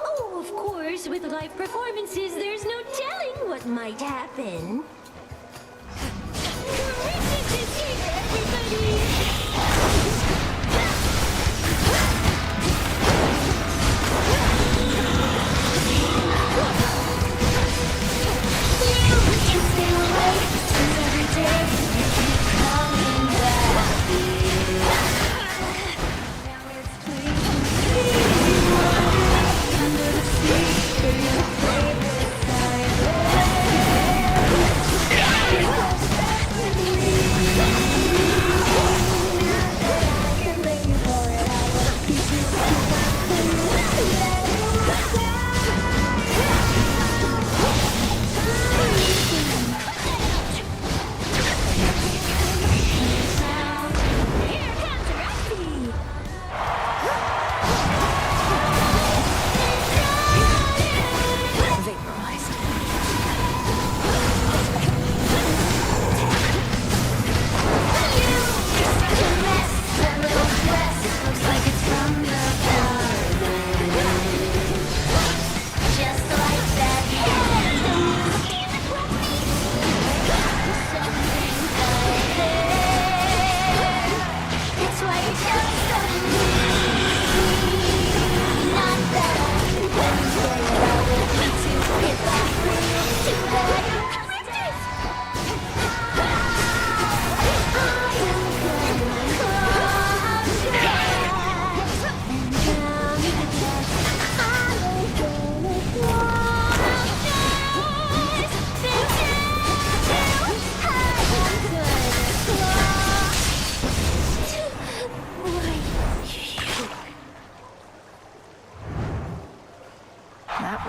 Oh, of course, with live performances, there's no telling what might happen. Greatness is here, everybody! You can stay away, every day.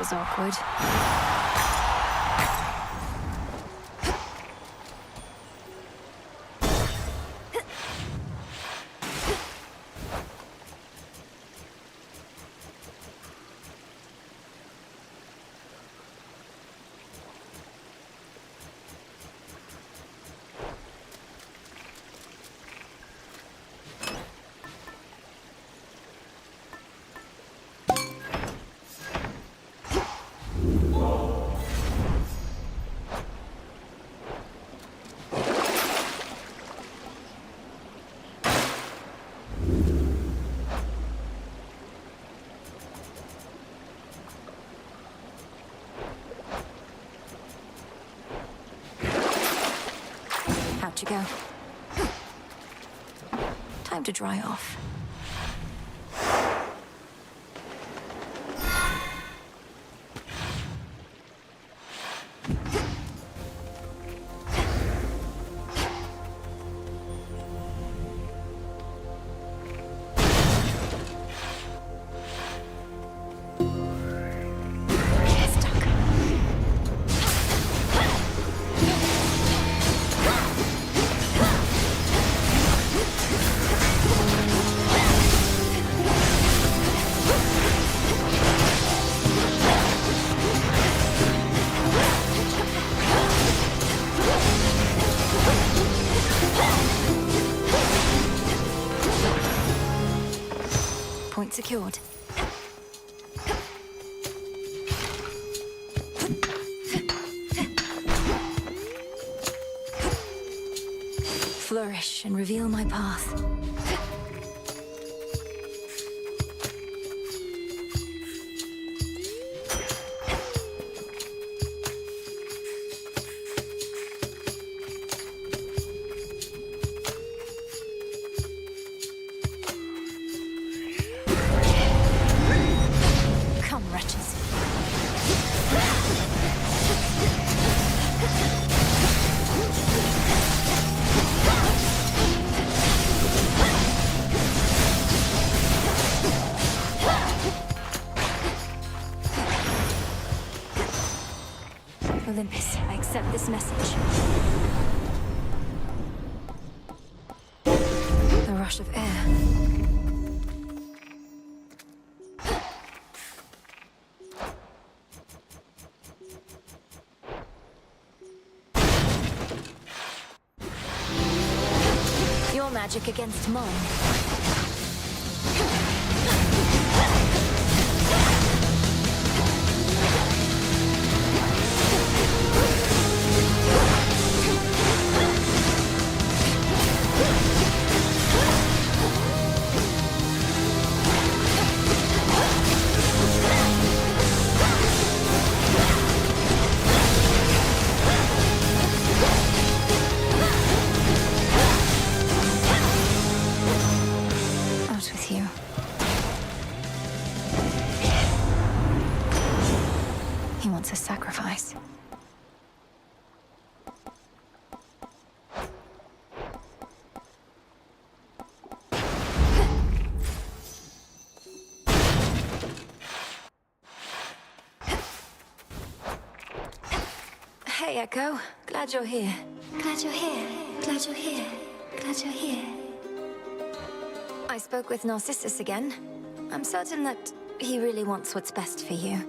was awkward. Out you go. Time to dry off. Point secured. Flourish and reveal my path. Come, wretches. Olympus, I accept this message. The rush of air. Your magic against mine. Out with you. He wants a sacrifice. Hey, Echo. Glad you're here. Glad you're here. Glad you're here. Glad you're here. I spoke with Narcissus again. I'm certain that he really wants what's best for you.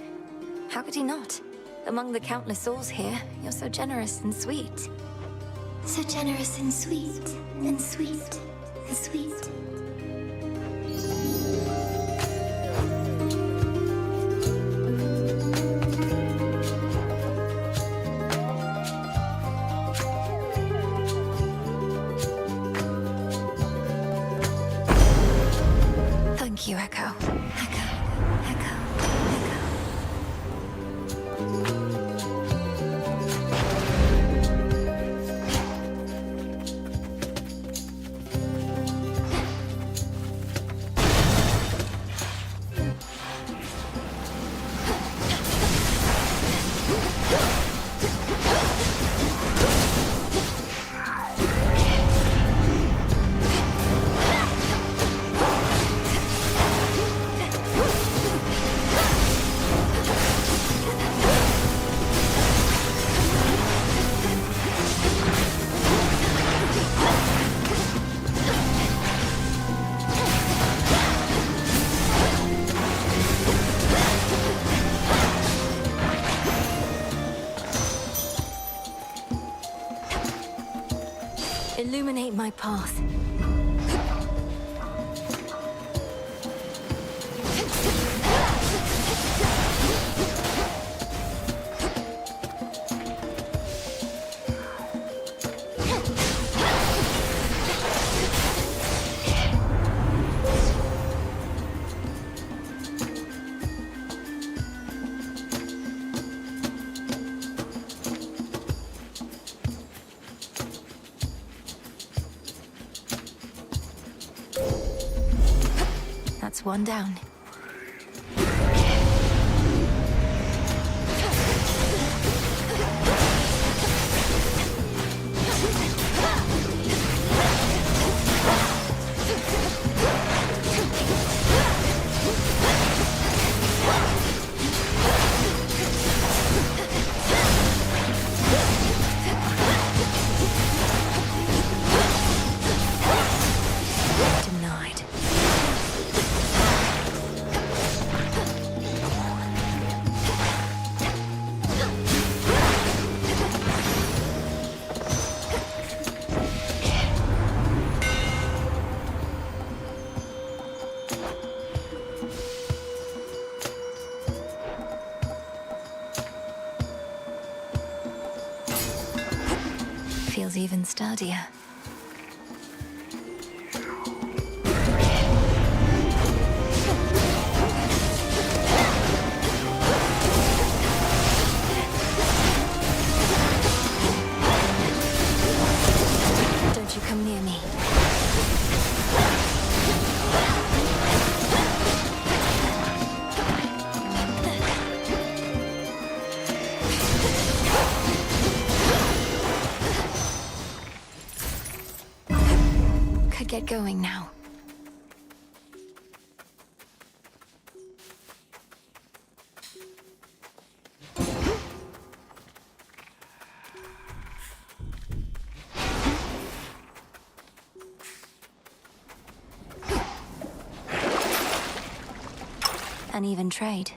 How could he not? Among the countless souls here, you're so generous and sweet. So generous and sweet. And sweet. And sweet. Thank you, Echo. Illuminate my path. That's one down. Denied. Feels even sturdier. Don't you come near me. Could get going now. An even trade.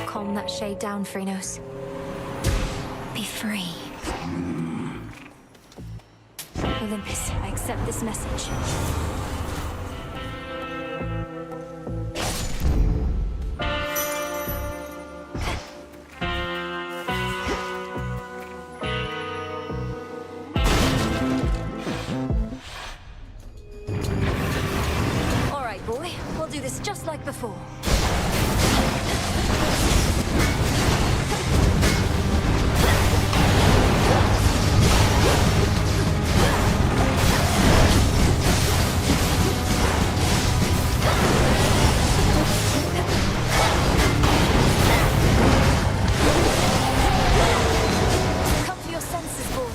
Calm that shade down, Phrynos. Be free. Olympus, I accept this message. All right, boy. We'll do this just like before. Come to your senses, boy.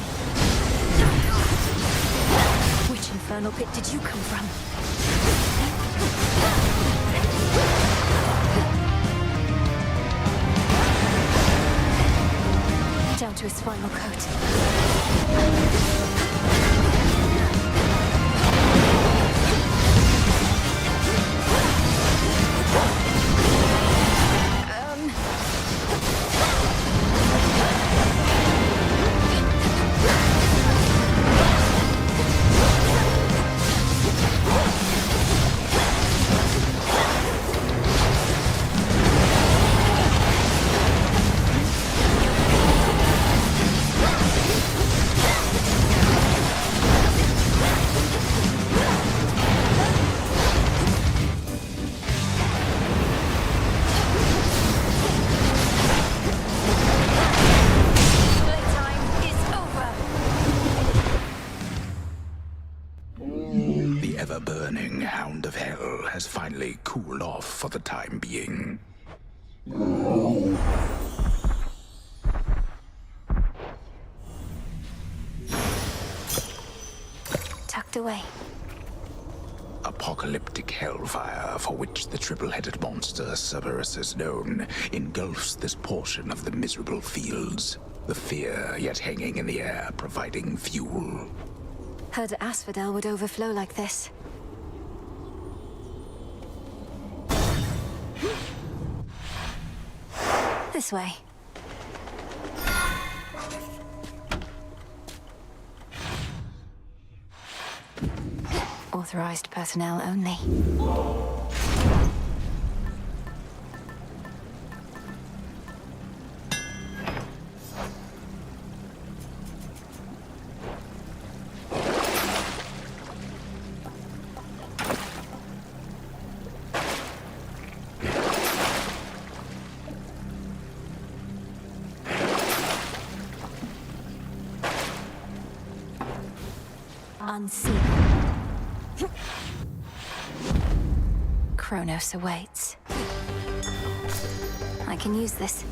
Which infernal pit did you come from? Down to his final coat. The ever-burning Hound of Hell has finally cooled off for the time being. Tucked away. Apocalyptic hellfire for which the triple-headed monster Cerberus is known engulfs this portion of the miserable fields. The fear yet hanging in the air, providing fuel. Heard Asphodel would overflow like this. This way. Authorized personnel only. Unseen. Kronos awaits. I can use this.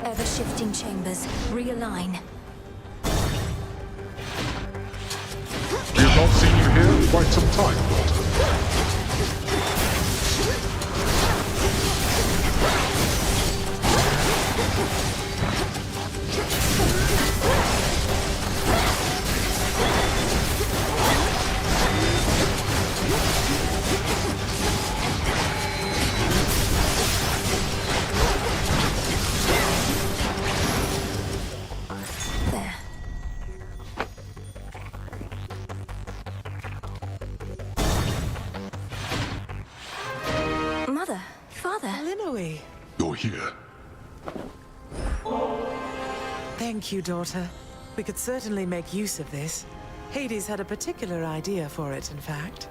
Ever-shifting chambers. Realign. We have not seen you here in quite some time, Doctor. Mother, Father. Linoi. You're here. Thank you, daughter. We could certainly make use of this. Hades had a particular idea for it, in fact.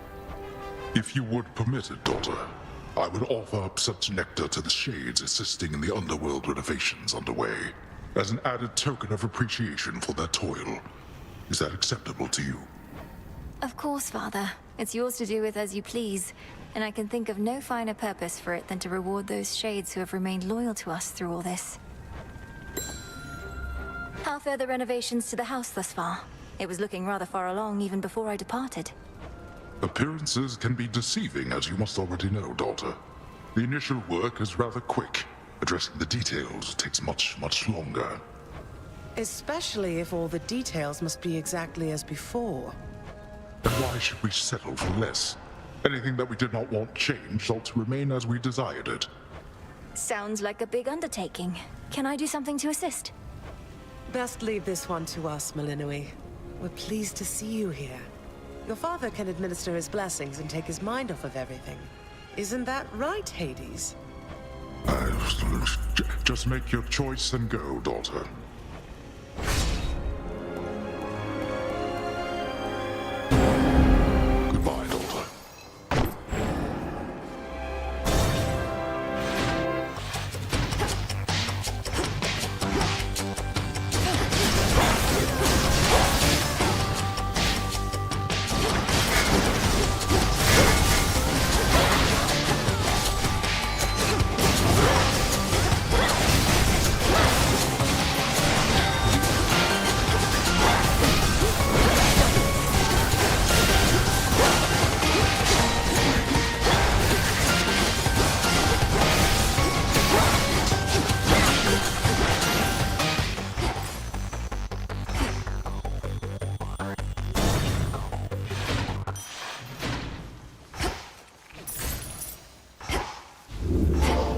If you would permit it, daughter, I would offer up such nectar to the Shades assisting in the underworld renovations underway, as an added token of appreciation for their toil. Is that acceptable to you? Of course, Father. It's yours to do with as you please, and I can think of no finer purpose for it than to reward those Shades who have remained loyal to us through all this. How fare the renovations to the house thus far? It was looking rather far along even before I departed. Appearances can be deceiving, as you must already know, daughter. The initial work is rather quick. Addressing the details takes much longer. Especially if all the details must be exactly as before. Then why should we settle for less? Anything that we did not want changed ought to remain as we desired it. Sounds like a big undertaking. Can I do something to assist? Best leave this one to us, Malinoi. We're pleased to see you here. Your father can administer his blessings and take his mind off of everything. Isn't that right, Hades? Just make your choice and go, daughter. Goodbye, daughter.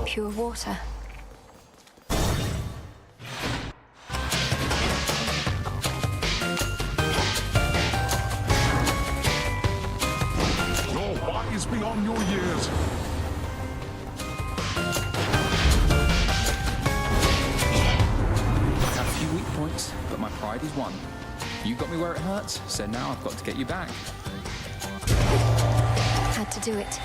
Pure water. You're wise beyond your years. I have a few weak points, but my pride is one. You got me where it hurts, so now I've got to get you back. Had to do it.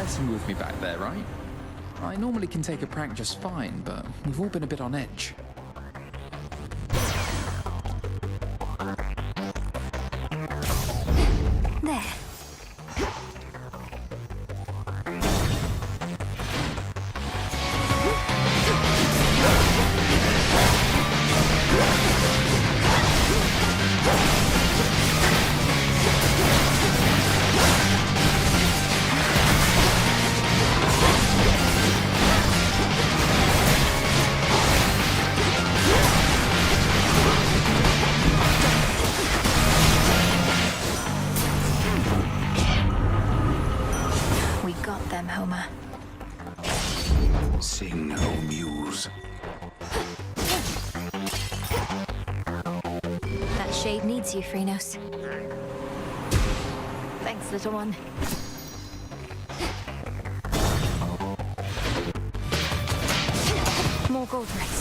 messing with me back there, right? I normally can take a prank just fine, but we've all been a bit on edge. There. We got them, Homer. Sing, O Muse. That shade needs you, Phrynos. Thanks, little one. More gold race.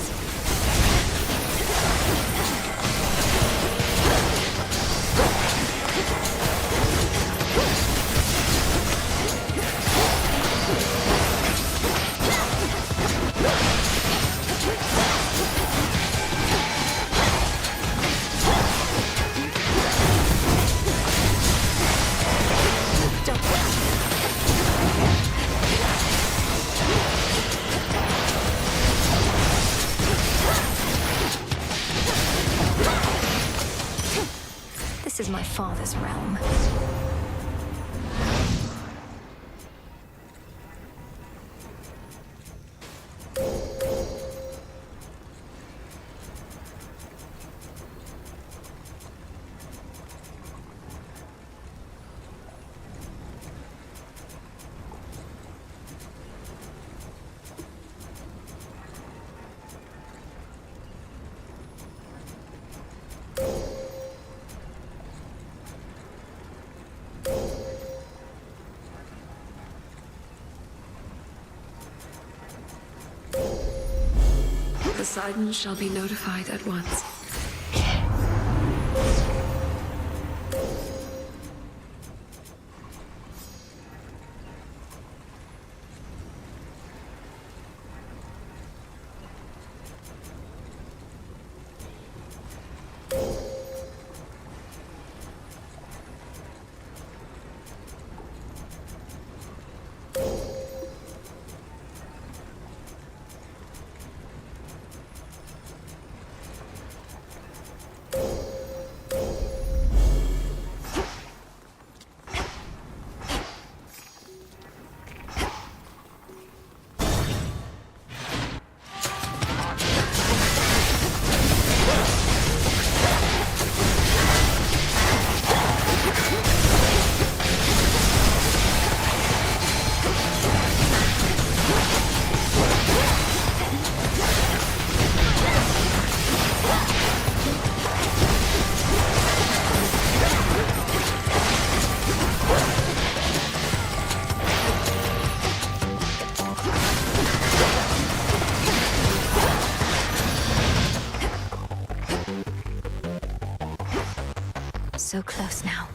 This is my father's realm. Poseidon shall be notified at once. So close now.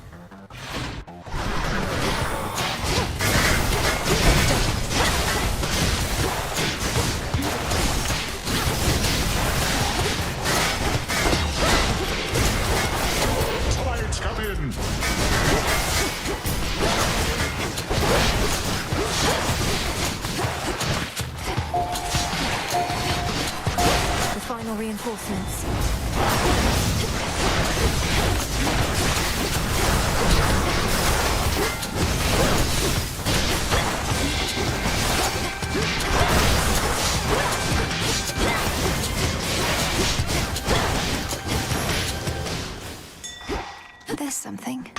Tides come in! The final reinforcements. There's something.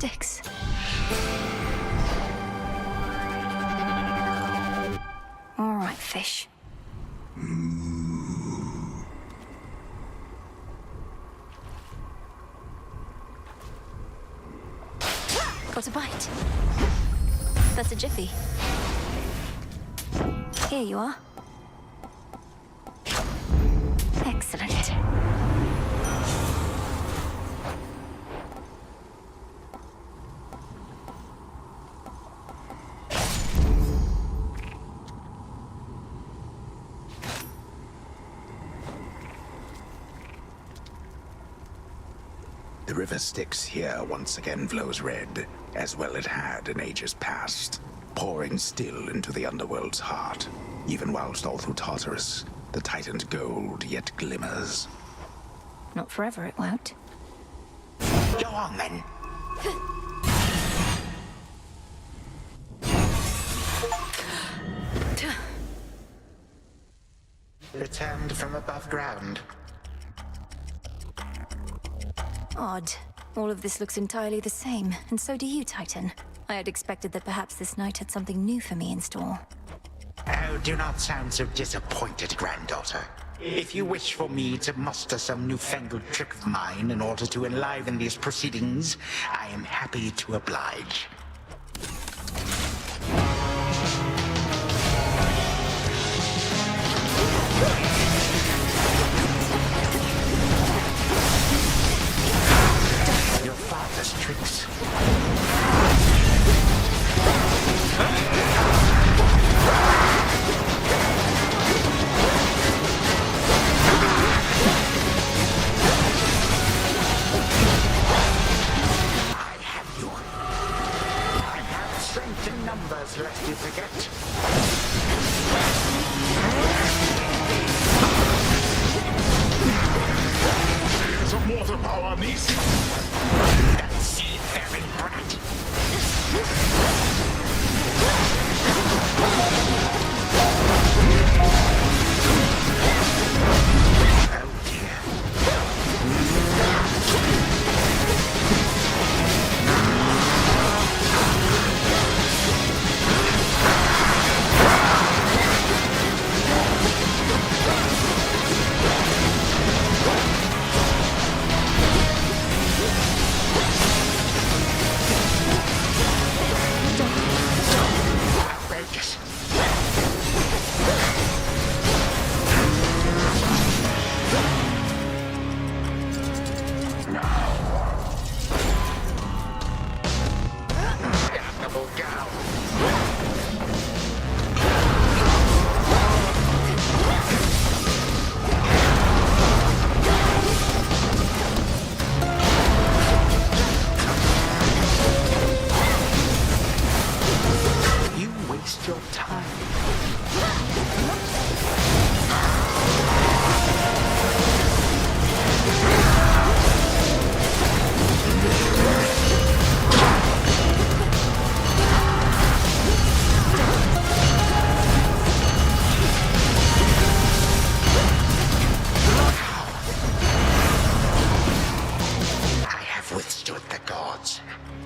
Styx. All right, fish. Got a bite. That's a jiffy. Here you are. Excellent. The river Styx here once again flows red, as well it had in ages past, pouring still into the underworld's heart, even whilst all through Tartarus, the Titan's gold yet glimmers. Not forever, it won't. Go on, then. Returned from above ground. Odd. All of this looks entirely the same, and so do you, Titan. I had expected that perhaps this night had something new for me in store. Oh, do not sound so disappointed, granddaughter. If you wish for me to muster some newfangled trick of mine in order to enliven these proceedings, I am happy to oblige. Your father's tricks. Lest you forget. Here's a mortar power, niece. That seafaring brat.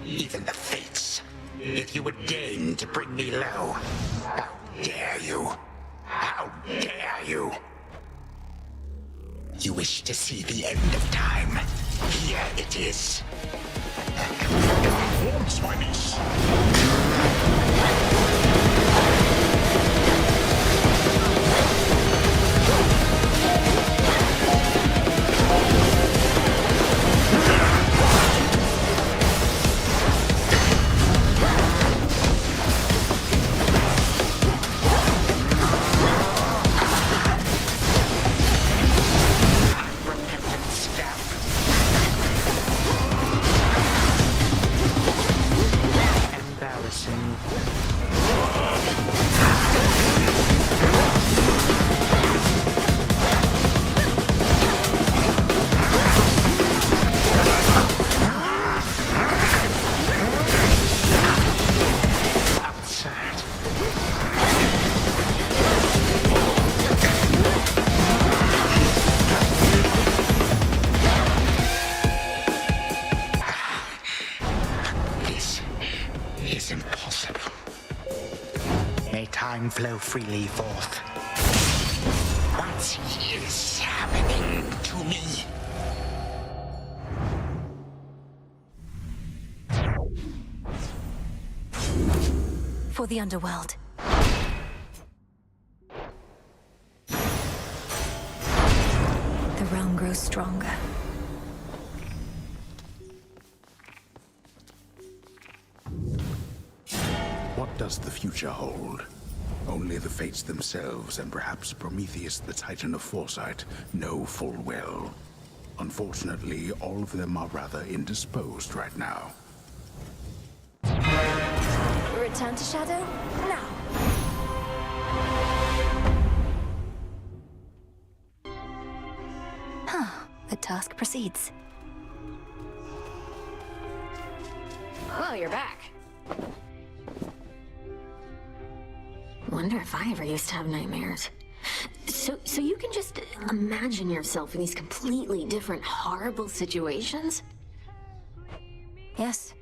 Even the fates. If you would deign to bring me low. How dare you? How dare you? You wish to see the end of time. Here it is. Once, my niece. time flow freely forth. What is happening to me? For the underworld. The realm grows stronger. What does the future hold? Only the fates themselves and perhaps Prometheus, the Titan of Foresight, know full well. Unfortunately, all of them are rather indisposed right now. Return to Shadow? Now! The task proceeds. Well, you're back. Wonder if I ever used to have nightmares. So you can just imagine yourself in these completely different, horrible situations? Yes.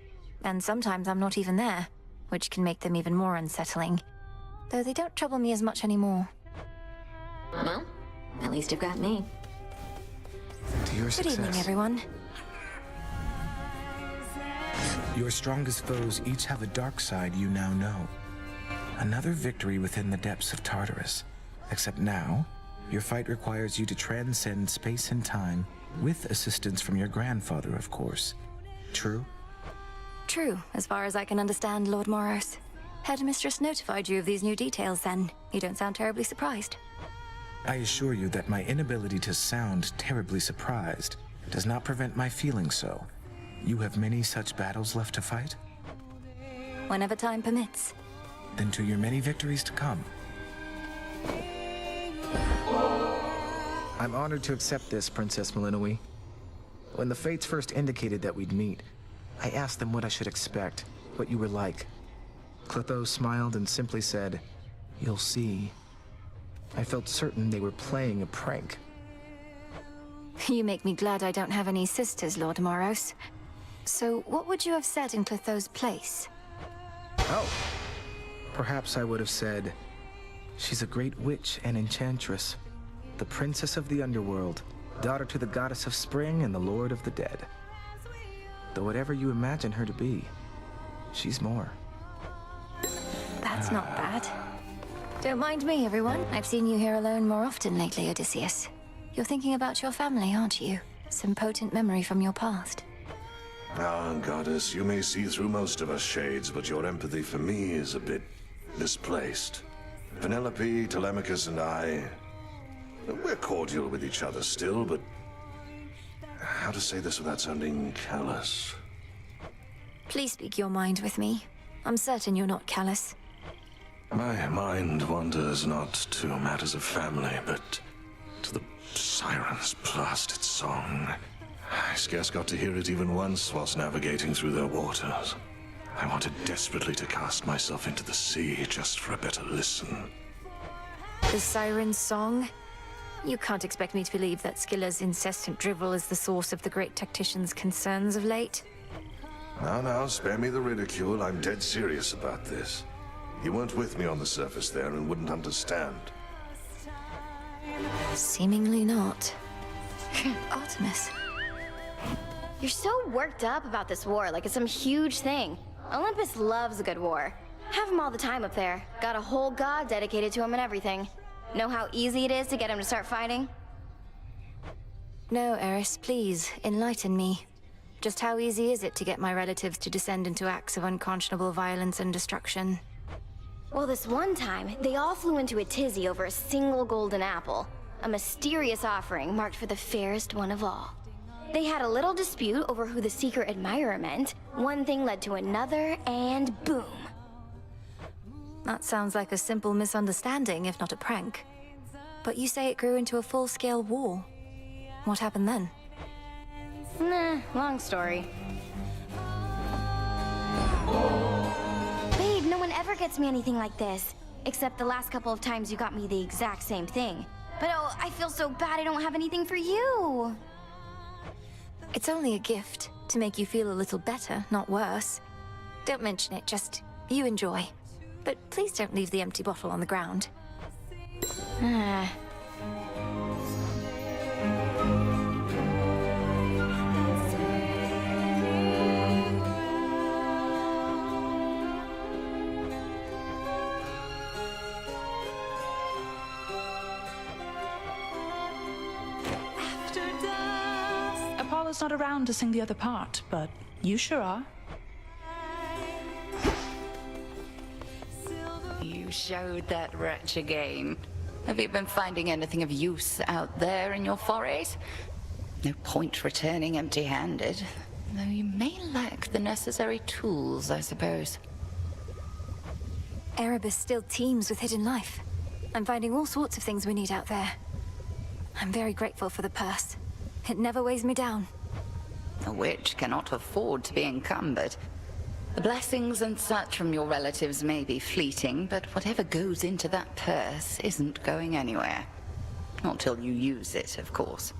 And sometimes I'm not even there, which can make them even more unsettling. Though they don't trouble me as much anymore. Well, at least you've got me. To your Good success. evening, everyone. Your strongest foes each have a dark side you now know. Another victory within the depths of Tartarus. Except now, your fight requires you to transcend space and time, with assistance from your grandfather, of course. True? True, as far as I can understand, Lord Moros. Headmistress notified you of these new details, then. You don't sound terribly surprised. I assure you that my inability to sound terribly surprised does not prevent my feeling so. You have many such battles left to fight? Whenever time permits. Then to your many victories to come. I'm honored to accept this, Princess Malinois. When the Fates first indicated that we'd meet, I asked them what I should expect, what you were like. Clotho smiled and simply said, "You'll see." I felt certain they were playing a prank. You make me glad I don't have any sisters, Lord Moros. So, what would you have said in Clotho's place? Oh. Perhaps I would have said, "She's a great witch and enchantress, the princess of the underworld, daughter to the goddess of spring and the lord of the dead. Though whatever you imagine her to be, she's more." That's not bad. Don't mind me, everyone. I've seen you here alone more often lately, Odysseus. You're thinking about your family, aren't you? Some potent memory from your past. Ah, goddess, you may see through most of us shades, but your empathy for me is a bit misplaced. Penelope, Telemachus, and I, we're cordial with each other still, but how to say this without sounding callous? Please speak your mind with me. I'm certain you're not callous. My mind wanders not to matters of family, but to the siren's blasted song. I scarce got to hear it even once whilst navigating through their waters. I wanted desperately to cast myself into the sea just for a better listen. The siren's song? You can't expect me to believe that Scylla's incessant drivel is the source of the great tactician's concerns of late. Now, spare me the ridicule. I'm dead serious about this. You weren't with me on the surface there and wouldn't understand. Seemingly not. Artemis. You're so worked up about this war, like it's some huge thing. Olympus loves a good war. Have him all the time up there. Got a whole god dedicated to him and everything. Know how easy it is to get him to start fighting? No, Eris, please, enlighten me. Just how easy is it to get my relatives to descend into acts of unconscionable violence and destruction? Well, this one time, they all flew into a tizzy over a single golden apple. A mysterious offering marked for the fairest one of all. They had a little dispute over who the secret admirer meant. One thing led to another, and boom. That sounds like a simple misunderstanding, if not a prank. But you say it grew into a full-scale war. What happened then? Nah, long story. Babe, no one ever gets me anything like this. Except the last couple of times you got me the exact same thing. But oh, I feel so bad I don't have anything for you. It's only a gift, to make you feel a little better, not worse. Don't mention it, just you enjoy. but please don't leave the empty bottle on the ground. Apollo's not around to sing the other part, but you sure are. You showed that wretch again. Have you been finding anything of use out there in your forays? No point returning empty-handed, though you may lack the necessary tools, I suppose. Erebus still teems with hidden life. I'm finding all sorts of things we need out there. I'm very grateful for the purse. It never weighs me down. A witch cannot afford to be encumbered. The blessings and such from your relatives may be fleeting, but whatever goes into that purse isn't going anywhere. Not till you use it, of course.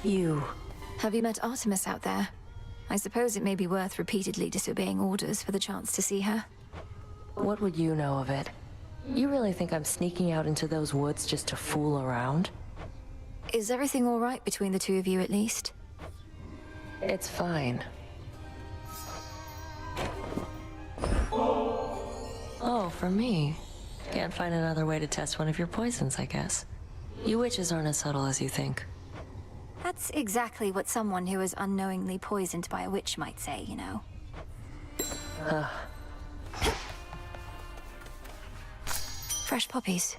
You. Have you met Artemis out there? I suppose it may be worth repeatedly disobeying orders for the chance to see her. What would you know of it? You really think I'm sneaking out into those woods just to fool around? Is everything all right between the two of you, at least? It's fine. Oh, for me? Can't find another way to test one of your poisons, I guess. You witches aren't as subtle as you think. That's exactly what someone who is unknowingly poisoned by a witch might say, you know. Fresh poppies.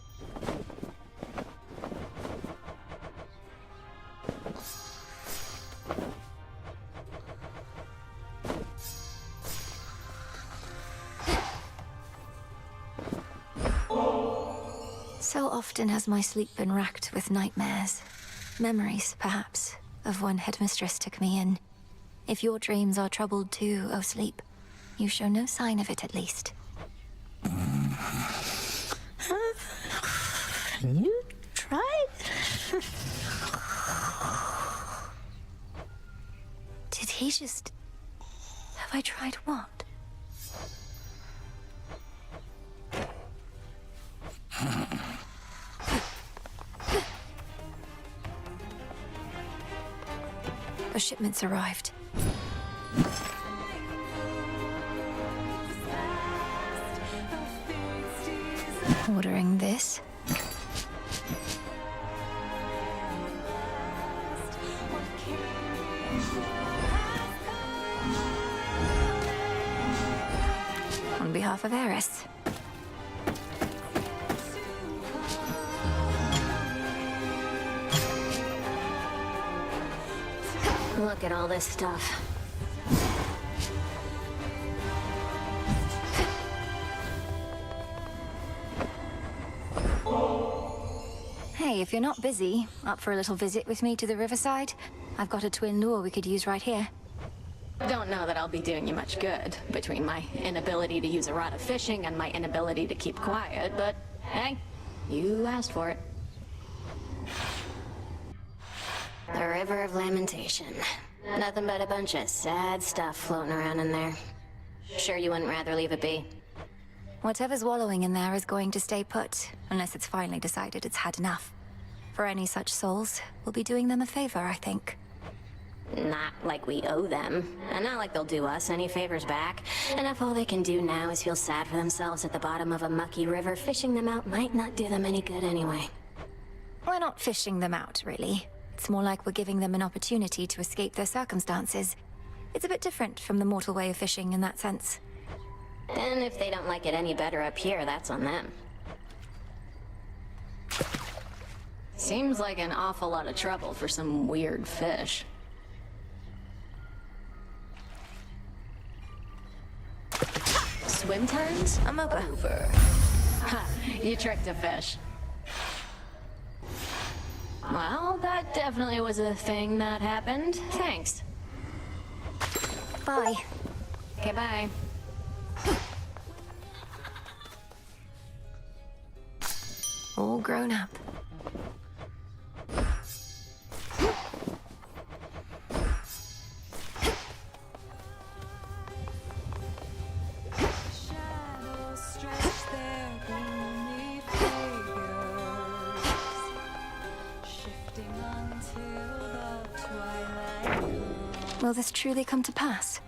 So often has my sleep been racked with nightmares. Memories, perhaps, of when Headmistress took me in. If your dreams are troubled too, O sleep, you show no sign of it at least. You tried? Did he just... Have I tried what? A shipment's arrived. Ordering this. On behalf of Eris. Look at all this stuff. Hey, if you're not busy, up for a little visit with me to the riverside? I've got a twin lure we could use right here. Don't know that I'll be doing you much good, between my inability to use a rod of fishing and my inability to keep quiet, but hey, you asked for it. The River of Lamentation. Nothing but a bunch of sad stuff floating around in there. Sure you wouldn't rather leave it be? Whatever's wallowing in there is going to stay put, unless it's finally decided it's had enough. For any such souls, we'll be doing them a favor, I think. Not like we owe them, and not like they'll do us any favors back. And if all they can do now is feel sad for themselves at the bottom of a mucky river, fishing them out might not do them any good anyway. We're not fishing them out, really. It's more like we're giving them an opportunity to escape their circumstances. It's a bit different from the mortal way of fishing in that sense. And if they don't like it any better up here, that's on them. Seems like an awful lot of trouble for some weird fish. Swim times? I'm over. Ha, you tricked a fish. Well, that definitely was a thing that happened. Thanks. Bye. Okay, bye. All grown up. Will this truly come to pass?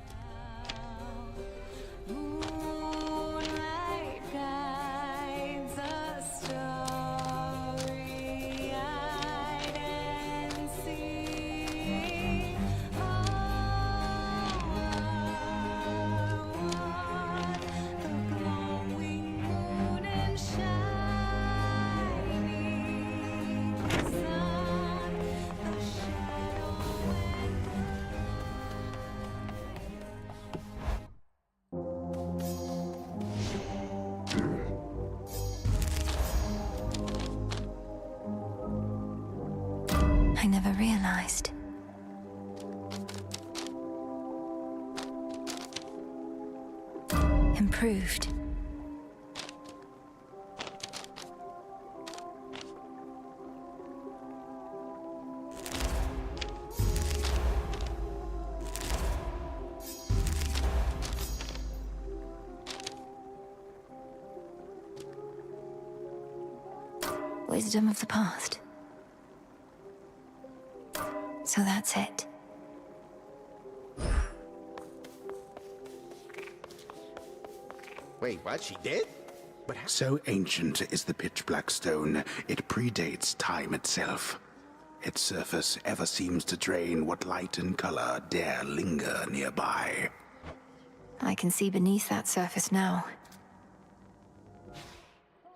I never realized. Improved. Wisdom of the past. So that's it. Wait, what? She did? But how? So ancient is the pitch-black stone, it predates time itself. Its surface ever seems to drain what light and color dare linger nearby. I can see beneath that surface now.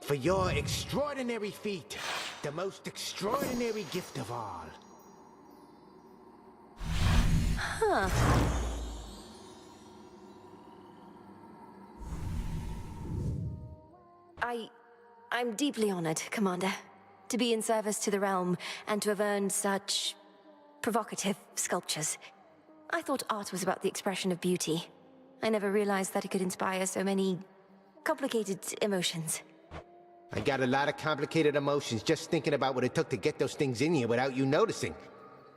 For your extraordinary feat, the most extraordinary gift of all. Huh. I'm deeply honored, Commander, to be in service to the realm and to have earned such provocative sculptures. I thought art was about the expression of beauty. I never realized that it could inspire so many complicated emotions. I got a lot of complicated emotions just thinking about what it took to get those things in here without you noticing.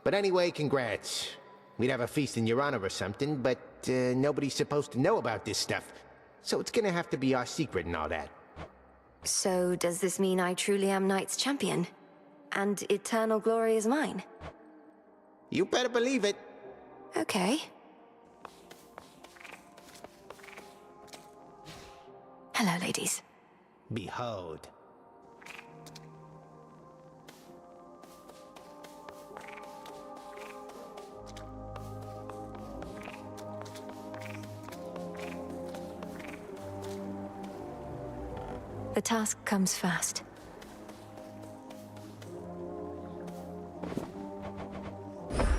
But anyway, congrats. We'd have a feast in your honor or something, but nobody's supposed to know about this stuff. So it's gonna have to be our secret and all that. So does this mean I truly am Knight's champion? And eternal glory is mine? You better believe it. Okay. Hello, ladies. Behold. The task comes fast.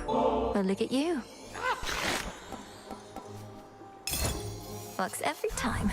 Well, look at you. Works every time.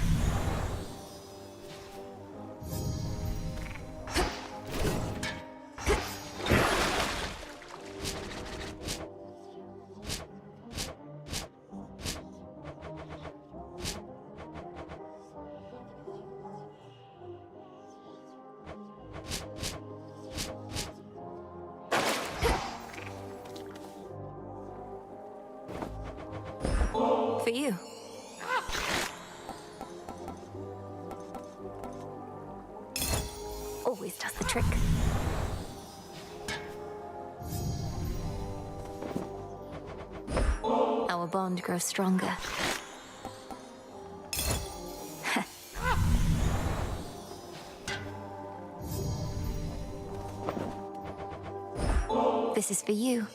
For you. Always does the trick. Our bond grows stronger. This is for you.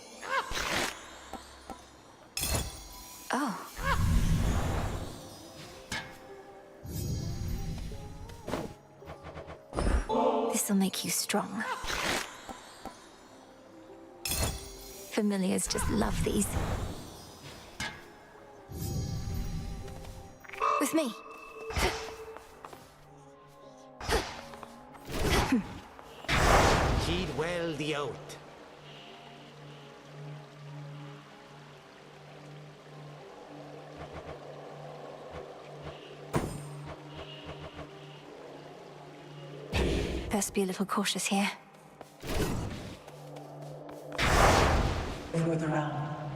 Oh. This'll make you strong. Familiars just love these. With me. Heed well the oath. Best be a little cautious here. Further on.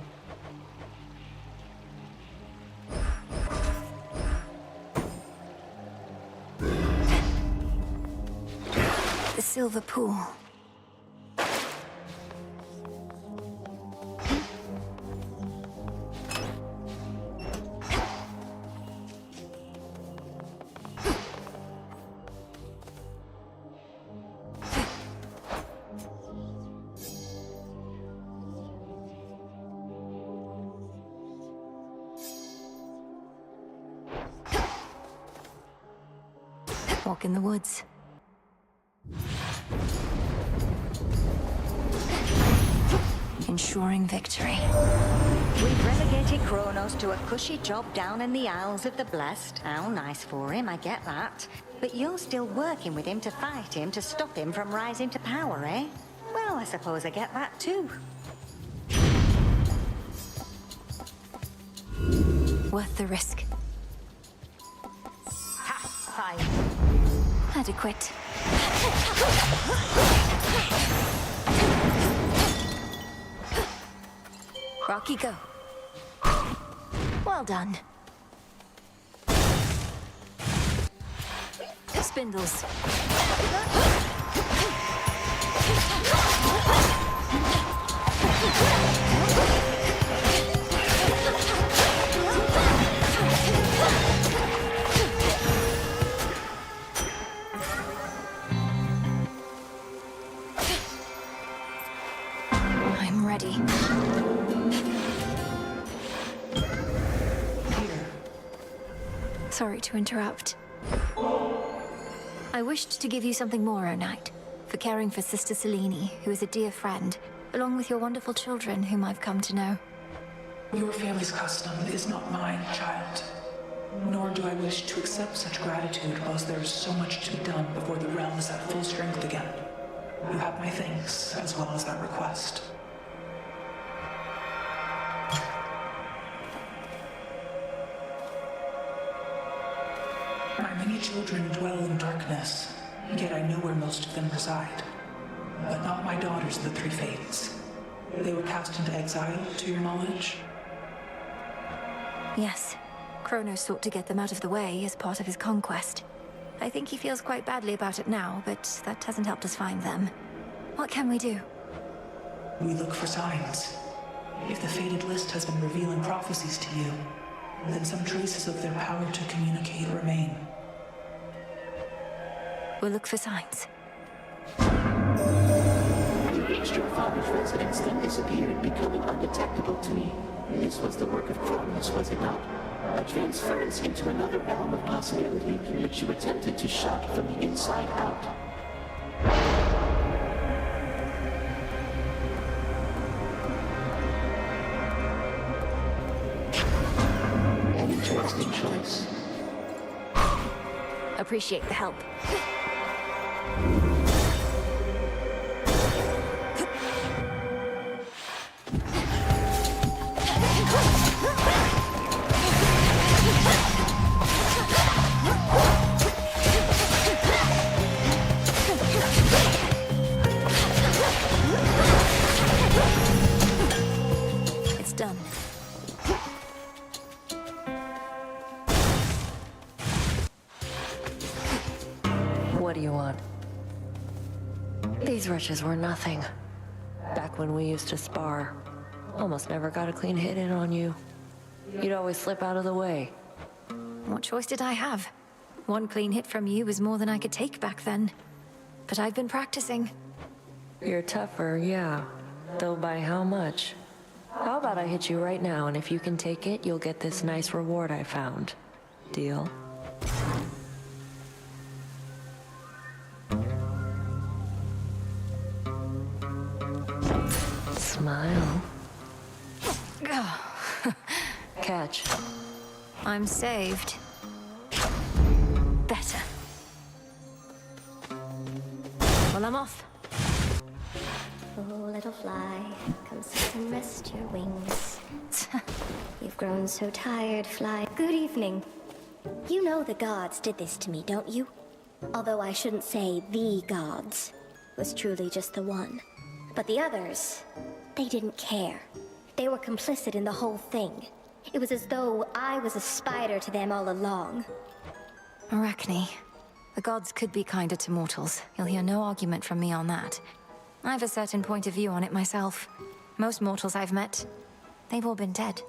The silver pool. Walk in the woods. Ensuring victory. We've relegated Kronos to a cushy job down in the Isles of the Blessed. How nice for him, I get that. But you're still working with him to fight him, to stop him from rising to power, eh? Well, I suppose I get that too. Worth the risk. Ha! Fine. Adequate. Rocky, go. Well done. Spindles. I'm ready. Sorry to interrupt. I wished to give you something more, O Knight, for caring for Sister Selene, who is a dear friend, along with your wonderful children, whom I've come to know. Your family's custom is not mine, child. Nor do I wish to accept such gratitude whilst there is so much to be done before the realm is at full strength again. You have my thanks, as well as that request. My many children dwell in darkness, yet I know where most of them reside. But not my daughters of the Three Fates. They were cast into exile, to your knowledge? Yes. Kronos sought to get them out of the way as part of his conquest. I think he feels quite badly about it now, but that hasn't helped us find them. What can we do? We look for signs. If the Fated List has been revealing prophecies to you, then some traces of their power to communicate remain. We'll look for signs. You reached your father's residence, then disappeared, becoming undetectable to me. This was the work of Kronos, was it not? A transference into another realm of possibility, which you attempted to shut from the inside out. An interesting choice. Appreciate the help. It's done. What do you want? These wretches were nothing. Back when we used to spar, almost never got a clean hit in on you. You'd always slip out of the way. What choice did I have? One clean hit from you was more than I could take back then. But I've been practicing. You're tougher, yeah. Though by how much? How about I hit you right now, and if you can take it, you'll get this nice reward I found. Deal? Smile. Catch. I'm saved. Better. Well, I'm off. Oh, little fly, come sit and rest your wings. You've grown so tired, fly. Good evening. You know the gods did this to me, don't you? Although I shouldn't say the gods. It was truly just the one. But the others, they didn't care. They were complicit in the whole thing. It was as though I was a spider to them all along. Arachne. The gods could be kinder to mortals. You'll hear no argument from me on that. I have a certain point of view on it myself. Most mortals I've met, they've all been dead.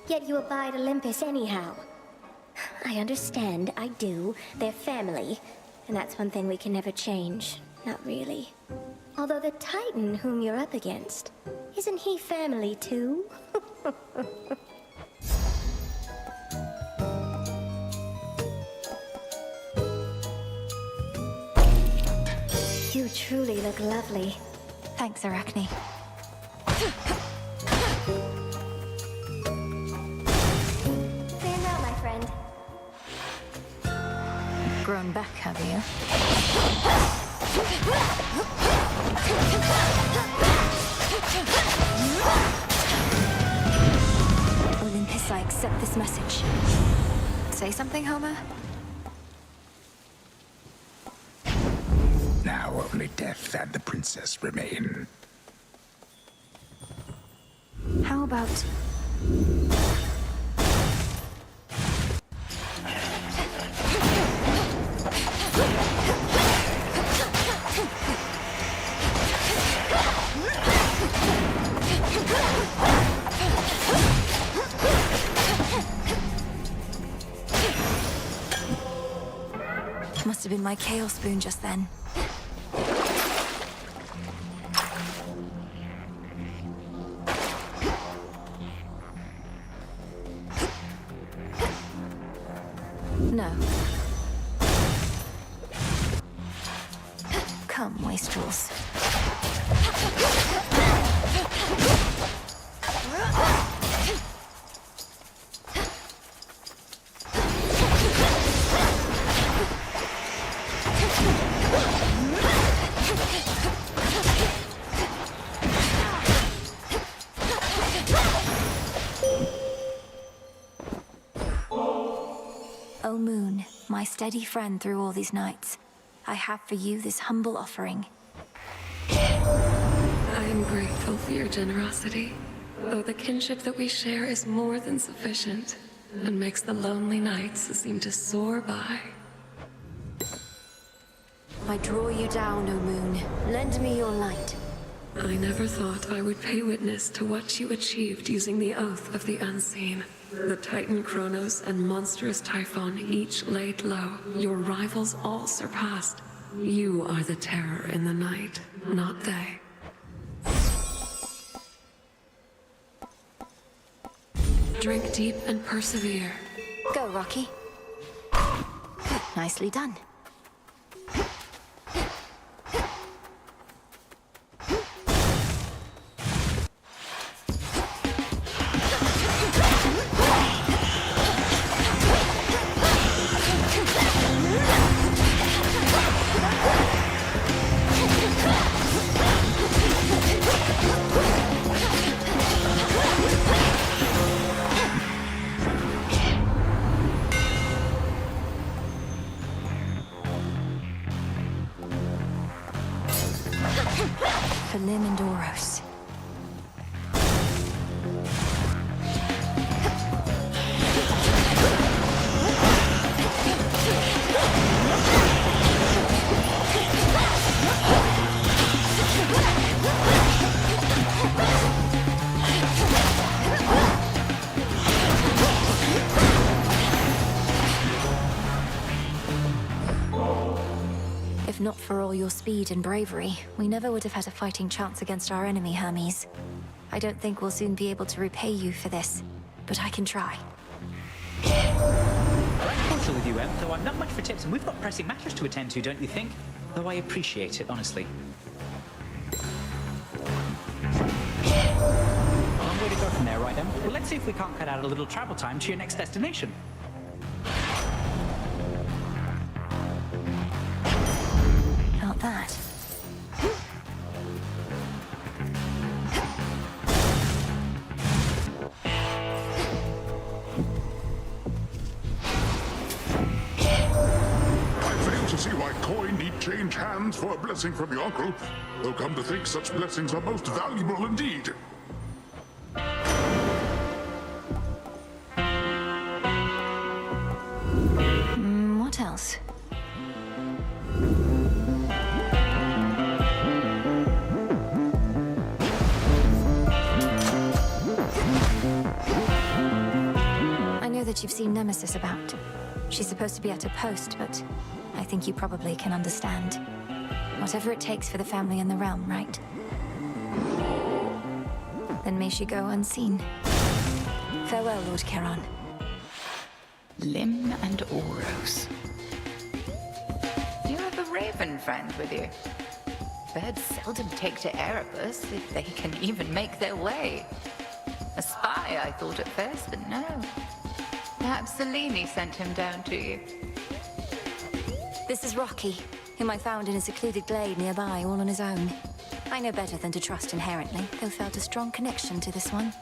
Yet you abide Olympus anyhow. I understand, I do. They're family. And that's one thing we can never change. Not really. Although the Titan whom you're up against, isn't he family too? You truly look lovely. Thanks, Arachne. Stand out, my friend. Grown back, have you? Olympus, I accept this message. Say something, Homer? Now only death and the princess remain. How about... Must have been my Chaos Spoon just then. No. Come, wastrels. O moon, my steady friend through all these nights, I have for you this humble offering. I am grateful for your generosity, though the kinship that we share is more than sufficient, and makes the lonely nights seem to soar by. I draw you down, O moon. Lend me your light. I never thought I would pay witness to what you achieved using the Oath of the Unseen. The Titan Kronos and monstrous Typhon each laid low. Your rivals all surpassed. You are the terror in the night, not they. Drink deep and persevere. Go, Rocky. Nicely done. For Lim and Oros. If not for all your speed and bravery, we never would have had a fighting chance against our enemy, Hermes. I don't think we'll soon be able to repay you for this, but I can try. Also with you, Em, though I'm not much for tips, and we've got pressing matters to attend to, don't you think? Though I appreciate it, honestly. Long way to go from there, right, Em? Well, let's see if we can't cut out a little travel time to your next destination. Not that. To see why coin need change hands for a blessing from the uncle. Though come to think, such blessings are most valuable indeed. What else? I know that you've seen Nemesis about. She's supposed to be at her post, but I think you probably can understand. Whatever it takes for the family and the realm, right? Then may she go unseen. Farewell, Lord Charon. Lim and Oros. You have a raven friend with you. Birds seldom take to Erebus, if they can even make their way. A spy, I thought at first, but no. Perhaps Selene sent him down to you. This is Rocky, whom I found in a secluded glade nearby, all on his own. I know better than to trust inherently, though felt a strong connection to this one.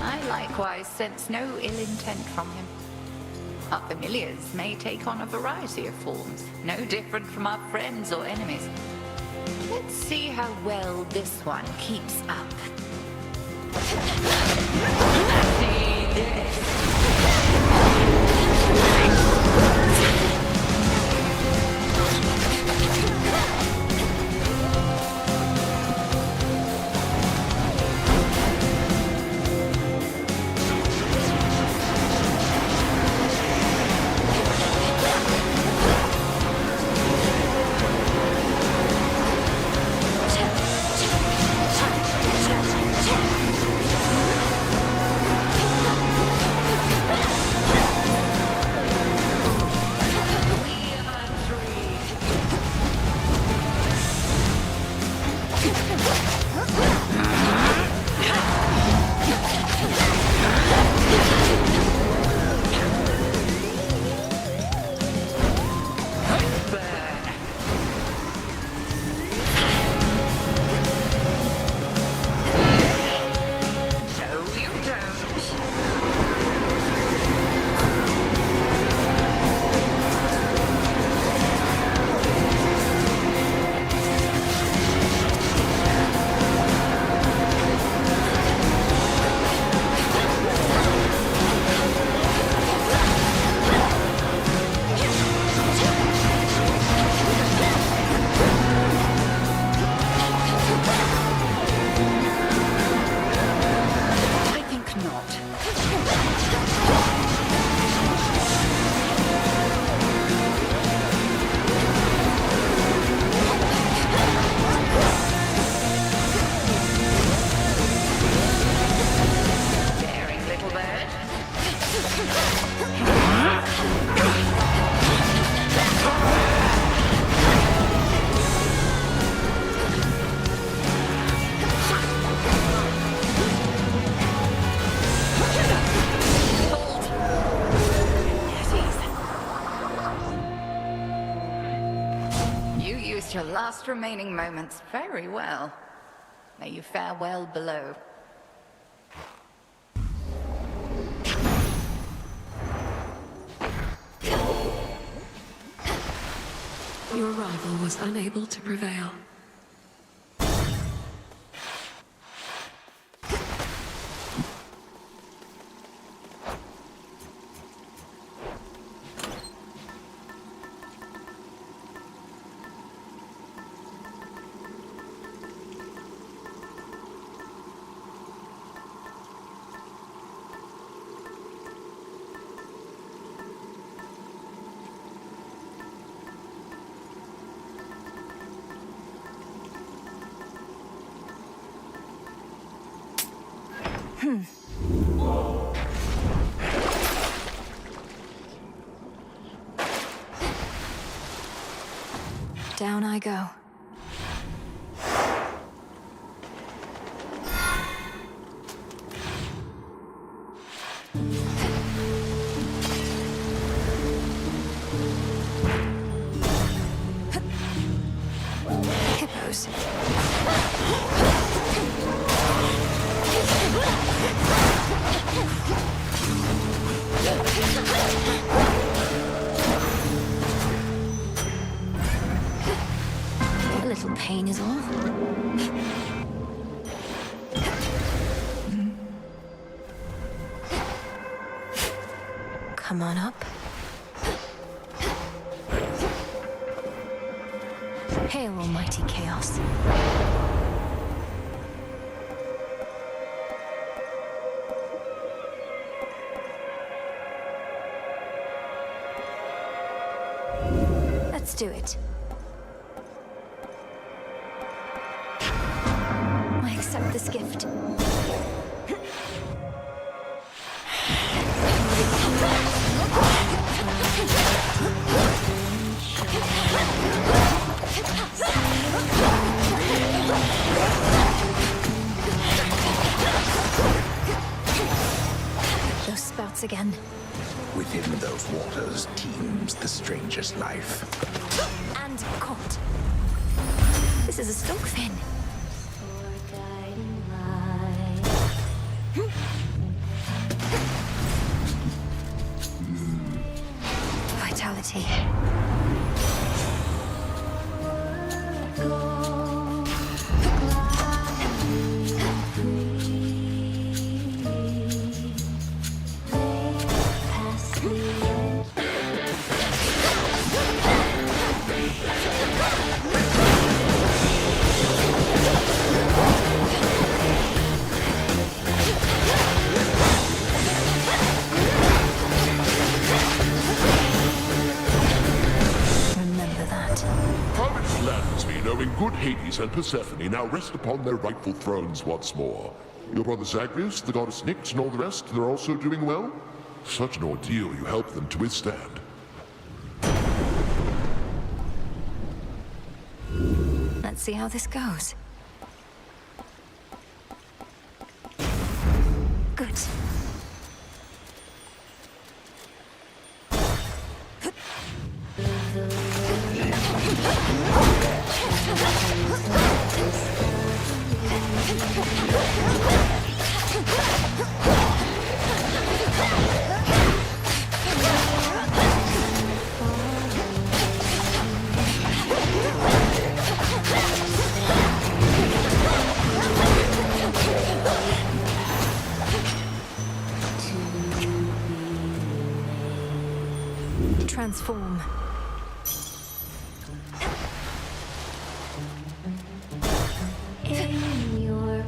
I likewise sense no ill intent from him. Our familiars may take on a variety of forms, no different from our friends or enemies. Let's see how well this one keeps up. See this. Your last remaining moments very well. May you fare well below. Your rival was unable to prevail. Down I go. Hippos. A little pain is all. Come on up. Hail, almighty chaos. Let's do it. I accept this gift. Those spouts again. Within those waters teems the strangest life. And caught. This is a stockfin. Vitality. Remember that. How it gladdens me knowing good Hades and Persephone now rest upon their rightful thrones once more. Your brother Zagreus, the goddess Nyx, and all the rest, they're also doing well? Such an ordeal you helped them to withstand. Let's see how this goes. Good. Transform. In your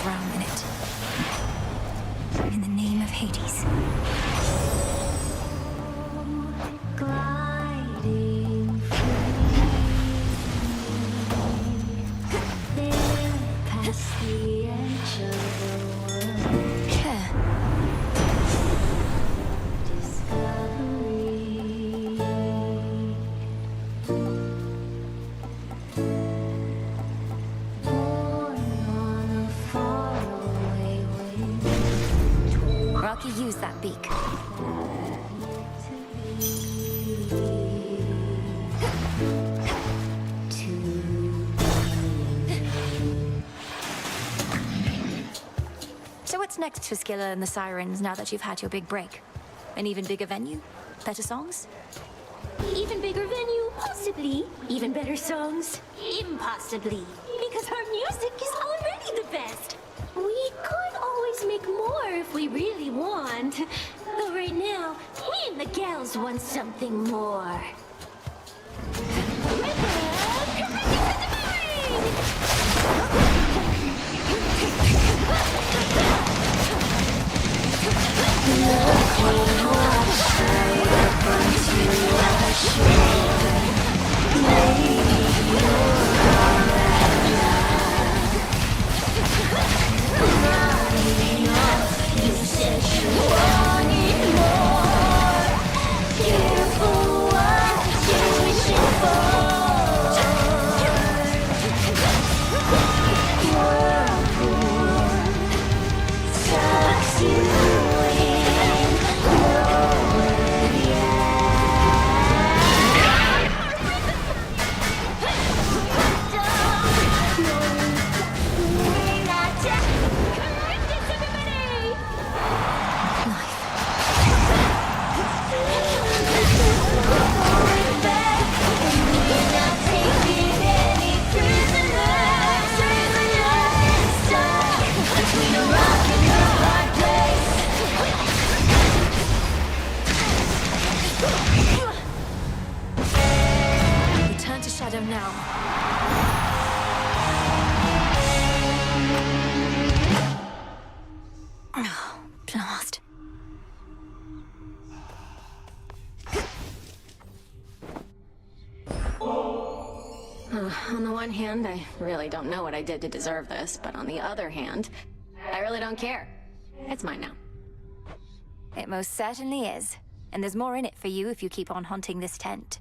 Drown in it. In the name of Hades. gliding free, past the edge of the world. Care. Rocky, use that beak. So what's next for Scylla and the Sirens now that you've had your big break? An even bigger venue? Better songs? Even bigger venue, possibly. Even better songs, impossibly. Because our music is already the best. We could always make more if we really want. Though right now, me and the gals want something more. Careful what On the one hand, I really don't know what I did to deserve this, but on the other hand, I really don't care. It's mine now. It most certainly is. And there's more in it for you if you keep on haunting this tent.